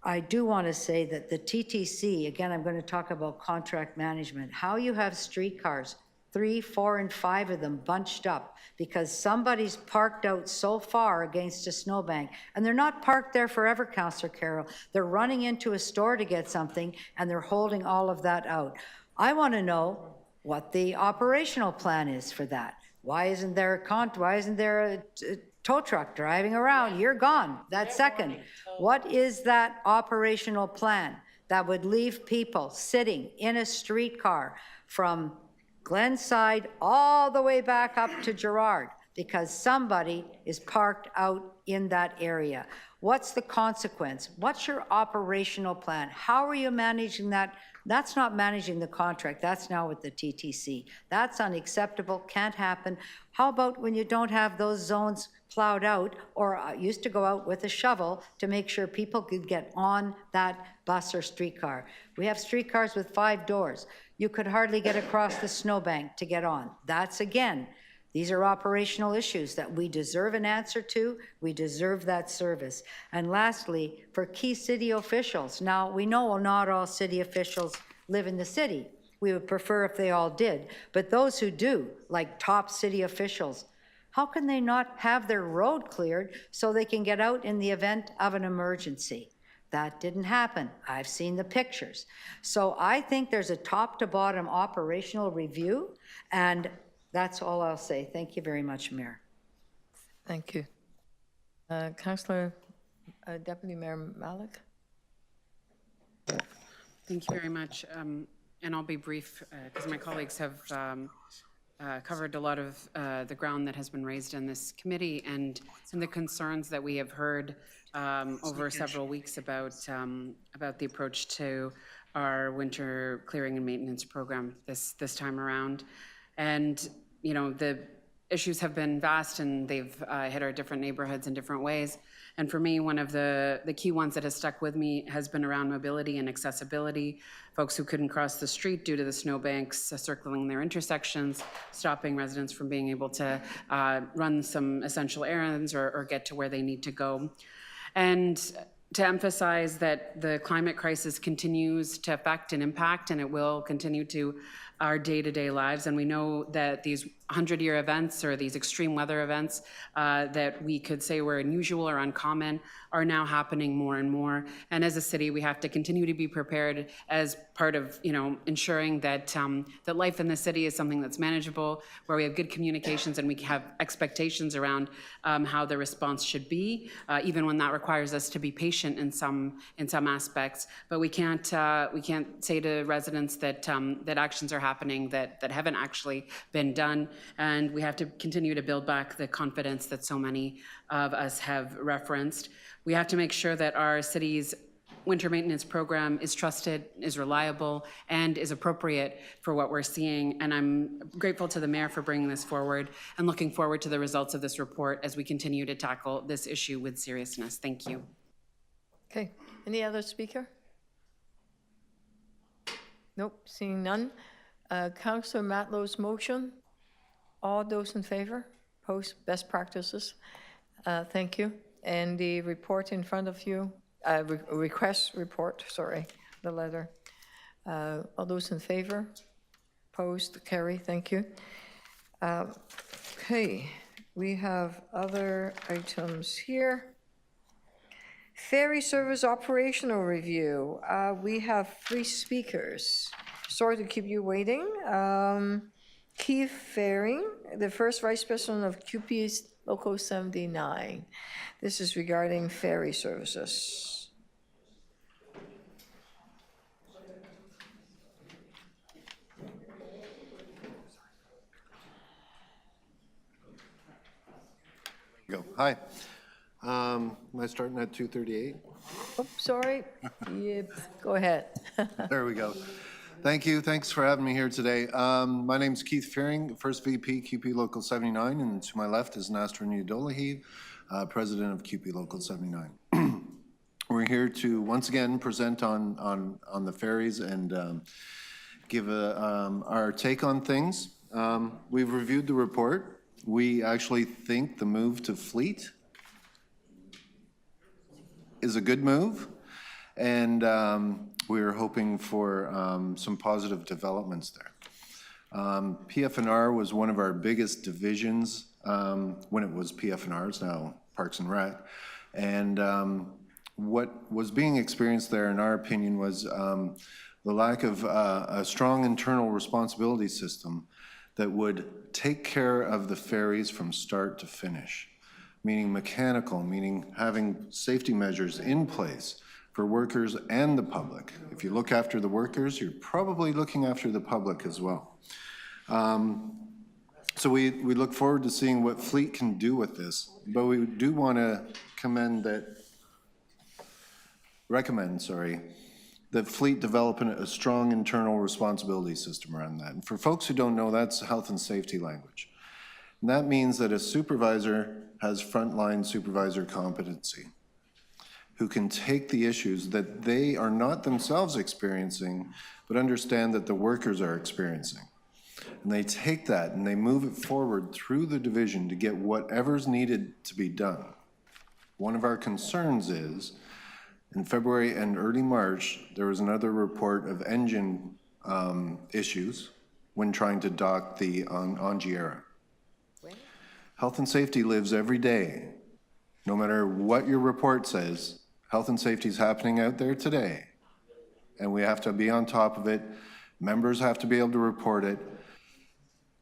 I do want to say that the TTC, again, I'm going to talk about contract management, how you have streetcars 3, 4, and 5 of them bunched up because somebody's parked out so far against a snowbank. And they're not parked there forever, Councillor Carroll. They're running into a store to get something, and they're holding all of that out. I want to know what the operational plan is for that. Why isn't there a tow truck driving around? You're gone that second. What is that operational plan that would leave people sitting in a streetcar from Glenside all the way back up to Gerrard because somebody is parked out in that area? What's the consequence? What's your operational plan? How are you managing that? That's not managing the contract. That's now with the TTC. That's unacceptable, can't happen. How about when you don't have those zones plowed out, or used to go out with a shovel to make sure people could get on that bus or streetcar? We have streetcars with 5 doors. You could hardly get across the snowbank to get on. That's, again, these are operational issues that we deserve an answer to. We deserve that service. And lastly, for key city officials. Now, we know not all city officials live in the city. We would prefer if they all did. But those who do, like top city officials, how can they not have their road cleared so they can get out in the event of an emergency? That didn't happen. I've seen the pictures. So I think there's a top to bottom operational review, and that's all I'll say. Thank you very much, Mayor. Thank you. Councillor Deputy Mayor Malik. Thank you very much. And I'll be brief because my colleagues have covered a lot of the ground that has been raised in this committee and the concerns that we have heard over several weeks about the approach to our winter clearing and maintenance program this time around. And you know, the issues have been vast and they've hit our different neighborhoods in different ways. And for me, one of the key ones that has stuck with me has been around mobility and accessibility. Folks who couldn't cross the street due to the snowbanks circling their intersections, stopping residents from being able to run some essential errands or get to where they need to go. And to emphasize that the climate crisis continues to affect and impact, and it will continue to our day-to-day lives. And we know that these 100-year events or these extreme weather events that we could say were unusual or uncommon are now happening more and more. And as a city, we have to continue to be prepared as part of, you know, ensuring that that life in the city is something that's manageable, where we have good communications and we have expectations around how the response should be, even when that requires us to be patient in some aspects. But we can't say to residents that that actions are happening that haven't actually been done. And we have to continue to build back the confidence that so many of us have referenced. We have to make sure that our city's winter maintenance program is trusted, is reliable, and is appropriate for what we're seeing. And I'm grateful to the mayor for bringing this forward and looking forward to the results of this report as we continue to tackle this issue with seriousness. Thank you. Okay, any other speaker? Nope, seeing none. Councillor Matlow's motion. All those in favor? Post best practices. Thank you. And the report in front of you, request report, sorry, the letter. All those in favor? Opposed? Carry. Thank you. Okay, we have other items here. Ferry service operational review. We have 3 speakers. Sorry to keep you waiting. Quay Ferry, the first vice president of QP Local 79. This is regarding ferry services. Go. Hi. Am I starting at 2:38? Oh, sorry. Yep. Go ahead. There we go. Thank you. Thanks for having me here today. My name's Keith Fearing, First VP, QP Local 79, and to my left is Nasrin Udolahi, President of QP Local 79. We're here to once again present on the ferries and give our take on things. We've reviewed the report. We actually think the move to fleet is a good move, and we're hoping for some positive developments there. PF&R was one of our biggest divisions when it was PF&R, it's now Parks and Rec. And what was being experienced there, in our opinion, was the lack of a strong internal responsibility system that would take care of the ferries from start to finish, meaning mechanical, meaning having safety measures in place for workers and the public. If you look after the workers, you're probably looking after the public as well. So we look forward to seeing what Fleet can do with this, but we do want to recommend that Fleet develop a strong internal responsibility system around that. And for folks who don't know, that's health and safety language. And that means that a supervisor has frontline supervisor competency, who can take the issues that they are not themselves experiencing, but understand that the workers are experiencing. And they take that and they move it forward through the division to get whatever's needed to be done. One of our concerns is, in February and early March, there was another report of engine issues when trying to dock the Angiera. Health and safety lives every day. No matter what your report says, health and safety is happening out there today. And we have to be on top of it. Members have to be able to report it.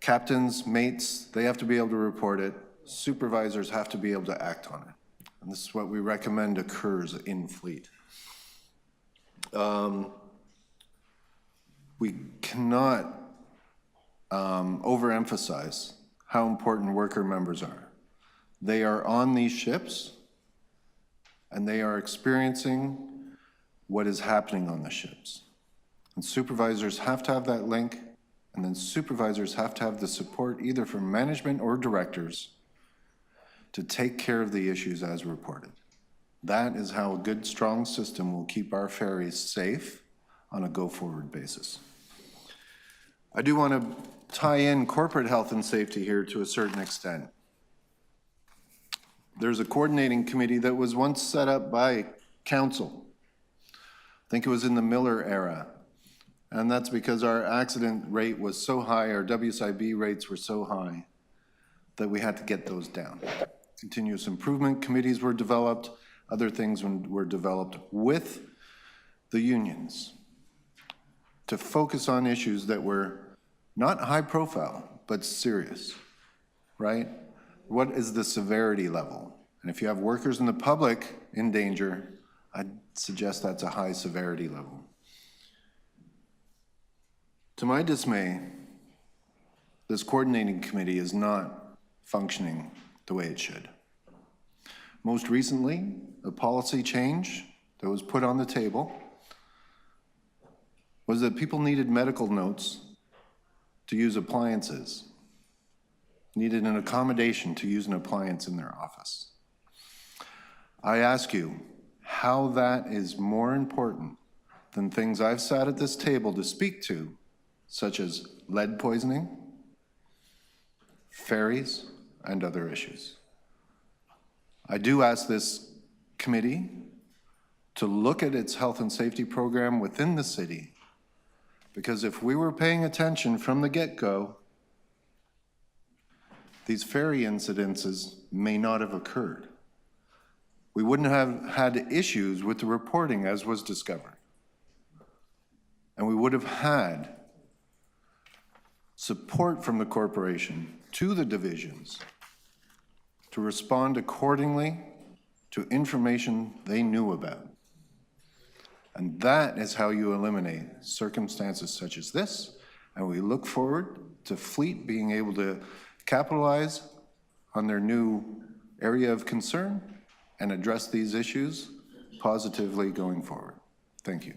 Captains, mates, they have to be able to report it. Supervisors have to be able to act on it. And this is what we recommend occurs in Fleet. We cannot overemphasize how important worker members are. They are on these ships and they are experiencing what is happening on the ships. And supervisors have to have that link, and then supervisors have to have the support either from management or directors to take care of the issues as reported. That is how a good, strong system will keep our ferries safe on a go-forward basis. I do want to tie in corporate health and safety here to a certain extent. There's a coordinating committee that was once set up by council. I think it was in the Miller era. And that's because our accident rate was so high, our WSIB rates were so high that we had to get those down. Continuous improvement committees were developed, other things were developed with the unions to focus on issues that were not high profile, but serious, right? What is the severity level? And if you have workers in the public in danger, I'd suggest that's a high severity level. To my dismay, this coordinating committee is not functioning the way it should. Most recently, a policy change that was put on the table was that people needed medical notes to use appliances, needed an accommodation to use an appliance in their office. I ask you how that is more important than things I've sat at this table to speak to, such as lead poisoning, ferries, and other issues. I do ask this committee to look at its health and safety program within the city, because if we were paying attention from the get-go, these ferry incidences may not have occurred. We wouldn't have had issues with the reporting as was discovered. And we would have had support from the corporation to the divisions to respond accordingly to information they knew about. And that is how you eliminate circumstances such as this. And we look forward to Fleet being able to capitalize on their new area of concern and address these issues positively going forward. Thank you.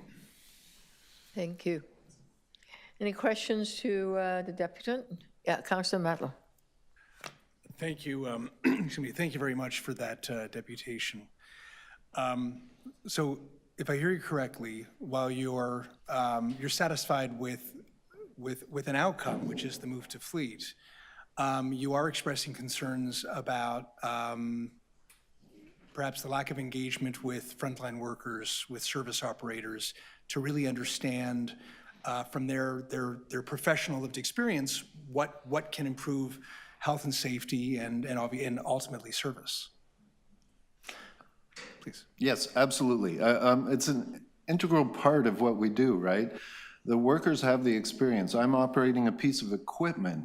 Thank you. Any questions to the deputant? Yeah, Councillor Matlow. Thank you. Excuse me. Thank you very much for that deputation. So, if I hear you correctly, while you're satisfied with an outcome, which is the move to Fleet, you are expressing concerns about perhaps the lack of engagement with frontline workers, with service operators, to really understand from their professional lived experience, what can improve health and safety and ultimately service. Please. Yes, absolutely. It's an integral part of what we do, right? The workers have the experience. I'm operating a piece of equipment.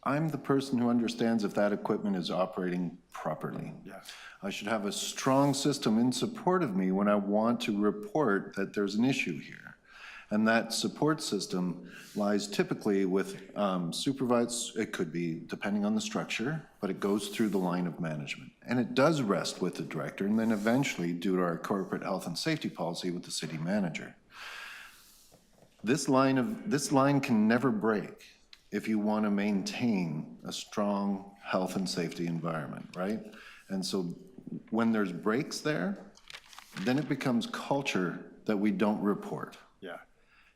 I'm the person who understands if that equipment is operating properly. Yes. I should have a strong system in support of me when I want to report that there's an issue here. And that support system lies typically with supervised, it could be depending on the structure, but it goes through the line of management. And it does rest with the director, and then eventually, due to our corporate health and safety policy, with the city manager. This line can never break if you want to maintain a strong health and safety environment, right? And so when there's breaks there, then it becomes culture that we don't report. Yeah.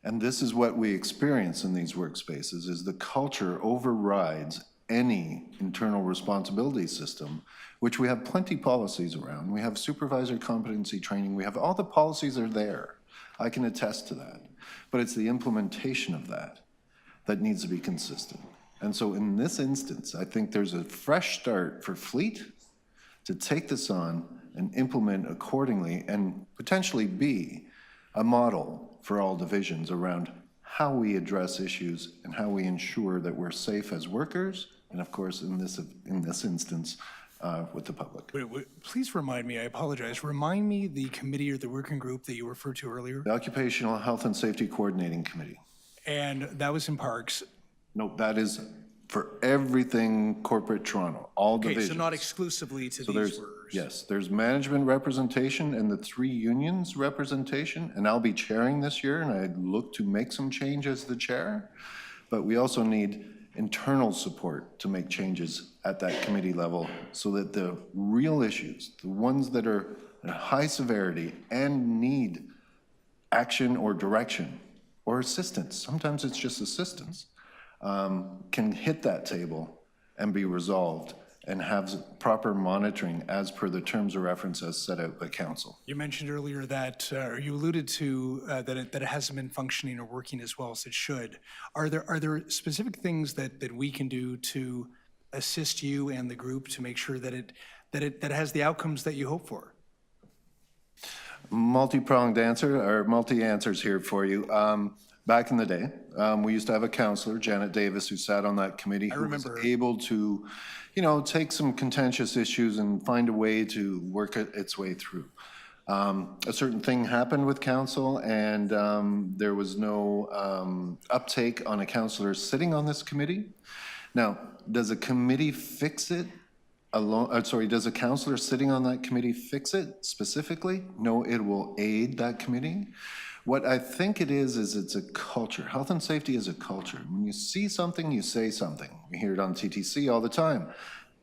And this is what we experience in these workspaces, is the culture overrides any internal responsibility system, which we have plenty policies around. We have supervisor competency training. We have all the policies are there. I can attest to that. But it's the implementation of that that needs to be consistent. And so in this instance, I think there's a fresh start for Fleet to take this on and implement accordingly and potentially be a model for all divisions around how we address issues and how we ensure that we're safe as workers, and of course, in this instance, with the public. Please remind me, I apologize, remind me the committee or the working group that you referred to earlier. The Occupational Health and Safety Coordinating Committee. And that was in Parks. No, that is for everything corporate Toronto, all divisions. Okay, so not exclusively to these workers. Yes, there's management representation and the 3 unions representation, and I'll be chairing this year, and I look to make some change as the chair, but we also need internal support to make changes at that committee level so that the real issues, the ones that are at high severity and need action or direction or assistance, sometimes it's just assistance, can hit that table and be resolved and have proper monitoring as per the terms of reference as set out by council. You mentioned earlier that, or you alluded to that it hasn't been functioning or working as well as it should. Are there specific things that we can do to assist you and the group to make sure that it has the outcomes that you hope for? Multi-pronged answer, or multi-answers here for you. Back in the day, we used to have a counselor, Janet Davis, who sat on that committee, who was able to, take some contentious issues and find a way to work its way through. A certain thing happened with council, and there was no uptake on a counselor sitting on this committee. Now, does a committee fix it alone? Does a counselor sitting on that committee fix it specifically? No, it will aid that committee. What I think it is it's a culture. Health and safety is a culture. When you see something, you say something. We hear it on TTC all the time.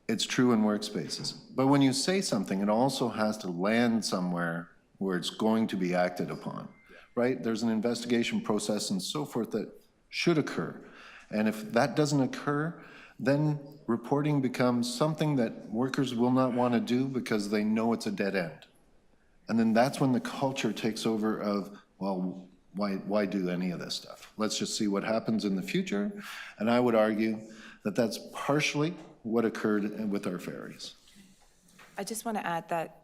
It's true in workspaces. But when you say something, it also has to land somewhere where it's going to be acted upon, right? There's an investigation process and so forth that should occur. And if that doesn't occur, then reporting becomes something that workers will not want to do because they know it's a dead end. And then that's when the culture takes over of, well, why do any of this stuff? Let's just see what happens in the future. And I would argue that that's partially what occurred with our ferries. I just want to add that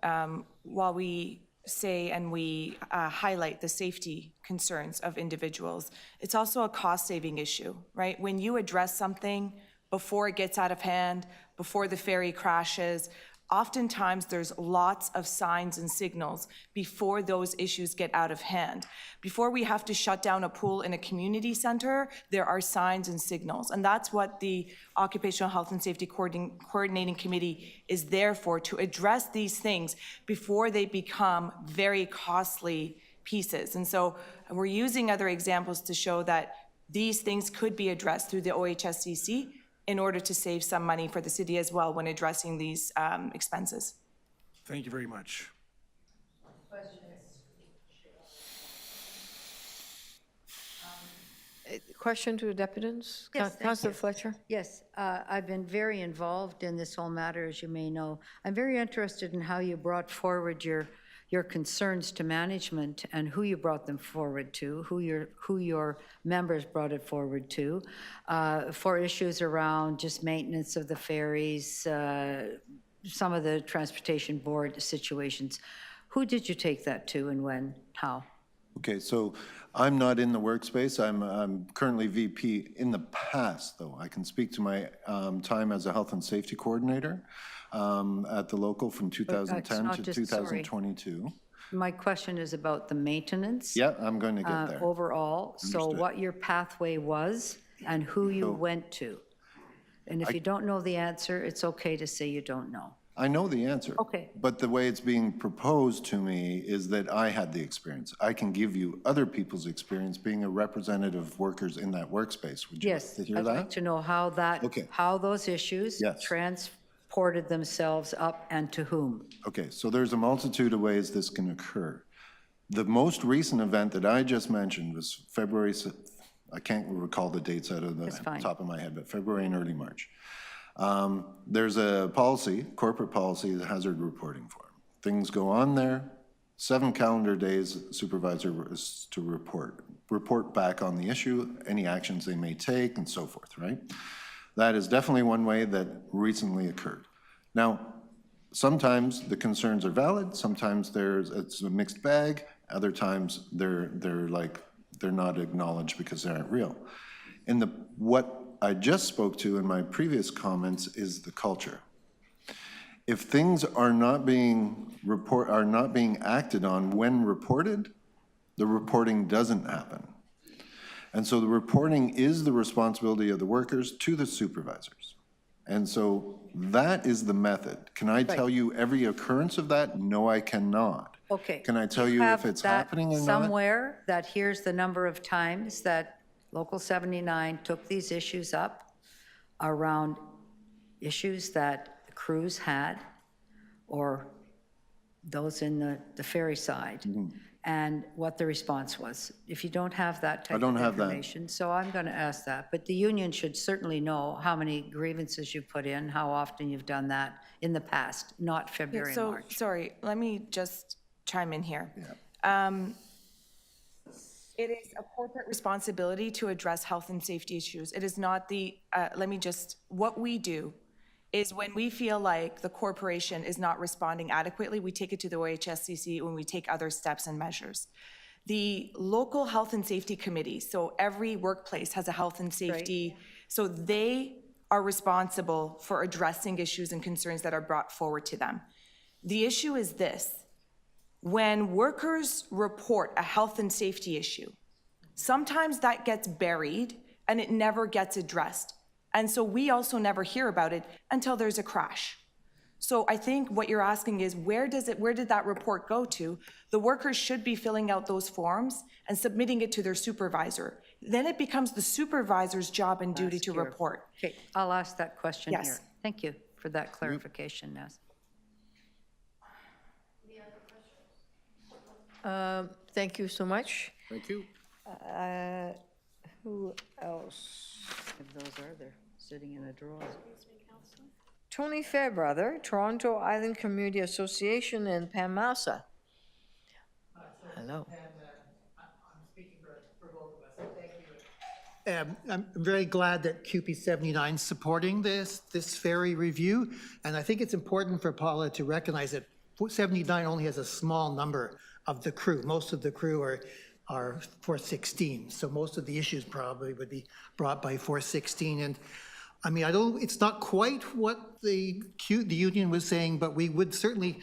while we say and we highlight the safety concerns of individuals, it's also a cost-saving issue, right? When you address something before it gets out of hand, before the ferry crashes, oftentimes there's lots of signs and signals before those issues get out of hand. Before we have to shut down a pool in a community center, there are signs and signals. And that's what the Occupational Health and Safety Coordinating Committee is there for, to address these things before they become very costly pieces. And so we're using other examples to show that these things could be addressed through the OHSCC in order to save some money for the city as well when addressing these expenses. Thank you very much. Question to the deputants? Yes, thank Councillor you. Fletcher? Yes, I've been very involved in this whole matter, as you may know. I'm very interested in how you brought forward your your concerns to management and who you brought them forward to, who your members brought it forward to, for issues around just maintenance of the ferries, some of the transportation board situations. Who did you take that to and when, how? Okay, so I'm not in the workspace. I'm currently VP. In the past, though, I can speak to my time as a health and safety coordinator at the local from 2010 to 2022. My question is about the maintenance. Yeah, I'm going to get there. Overall, so Understood. what your pathway was and who you went to. And if you don't know the answer, it's okay to say you don't know. I know the answer. Okay. But the way it's being proposed to me is that I had the experience. I can give you other people's experience being a representative of workers in that workspace. Would you like to hear I'd that? like to know how that, Okay. how those issues Yes. transported themselves up and to whom. Okay, so there's a multitude of ways this can occur. The most recent event that I just mentioned was February, I can't recall the dates out of the top of my head, but February and early March. There's a policy, corporate policy, the hazard reporting form. Things go on there, 7 calendar days, supervisor is to report back on the issue, any actions they may take and so forth, right? That is definitely one way that recently occurred. Now, sometimes the concerns are valid, sometimes it's a mixed bag, other times they're not acknowledged because they aren't real. What I just spoke to in my previous comments is the culture. If things are not being acted on when reported, the reporting doesn't happen. And so the reporting is the responsibility of the workers to the supervisors. And so that is the method. Can I tell you every occurrence of that? No, I cannot. Okay. Can I tell you if it's happening or not? Somewhere that here's the number of times that Local 79 took these issues up around issues that the crews had or those in the ferry side, and what the response was. If you don't have that type of information, so I'm going to ask that. But the union should certainly know how many grievances you've put in, how often you've done that in the past, not February and March. Sorry, let me just chime in here. It is a corporate responsibility to address health and safety issues. It is not what we do is when we feel like the corporation is not responding adequately, we take it to the OHSCC when we take other steps and measures. The local health and safety committee, so every workplace has a health and safety, so they are responsible for addressing issues and concerns that are brought forward to them. The issue is this. When workers report a health and safety issue, sometimes that gets buried and it never gets addressed. And so we also never hear about it until there's a crash. So I think what you're asking is where did that report go to? The workers should be filling out those forms and submitting it to their supervisor. Then it becomes the supervisor's job and duty to report. Okay, I'll ask that question Yes. here. Thank you for that clarification, Naz. Thank you so much. Thank you. Who else? If those are there, sitting in a drawer. Tony Fairbrother, Toronto Island Community Association, and Pam Massa. Hello. I'm very glad that QP 79 is supporting this ferry review, and I think it's important for Paula to recognize that 79 only has a small number of the crew. Most of the crew are 416, so most of the issues probably would be brought by 416. And I mean, it's not quite what the union was saying, but we would certainly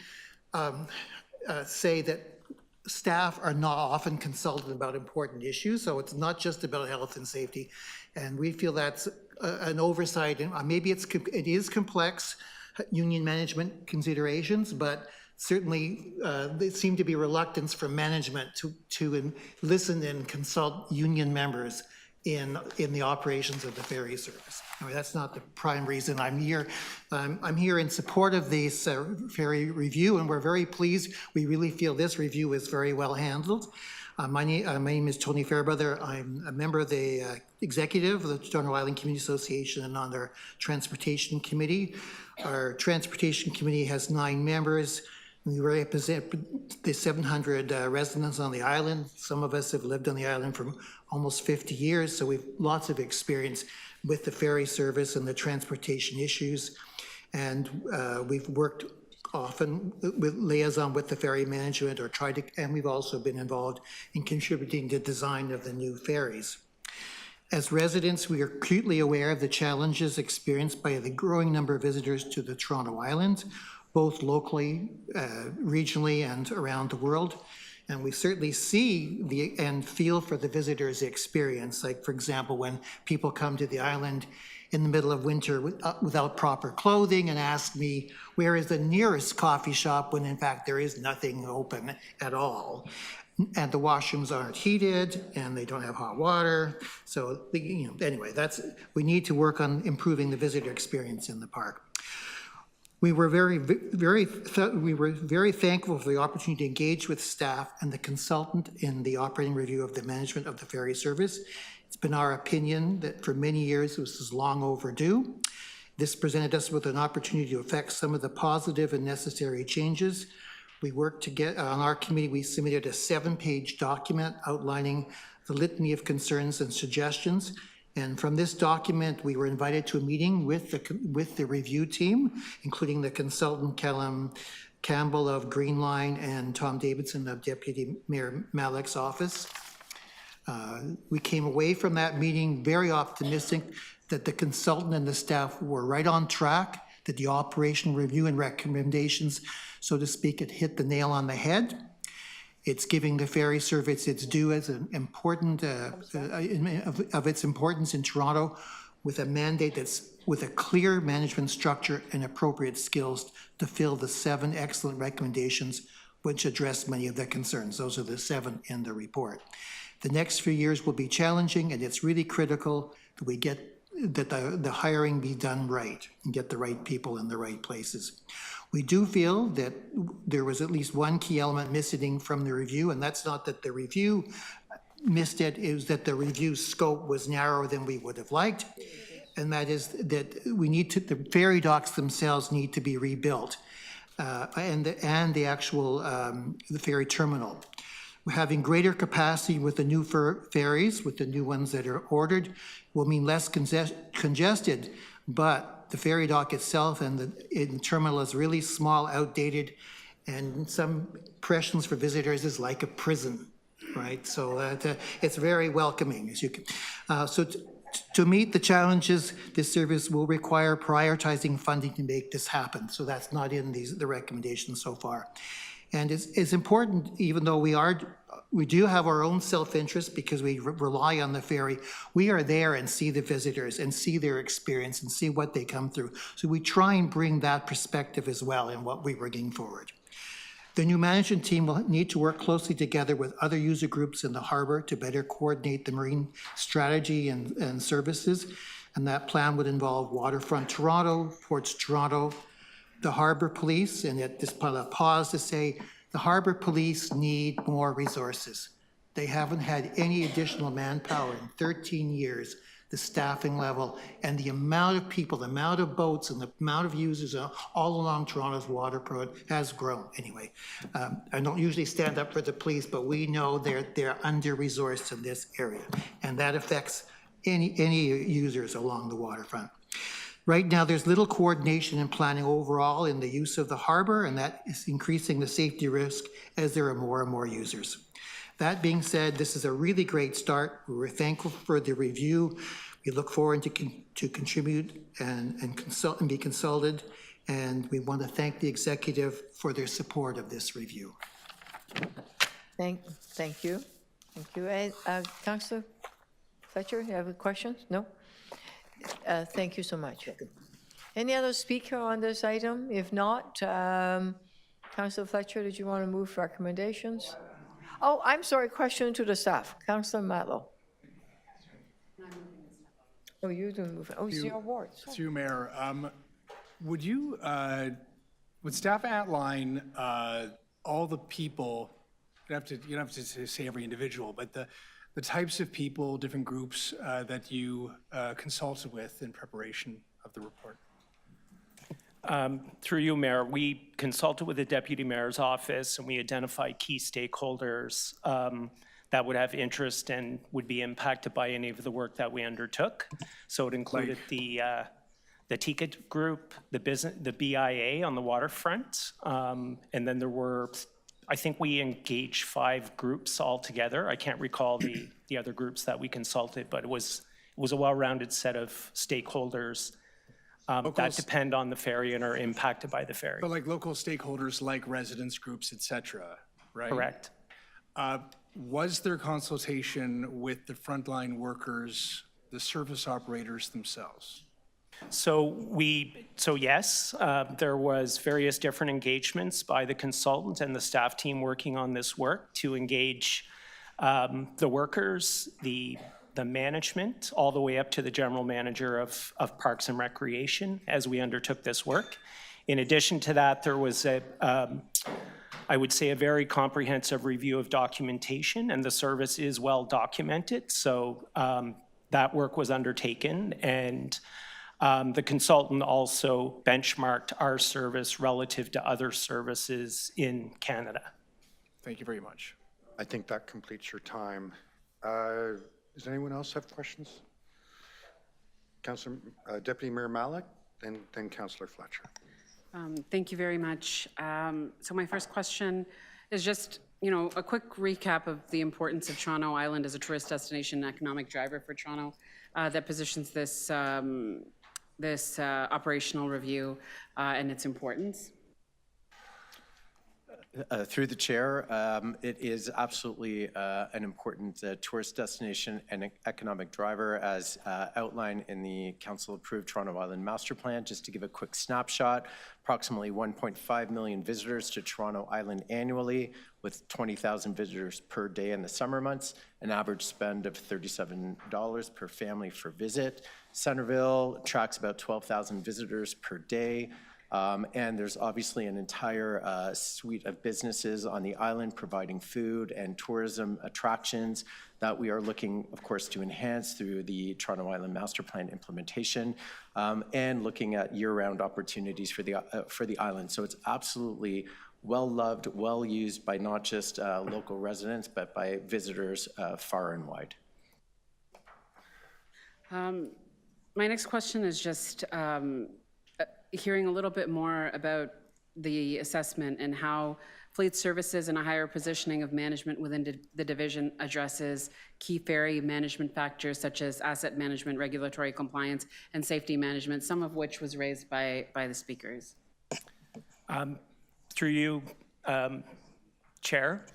say that staff are not often consulted about important issues, so it's not just about health and safety. And we feel that's an oversight, and maybe it is complex union management considerations, but certainly there seemed to be reluctance from management to listen and consult union members in the operations of the ferry service. I mean, that's not the prime reason I'm here. I'm here in support of this ferry review, and we're very pleased. We really feel this review is very well handled. My name is Tony Fairbrother. I'm a member of the executive of the Toronto Island Community Association and on their transportation committee. Our transportation committee has 9 members. We represent the 700 residents on the island. Some of us have lived on the island for almost 50 years, so we've lots of experience with the ferry service and the transportation issues. And we've worked often with liaison with the ferry management or tried to, and we've also been involved in contributing to design of the new ferries. As residents, we are acutely aware of the challenges experienced by the growing number of visitors to the Toronto Island, both locally, regionally, and around the world. And we certainly see and feel for the visitors' experience. Like, for example, when people come to the island in the middle of winter without proper clothing and ask me, where is the nearest coffee shop, when in fact there is nothing open at all. And the washrooms aren't heated and they don't have hot water. So, anyway, we need to work on improving the visitor experience in the park. We were very thankful for the opportunity to engage with staff and the consultant in the operating review of the management of the ferry service. It's been our opinion that for many years this was long overdue. This presented us with an opportunity to effect some of the positive and necessary changes. We worked to get, on our committee, we submitted a 7-page document outlining the litany of concerns and suggestions. And from this document, we were invited to a meeting with the review team, including the consultant Callum Campbell of Green Line and Tom Davidson of Deputy Mayor Malik's office. We came away from that meeting very optimistic that the consultant and the staff were right on track, that the operational review and recommendations, so to speak, had hit the nail on the head. It's giving the ferry service its due as an important, of its importance in Toronto, with a mandate that's with a clear management structure and appropriate skills to fill the 7 excellent recommendations which address many of the concerns. Those are the 7 in the report. The next few years will be challenging, and it's really critical that we get the hiring be done right and get the right people in the right places. We do feel that there was at least one key element missing from the review, and that's not that the review missed it, it was that the review scope was narrower than we would have liked, and that is that the ferry docks themselves need to be rebuilt, and the actual the ferry terminal. We're having greater capacity with the new ferries, with the new ones that are ordered, will mean less congested, but the ferry dock itself and the terminal is really small, outdated, and some impressions for visitors is like a prison, right? So it's very welcoming, as you can. So to meet the challenges, this service will require prioritizing funding to make this happen. So that's not in the recommendations so far. And it's important, even though we do have our own self-interest because we rely on the ferry, we are there and see the visitors and see their experience and see what they come through. So we try and bring that perspective as well in what we bring forward. The new management team will need to work closely together with other user groups in the harbor to better coordinate the marine strategy and services. And that plan would involve Waterfront Toronto, Ports Toronto, the Harbor Police, and at this point I'll pause to say the Harbor Police need more resources. They haven't had any additional manpower in 13 years. The staffing level and the amount of people, the amount of boats and the amount of users all along Toronto's waterfront has grown. Anyway, I don't usually stand up for the police, but we know they're under-resourced in this area, and that affects any users along the waterfront. Right now, there's little coordination and planning overall in the use of the harbor, and that is increasing the safety risk as there are more and more users. That being said, this is a really great start. We're thankful for the review. We look forward to contribute and consult and be consulted, and we want to thank the executive for their support of this review. Thank you. Thank you. And Councillor Fletcher, you have a question? No? Thank you so much. Any other speaker on this item? If not, Councillor Fletcher, did you want to move recommendations? Oh, I'm sorry, question to the staff. Councillor Matlow. Oh, you didn't move. Oh, it's your ward. Through Mayor, would staff outline all the people, you don't have to say every individual, but the types of people, different groups that you consulted with in preparation of the report? Through you, Mayor, we consulted with the Deputy Mayor's office and we identified key stakeholders that would have interest and would be impacted by any of the work that we undertook. So it included the TICA group, the BIA on the waterfront, and then there were, I think we engaged 5 groups altogether. I can't recall the other groups that we consulted, but it was a well-rounded set of stakeholders that depend on the ferry and are impacted by the ferry. But like local stakeholders like residents groups, et cetera, right? Correct. Was there consultation with the frontline workers, the service operators themselves? So yes, there was various different engagements by the consultant and the staff team working on this work to engage the workers, the management, all the way up to the general manager of Parks and Recreation as we undertook this work. In addition to that, there was I would say a very comprehensive review of documentation, and the service is well documented. So that work was undertaken, and the consultant also benchmarked our service relative to other services in Canada. Thank you very much. I think that completes your time. Does anyone else have questions? Councillor, Deputy Mayor Malik, then Councillor Fletcher. Thank you very much. So my first question is just, a quick recap of the importance of Toronto Island as a tourist destination and economic driver for Toronto that positions this operational review and its importance. Through the chair, it is absolutely an important tourist destination and economic driver as outlined in the council-approved Toronto Island Master Plan. Just to give a quick snapshot, approximately 1.5 million visitors to Toronto Island annually, with 20,000 visitors per day in the summer months, an average spend of $37 per family for visit. Centerville tracks about 12,000 visitors per day. And there's obviously an entire suite of businesses on the island providing food and tourism attractions that we are looking, of course, to enhance through the Toronto Island Master Plan implementation and looking at year-round opportunities for the island. So it's absolutely well-loved, well-used by not just local residents, but by visitors far and wide. My next question is just hearing a little bit more about the assessment and how fleet services and a higher positioning of management within the division addresses key ferry management factors such as asset management, regulatory compliance, and safety management, some of which was raised by the speakers. Through you, Chair.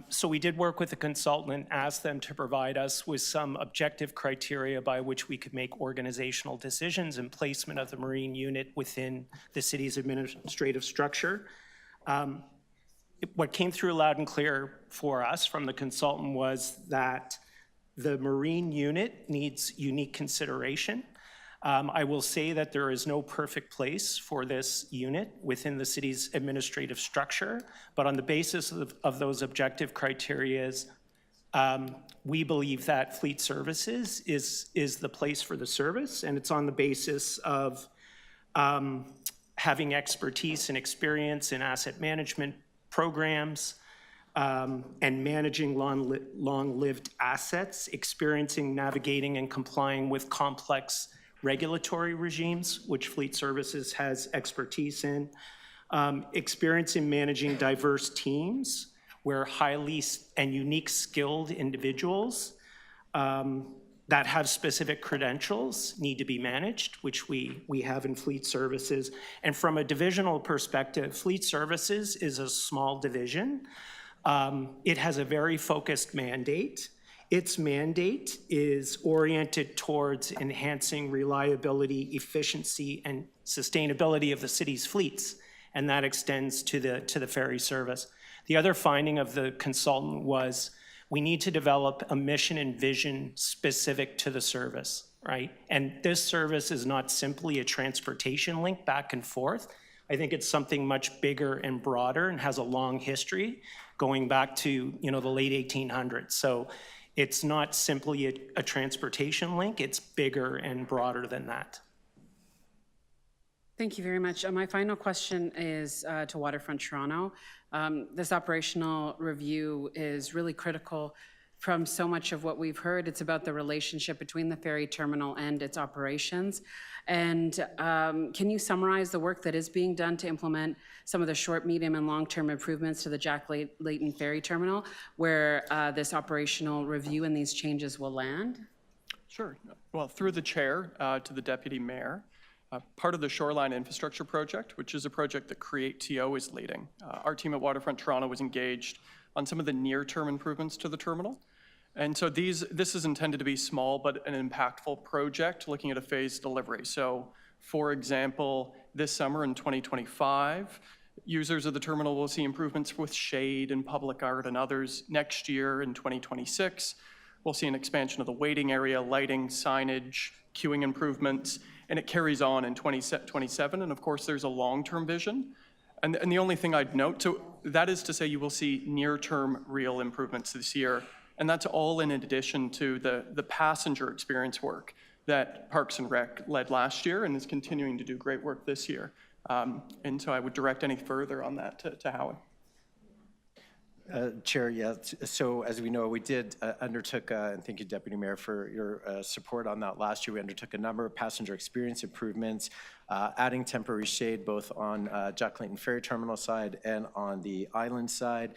So we did work with the consultant and asked them to provide us with some objective criteria by which we could make organizational decisions and placement of the marine unit within the city's administrative structure. What came through loud and clear for us from the consultant was that the marine unit needs unique consideration. I will say that there is no perfect place for this unit within the city's administrative structure, but on the basis of those objective criteria, we believe that fleet services is the place for the service, and it's on the basis of having expertise and experience in asset management programs and managing long-lived assets, experiencing, navigating, and complying with complex regulatory regimes, which fleet services has expertise in, experience in managing diverse teams where highly and unique skilled individuals that have specific credentials need to be managed, which we have in fleet services. And from a divisional perspective, fleet services is a small division. It has a very focused mandate. Its mandate is oriented towards enhancing reliability, efficiency, and sustainability of the city's fleets, and that extends to the ferry service. The other finding of the consultant was we need to develop a mission and vision specific to the service, right? And this service is not simply a transportation link back and forth. I think it's something much bigger and broader and has a long history going back to the late 1800s. So it's not simply a transportation link, it's bigger and broader than that. Thank you very much. My final question is to Waterfront Toronto. This operational review is really critical from so much of what we've heard. It's about the relationship between the ferry terminal and its operations. And can you summarize the work that is being done to implement some of the short, medium, and long-term improvements to the Jack Layton Ferry Terminal, where this operational review and these changes will land? Sure. Well, through the chair to the deputy mayor, part of the Shoreline Infrastructure Project, which is a project that Create TO is leading. Our team at Waterfront Toronto was engaged on some of the near-term improvements to the terminal. And so this is intended to be small but an impactful project looking at a phased delivery. So, for example, this summer in 2025, users of the terminal will see improvements with shade and public art and others. Next year in 2026, we'll see an expansion of the waiting area, lighting, signage, queuing improvements, and it carries on in 2027. And of course, there's a long-term vision. And the only thing I'd note, so that is to say you will see near-term real improvements this year. And that's all in addition to the passenger experience work that Parks and Rec led last year and is continuing to do great work this year. And so I would direct any further on that to Howie. Chair, yeah, so as we know, we did undertook, and thank you, Deputy Mayor, for your support on that last year. We undertook a number of passenger experience improvements, adding temporary shade both on Jack Layton Ferry Terminal side and on the island side,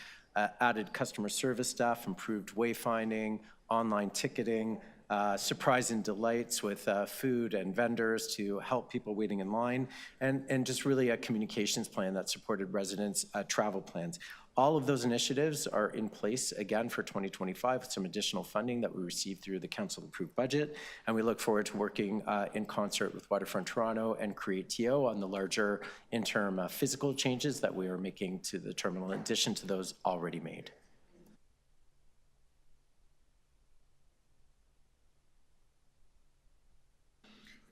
added customer service staff, improved wayfinding, online ticketing, surprise and delights with food and vendors to help people waiting in line, and just really a communications plan that supported residents' travel plans. All of those initiatives are in place again for 2025 with some additional funding that we received through the council-approved budget, and we look forward to working in concert with Waterfront Toronto and Create TO on the larger interim physical changes that we are making to the terminal in addition to those already made.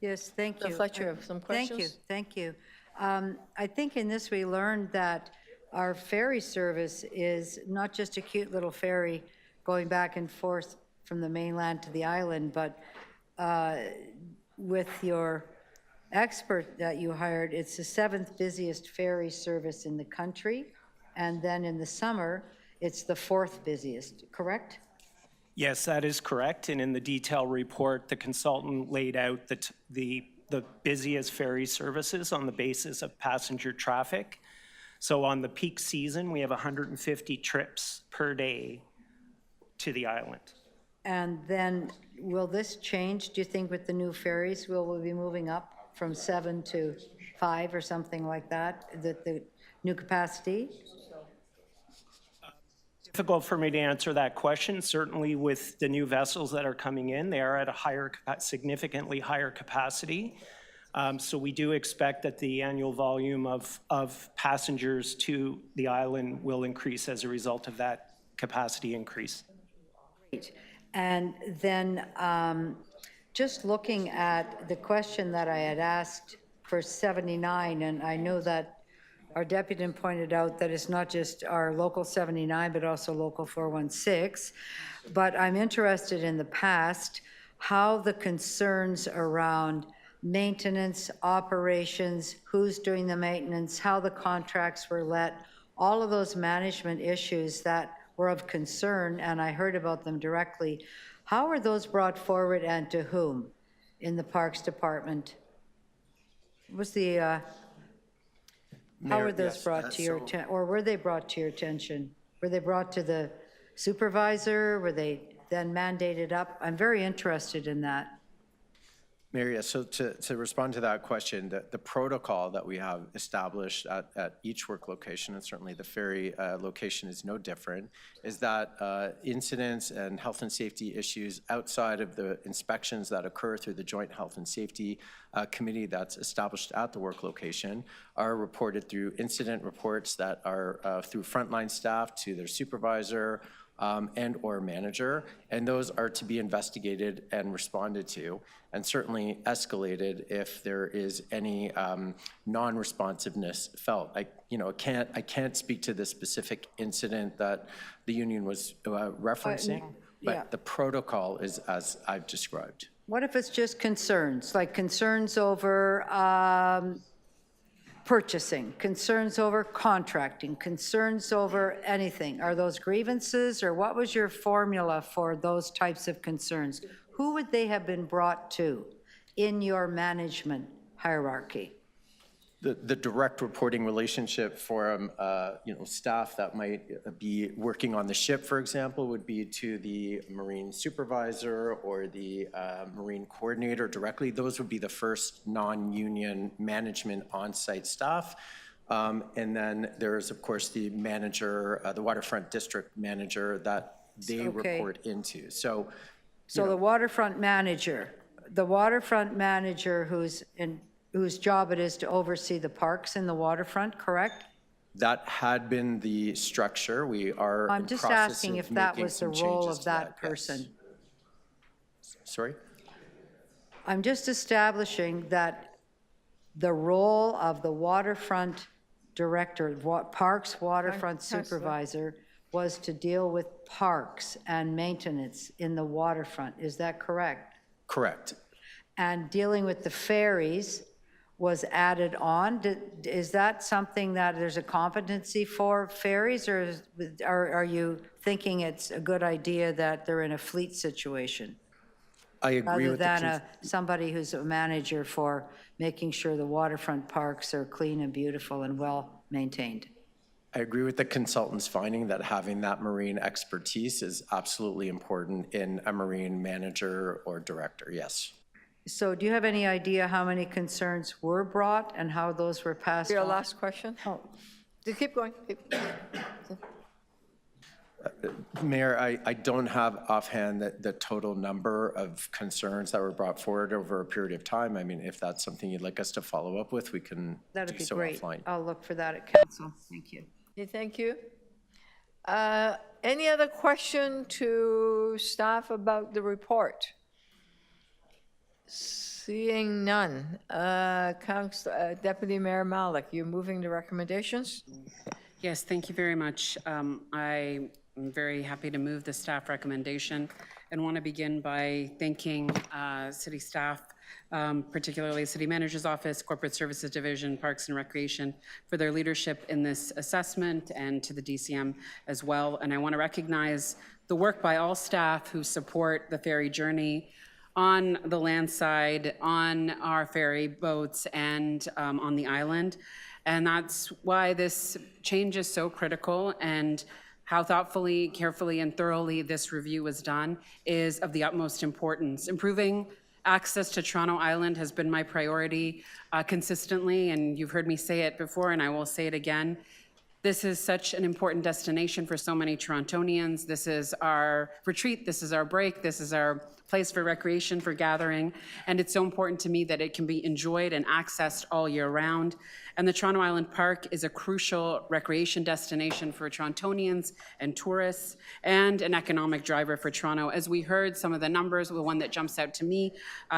Yes, thank you. Fletcher, have some questions? Thank you. I think in this we learned that our ferry service is not just a cute little ferry going back and forth from the mainland to the island, but with your expert that you hired, it's the 7th busiest ferry service in the country. And then in the summer, it's the 4th busiest, correct? Yes, that is correct. And in the detail report, the consultant laid out the busiest ferry services on the basis of passenger traffic. So on the peak season, we have 150 trips per day to the island. And then will this change, do you think, with the new ferries? Will we be moving up from 7 to 5 or something like that, the new capacity? Difficult for me to answer that question. Certainly with the new vessels that are coming in, they are at a significantly higher capacity. So we do expect that the annual volume of passengers to the island will increase as a result of that capacity increase. Great. And then just looking at the question that I had asked for 79, and I know that our deputy pointed out that it's not just our local 79, but also local 416. But I'm interested in the past, how the concerns around maintenance, operations, who's doing the maintenance, how the contracts were let, all of those management issues that were of concern, and I heard about them directly. How were those brought forward and to whom in the Parks Department? Was the, how were those brought to your attention, or were they brought to your attention? Were they brought to the supervisor? Were they then mandated up? I'm very interested in that. Maria, so to respond to that question, the protocol that we have established at each work location, and certainly the ferry location is no different, is that incidents and health and safety issues outside of the inspections that occur through the Joint Health and Safety Committee that's established at the work location are reported through incident reports that are through frontline staff to their supervisor, and or manager, and those are to be investigated and responded to, and certainly escalated if there is any non-responsiveness felt. I can't speak to the specific incident that the union was referencing, but the protocol is as I've described. What if it's just concerns, like concerns over purchasing, concerns over contracting, concerns over anything? Are those grievances, or what was your formula for those types of concerns? Who would they have been brought to in your management hierarchy? The direct reporting relationship for staff that might be working on the ship, for example, would be to the marine supervisor or the marine coordinator directly. Those would be the first non-union management on-site staff. And then there's, of course, the manager, the waterfront district manager that they report into. So the waterfront manager whose job it is to oversee the parks in the waterfront, correct? that had been the structure. We are I'm just asking if that was the role of that person. Sorry? I'm just establishing that the role of the waterfront director, parks waterfront supervisor, was to deal with parks and maintenance in the waterfront. Is that correct? Correct. And dealing with the ferries was added on. Is that something that there's a competency for ferries, or are you thinking it's a good idea that they're in a fleet situation? I agree with rather than somebody who's a manager for making sure the waterfront parks are clean and beautiful and well maintained. I agree with the consultant's finding that having that marine expertise is absolutely important in a marine manager or director, yes. So do you have any idea how many concerns were brought and how those were passed on? Your last question? Oh, just keep going. Mayor, I don't have offhand the total number of concerns that were brought forward over a period of time. I mean, if that's something you'd like us to follow up with, we can That'd do be so great. offline. I'll look for that at council. Thank you. Okay, thank you. Any other question to staff about the report? Seeing none. Deputy Mayor Malik, you're moving the recommendations? Yes, thank you very much. I'm very happy to move the staff recommendation and want to begin by thanking city staff, particularly City Manager's Office, Corporate Services Division, Parks and Recreation, for their leadership in this assessment, and to the DCM as well. And I want to recognize the work by all staff who support the ferry journey on the land side, on our ferry boats, and on the island. And that's why this change is so critical, and how thoughtfully, carefully, and thoroughly this review was done is of the utmost importance. Improving access to Toronto Island has been my priority consistently, and you've heard me say it before, and I will say it again. This is such an important destination for so many Torontonians. This is our retreat, this is our break, this is our place for recreation, for gathering, and it's so important to me that it can be enjoyed and accessed all year round. And the Toronto Island Park is a crucial recreation destination for Torontonians and tourists, and an economic driver for Toronto. As we heard, some of the numbers, the one that jumps out to me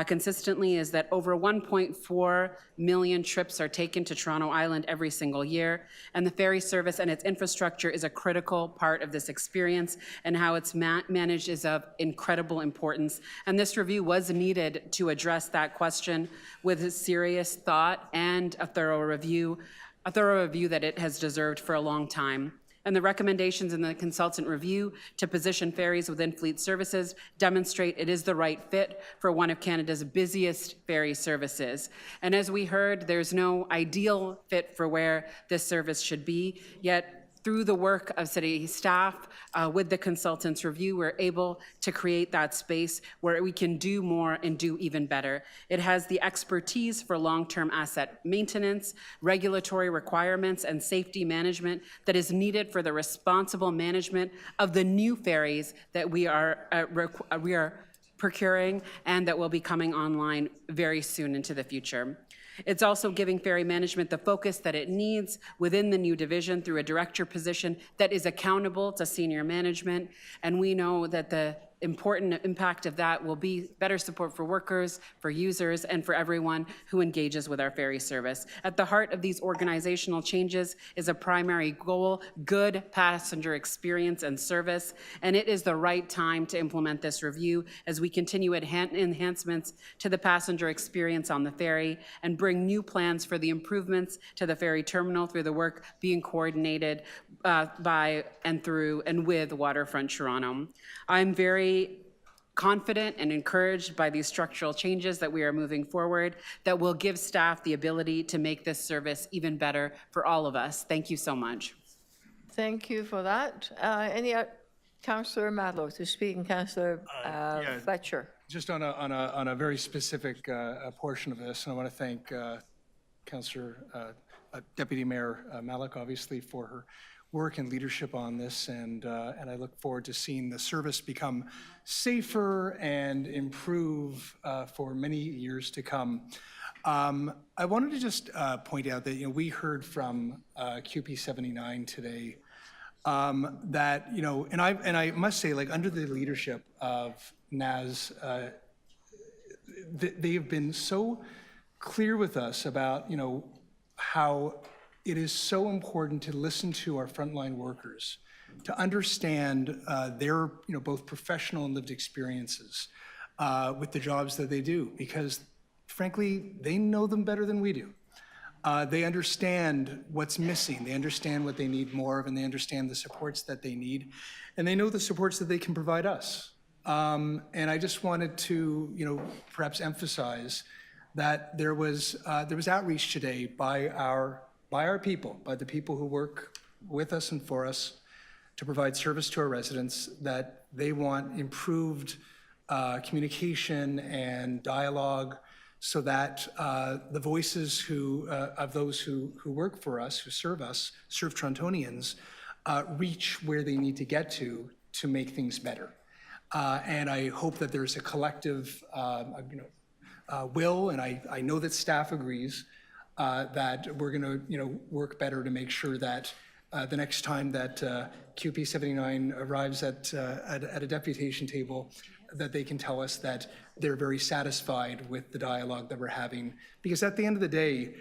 consistently is that over 1.4 million trips are taken to Toronto Island every single year, and the ferry service and its infrastructure is a critical part of this experience, and how it's managed is of incredible importance. And this review was needed to address that question with serious thought and a thorough review that it has deserved for a long time. And the recommendations in the consultant review to position ferries within fleet services demonstrate it is the right fit for one of Canada's busiest ferry services. And as we heard, there's no ideal fit for where this service should be, yet through the work of city staff, with the consultant's review, we're able to create that space where we can do more and do even better. It has the expertise for long-term asset maintenance, regulatory requirements, and safety management that is needed for the responsible management of the new ferries that we are procuring and that will be coming online very soon into the future. It's also giving ferry management the focus that it needs within the new division through a director position that is accountable to senior management. And we know that the important impact of that will be better support for workers, for users, and for everyone who engages with our ferry service. At the heart of these organizational changes is a primary goal: good passenger experience and service, and it is the right time to implement this review as we continue enhancements to the passenger experience on the ferry and bring new plans for the improvements to the ferry terminal through the work being coordinated by and through and with Waterfront Toronto. I'm very confident and encouraged by these structural changes that we are moving forward that will give staff the ability to make this service even better for all of us. Thank you so much. Thank you for that. Councillor Matlow to speak, and Councillor Fletcher. Just on a very specific portion of this, and I want to thank Councillor Deputy Mayor Malik, obviously, for her work and leadership on this, and I look forward to seeing the service become safer and improve for many years to come. I wanted to just point out that we heard from QP 79 today that and I must say, like, under the leadership of Naz, they have been so clear with us about how it is so important to listen to our frontline workers, to understand their both professional and lived experiences with the jobs that they do, because frankly, they know them better than we do. They understand what's missing, they understand what they need more of, and they understand the supports that they need, and they know the supports that they can provide us. And I just wanted to perhaps emphasize that there was outreach today by our people, by the people who work with us and for us to provide service to our residents, that they want improved communication and dialogue so that the voices of those who work for us, who serve Torontonians, reach where they need to get to make things better. And I hope that there's a collective will, and I know that staff agrees, that we're going to work better to make sure that the next time that QP 79 arrives at a deputation table, that they can tell us that they're very satisfied with the dialogue that we're having. Because at the end of the day,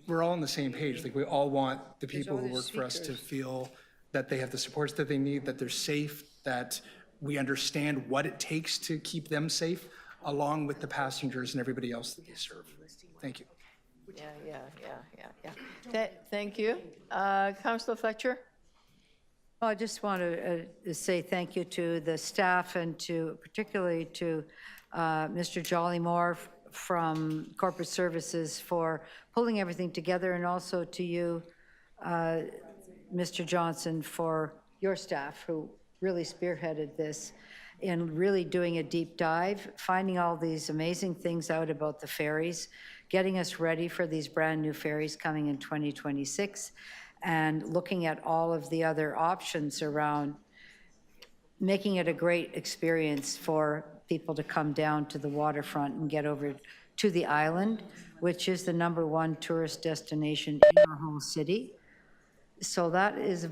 we're all on the same page. Like, we all want the people who work for us to feel that they have the supports that they need, that they're safe, that we understand what it takes to keep them safe, along with the passengers and everybody else that they serve. Thank you. Yeah. Thank you. Councillor Fletcher? I just want to say thank you to the staff and particularly to Mr. Jollymore from Corporate Services for pulling everything together, and also to you, Mr. Johnson, for your staff who really spearheaded this in really doing a deep dive, finding all these amazing things out about the ferries, getting us ready for these brand new ferries coming in 2026, and looking at all of the other options around making it a great experience for people to come down to the waterfront and get over to the island, which is the #1 tourist destination in our whole city. So that is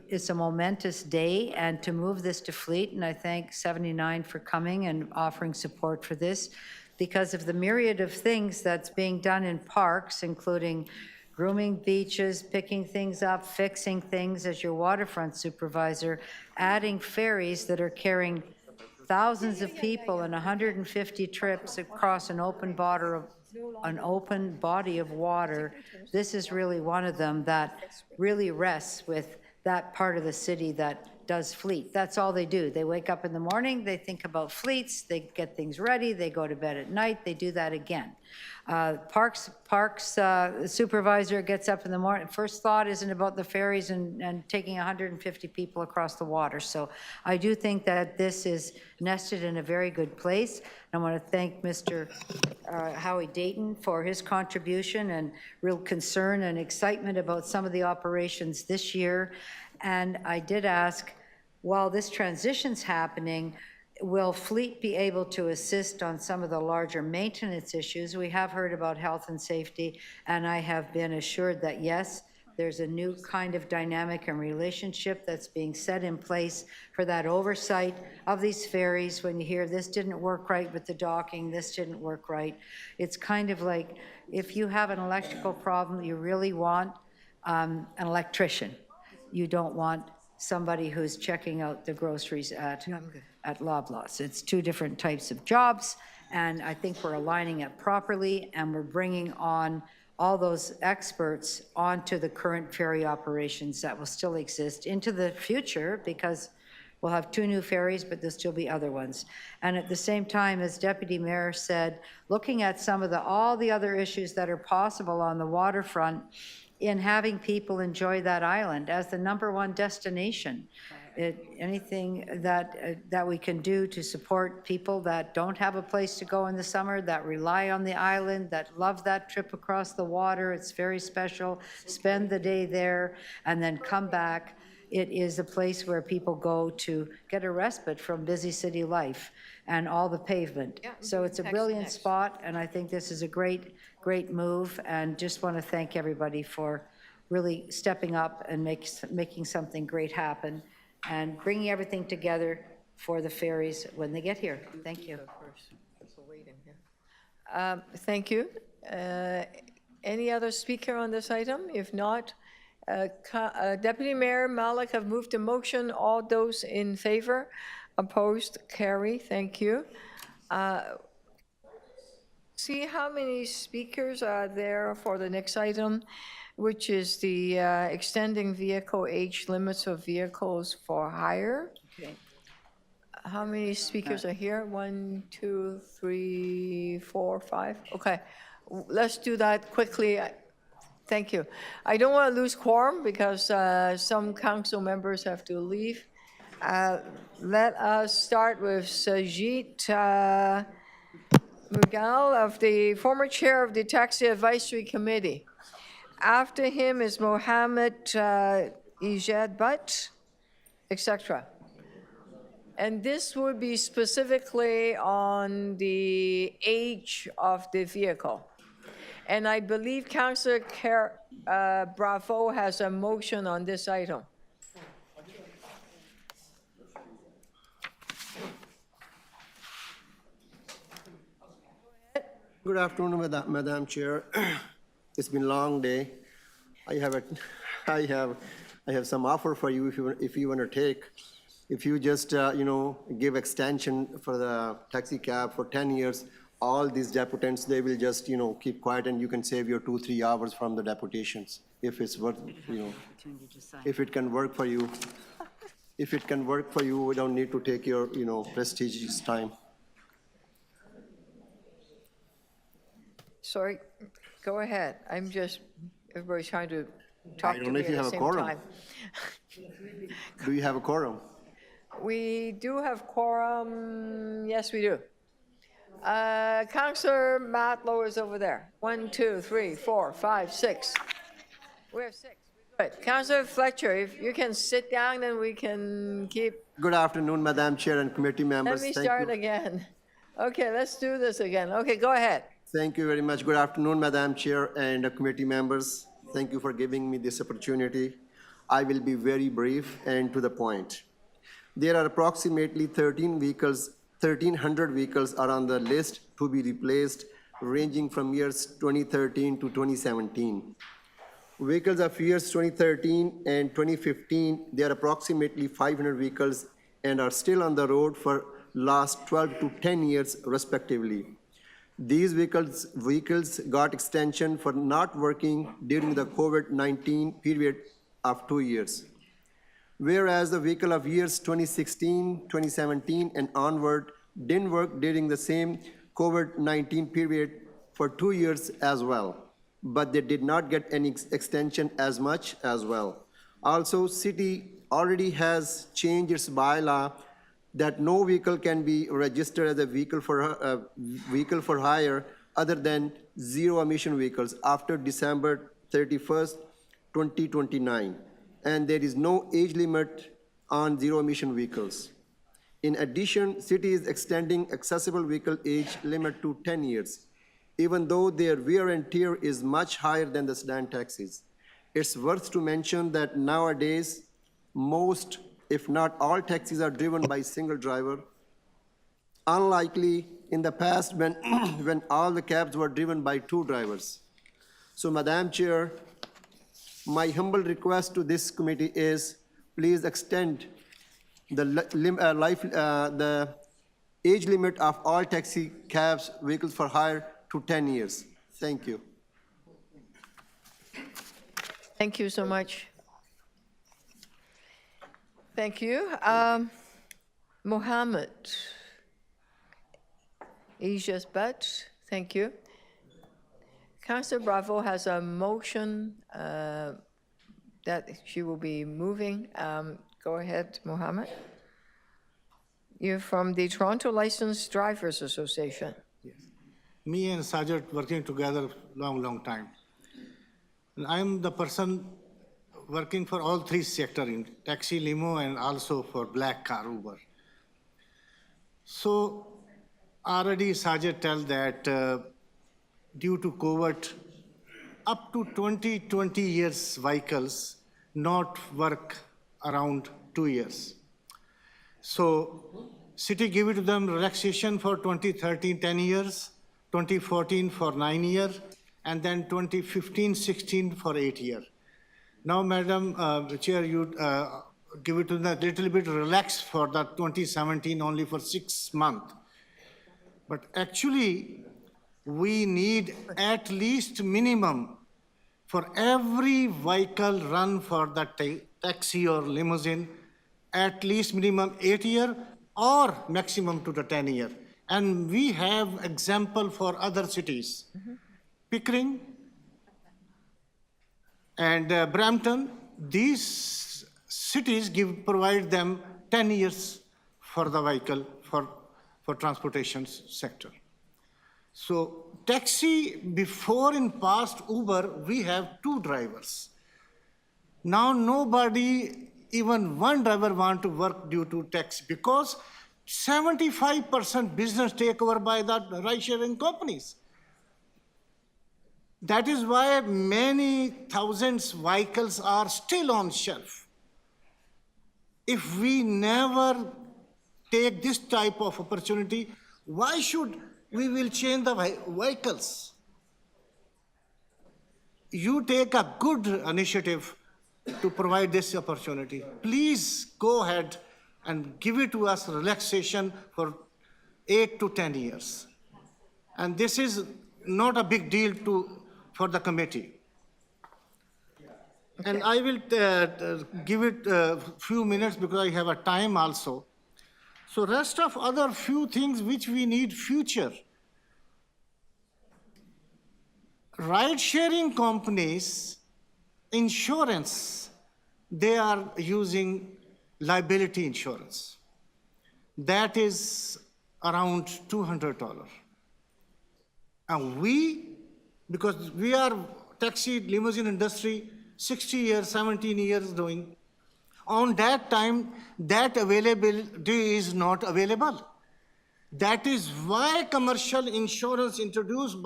it's a momentous day, and to move this to Fleet, and I thank 79 for coming and offering support for this, because of the myriad of things that's being done in parks, including grooming beaches, picking things up, fixing things as your waterfront supervisor, adding ferries that are carrying thousands of people and 150 trips across an open body of water. This is really one of them that really rests with that part of the city that does Fleet. That's all they do. They wake up in the morning, they think about fleets, they get things ready, they go to bed at night, they do that again. Parks supervisor gets up in the morning, first thought isn't about the ferries and taking 150 people across the water. So I do think that this is nested in a very good place. I want to thank Mr. Howie Dayton for his contribution and real concern and excitement about some of the operations this year. And I did ask, while this transition's happening, will Fleet be able to assist on some of the larger maintenance issues? We have heard about health and safety, and I have been assured that yes, There's a new kind of dynamic and relationship that's being set in place for that oversight of these ferries. When you hear this didn't work right with the docking, this didn't work right, it's kind of like if you have an electrical problem, you really want an electrician. You don't want somebody who's checking out the groceries at Loblaws. It's two different types of jobs, and I think we're aligning it properly, and we're bringing on all those experts onto the current ferry operations that will still exist into the future, because we'll have 2 new ferries, but there'll still be other ones. And at the same time, as Deputy Mayor said, looking at some of all the other issues that are possible on the waterfront in having people enjoy that island as the #1 destination. Anything that we can do to support people that don't have a place to go in the summer, that rely on the island, that love that trip across the water, it's very special, spend the day there, and then come back. It is a place where people go to get a respite from busy city life and all the pavement. So it's a brilliant spot, and I think this is a great move, and just want to thank everybody for really stepping up and making something great happen and bringing everything together for the ferries when they get here. Thank you. Thank you. Any other speaker on this item? If not, Deputy Mayor Malik have moved a motion. All those in favor? Opposed? Carry. Thank you. See how many speakers are there for the next item, which is the extending vehicle age limits of vehicles for hire. Okay. How many speakers are here? 1, 2, 3, 4, 5. Okay, let's do that quickly. Thank you. I don't want to lose quorum because some council members have to leave. Let us start with Sajid Mughal, of the former chair of the Taxi Advisory Committee. After him is Mohammed Ijad Butt, etc. And this would be specifically on the age of the vehicle. And I believe Councillor Bravo has a motion on this item. Good afternoon, Madam Chair. It's been a long day. I have some offer for you if you want to take. If you just give extension for the taxi cab for 10 years, all these deputants, they will just keep quiet, and you can save your 2-3 hours from the deputations if it's worth if it can work for you. If it can work for you, we don't need to take your prestigious time. Sorry, go ahead. Everybody's trying to talk to me at the same time. I don't know if you have a quorum. Do you have a quorum? We do have quorum. Yes, we do. Councillor Matlow is over there. 1, 2, 3, 4, 5, 6. We have 6. Good. Councillor Fletcher, if you can sit down, then we can keep. Good afternoon, Madam Chair and committee members. Let me start again. Okay, let's do this again. Okay, go ahead. Thank you very much. Good afternoon, Madam Chair and committee members. Thank you for giving me this opportunity. I will be very brief and to the point. There are approximately 1,300 vehicles are on the list to be replaced, ranging from years 2013 to 2017. Vehicles of years 2013 and 2015, there are approximately 500 vehicles and are still on the road for last 12 to 10 years respectively. These vehicles got extension for not working during the COVID-19 period of 2 years. Whereas the vehicle of years 2016, 2017 and onward didn't work during the same COVID-19 period for 2 years as well, but they did not get any extension as much as well. Also, city already has changed its bylaw that no vehicle can be registered as a vehicle for hire other than zero emission vehicles after December 31st, 2029. And there is no age limit on zero emission vehicles. In addition, city is extending accessible vehicle age limit to 10 years, even though their wear and tear is much higher than the sedan taxis. It's worth to mention that nowadays, most, if not all taxis are driven by single driver, unlikely in the past when, when all the cabs were driven by two drivers. So, Madam Chair, my humble request to this committee is please extend the age limit of all taxi cabs, vehicles for hire to 10 years. Thank you. Thank you so much. Thank you. Mohammed. Aegis Butt, thank you. Councillor Bravo has a motion that she will be moving. Go ahead, Mohammed. You're from the Toronto Licensed Drivers Association. Yes. Me and Sajid working together long time. And I'm the person working for all three sectors, in taxi, limo, and also for black car, Uber. So already Sajid tells that due to COVID, up to 20 years vehicles not work around 2 years. So city give it to them relaxation for 2013, 10 years, 2014 for 9 years, and then 2015, 16 for 8 years. Now, Madam Chair, you give it to them a little bit relaxed for the 2017 only for 6 months. But actually, we need at least minimum for every vehicle run for the taxi or limousine, at least minimum 8 years or maximum to the 10 years. And we have example for other cities. Pickering and Brampton, these cities provide them 10 years for the vehicle for transportation sector. So taxi, before in past Uber, we have 2 drivers. Now nobody, even 1 driver want to work due to taxi because 75% business takeover by the ride-sharing companies. That is why many thousands vehicles are still on shelf. If we never take this type of opportunity, why should we will change the vehicles? You take a good initiative to provide this opportunity. Please go ahead and give it to us relaxation for 8 to 10 years. And this is not a big deal for the committee. Okay. And I will give it a few minutes because I have a time also. So rest of other few things which we need future. Ride-sharing companies, insurance, they are using liability insurance. That is around $200. And because we are taxi limousine industry, 60 years, 17 years doing, on that time, that availability is not available. That is why commercial insurance introduced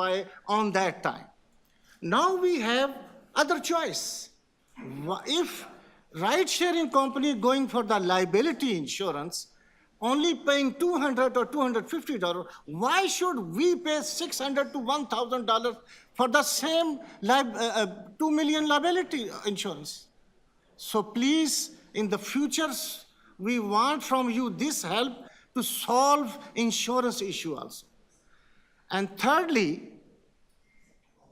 on that time. Now we have other choice. If ride-sharing company going for the liability insurance, only paying $200 or $250, why should we pay $600 to $1,000 for the same $2 million liability insurance? So please, in the future, we want from you this help to solve insurance issue also. And thirdly,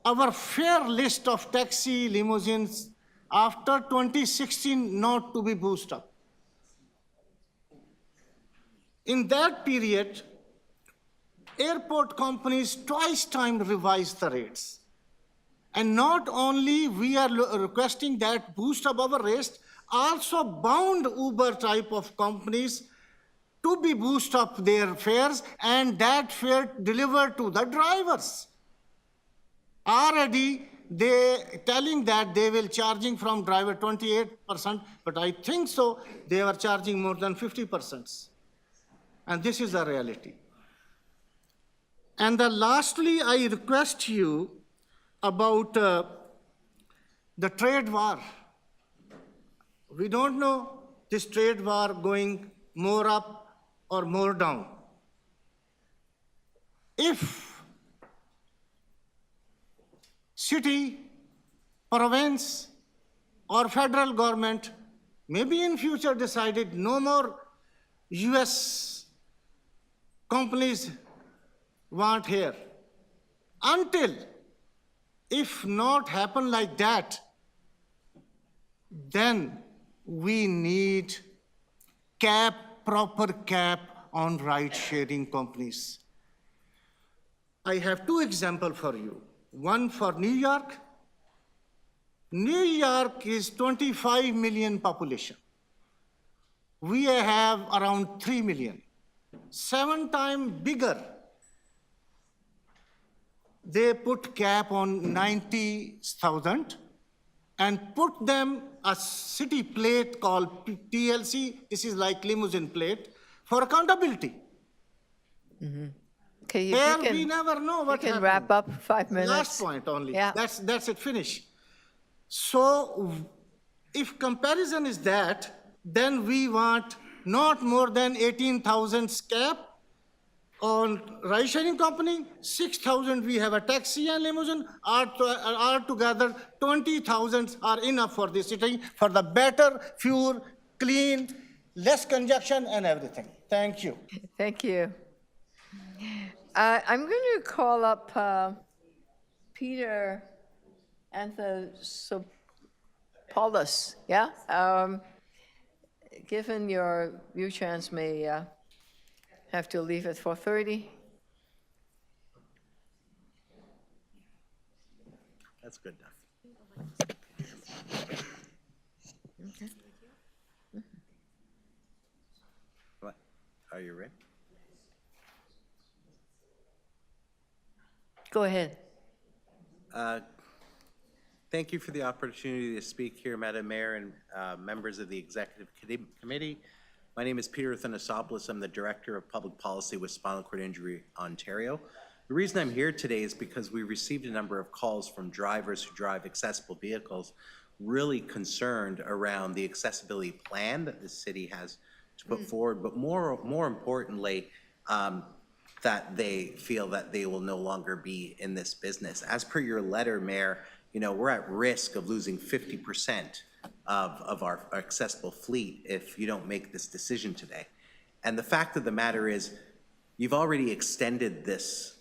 our fare list of taxi limousines after 2016 not to be boosted up. In that period, airport companies twice time revised the rates. And not only we are requesting that boost up our rates, also bound Uber type of companies to be boost up their fares and that fare delivered to the drivers. Already they telling that they will charging from driver 28%, but I think so they are charging more than 50%. And this is the reality. And lastly, I request you about the trade war. We don't know this trade war going more up or more down. If city, province, or federal government maybe in future decided no more US companies want here, until if not happen like that, then we need proper cap on ride-sharing companies. I have two examples for you. One for New York. New York is 25 million population. We have around 3 million, 7 times bigger. They put cap on 90,000 and put them a city plate called TLC. This is like limousine plate for accountability. Okay, Here we never know what you can happened. wrap up 5 minutes. Last point only. Yeah. That's it, finish. So if comparison is that, then we want not more than 18,000 cap on ride-sharing company, 6,000 we have a taxi and limousine, altogether 20,000 are enough for the city, for the better fuel, clean, less congestion and everything. Thank you. Thank you. I'm going to call up Peter Anthopoulos, yeah? Given your chance may have to leave at 4:30. That's good enough. Okay. What? Are you ready? Go ahead. Thank you for the opportunity to speak here, Madam Mayor and members of the Executive Committee. My name is Peter Anthopoulos. I'm the Director of Public Policy with Spinal Cord Injury Ontario. The reason I'm here today is because we received a number of calls from drivers who drive accessible vehicles, really concerned around the accessibility plan that the city has to put forward, but more importantly, that they feel that they will no longer be in this business. As per your letter, Mayor, you know, we're at risk of losing 50% of our accessible fleet if you don't make this decision today. And the fact of the matter is, you've already extended this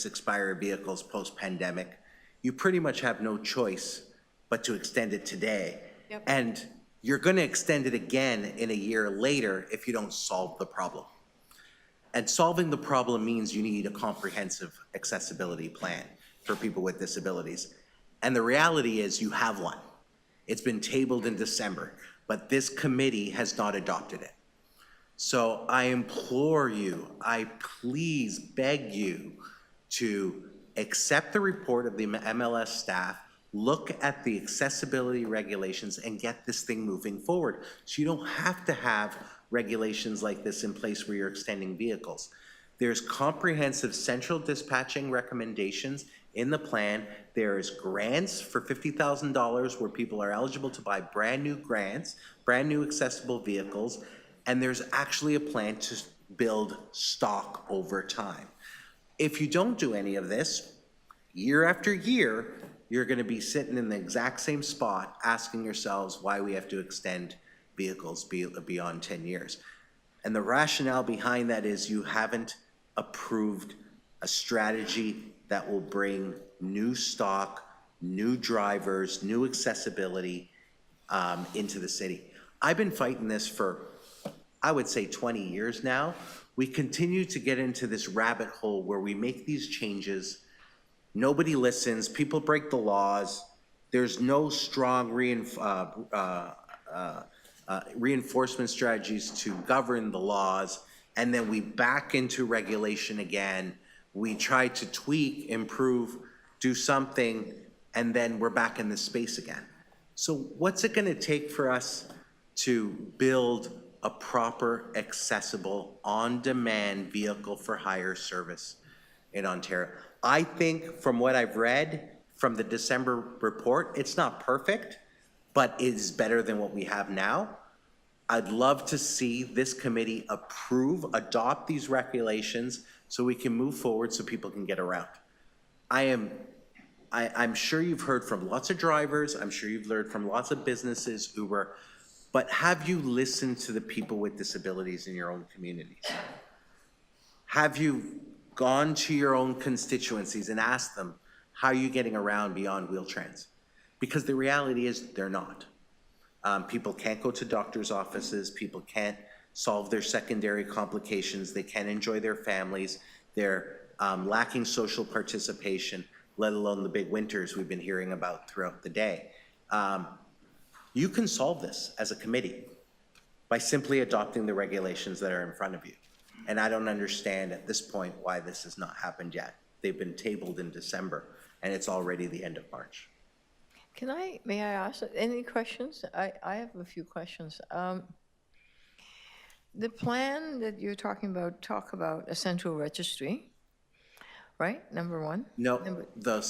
expired vehicles post-pandemic. You pretty much have no choice but to extend it today. Yep. And you're gonna extend it again in a year later if you don't solve the problem. And solving the problem means you need a comprehensive accessibility plan for people with disabilities. And the reality is you have one. It's been tabled in December, but this committee has not adopted it. So I implore you, I please beg you to accept the report of the MLS staff, look at the accessibility regulations and get this thing moving forward. So you don't have to have regulations like this in place where you're extending vehicles. There's comprehensive central dispatching recommendations in the plan. There's grants for $50,000 where people are eligible to buy brand new grants, brand new accessible vehicles, and there's actually a plan to build stock over time. If you don't do any of this, year after year, you're gonna be sitting in the exact same spot asking yourselves why we have to extend vehicles beyond 10 years. And the rationale behind that is you haven't approved a strategy that will bring new stock, new drivers, new accessibility into the city. I've been fighting this for, I would say, 20 years now. We continue to get into this rabbit hole where we make these changes, nobody listens, people break the laws, there's no strong reinforcement strategies to govern the laws, and then we back into regulation again. We try to tweak, improve, do something, and then we're back in this space again. So what's it gonna take for us to build a proper, accessible, on-demand vehicle for hire service in Ontario? I think from what I've read, from the December report. It's not perfect, but it's better than what we have now. I'd love to see this committee adopt these regulations so we can move forward so people can get around. I'm sure you've heard from lots of drivers, I'm sure you've learned from lots of businesses, Uber, but have you listened to the people with disabilities in your own communities? Have you gone to your own constituencies and asked them, how are you getting around beyond Wheel-Trans? Because the reality is they're not. People can't go to doctor's offices, people can't solve their secondary complications, they can't enjoy their families, they're lacking social participation, let alone the big winters we've been hearing about throughout the day. You can solve this as a committee by simply adopting the regulations that are in front of you. And I don't understand at this point why this has not happened yet. They've been tabled in December, and it's already the end of March. May I ask any questions? I have a few questions. The plan that you're talking about, talk about a central registry, right? Number one? No, the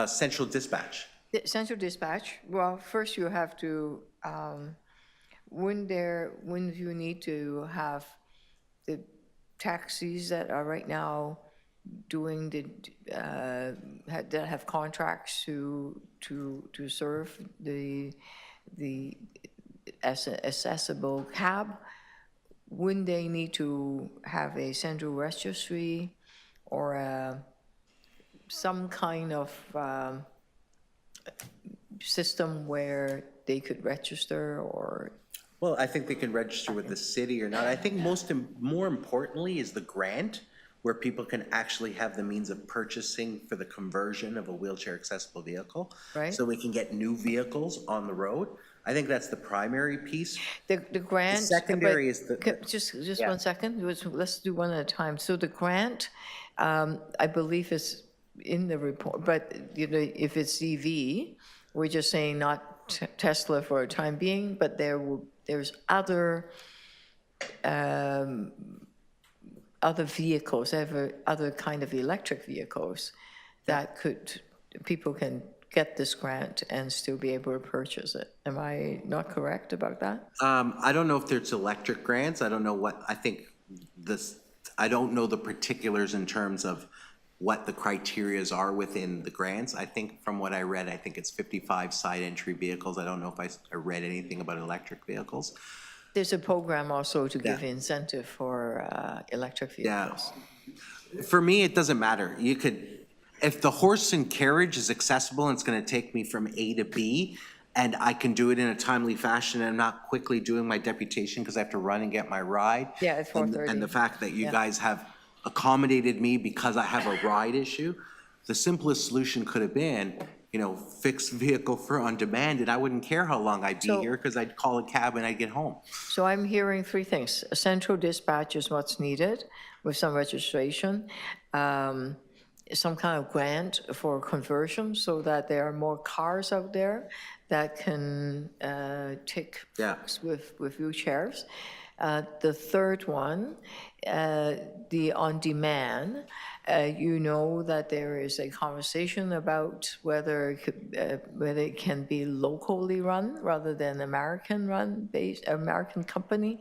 central dispatch. The central dispatch, well, first you have to, when you need to have the taxis that are right now doing that have contracts to serve the accessible cab, wouldn't they need to have a central registry or some kind of system where they could register or? Well, I think they can register with the city or not. I think more importantly is the grant, where people can actually have the means of purchasing for the conversion of a wheelchair accessible vehicle. Right. So we can get new vehicles on the road. I think that's the primary piece. The grant. The secondary is the. Just yeah. 1 second, let's do one at a time. So the grant, I believe is in the report, but you know, if it's EV, we're just saying not Tesla for a time being, but there's other vehicles, other kind of electric vehicles that people can get this grant and still be able to purchase it. Am I not correct about that? I don't know if there's electric grants. I don't know I don't know the particulars in terms of what the criterias are within the grants. I think from what I read, I think it's 55 side entry vehicles. I don't know if I read anything about electric vehicles. There's a program also to give incentive for electric vehicles. Yeah. For me, it doesn't matter. If the horse and carriage is accessible and it's going to take me from A to B, and I can do it in a timely fashion, and I'm not quickly doing my deputation because I have to run and get my ride. Yeah, at 4:30. And the fact that you guys have accommodated me because I have a ride issue, the simplest solution could have been, fixed vehicle for on demand, and I wouldn't care how long I'd be here because I'd call a cab and I'd get home. So I'm hearing three things. A central dispatch is what's needed with some registration, some kind of grant for conversion so that there are more cars out there that can take folks with wheelchairs. The third one, the on-demand, you know that there is a conversation about whether it can be locally run rather than American company.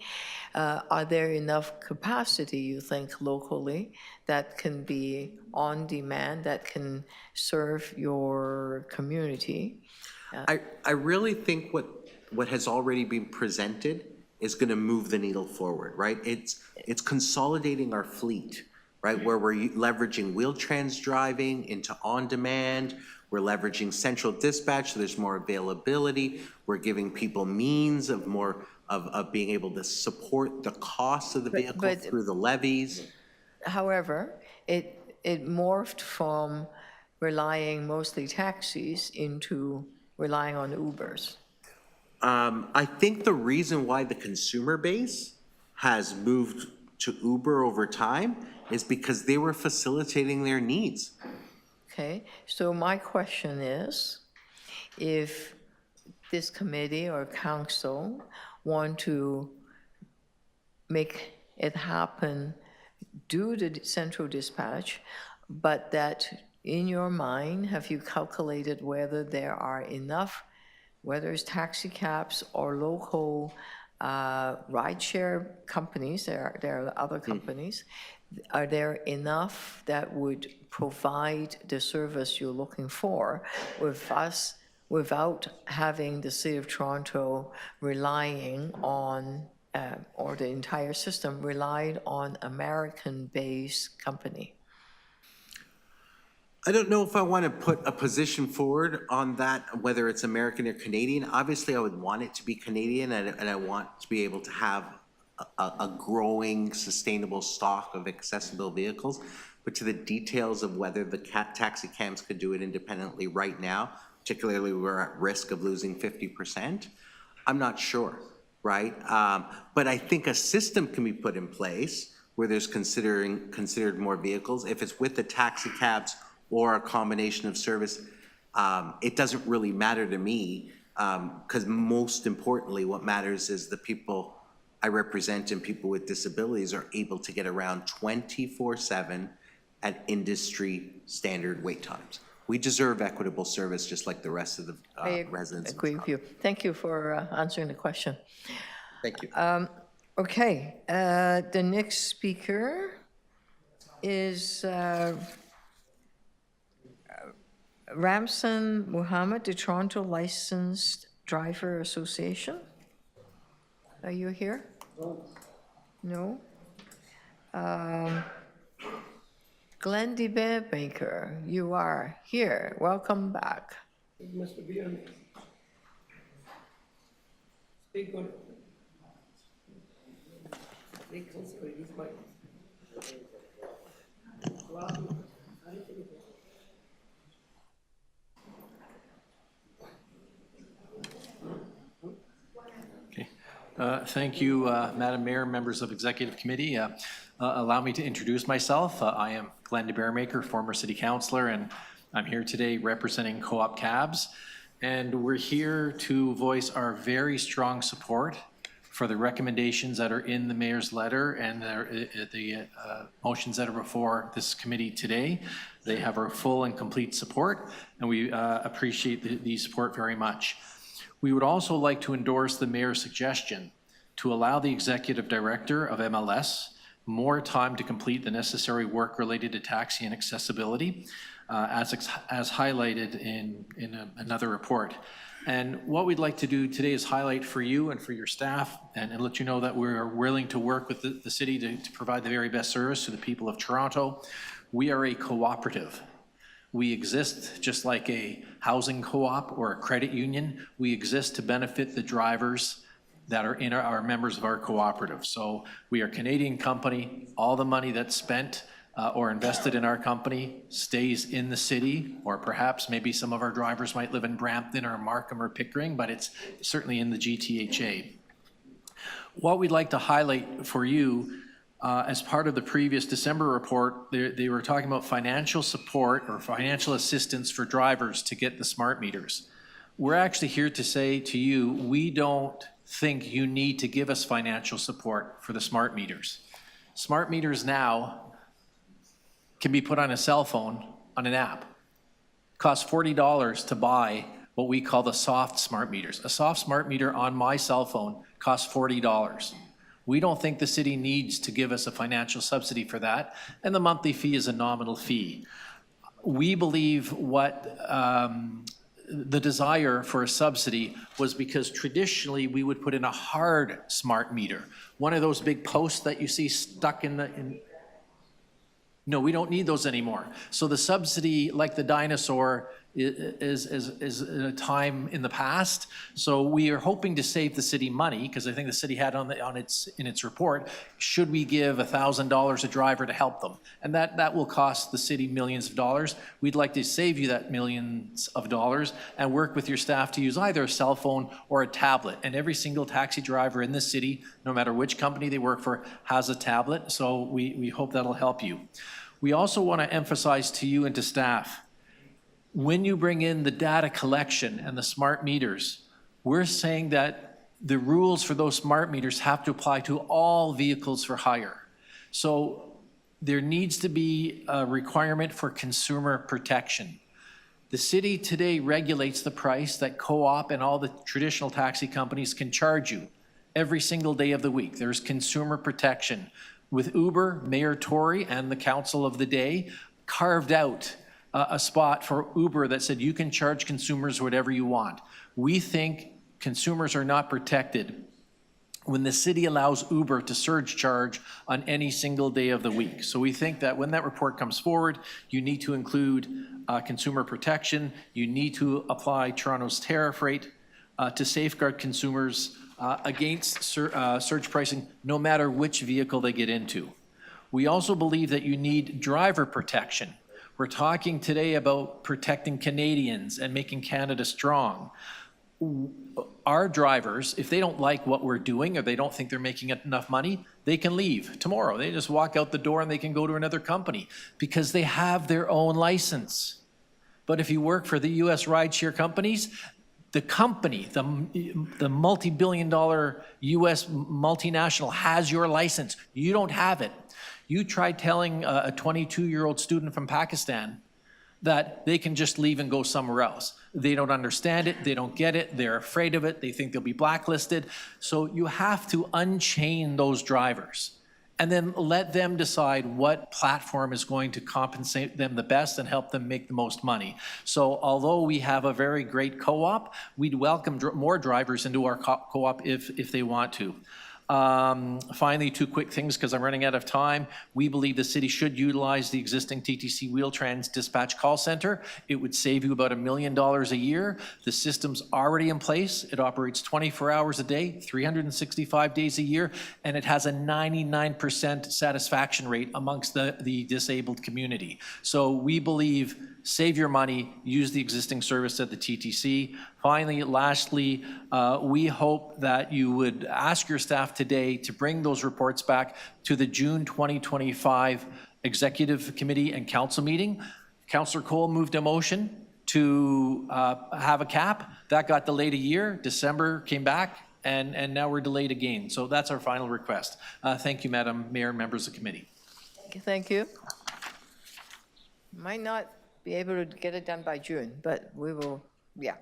Are there enough capacity, you think, locally that can be on demand, that can serve your community? I really think what has already been presented is going to move the needle forward, right? It's consolidating our fleet, right? Where we're leveraging Wheel-Trans driving into on-demand, we're leveraging central dispatch, so there's more availability, we're giving people means of being able to support the cost of the vehicle through the levies. However, it morphed from relying mostly taxis into relying on Ubers. I think the reason why the consumer base has moved to Uber over time is because they were facilitating their needs. Okay, so my question is, if this committee or council want to make it happen, do the central dispatch, but that in your mind, have you calculated whether there are enough, whether it's taxi cabs or local rideshare companies, there are other companies, are there enough that would provide the service you're looking for with us without having the City of Toronto relying on, or the entire system relied on American-based company? I don't know if I want to put a position forward on that, whether it's American or Canadian. Obviously, I would want it to be Canadian, and I want to be able to have a growing, sustainable stock of accessible vehicles. But to the details of whether the taxi cabs could do it independently right now, particularly we're at risk of losing 50%, I'm not sure, right? But I think a system can be put in place where there's considered more vehicles. If it's with the taxi cabs or a combination of service, it doesn't really matter to me, because most importantly, what matters is the people I represent and people with disabilities are able to get around 24/7 at industry standard wait times. We deserve equitable service just like the rest of the residents. I agree with you. Thank you for answering the question. Thank you. Okay, the next speaker is Ramson Muhammad, the Toronto Licensed Driver Association. Are you here? No? Glenn DeBearmaker, you are here. Welcome back. Mr. Beard. Speak on. Speak closer to this mic. Thank you, Madam Mayor, members of Executive Committee. Allow me to introduce myself. I am Glenn DeBearmaker, former City Councillor, and I'm here today representing Co-op Cabs. And we're here to voice our very strong support for the recommendations that are in the Mayor's letter and the motions that are before this committee today. They have our full and complete support, and we appreciate the support very much. We would also like to endorse the Mayor's suggestion to allow the Executive Director of MLS more time to complete the necessary work related to taxi and accessibility, as highlighted in another report. And what we'd like to do today is highlight for you and for your staff and let you know that we're willing to work with the city to provide the very best service to the people of Toronto. We are a cooperative. We exist just like a housing co-op or a credit union. We exist to benefit the drivers that are in our members of our cooperative. So we are a Canadian company. All the money that's spent or invested in our company stays in the city, or perhaps maybe some of our drivers might live in Brampton or Markham or Pickering, but it's certainly in the GTHA. What we'd like to highlight for you as part of the previous December report, they were talking about financial support or financial assistance for drivers to get the smart meters. We're actually here to say to you, we don't think you need to give us financial support for the smart meters. Smart meters now can be put on a cell phone on an app. It costs $40 to buy what we call the soft smart meters. A soft smart meter on my cell phone costs $40. We don't think the city needs to give us a financial subsidy for that, and the monthly fee is a nominal fee. We believe what the desire for a subsidy was because traditionally we would put in a hard smart meter, one of those big posts that you see stuck in the... No, we don't need those anymore. So the subsidy, like the dinosaur, is a time in the past. So we are hoping to save the city money, because I think the city had in its report, should we give $1,000 a driver to help them? And that will cost the city millions of dollars. We'd like to save you that millions of dollars and work with your staff to use either a cell phone or a tablet. And every single taxi driver in this city, no matter which company they work for, has a tablet. So we hope that'll help you. We also want to emphasize to you and to staff, when you bring in the data collection and the smart meters, we're saying that the rules for those smart meters have to apply to all vehicles for hire. So there needs to be a requirement for consumer protection. The city today regulates the price that co-op and all the traditional taxi companies can charge you every single day of the week. There's consumer protection. With Uber, Mayor Tory and the council of the day carved out a spot for Uber that said you can charge consumers whatever you want. We think consumers are not protected when the city allows Uber to surge charge on any single day of the week. So we think that when that report comes forward, you need to include consumer protection. You need to apply Toronto's tariff rate to safeguard consumers against surge pricing, no matter which vehicle they get into. We also believe that you need driver protection. We're talking today about protecting Canadians and making Canada strong. Our drivers, if they don't like what we're doing or they don't think they're making enough money, they can leave tomorrow. They just walk out the door and they can go to another company because they have their own license. But if you work for the US rideshare companies, the company, the multi-billion-dollar US multinational has your license. You don't have it. You try telling a 22-year-old student from Pakistan that they can just leave and go somewhere else. They don't understand it, they don't get it, they're afraid of it, they think they'll be blacklisted. So you have to unchain those drivers and then let them decide what platform is going to compensate them the best and help them make the most money. So although we have a very great co-op, we'd welcome more drivers into our co-op if they want to. Finally, two quick things because I'm running out of time. We believe the city should utilize the existing TTC Wheel-Trans dispatch call center. It would save you about $1 million a year. The system's already in place. It operates 24 hours a day, 365 days a year, and it has a 99% satisfaction rate amongst the disabled community. So we believe save your money, use the existing service at the TTC. Finally, lastly, we hope that you would ask your staff today to bring those reports back to the June 2025 Executive Committee and Council meeting. Councillor Cole moved a motion to have a cap. That got delayed a year. December came back, and now we're delayed again. So that's our final request. Thank you, Madam Mayor, members of the committee. Thank you. Might not be able to get it done by June, but we will, yeah.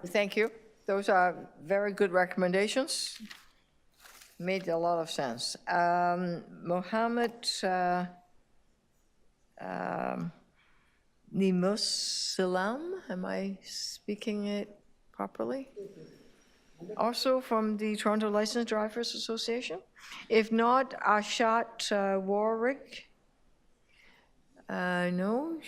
Thank you. Those are very good recommendations. Made a lot of sense. Mohammed Nimusalam, am I speaking it properly? Also from the Toronto Licensed Drivers Association? If not, Ashat Warwick. No,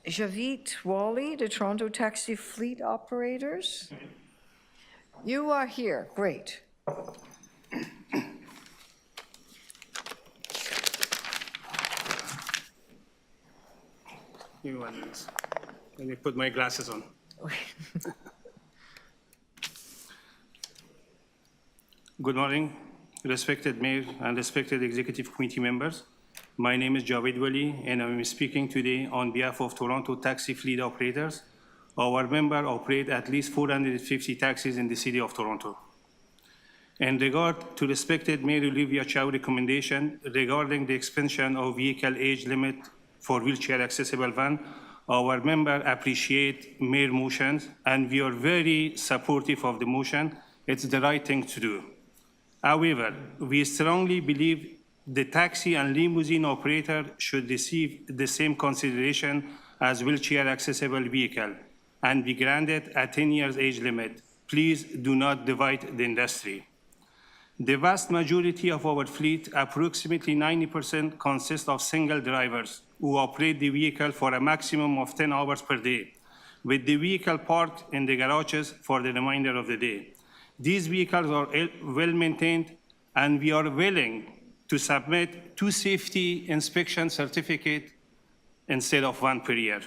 Javit Wally, the Toronto Taxi Fleet Operators. You are here, great. Give me 1 minute. Let me put my glasses on. Good morning, respected Mayor and respected Executive Committee members. My name is Javed Wali, and I'm speaking today on behalf of Toronto Taxi Fleet Operators. Our members operate at least 450 taxis in the City of Toronto. In regard to respected Mayor Olivia Chow's recommendation regarding the expansion of vehicle age limit for wheelchair accessible van, our members appreciate Mayor motions, and we are very supportive of the motion. It's the right thing to do. However, we strongly believe the taxi and limousine operator should receive the same consideration as wheelchair accessible vehicle and be granted a 10 years age limit. Please do not divide the industry. The vast majority of our fleet, approximately 90%, consists of single drivers who operate the vehicle for a maximum of 10 hours per day, with the vehicle parked in the garages for the remainder of the day. These vehicles are well maintained, and we are willing to submit 2 safety inspection certificates instead of 1 per year.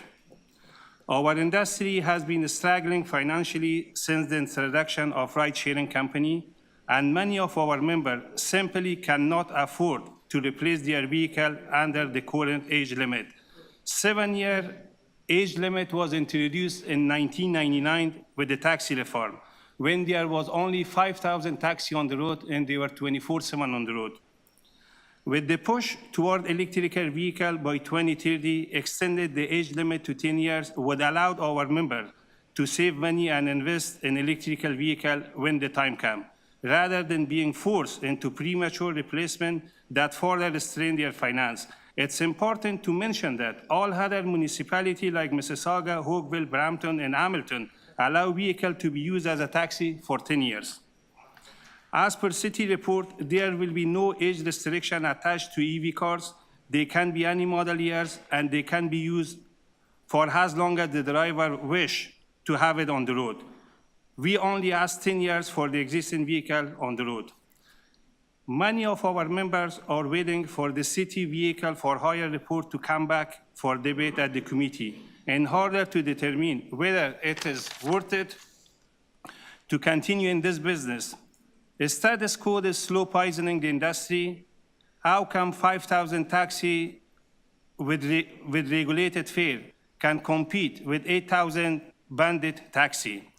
Our industry has been struggling financially since the introduction of ride-sharing company, and many of our members simply cannot afford to replace their vehicle under the current age limit. 7-year age limit was introduced in 1999 with the taxi reform, when there was only 5,000 taxis on the road and they were 24/7 on the road. With the push toward electrical vehicle by 2030, extended the age limit to 10 years would allow our members to save money and invest in electrical vehicle when the time comes, rather than being forced into premature replacement that further strain their finance. It's important to mention that all other municipalities like Mississauga, Hookville, Brampton, and Hamilton allow vehicle to be used as a taxi for 10 years. As per city report, there will be no age restriction attached to EV cars. They can be any model years, and they can be used for as long as the driver wish to have it on the road. We only ask 10 years for the existing vehicle on the road. Many of our members are waiting for the city vehicle for hire report to come back for debate at the committee in order to determine whether it is worth it to continue in this business. The status quo is slow poisoning the industry. How come 5,000 taxi with regulated fare can compete with 8,000 bandit taxi?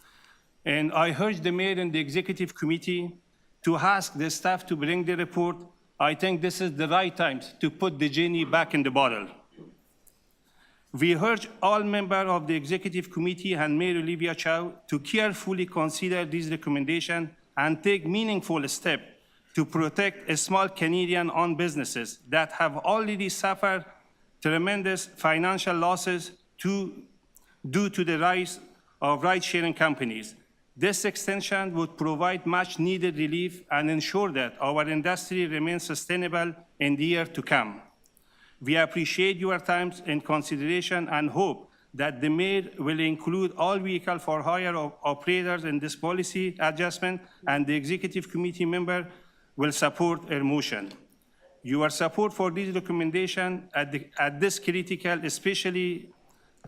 And I urge the mayor and the executive committee to ask the staff to bring the report. I think this is the right time to put the genie back in the bottle. We urge all members of the executive committee and Mayor Olivia Chow to carefully consider these recommendations and take meaningful steps to protect small Canadian-owned businesses that have already suffered tremendous financial losses due to the rise of ride-sharing companies. This extension would provide much-needed relief and ensure that our industry remains sustainable in the year to come. We appreciate your time and consideration and hope that the mayor will include all vehicle for hire operators in this policy adjustment, and the executive committee member will support a motion. Your support for this recommendation at this critical, especially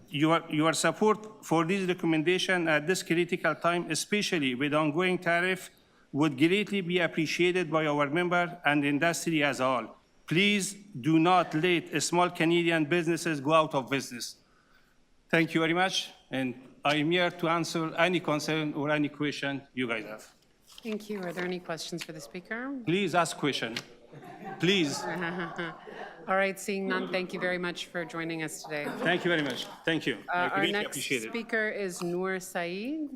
your support for this recommendation at this critical time, especially with ongoing tariff, would greatly be appreciated by our members and the industry as a whole. Please do not let small Canadian businesses go out of business. Thank you very much, and I am here to answer any concern or any question you guys have. Thank you. Are there any questions for the speaker? Please ask question. Please. All right, seeing none, thank you very much for joining us today. Thank you very much. Thank you. I Our greatly next appreciate it. speaker is Noor Saeed.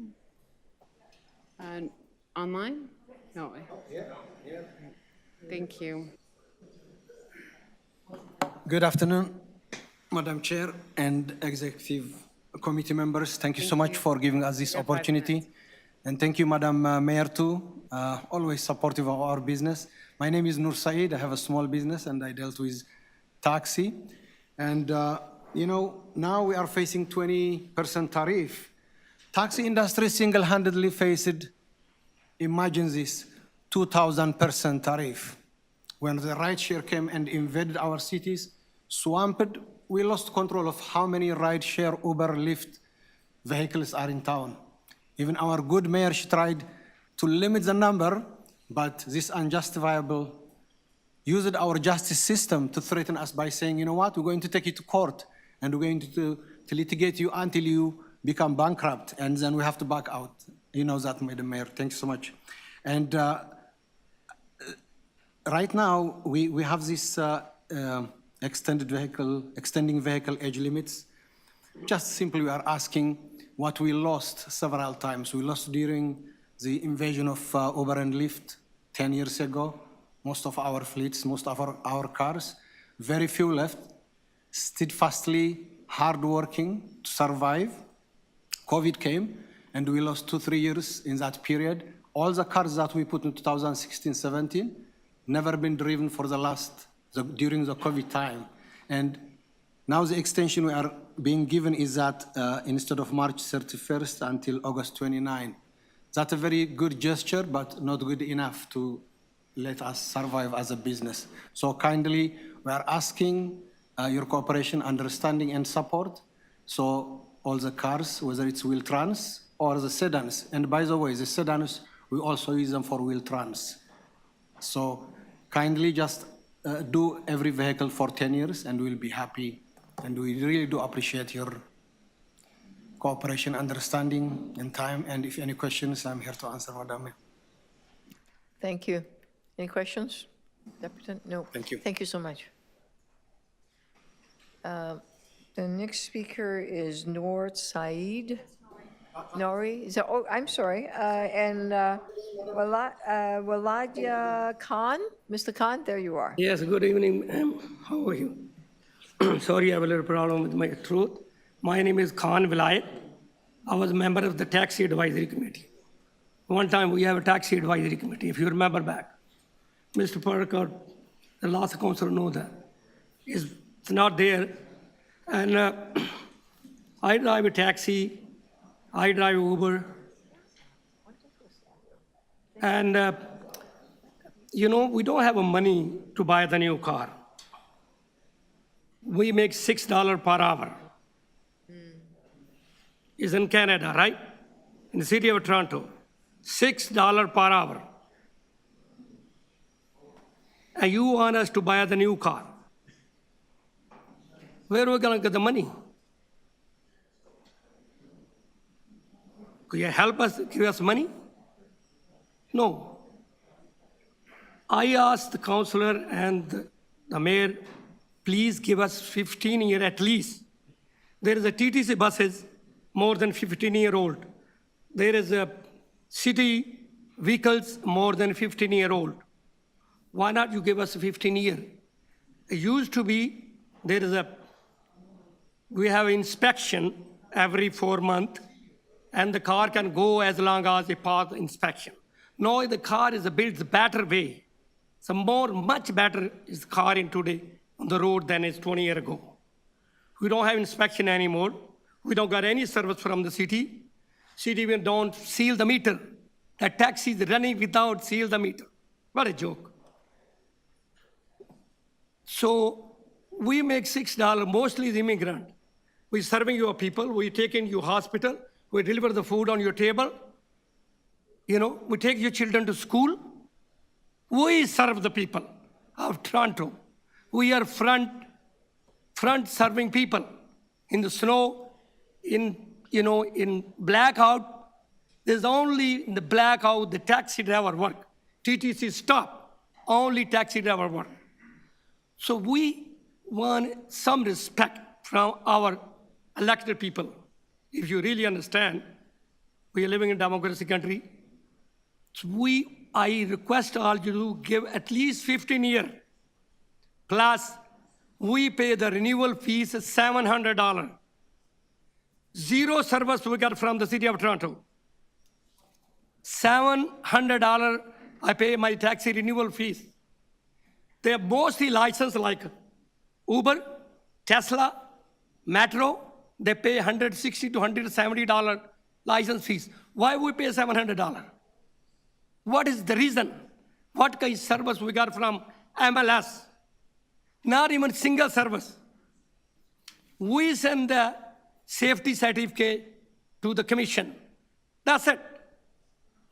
Online? No. Thank you. Good afternoon, Madam Chair and Executive Committee members. Thank you so much for giving us this opportunity. And thank you, Madam Mayor, too, always supportive of our business. My name is Noor Saeed. I have a small business, and I dealt with taxi. And, you know, now we are facing 20% tariff. Taxi industry single-handedly faced, imagine this, 2,000% tariff. When the rideshare came and invaded our cities, swamped, we lost control of how many rideshare, Uber, Lyft vehicles are in town. Even our good mayor, she tried to limit the number, but this unjustifiable used our justice system to threaten us by saying, you know what, we're going to take you to court, and we're going to litigate you until you become bankrupt, and then we have to back out. You know that, Madam Mayor. Thank you so much. And right now, we have this extending vehicle age limits. Just simply, we are asking what we lost several times. We lost during the invasion of Uber and Lyft 10 years ago. Most of our fleets, most of our cars, very few left, steadfastly hardworking to survive. COVID came, and we lost 2-3 years in that period. All the cars that we put in 2016-17 never been driven for during the COVID time. And now the extension we are being given is that instead of March 31st until August 29. That's a very good gesture, but not good enough to let us survive as a business. So kindly, we are asking your cooperation, understanding, and support. So all the cars, whether it's wheel trans or the sedans, and by the way, the sedans, we also use them for wheel trans. So kindly just do every vehicle for 10 years, and we'll be happy. And we really do appreciate your cooperation, understanding, and time. And if any questions, I'm here to answer, Madam Mayor. Thank you. Any questions? Deputant? No. Thank you. Thank you so much. The next speaker is Noor Saeed. Nori, is that, oh, I'm sorry, and Waladia Khan? Mr. Khan, there you are. Yes, good evening, ma'am. How are you? Sorry, I have a little problem with my throat. My name is Khan Vilayat. I was a member of the Taxi Advisory Committee. One time we have a Taxi Advisory Committee, if you remember back. Mr. Parker, the last councillor know that. It's not there. And I drive a taxi, I drive Uber. And, you know, we don't have money to buy the new car. We make $6 per hour. It's in Canada, right? In the city of Toronto, $6 per hour. And you want us to buy the new car. Where are we going to get the money? Could you help us, give us money? No. I asked the councillor and the mayor, please give us 15 years at least. There is a TTC buses, more than 15-year-old. There is a city vehicles, more than 15-year-old. Why not you give us 15 years? It used to be, we have inspection every 4 months, and the car can go as long as it pass inspection. Now the car is built a better way. Much better is the car in today on the road than it's 20 years ago. We don't have inspection anymore. We don't got any service from the city. City even don't seal the meter. The taxi is running without seal the meter. What a joke. So we make $6, mostly the immigrant. We're serving your people, we take in your hospital, we deliver the food on your table. You know, we take your children to school. We serve the people of Toronto. We are front serving people in the snow, in blackout. There's only in the blackout the taxi driver work. TTC stop, only taxi driver work. So we want some respect from our elected people. If you really understand, we are living in a democracy country. So I request all you to give at least 15 years. Plus, we pay the renewal fees $700. Zero service we got from the city of Toronto. $700 I pay my taxi renewal fees. They are mostly licensed like Uber, Tesla, Metro. They pay $160 to $170 license fees. Why we pay $700? What is the reason? What kind of service we got from MLS? Not even single service. We send the safety certificate to the commission. That's it.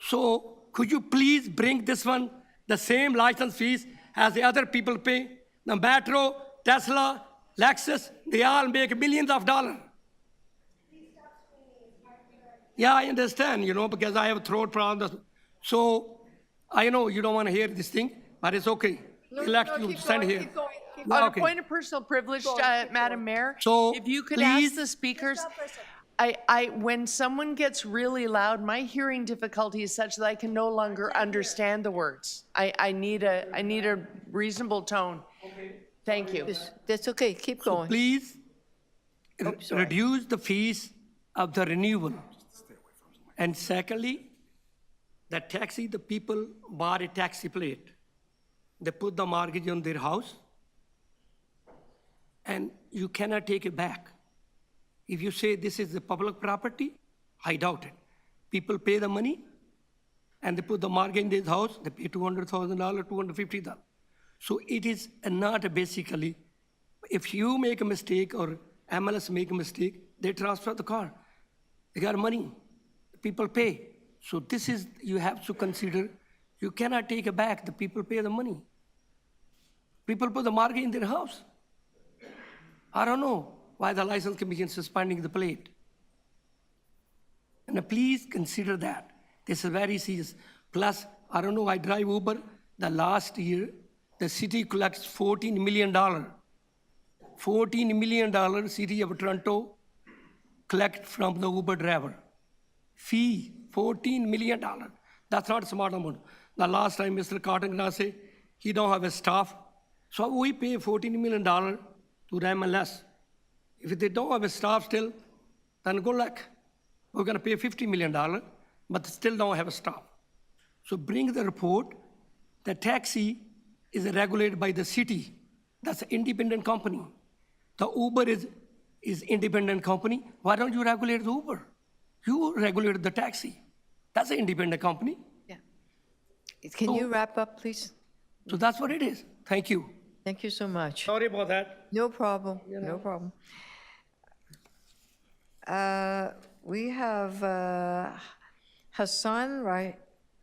So could you please bring this one, the same license fees as the other people pay? The Metro, Tesla, Lexus, they all make millions of dollars. Yeah, I understand, because I have throat problems. So I know you don't want to hear this thing, but it's okay. Elect you to stand here. Keep going. On a point of personal privilege, Madam Mayor, So, if you could please- ask the speakers, when someone gets really loud, my hearing difficulty is such that I can no longer understand the words. I need a reasonable tone. Thank you. That's okay, keep going. Please reduce the fees of the renewal. And secondly, the people bought a taxi plate. They put the mortgage on their house, and you cannot take it back. If you say this is the public property, I doubt it. People pay the money, and they put the mortgage in their house, they pay $200,000, $250,000. So it is not basically, if you make a mistake or MLS make a mistake, they transfer the car. They got money, people pay. So this is, you have to consider, you cannot take it back, the people pay the money. People put the mortgage in their house. I don't know why the license commission is suspending the plate. And please consider that. This is very serious. Plus, I don't know, I drive Uber. The last year, the city collects $14 million. $14 million city of Toronto collect from the Uber driver. Fee, $14 million. That's not a smart amount. The last time Mr. Cartington said he don't have a staff. So we pay $14 million to the MLS. If they don't have a staff still, then good luck. We're gonna pay $50 million, but still don't have a staff. So bring the report. The taxi is regulated by the city. That's an independent company. The Uber is independent company. Why don't you regulate the Uber? You regulate the taxi. That's an independent company. Yeah. Can you wrap up, please? So that's what it is. Thank you. Thank you so much. Sorry about that. No problem, no problem. We have Hassan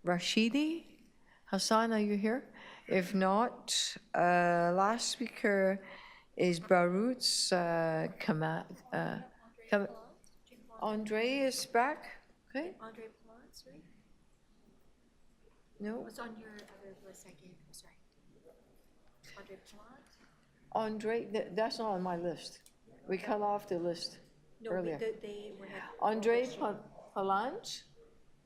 Rashidi. Hassan, are you here? If not, last speaker is Baruch Andre is back, okay? Andre Plants, right? No? What's on your other list I gave? I'm sorry. Andre Plants? Andre, that's not on my list. We cut off the list earlier. They were not. Andre Palanch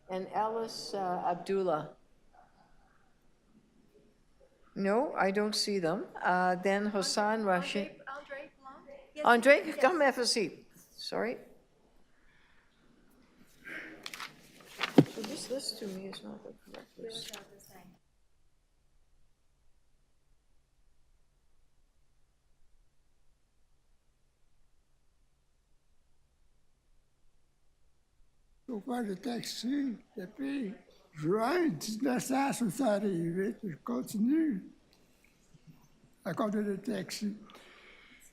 and Alice Abdullah. No, I don't see them. Then Hassan Rashid. Andre Plants? Yes, Andre, yes. come have a seat. Sorry. So this list to me is not the correct list. So far, the taxi, the pays joint nécessaire de continue. According to the taxi,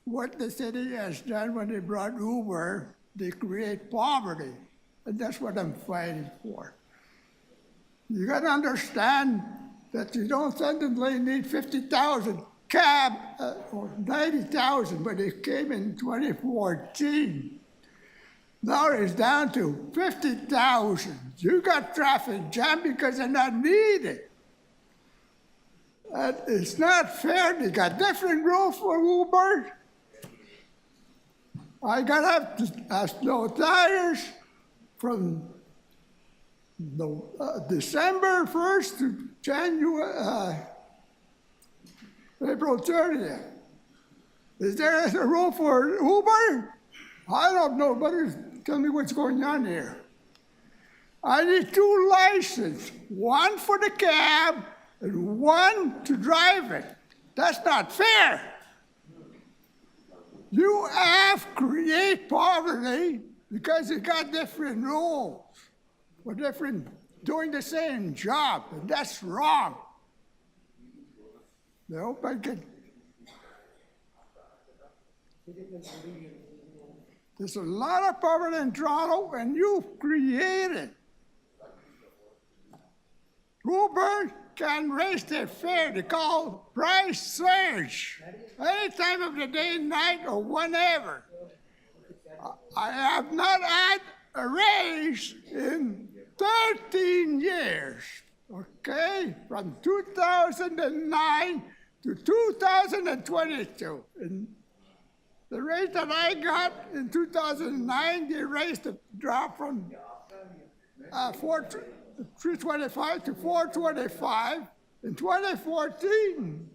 what the city has done when they brought Uber, they create poverty. And that's what I'm fighting for. You gotta understand that you don't suddenly need 50,000 cab or 90,000 when it came in 2014. Now it's down to 50,000. You got traffic jam because they're not needed. And it's not fair. They got different rules for Uber. I got up to have no tires from December 1st to January, April 30th. Is there a rule for Uber? I don't know, but tell me what's going on here. I need 2 licenses, one for the cab and one to drive it. That's not fair. You have create poverty because you got different rules for different, doing the same job, and that's wrong. I hope I can. There's a lot of poverty in Toronto, and you create it. Uber can raise their fare. They call price surge. Any time of the day, night, or whenever. I have not had a raise in 13 years, okay? From 2009 to 2022. And the rate that I got in 2009, they raised the drop from 325 to 425. In 2014,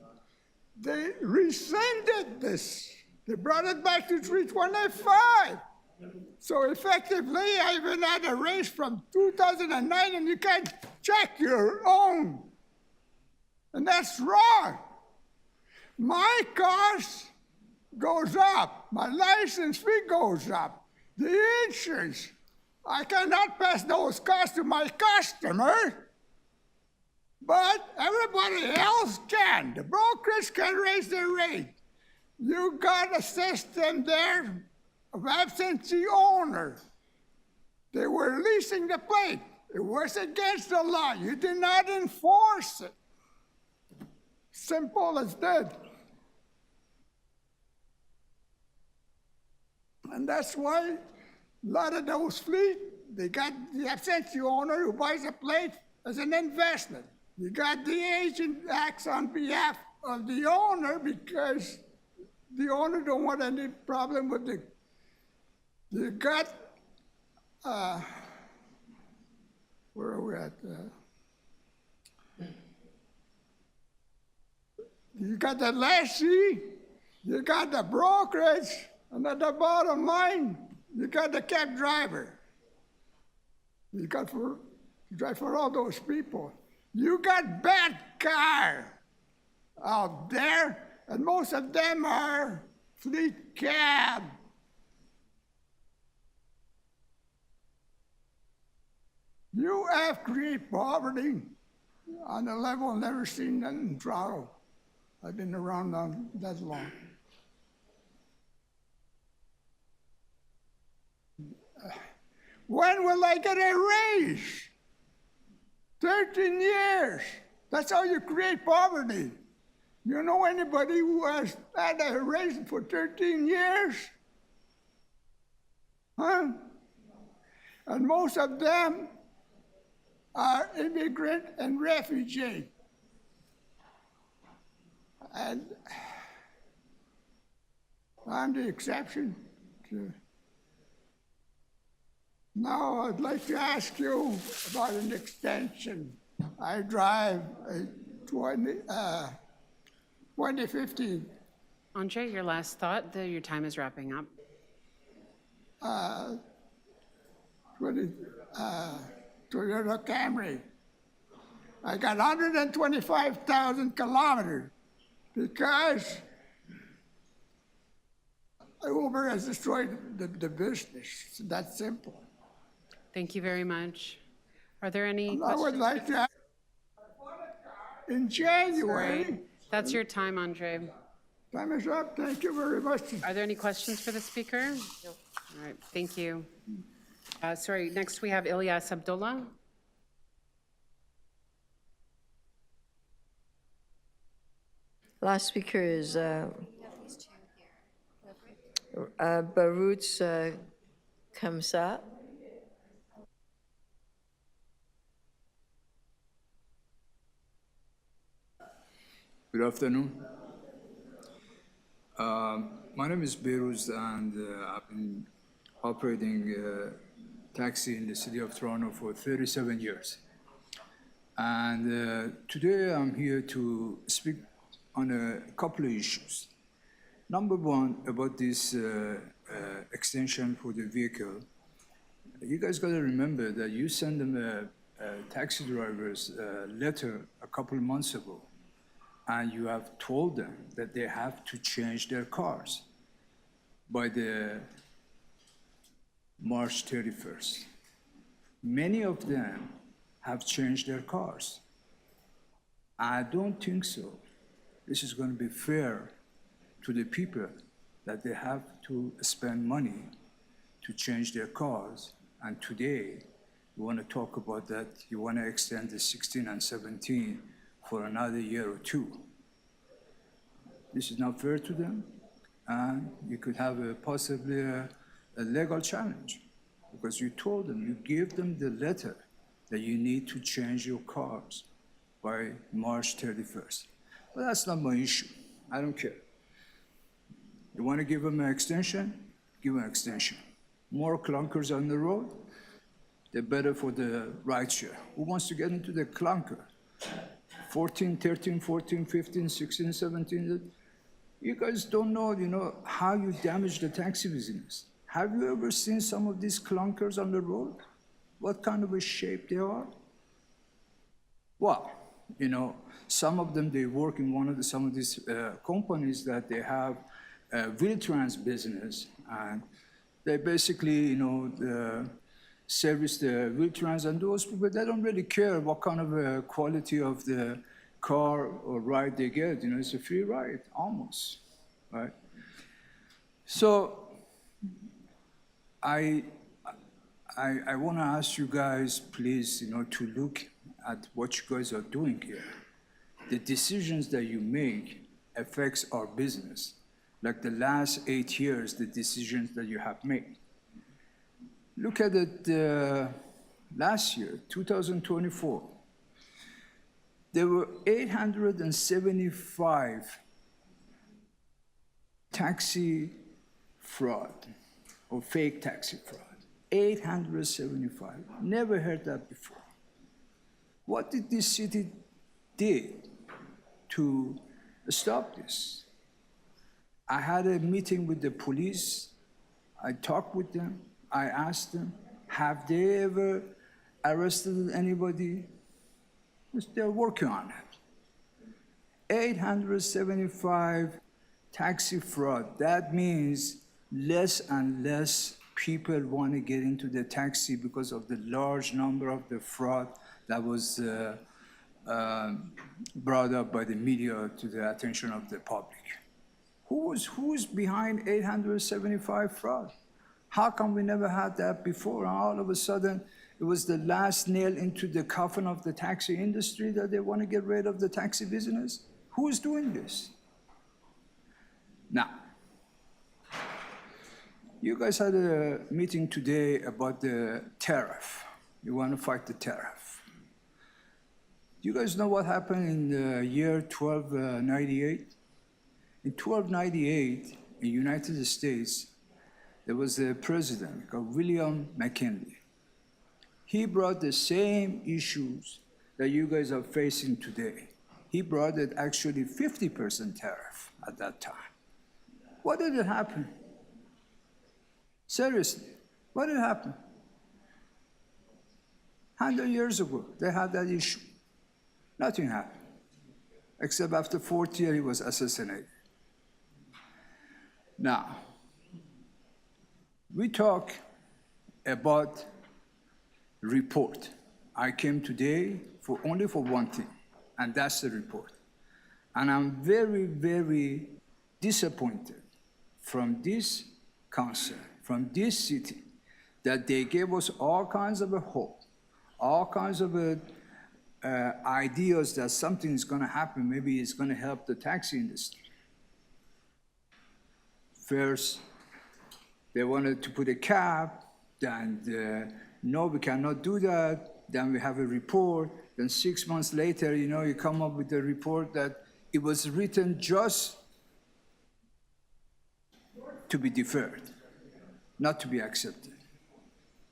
they rescinded this. They brought it back to 325. So effectively, I even had a raise from 2009, and you can't check your own. And that's wrong. My cost goes up. My license fee goes up. The insurance, I cannot pass those costs to my customer, but everybody else can. The brokers can raise their rate. You got a system there of absentee owner. They were leasing the plate. It was against the law. You did not enforce it. Simple as that. And that's why a lot of those fleet, they got the absentee owner who buys a plate as an investment. You got the agent acts on behalf of the owner because the owner don't want any problem with the gut. Where are we at? You got the lessee, you got the brokerage, and at the bottom line, you got the cab driver. You got to drive for all those people. You got bad car out there, and most of them are fleet cab. You have created poverty on a level never seen in Toronto. I've been around that long. When will I get a raise? 13 years. That's how you create poverty. You know anybody who has had a raise for 13 years? Huh? And most of them are immigrant and refugee. And I'm the exception. Now I'd like to ask you about an extension. I drive a 2015 Andre, your last thought, your time is wrapping up. 20, Toyota Camry. I got 125,000 kilometers because Uber has destroyed the business. It's that simple. Thank you very much. Are there any I questions? would like to, in January. Sorry. That's your time, Andre. Time is up. Thank you very much. Are there any questions for the speaker? No. All right, thank you. Sorry, next we have Ilyas Abdullah. Last speaker is Baruch Kamsa. Good afternoon. My name is Beiruz, and I've been operating taxi in the city of Toronto for 37 years. And today I'm here to speak on a couple of issues. Number one, about this extension for the vehicle. You guys got to remember that you sent them a taxi drivers letter a couple of months ago, and you have told them that they have to change their cars by the March 31st. Many of them have changed their cars. I don't think so. This is going to be fair to the people that they have to spend money to change their cars. And today, you want to talk about that, you want to extend the 16 and 17 for another year or two. This is not fair to them, and you could have possibly a legal challenge, because you told them, you gave them the letter that you need to change your cars by March 31st. But that's not my issue. I don't care. You want to give them an extension? Give them an extension. More clunkers on the road, the better for the rideshare. Who wants to get into the clunker? 14, 13, 14, 15, 16, 17. You guys don't know, how you damage the taxi business. Have you ever seen some of these clunkers on the road? What kind of a shape they are? Well, some of them, they work in some of these companies that they have a Wheel-Trans business, and they basically, service the Wheel-Trans, and those people, they don't really care what kind of quality of the car or ride they get. It's a free ride, almost, right? So I want to ask you guys, please, to look at what you guys are doing here. The decisions that you make affects our business. Like the last 8 years, the decisions that you have made. Look at it last year, 2024. There were 875 taxi fraud or fake taxi fraud. 875. Never heard that before. What did this city did to stop this? I had a meeting with the police. I talked with them. I asked them, have they ever arrested anybody? They're working on it. 875 taxi fraud. That means less and less people want to get into the taxi because of the large number of the fraud that was brought up by the media to the attention of the public. Who's behind 875 fraud? How come we never had that before? And all of a sudden, it was the last nail into the coffin of the taxi industry that they want to get rid of the taxi business? Who is doing this? Now, you guys had a meeting today about the tariff. You want to fight the tariff. You guys know what happened in the year 1298? In 1298, in the United States, there was a president called William McKinley. He brought the same issues that you guys are facing today. He brought it actually 50% tariff at that time. What did it happen? Seriously, what did happen? 100 years ago, they had that issue. Nothing happened, except after 4th year, he was assassinated. Now, we talk about report. I came today only for one thing, and that's the report. And I'm very, very disappointed from this council, from this city, that they gave us all kinds of a hope, all kinds of ideas that something is going to happen, maybe it's going to help the taxi industry. First, they wanted to put a cap, and no, we cannot do that. Then we have a report. Then 6 months later, you come up with a report that it was written just to be deferred, not to be accepted.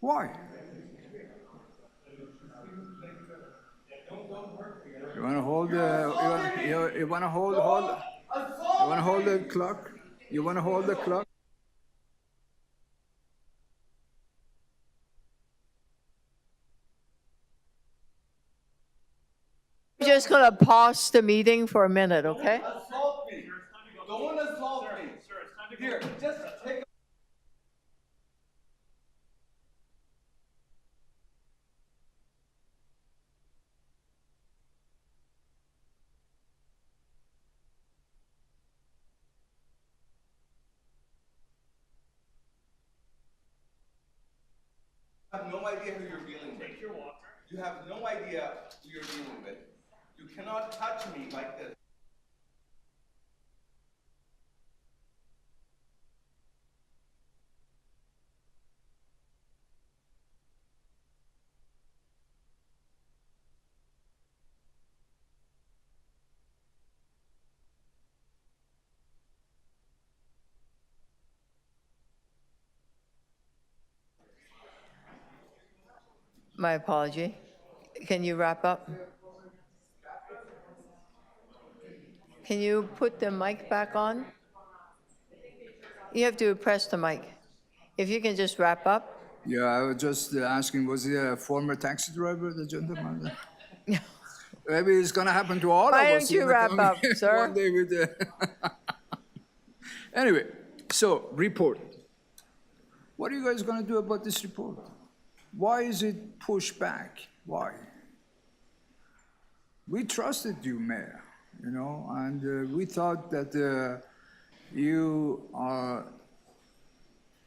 Why? You want to hold the? You want to hold the clock? You want to hold the clock? We're just going to pause the meeting for a minute, okay? Assault me. Don't assault me. Here, just take. You have no idea who you're dealing with. Take your water. You have no idea who you're dealing with. You cannot touch me like this. My apology. Can you wrap up? Can you put the mic back on? You have to press the mic. If you can just wrap up. Yeah, I was just asking, was he a former taxi driver, the gentleman? Maybe it's going to happen to all of us. Why don't you wrap up, sir? One day with Anyway, so report. What are you guys going to do about this report? Why is it pushed back? Why? We trusted you, Mayor, and we thought that you are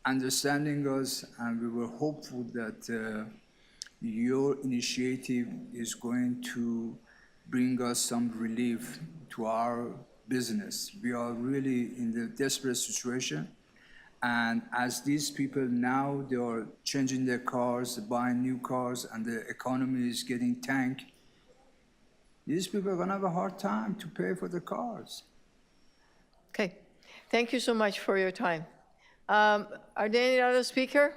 understanding us, and we were hopeful that your initiative is going to bring us some relief to our business. We are really in the desperate situation. And as these people now, they are changing their cars, buying new cars, and the economy is getting tanked, these people are gonna have a hard time to pay for the cars. Okay, thank you so much for your time. Are there any other speaker?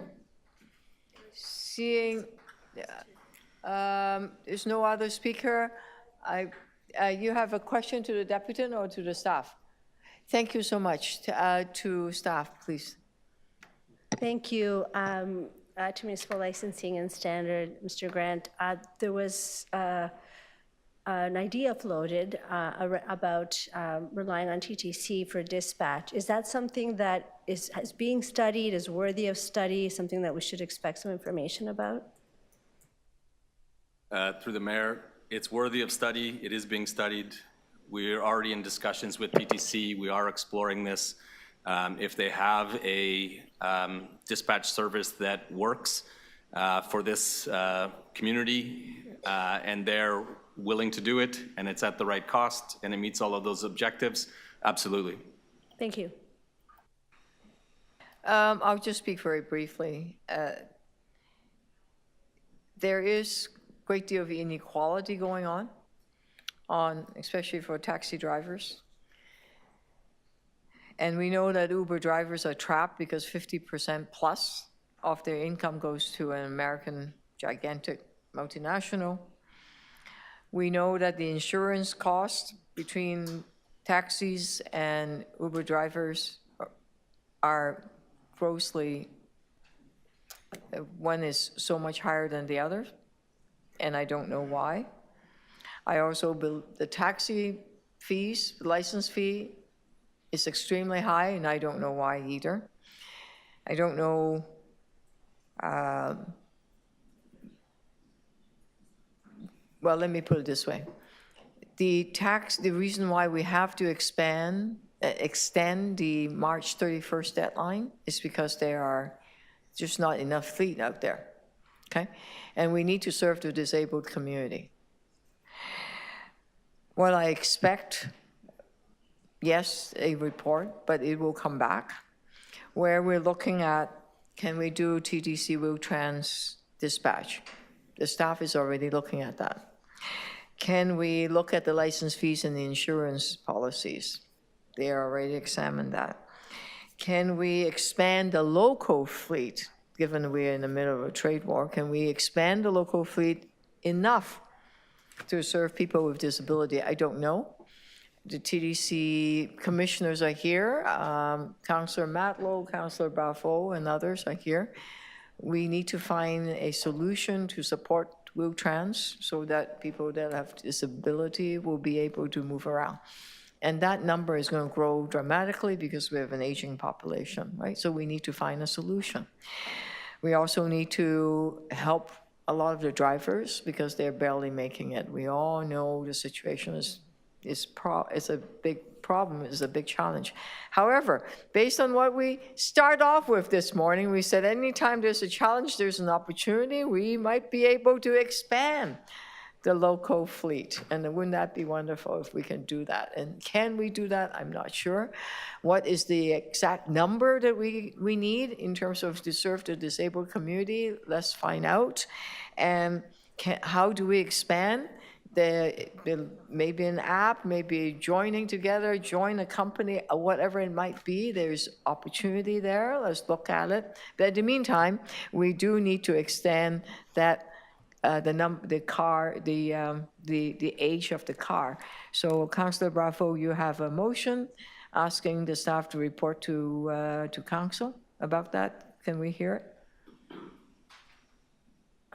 Seeing, there's no other speaker. You have a question to the deputy or to the staff? Thank you so much. To staff, please. Thank you. To Municipal Licensing and Standard, Mr. Grant, there was an idea floated about relying on TTC for dispatch. Is that something that is being studied, is worthy of study, something that we should expect some information about? Through the mayor, it's worthy of study. It is being studied. We're already in discussions with TTC. We are exploring this. If they have a dispatch service that works for this community and they're willing to do it and it's at the right cost and it meets all of those objectives, absolutely. Thank you. I'll just speak very briefly. There is a great deal of inequality going on, especially for taxi drivers. And we know that Uber drivers are trapped because 50% plus of their income goes to an American gigantic multinational. We know that the insurance cost between taxis and Uber drivers are grossly, one is so much higher than the other, and I don't know why. I also build the taxi fees, the license fee is extremely high, and I don't know why either. I don't know. Well, let me put it this way. The reason why we have to extend the March 31st deadline is because there are just not enough fleet out there, okay? And we need to serve the disabled community. What I expect, yes, a report, but it will come back, where we're looking at, can we do TTC Wheel-Trans dispatch? The staff is already looking at that. Can we look at the license fees and the insurance policies? They already examined that. Can we expand the local fleet, given we're in the middle of a trade war? Can we expand the local fleet enough to serve people with disability? I don't know. The TDC commissioners are here. Councillor Matlow, Councillor Balfour, and others are here. We need to find a solution to support Wheel-Trans so that people that have disability will be able to move around. And that number is going to grow dramatically because we have an aging population, right? So we need to find a solution. We also need to help a lot of the drivers because they're barely making it. We all know the situation is a big problem, is a big challenge. However, based on what we start off with this morning, we said anytime there's a challenge, there's an opportunity, we might be able to expand the local fleet. And wouldn't that be wonderful if we can do that? And can we do that? I'm not sure. What is the exact number that we need in terms of to serve the disabled community? Let's find out. And how do we expand? Maybe an app, maybe joining together, join a company, whatever it might be. There's opportunity there. Let's look at it. But in the meantime, we do need to extend that the age of the car. So, Councillor Bravo, you have a motion asking the staff to report to council about that. Can we hear it?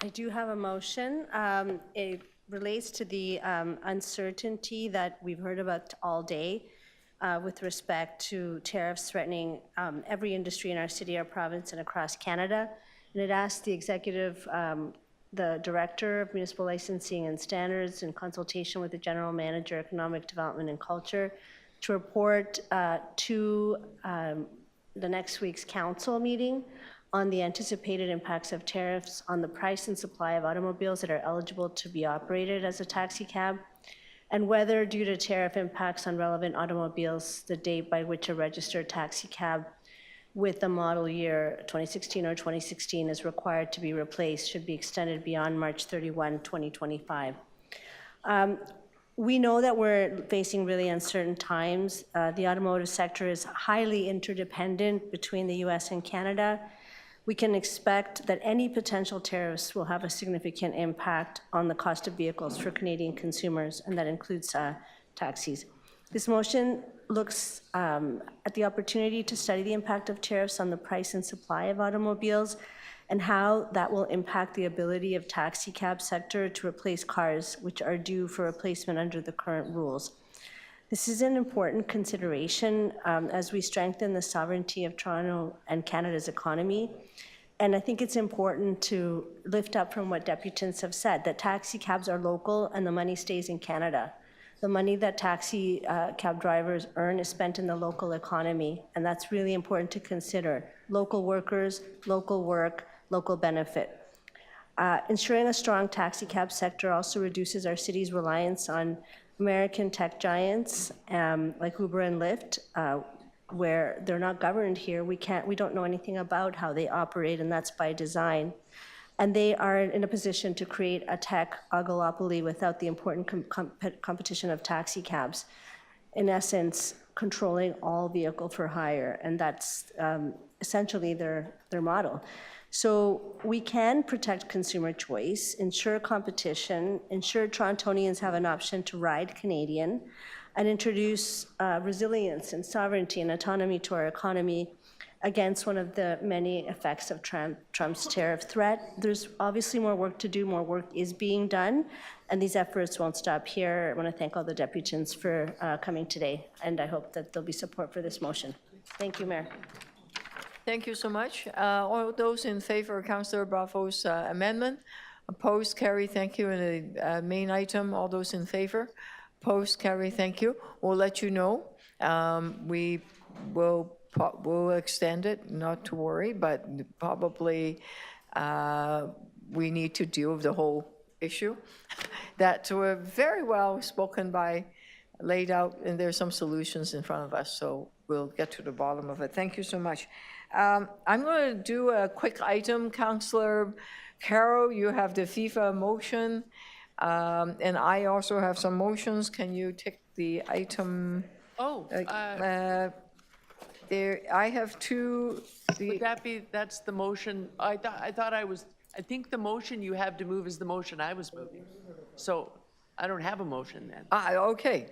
I do have a motion. It relates to the uncertainty that we've heard about all day with respect to tariffs threatening every industry in our city, our province, and across Canada. And it asks the executive, the director of municipal licensing and standards, in consultation with the general manager, economic development and culture, to report to the next week's council meeting on the anticipated impacts of tariffs on the price and supply of automobiles that are eligible to be operated as a taxi cab, and whether, due to tariff impacts on relevant automobiles, the date by which a registered taxi cab with the model year 2016 or 2016 is required to be replaced should be extended beyond March 31, 2025. We know that we're facing really uncertain times. The automotive sector is highly interdependent between the US and Canada. We can expect that any potential tariffs will have a significant impact on the cost of vehicles for Canadian consumers, and that includes taxis. This motion looks at the opportunity to study the impact of tariffs on the price and supply of automobiles and how that will impact the ability of taxi cab sector to replace cars which are due for replacement under the current rules. This is an important consideration as we strengthen the sovereignty of Toronto and Canada's economy. And I think it's important to lift up from what deputants have said, that taxi cabs are local and the money stays in Canada. The money that taxi cab drivers earn is spent in the local economy, and that's really important to consider. Local workers, local work, local benefit. Ensuring a strong taxi cab sector also reduces our city's reliance on American tech giants like Uber and Lyft, where they're not governed here. We don't know anything about how they operate, and that's by design. And they are in a position to create a tech oligopoly without the important competition of taxi cabs. In essence, controlling all vehicle for hire, and that's essentially their model. So we can protect consumer choice, ensure competition, ensure Torontonians have an option to ride Canadian, and introduce resilience and sovereignty and autonomy to our economy against one of the many effects of Trump's tariff threat. There's obviously more work to do, more work is being done, and these efforts won't stop here. I want to thank all the deputants for coming today, and I hope that there'll be support for this motion. Thank you, Mayor. Thank you so much. All those in favor of Councillor Bravo's amendment? Opposed, carry, thank you. And the main item, all those in favor? Opposed, carry, thank you. We'll let you know. We will we'll extend it, not to worry, but probably we need to deal with the whole issue that were very well spoken by, laid out, and there's some solutions in front of us, so we'll get to the bottom of it. Thank you so much. I'm going to do a quick item. Councillor Carroll, you have the FIFA motion, and I also have some motions. Can you take the item? Oh, there, I have two. would that be, that's the motion, I think the motion you have to move is the motion I was moving. So I don't have a motion then. Okay.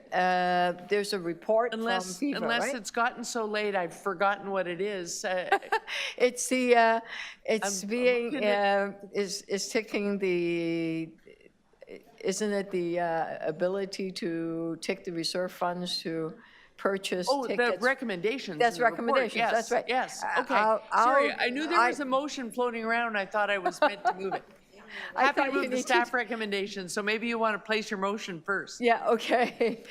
There's a report from FIFA, Unless right? it's gotten so late, I've forgotten what it is. It's the, it's I'm being, looking at- is taking the, isn't it the ability to take the reserve funds to purchase tickets? The recommendations. That's in the report. recommendations, Yes, that's right. Yes, okay. I'll- Sorry, I knew there was a motion floating around. I thought I was meant to move it. I Happy to thought you move the need to- staff recommendation, so maybe you want to place your motion first. Yeah, okay.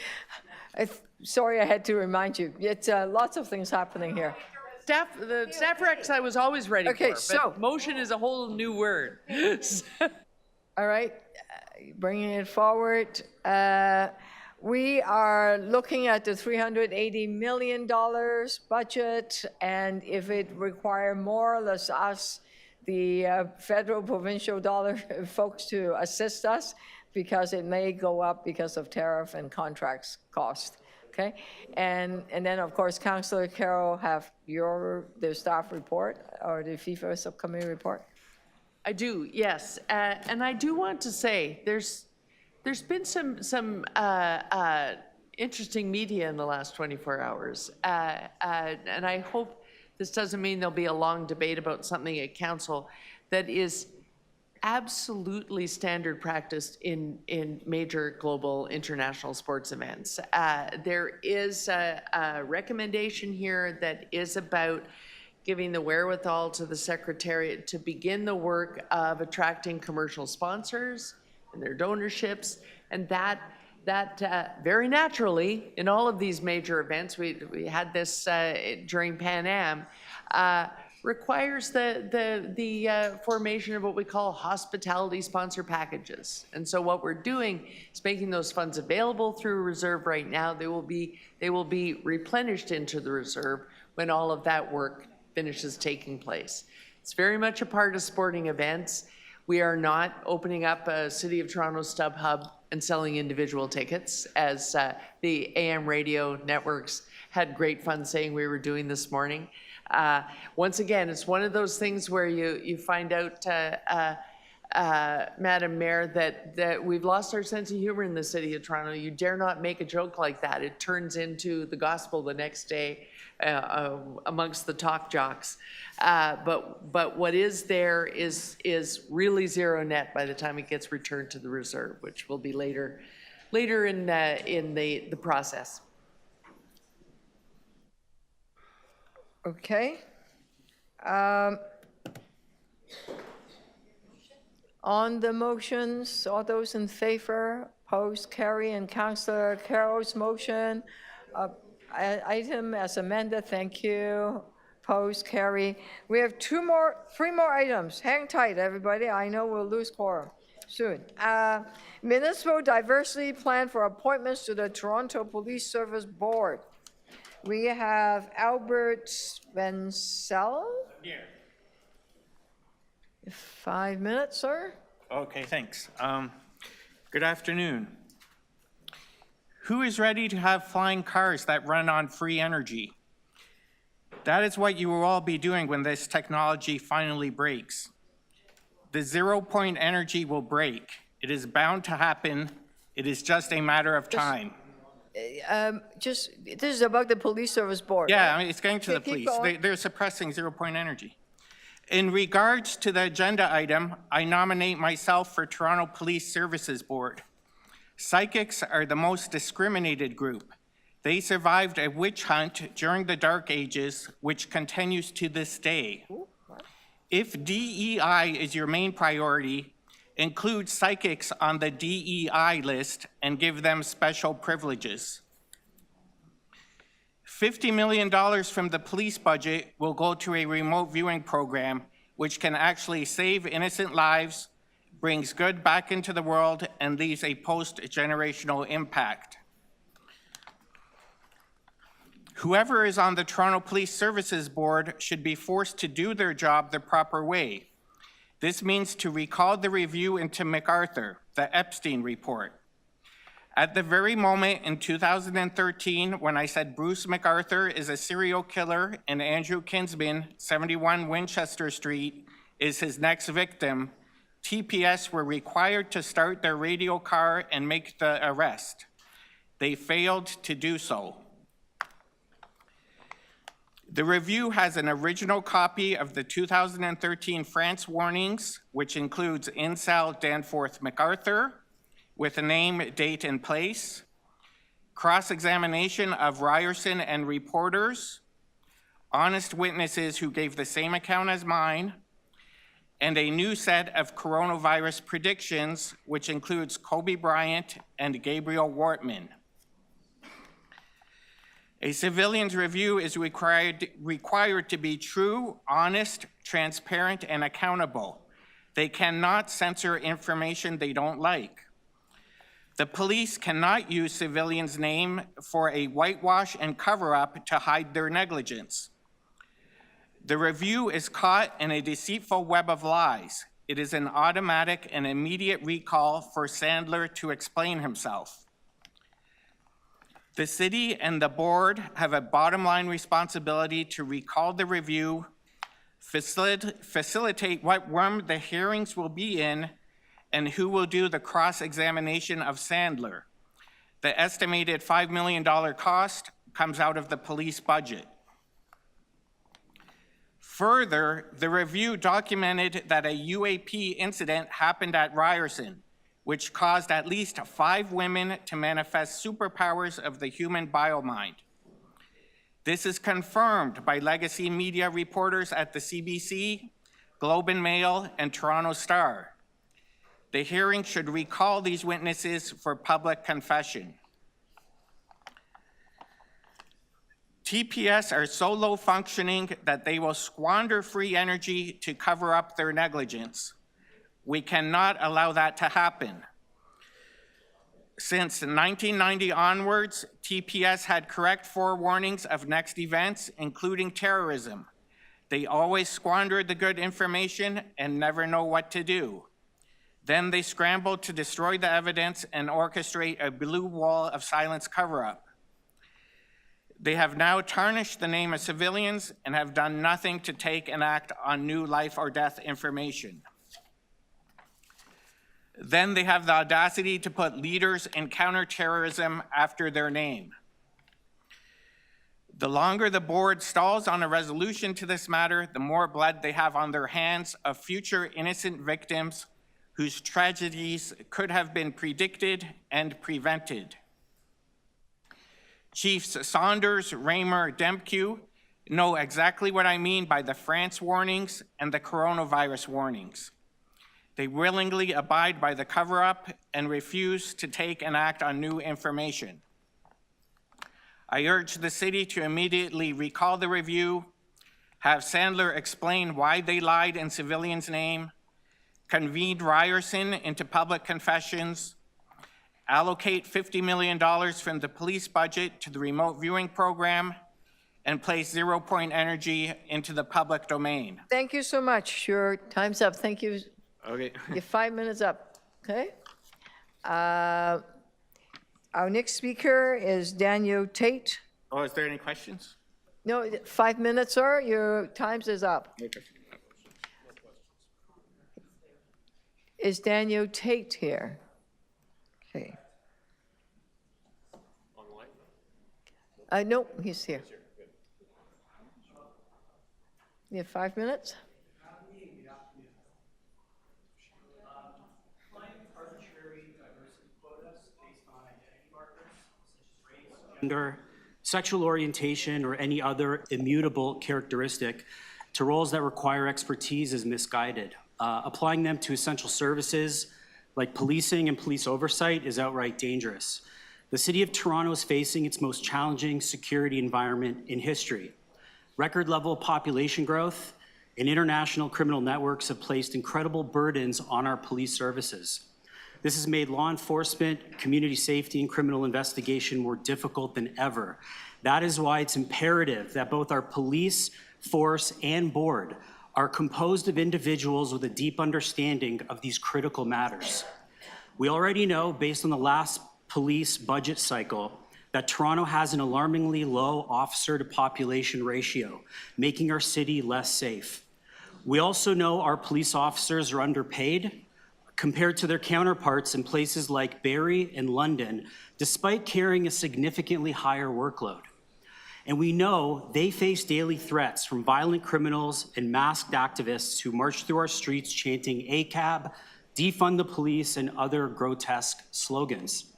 Sorry, I had to remind you. It's lots of things happening here. The staff recs I was always ready Okay, for, so- but motion is a whole new word. All right, bringing it forward. We are looking at the $380 million budget, and if it require more, let's ask the federal, provincial dollar folks to assist us, because it may go up because of tariff and contracts cost, okay? And then, of course, Councillor Carroll have the staff report or the FIFA subcommittee report. I do, yes. And I do want to say, there's been some interesting media in the last 24 hours. And I hope this doesn't mean there'll be a long debate about something at council that is absolutely standard practice in major global international sports events. There is a recommendation here that is about giving the wherewithal to the Secretariat to begin the work of attracting commercial sponsors and their donorships, and that very naturally, in all of these major events, we had this during Pan Am, requires the formation of what we call hospitality sponsor packages. And so what we're doing is making those funds available through reserve right now. They will be replenished into the reserve when all of that work finishes taking place. It's very much a part of sporting events. We are not opening up a City of Toronto StubHub and selling individual tickets, as the AM radio networks had great fun saying we were doing this morning. Once again, it's one of those things where you find out, Madam Mayor, that we've lost our sense of humor in the city of Toronto. You dare not make a joke like that. It turns into the gospel the next day amongst the talk jocks. But what is there is really zero net by the time it gets returned to the reserve, which will be later in the process. Okay. On the motions, all those in favor, opposed, carry, and Councillor Carroll's motion, item as amended, thank you. Opposed, carry. We have three more items. Hang tight, everybody. I know we'll lose quorum soon. Municipal diversity plan for appointments to the Toronto Police Service Board. We have Albert Spencel. Here. 5 minutes, sir. Okay, thanks. Good afternoon. Who is ready to have flying cars that run on free energy? That is what you will all be doing when this technology finally breaks. The 0-point energy will break. It is bound to happen. It is just a matter of time. This is about the police service board. Yeah, right? I mean, it's going to the Keep police. They're suppressing 0-point energy. In regards to the agenda item, I nominate myself for Toronto Police Services Board. Psychics are the most discriminated group. They survived a witch hunt during the Dark Ages, which continues to this day. If DEI is your main priority, include psychics on the DEI list and give them special privileges. $50 million from the police budget will go to a remote viewing program, which can actually save innocent lives, brings good back into the world, and leaves a post-generational impact. Whoever is on the Toronto Police Services Board should be forced to do their job the proper way. This means to recall the review into MacArthur, the Epstein report. At the very moment in 2013, when I said Bruce MacArthur is a serial killer and Andrew Kinsman, 71 Winchester Street, is his next victim, TPS were required to start their radio car and make the arrest. They failed to do so. The review has an original copy of the 2013 France warnings, which includes Incel Danforth MacArthur, with a name, date, and place, cross-examination of Ryerson and reporters, honest witnesses who gave the same account as mine, and a new set of coronavirus predictions, which includes Kobe Bryant and Gabriel Wortman. A civilian's review is required to be true, honest, transparent, and accountable. They cannot censor information they don't like. The police cannot use civilians' name for a whitewash and cover-up to hide their negligence. The review is caught in a deceitful web of lies. It is an automatic and immediate recall for Sandler to explain himself. The city and the board have a bottom-line responsibility to recall the review, facilitate what room the hearings will be in, and who will do the cross-examination of Sandler. The estimated $5 million cost comes out of the police budget. Further, the review documented that a UAP incident happened at Ryerson, which caused at least 5 women to manifest superpowers of the human biomind. This is confirmed by legacy media reporters at the CBC, Globe and Mail, and Toronto Star. The hearing should recall these witnesses for public confession. TPS are so low functioning that they will squander free energy to cover up their negligence. We cannot allow that to happen. Since 1990 onwards, TPS had correct forewarnings of next events, including terrorism. They always squandered the good information and never know what to do. Then they scrambled to destroy the evidence and orchestrate a blue wall of silence cover-up. They have now tarnished the name of civilians and have done nothing to take and act on new life or death information. Then they have the audacity to put leaders in counterterrorism after their name. The longer the board stalls on a resolution to this matter, the more blood they have on their hands of future innocent victims whose tragedies could have been predicted and prevented. Chiefs Saunders, Raymer, Dempkew know exactly what I mean by the France warnings and the coronavirus warnings. They willingly abide by the cover-up and refuse to take and act on new information. I urge the city to immediately recall the review, have Sandler explain why they lied in civilians' name, convene Ryerson into public confessions, allocate $50 million from the police budget to the remote viewing program, and place 0 Point Energy into the public domain. Thank you so much. Your time's up. Thank you. Okay. Your 5 minutes up, okay? Our next speaker is Daniel Tate. Oh, is there any questions? No, 5 minutes, sir. Your time's is up. Okay. Is Daniel Tate here? Okay. No, he's here. You have 5 minutes? Gender, sexual orientation, or any other immutable characteristic to roles that require expertise is misguided. Applying them to essential services like policing and police oversight is outright dangerous. The City of Toronto is facing its most challenging security environment in history. Record level population growth and international criminal networks have placed incredible burdens on our police services. This has made law enforcement, community safety, and criminal investigation more difficult than ever. That is why it's imperative that both our police force and board are composed of individuals with a deep understanding of these critical matters. We already know, based on the last police budget cycle, that Toronto has an alarmingly low officer-to-population ratio, making our city less safe. We also know our police officers are underpaid compared to their counterparts in places like Barrie and London, despite carrying a significantly higher workload. And we know they face daily threats from violent criminals and masked activists who march through our streets chanting ACAB, defund the police, and other grotesque slogans.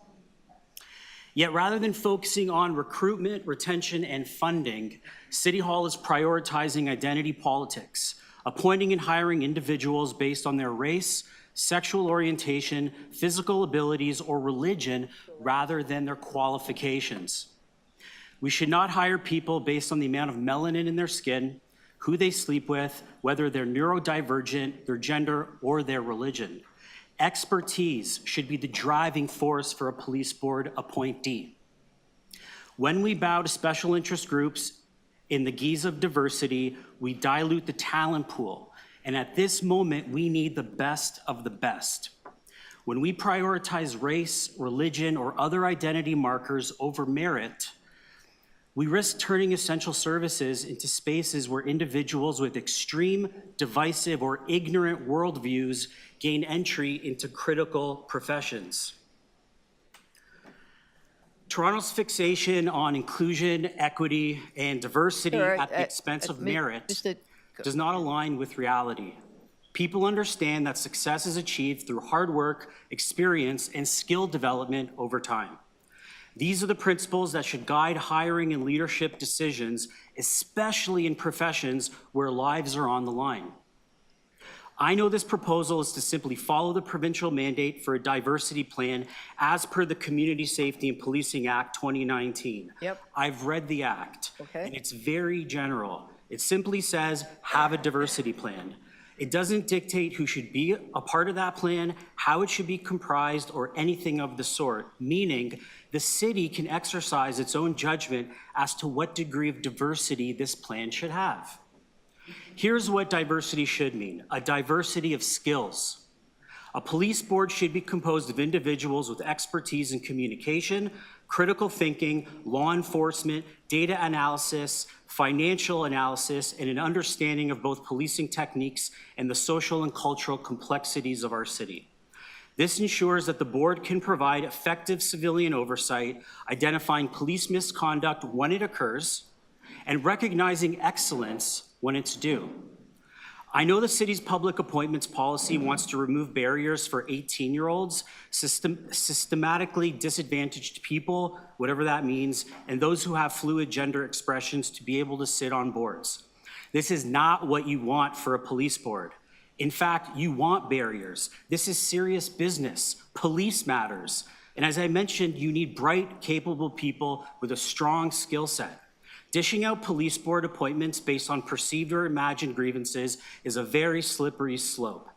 Yet rather than focusing on recruitment, retention, and funding, City Hall is prioritizing identity politics, appointing and hiring individuals based on their race, sexual orientation, physical abilities, or religion rather than their qualifications. We should not hire people based on the amount of melanin in their skin, who they sleep with, whether they're neurodivergent, their gender, or their religion. Expertise should be the driving force for a police board appointee. When we bow to special interest groups in the guise of diversity, we dilute the talent pool. And at this moment, we need the best of the best. When we prioritize race, religion, or other identity markers over merit, we risk turning essential services into spaces where individuals with extreme, divisive, or ignorant worldviews gain entry into critical professions. Toronto's fixation on inclusion, equity, and diversity at the expense of merit does not align with reality. People understand that success is achieved through hard work, experience, and skill development over time. These are the principles that should guide hiring and leadership decisions, especially in professions where lives are on the line. I know this proposal is to simply follow the provincial mandate for a diversity plan as per the Community Safety and Policing Act 2019. Yep. I've read the act, Okay. and it's very general. It simply says, have a diversity plan. It doesn't dictate who should be a part of that plan, how it should be comprised, or anything of the sort, meaning the city can exercise its own judgment as to what degree of diversity this plan should have. Here's what diversity should mean: a diversity of skills, A police board should be composed of individuals with expertise in communication, critical thinking, law enforcement, data analysis, financial analysis, and an understanding of both policing techniques and the social and cultural complexities of our city. This ensures that the board can provide effective civilian oversight, identifying police misconduct when it occurs, and recognizing excellence when it's due. I know the city's public appointments policy wants to remove barriers for 18-year-olds, systematically disadvantaged people, whatever that means, and those who have fluid gender expressions to be able to sit on boards. This is not what you want for a police board. In fact, you want barriers. This is serious business. Police matters. And as I mentioned, you need bright, capable people with a strong skill set. Dishing out police board appointments based on perceived or imagined grievances is a very slippery slope.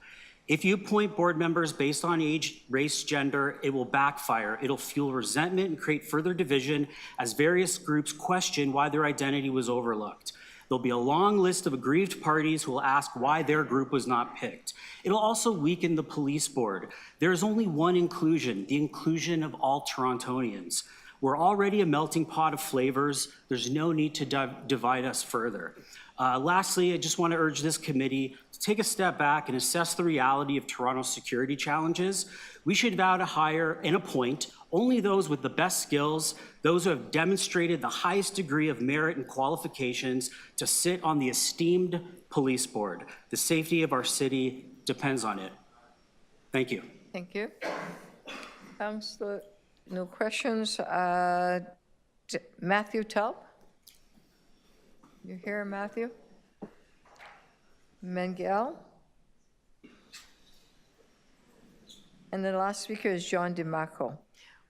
If you appoint board members based on age, race, gender, it will backfire. It'll fuel resentment and create further division as various groups question why their identity was overlooked. There'll be a long list of aggrieved parties who will ask why their group was not picked. It'll also weaken the police board. There is only one inclusion, the inclusion of all Torontonians. We're already a melting pot of flavors. There's no need to divide us further. Lastly, I just want to urge this committee to take a step back and assess the reality of Toronto's security challenges. We should vow to hire and appoint only those with the best skills, those who have demonstrated the highest degree of merit and qualifications to sit on the esteemed police board. The safety of our city depends on it. Thank you. Thank you. Councillor, no questions. Matthew Telp? You here, Matthew? Mengel? And the last speaker is John DiMarco.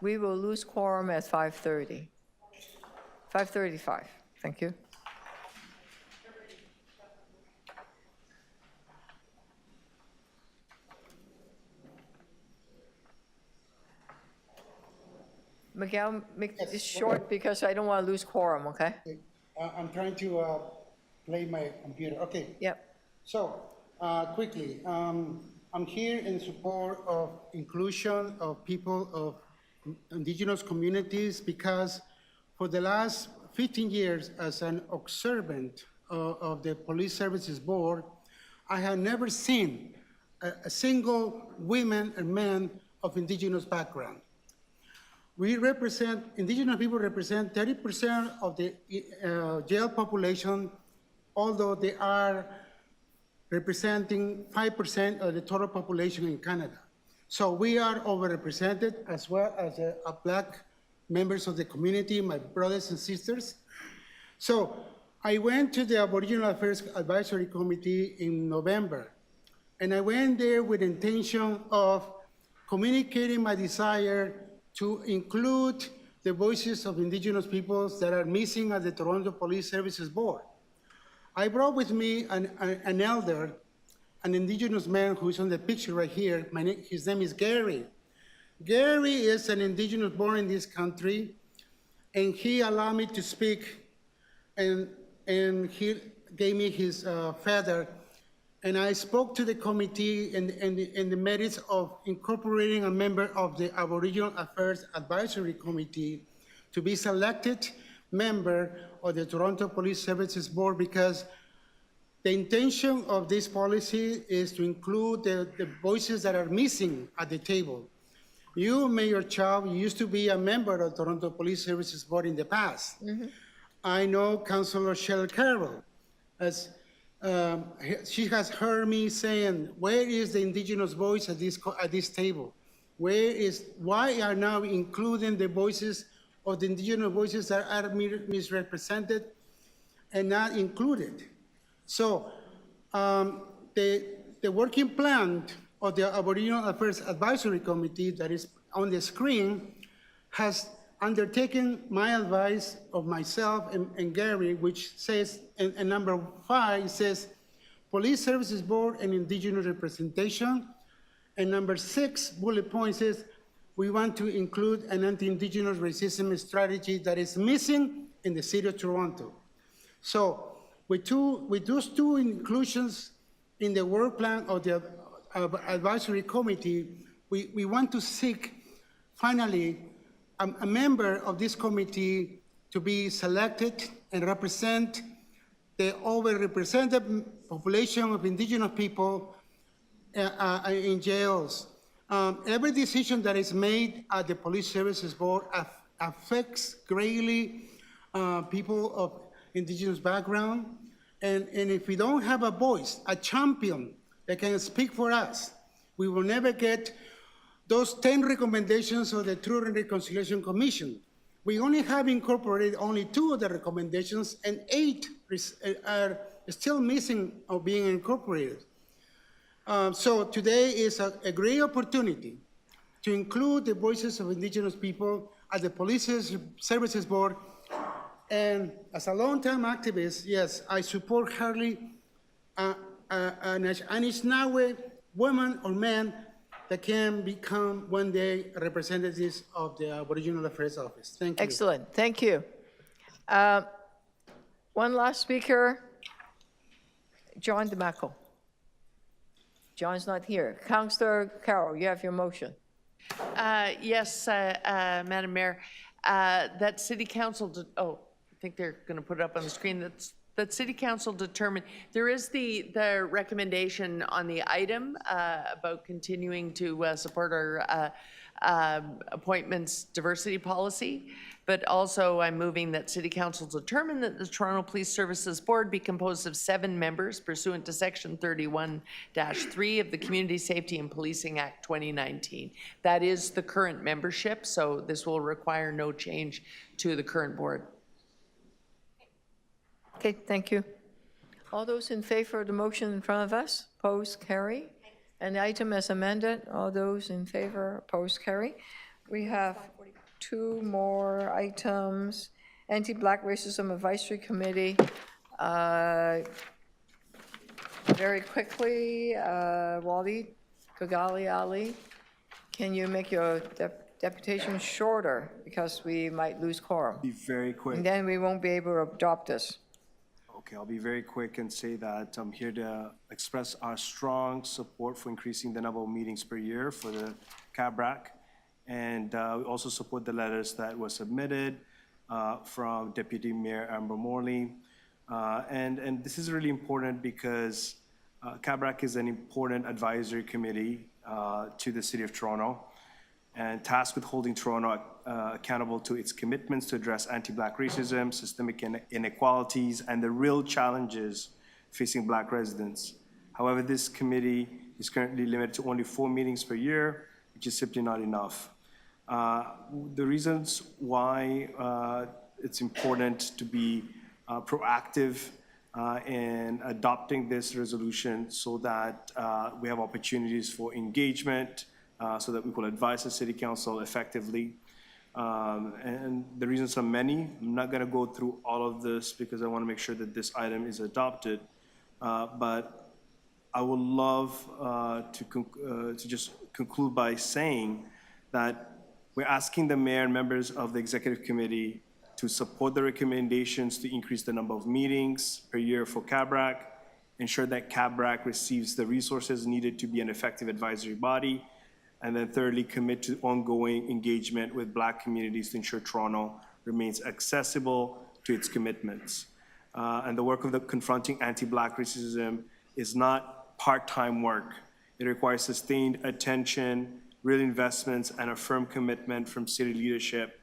We will lose quorum at 5:30. 5:35. Thank you. Miguel, make this short because I don't want to lose quorum, okay? I'm trying to play my computer. Okay. Yep. So, quickly, I'm here in support of inclusion of people of Indigenous communities because for the last 15 years as an observant of the Police Services Board, I have never seen a single woman and man of Indigenous background. We represent, Indigenous people represent 30% of the jail population, although they are representing 5% of the total population in Canada. So we are overrepresented as well as Black members of the community, my brothers and sisters. So I went to the Aboriginal Affairs Advisory Committee in November, and I went there with the intention of communicating my desire to include the voices of Indigenous peoples that are missing at the Toronto Police Services Board. I brought with me an elder, an Indigenous man who's on the picture right here. His name is Gary. Gary is an Indigenous born in this country, and he allowed me to speak, and he gave me his feather, and I spoke to the committee and the merits of incorporating a member of the Aboriginal Affairs Advisory Committee to be selected member of the Toronto Police Services Board, because the intention of this policy is to include the voices that are missing at the table. You, Mayor Chow, used to be a member of Toronto Police Services Board in the past. Mm-hmm. I know Councillor Shell Carroll, as she has heard me saying, where is the Indigenous voice at this table? Why are now including the voices of the Indigenous voices that are misrepresented and not included? So the working plan of the Aboriginal Affairs Advisory Committee that is on the screen has undertaken my advice of myself and Gary, which says, and number 5 says, Police Services Board and Indigenous representation. And number 6 bullet point says, we want to include an anti-Indigenous racism strategy that is missing in the city of Toronto. So with those two inclusions in the work plan of the Advisory Committee, we want to seek, finally, a member of this committee to be selected and represent the overrepresented population of Indigenous people in jails. Every decision that is made at the Police Services Board affects greatly people of Indigenous background. And if we don't have a voice, a champion that can speak for us, we will never get those 10 recommendations of the Truth and Reconciliation Commission. We only have incorporated only 2 of the recommendations, and 8 are still missing of being incorporated. So today is a great opportunity to include the voices of Indigenous people at the Police Services Board. And as a long-time activist, yes, I support hardly an Anishinaabe woman or man that can become one day representatives of the Aboriginal Affairs Office. Thank you. Excellent, thank you. One last speaker, John DeMacco. John's not here. Councillor Carroll, you have your motion. Yes, Madam Mayor, that City Council, I think they're going to put it up on the screen, that City Council determined, there is the recommendation on the item about continuing to support our appointments diversity policy, but also I'm moving that City Council determine that the Toronto Police Services Board be composed of 7 members pursuant to Section 31-3 of the Community Safety and Policing Act 2019. That is the current membership, so this will require no change to the current board. Okay, thank you. All those in favor of the motion in front of us, opposed, carry. And the item as amended, all those in favor, opposed, carry. We have 2 more items. Anti-Black Racism Advisory Committee. Very quickly, Wally Kogali Ali, can you make your deputation shorter because we might lose quorum? Be very quick. And then we won't be able to adopt this. Okay, I'll be very quick and say that I'm here to express our strong support for increasing the number of meetings per year for the CABRAC. And we also support the letters that were submitted from Deputy Mayor Amber Morley. And this is really important because CABRAC is an important advisory committee to the City of Toronto and tasked with holding Toronto accountable to its commitments to address anti-Black racism, systemic inequalities, and the real challenges facing Black residents. However, this committee is currently limited to only 4 meetings per year, which is simply not enough. The reasons why it's important to be proactive in adopting this resolution so that we have opportunities for engagement, so that we will advise the City Council effectively. And the reasons are many. I'm not going to go through all of this because I want to make sure that this item is adopted. But I would love to just conclude by saying that we're asking the mayor and members of the executive committee to support the recommendations to increase the number of meetings per year for CABRAC, ensure that CABRAC receives the resources needed to be an effective advisory body, and then thirdly, commit to ongoing engagement with Black communities to ensure Toronto remains accessible to its commitments. And the work of the Confronting Anti-Black Racism is not part-time work. It requires sustained attention, real investments, and a firm commitment from city leadership.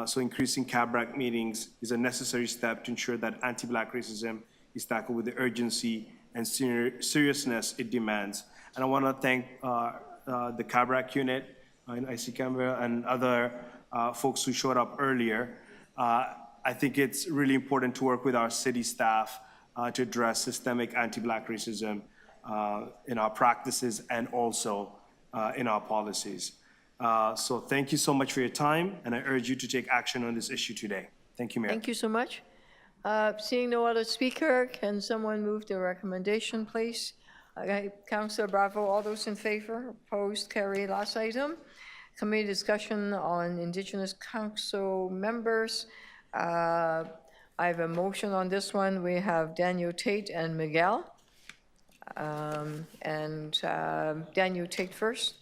So increasing CABRAC meetings is a necessary step to ensure that anti-Black racism is tackled with the urgency and seriousness it demands. And I want to thank the CABRAC unit in IC Canberra and other folks who showed up earlier. I think it's really important to work with our city staff to address systemic anti-Black racism in our practices and also in our policies. So thank you so much for your time, and I urge you to take action on this issue today. Thank you, Mayor. Thank you so much. Seeing no other speaker, can someone move the recommendation, please? Okay, Councillor Bravo, all those in favor, opposed, carry. Last item, committee discussion on Indigenous Council members. I have a motion on this one. We have Daniel Tate and Miguel. Dan, you take first.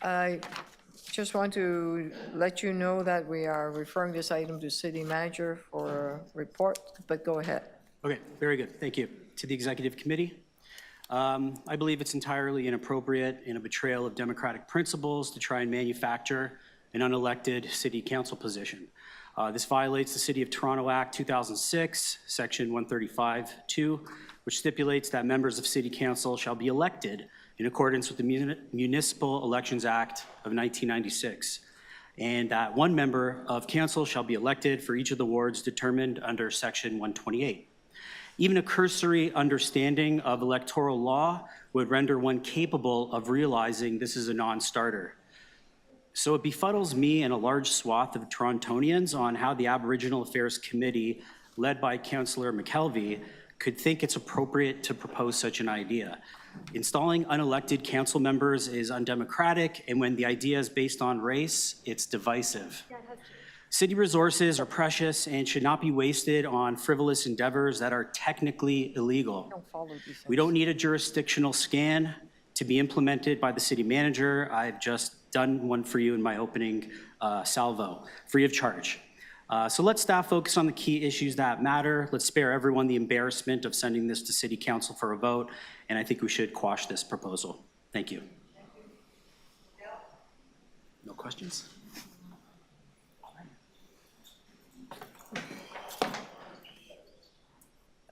I just want to let you know that we are referring this item to city manager for a report, but go ahead. Okay, very good. Thank you. To the executive committee. I believe it's entirely inappropriate and a betrayal of democratic principles to try and manufacture an unelected city council position. This violates the City of Toronto Act 2006, Section 135(2), which stipulates that members of city council shall be elected in accordance with the Municipal Elections Act of 1996, and that one member of council shall be elected for each of the wards determined under Section 128. Even a cursory understanding of electoral law would render one capable of realizing this is a non-starter. So it befuddles me and a large swath of Torontonians on how the Aboriginal Affairs Committee, led by Councillor McKelvey, could think it's appropriate to propose such an idea. Installing unelected council members is undemocratic, and when the idea is based on race, it's divisive. City resources are precious and should not be wasted on frivolous endeavors that are technically illegal. We don't need a jurisdictional scan to be implemented by the city manager. I've just done one for you in my opening salvo, free of charge. So let staff focus on the key issues that matter. Let's spare everyone the embarrassment of sending this to City Council for a vote, and I think we should quash this proposal. Thank you. No questions?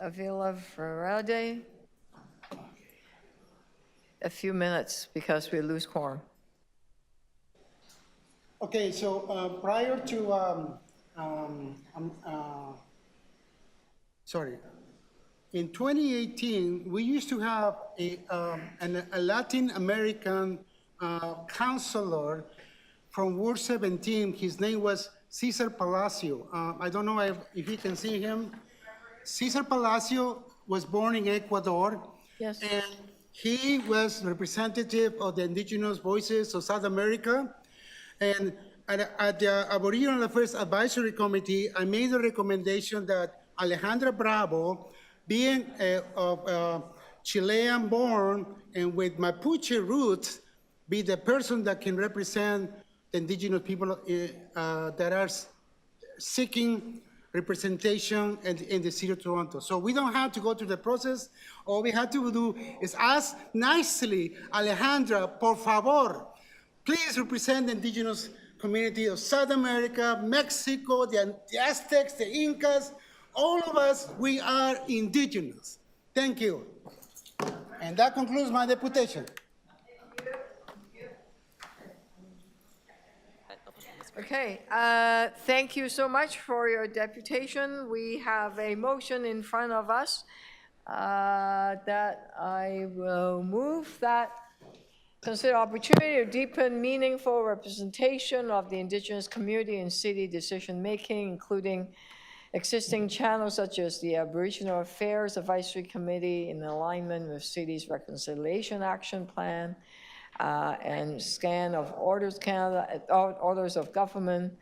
Avila Ferrade. A few minutes because we lose quorum. Okay, so prior to, sorry, in 2018, we used to have a Latin American counselor from Ward 17. His name was Cesar Palacio. I don't know if you can see him. Cesar Palacio was born in Ecuador. Yes. And he was representative of the Indigenous Voices of South America. And at the Aboriginal Affairs Advisory Committee, I made a recommendation that Alejandra Bravo, being of Chilean born and with Mapuche roots, be the person that can represent the Indigenous people that are seeking representation in the city of Toronto. So we don't have to go through the process. All we have to do is ask nicely, Alejandra, por favor, please represent the Indigenous community of South America, Mexico, the Aztecs, the Incas. All of us, we are Indigenous. Thank you. And that concludes my deputation. Okay, thank you so much for your deputation. We have a motion in front of us that I will move that consider opportunity to deepen meaningful representation of the Indigenous community in city decision-making, including existing channels such as the Aboriginal Affairs Advisory Committee in alignment with city's Reconciliation Action Plan, and scan of orders of government,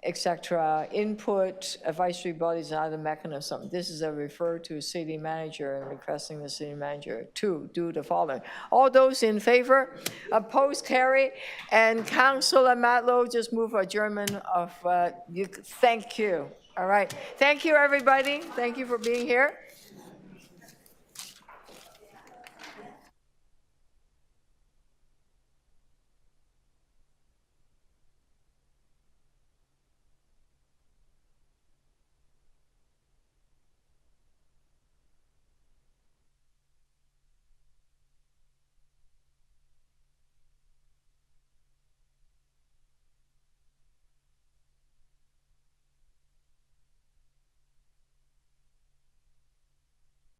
etc., input, advisory bodies, and other mechanisms. This is a refer to city manager and requesting the city manager to do the following. All those in favor, opposed, carry, and Councillor Matlow just move adjournment of, thank you. All right, thank you, everybody. Thank you for being here.